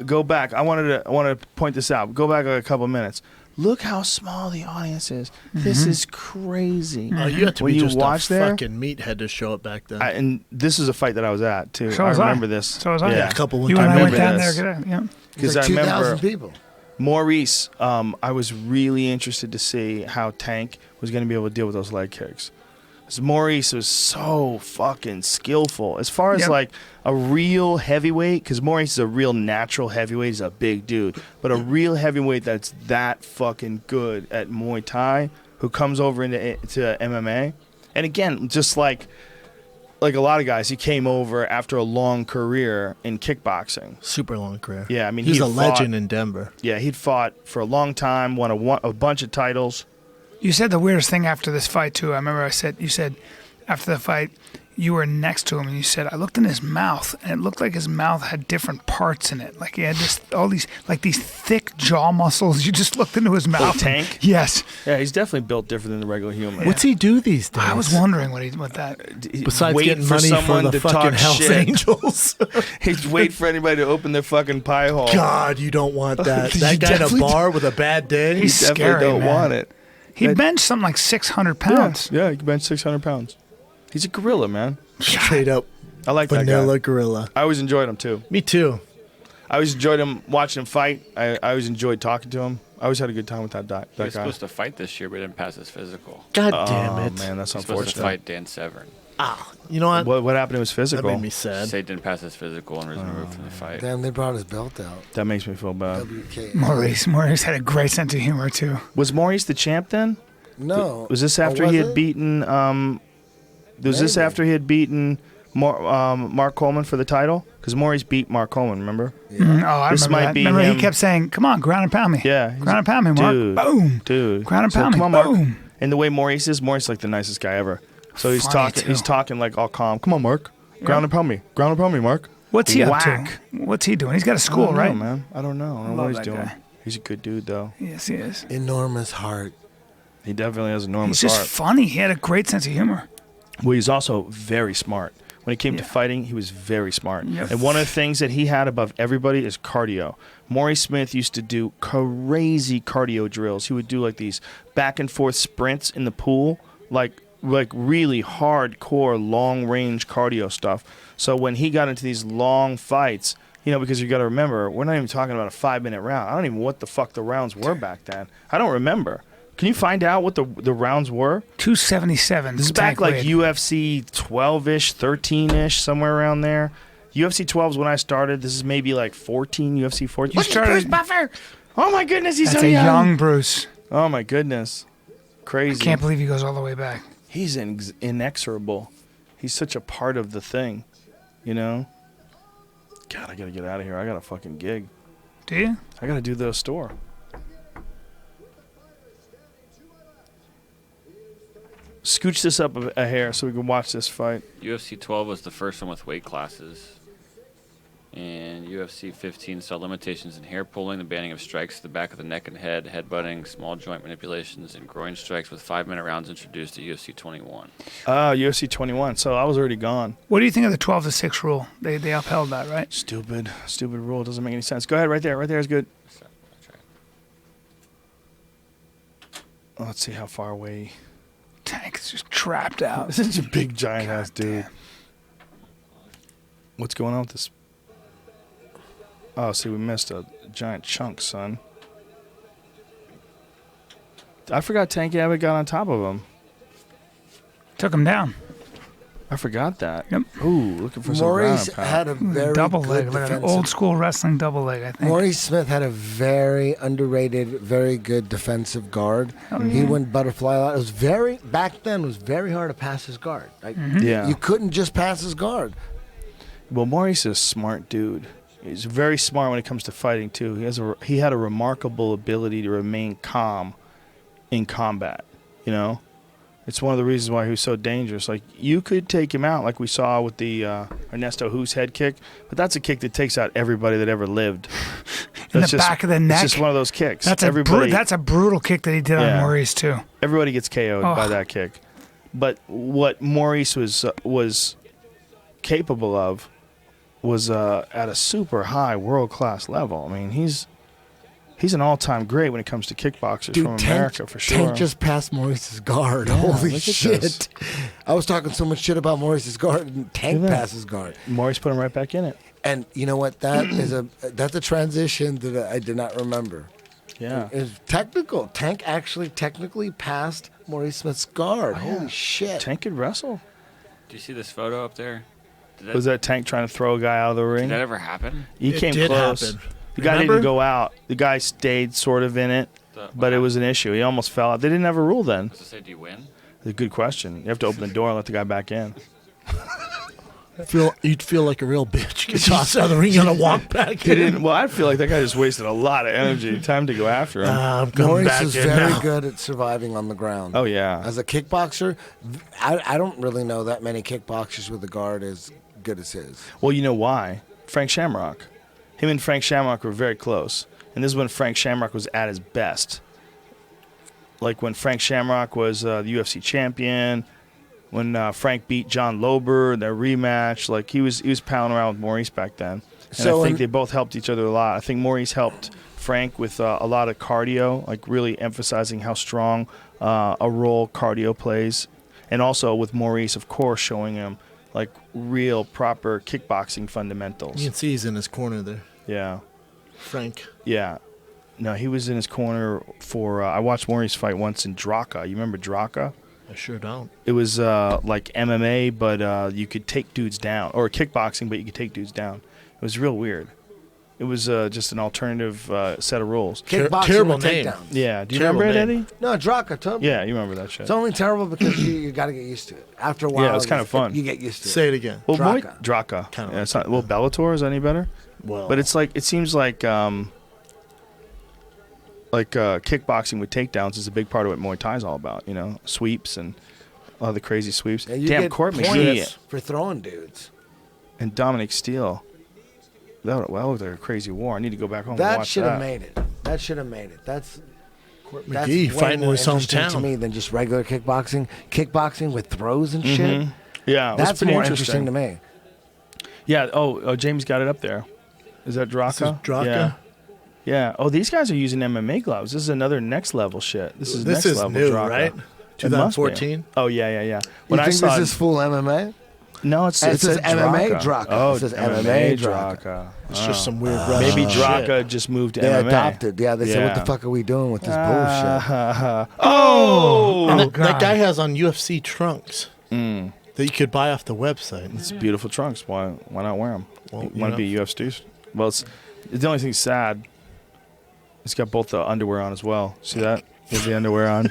Go back. I wanted to point this out. Go back a couple minutes. Look how small the audience is. This is crazy. Oh, you have to when be you just watch a there, fucking meathead to show it back then. and this is a fight that I was at too. So I was remember this. So was I. Yeah, a couple You one and I time. went down remember there. this. Yeah. because Like I 2,000 remember people. Maurice. I was really interested to see how Tank was going to be able to deal with those leg kicks. Because Maurice was so fucking skillful as far as Yep. like a real heavyweight. Because Maurice is a real natural heavyweight. He's a big dude, but a real heavyweight that's that fucking good at Muay Thai who comes over into MMA. And again, just like a lot of guys, he came over after a long career in kickboxing. Super long career. Yeah, I mean, he's he a fought- legend in Denver. Yeah, he'd fought for a long time, won a bunch of titles. You said the weirdest thing after this fight too. I remember you said after the fight you were next to him and you said I looked in his mouth and it looked like his mouth had different parts in it. Like he had all these thick jaw muscles. You just looked into his mouth. Tank? Yes. Yeah, he's definitely built different than the regular human. What's he do these days? I was wondering what that. Besides wait getting for money for someone the to fucking talk Hells shit. Angels. He's wait for anybody to open their fucking pie hole. God, you don't want that. You That guy in a definitely bar with a bad day. He's You definitely scary, don't man. want it. He That- benched something like 600 pounds. Yeah, he can bench 600 pounds. He's a gorilla, man. straight up I like that vanilla guy. gorilla. I always enjoyed him too. Me too. I always enjoyed him watching him fight. I always enjoyed talking to him. I always had a good time with that He guy. was supposed to fight this year, but didn't pass his physical. God damn Oh it. man, that's He's supposed to unfortunate. fight Dan Severn. You know what? What happened to his That physical? made me sad. Say didn't pass his physical and was removed from the fight. Damn, they brought his belt out. That makes me feel bad. WK. Maurice had a great sense of humor too. Was Maurice the champ then? No. Was this Oh, after was he had it? beaten? Was this Maybe. after he had beaten Mark Coleman for the title? Because Maurice beat Mark Coleman, remember? Oh, I This remember might that. be Remember him. he kept saying, "Come on, ground and pound me." Yeah, he's ground and pound me, Mark. dude, Boom, dude. Ground and So pound me. come on, Mark. Boom. And the way Maurice is like the nicest guy ever. So he's Funny, talking. too. He's talking like all calm. Come on, Mark. Ground and pound me. Ground and pound me, Mark. What's he Whack. up to? What's he doing? He's got a I school, don't know, right? man. I don't know. I don't know love what he's that doing. guy. He's a good dude, though. Yes, he is. Enormous heart. He definitely has enormous He's just heart. funny. He had a great sense of humor. Well, he's also very smart. When it came to Yeah. fighting, he was very smart. Yep. And one of the things that he had above everybody is cardio. Maurice Smith used to do crazy cardio drills. He would do like these back and forth sprints in the pool, like really hardcore long range cardio stuff. So when he got into these long fights, because you got to remember, we're not even talking about a 5-minute round. I don't even know what the fuck the rounds were back then. I don't remember. Can you find out what the rounds were? 277. This is back Tank like weighed. UFC 12-ish, 13-ish, somewhere around there. UFC 12 is when I started. This is maybe like 14, UFC 14. You started- Buffer. Oh my goodness, he's That's so a young. young Bruce. Oh my goodness. Crazy. Can't believe he goes all the way back. He's inexorable. He's such a part of the thing, God, I got to get out of here. I got a fucking gig. Do you? I got to do the store. Scooch this up a hair so we can watch this fight. UFC 12 was the first one with weight classes. And UFC 15 saw limitations in hair pulling, the banning of strikes to the back of the neck and head, headbutting, small joint manipulations, and groin strikes with 5-minute rounds introduced at UFC 21. UFC 21. So I was already gone. What do you think of the 12-6 rule? They upheld that, right? Stupid rule. Doesn't make any sense. Go ahead, right there. Right there is good. Let's see how far away. Tank is just trapped out. This is a big giant ass dude. What's going on with this? Oh, see, we missed a giant chunk, son. I forgot Tank Abbott got on top of him. Took him down. I forgot that. Yep. Ooh, looking for some Maurice ground and had a very Double good leg, like an defensive. old school wrestling double leg, I think. Maurice Smith had a very underrated, very good defensive guard. He went butterfly a lot. It was back then, it was very hard to pass his guard. Like, Yeah. You couldn't just pass his guard. Well, Maurice is a smart dude. He's very smart when it comes to fighting too. He had a remarkable ability to remain calm in combat. You know, it's one of the reasons why he was so dangerous. Like, you could take him out, like we saw with the Ernesto Hoo's head kick, but that's a kick that takes out everybody that ever lived. In the back of the neck. It's just one of those kicks. That's a brutal kick that he did on Maurice too. Everybody gets KO'd by that kick. But what Maurice was capable of was at a super high world-class level. I mean, he's an all-time great when it comes to kickboxers from America, for sure. Tank just passed Maurice's guard. Yeah, Holy shit. I was talking so much shit about Maurice's guard, and Tank passed his guard. Maurice put him right back in it. And you know what? That's a transition that I did not remember. Yeah. It was technical. Tank actually technically passed Maurice Smith's guard. Holy shit. Tank could wrestle. Do you see this photo up there? Was that Tank trying to throw a guy out of the ring? Did that ever happen? He came close. Happen. The guy didn't go out. The guy stayed sort of in it, but it was an issue. He almost fell out. They didn't have a rule then. I was to say, do you win? It's a good question. You have to open the door and let the guy back in. You'd feel like a real bitch. Get tossed out of the ring and walk back in. Well, I feel like that guy just wasted a lot of energy. Time to go after him. I'm coming Maurice back is in very now. good at surviving on the ground. Oh, yeah. As a kickboxer, I don't really know that many kickboxers with a guard as good as his. Well, you know why? Frank Shamrock. Him and Frank Shamrock were very close. And this is when Frank Shamrock was at his best. Like when Frank Shamrock was the UFC champion, when Frank beat John Lober, their rematch. Like, he was pounding around with Maurice back then. And So I think they both helped each other a lot. I think Maurice helped Frank with a lot of cardio, like really emphasizing how strong a role cardio plays. And also with Maurice, of course, showing him like real proper kickboxing fundamentals. You can see he's in his corner there. Yeah. Frank. Yeah. No, he was in his corner for I watched Maurice fight once in Draka. You remember Draka? I sure don't. It was like MMA, but you could take dudes down. Or kickboxing, but you could take dudes down. It was real weird. It was just an alternative set of rules. Kickboxing terrible with name. takedowns. Yeah. Do you Terrible remember it, name. Eddie? No, Draka, tell me. Yeah, you remember that shit. It's only terrible because you got to get used to it. After a while, Yeah, it's kind of fun. You get used to Say it again. Well, Draka. Draka. Kinda Yeah, it's not, well, Bellator, is that any better? Well, But it's like, it seems like kickboxing with takedowns is a big part of what Muay Thai is all about, you know? Sweeps and all the crazy sweeps. Yeah, you Damn, get Court points McGee for throwing dudes. and Dominic Steele. That looked like a crazy war. I need to go back home and That watch should that. have made it. That should have made it. That's McGee way fighting more in his interesting to hometown. me than just regular kickboxing. Kickboxing with throws and shit. Yeah, it was That's pretty more interesting to me. Yeah. Oh, James got it up there. Is that Draka? This is Draka? Yeah. Yeah. Oh, these guys are using MMA gloves. This is another next level shit. This is This next is level new, Draka. right? It must be. 2014? Oh yeah. You When I think saw this is full MMA? no, it says said MMA Draka. Oh, It says MMA MMA Draka. It's just some weird Maybe Russian Draka shit. just moved to They MMA. adopted. Yeah, they said, what Yeah. the fuck are we doing with this bullshit? Oh, And that God. guy has on UFC trunks that you could buy off the website. It's beautiful trunks. Why not wear them? Well, Want you to be know. UFC? Well, it's the only thing sad. It's got both the underwear on as well. See that? He has the underwear on.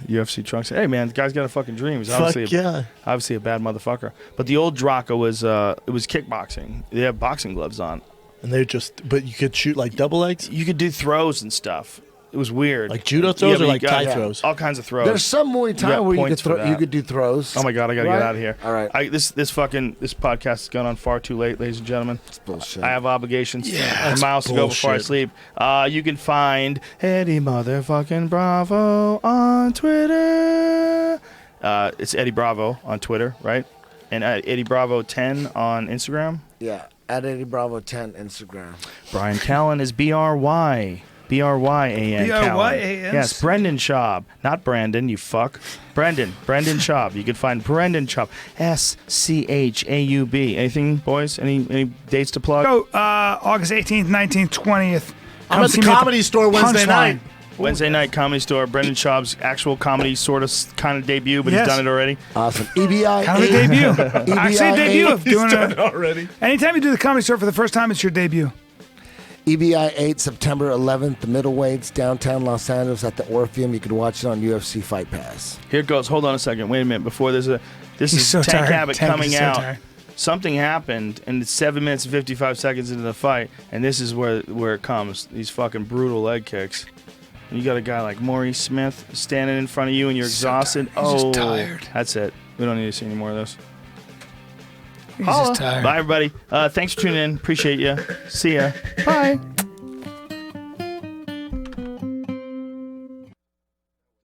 UFC trunks. Hey man, the guy's got a fucking dream. He's obviously obviously a bad motherfucker. But the old Draka was it was kickboxing. They have boxing gloves on. And they just, but you could shoot like double legs? You could do throws and stuff. It was weird. Like judo throws but or you like got- Thai throws? All kinds of throws. There's some Muay Thai got where you could points for throw. that. You could do throws. Oh my god, I gotta Right? get out of here. All right. This podcast has gone on far too late, ladies and gentlemen. It's bullshit. I have obligations and that's miles to go before I bullshit. sleep. You can find Eddie Motherfucking Bravo on Twitter. It's Eddie Bravo on Twitter, right? And Eddie Bravo 10 on Instagram. Yeah, at Eddie Bravo 10 Instagram. Bryan Callen is BRYAN. BRYAN. Callen. Yes, Brendan Schaub. Not Brandon, you fuck. Brendan Schaub. You can find Brendan Schaub. SCHAUB. Anything, boys? Any dates to plug? Go August 18th, 19th, 20th. I'm at the Comedy Store Wednesday night. Wednesday night Comedy Store. Brendan Schaub's actual comedy sort of kind of debut, but Yes. he's done it already. Awesome. EBI. Kind of a debut. EBI Actually, a debut of doing it already. Anytime you do the Comedy Store for the first time, it's your debut. EBI 8, September 11th, the middleweights, downtown Los Angeles at the Orpheum. You can watch it on UFC Fight Pass. Here it goes. Hold on a second. Wait a minute. Before this He's is so Tank tired. Abbott Tank is coming so out. tired. something happened, and it's 7 minutes and 55 seconds into the fight, and this is where it comes. These fucking brutal leg kicks. And you got a guy like Maurice Smith standing in front of you, and you're exhausted. He's just tired. That's it. We don't need to see any more of this. He's just tired. Bye, everybody. Thanks for tuning in. Appreciate you. See ya. Bye.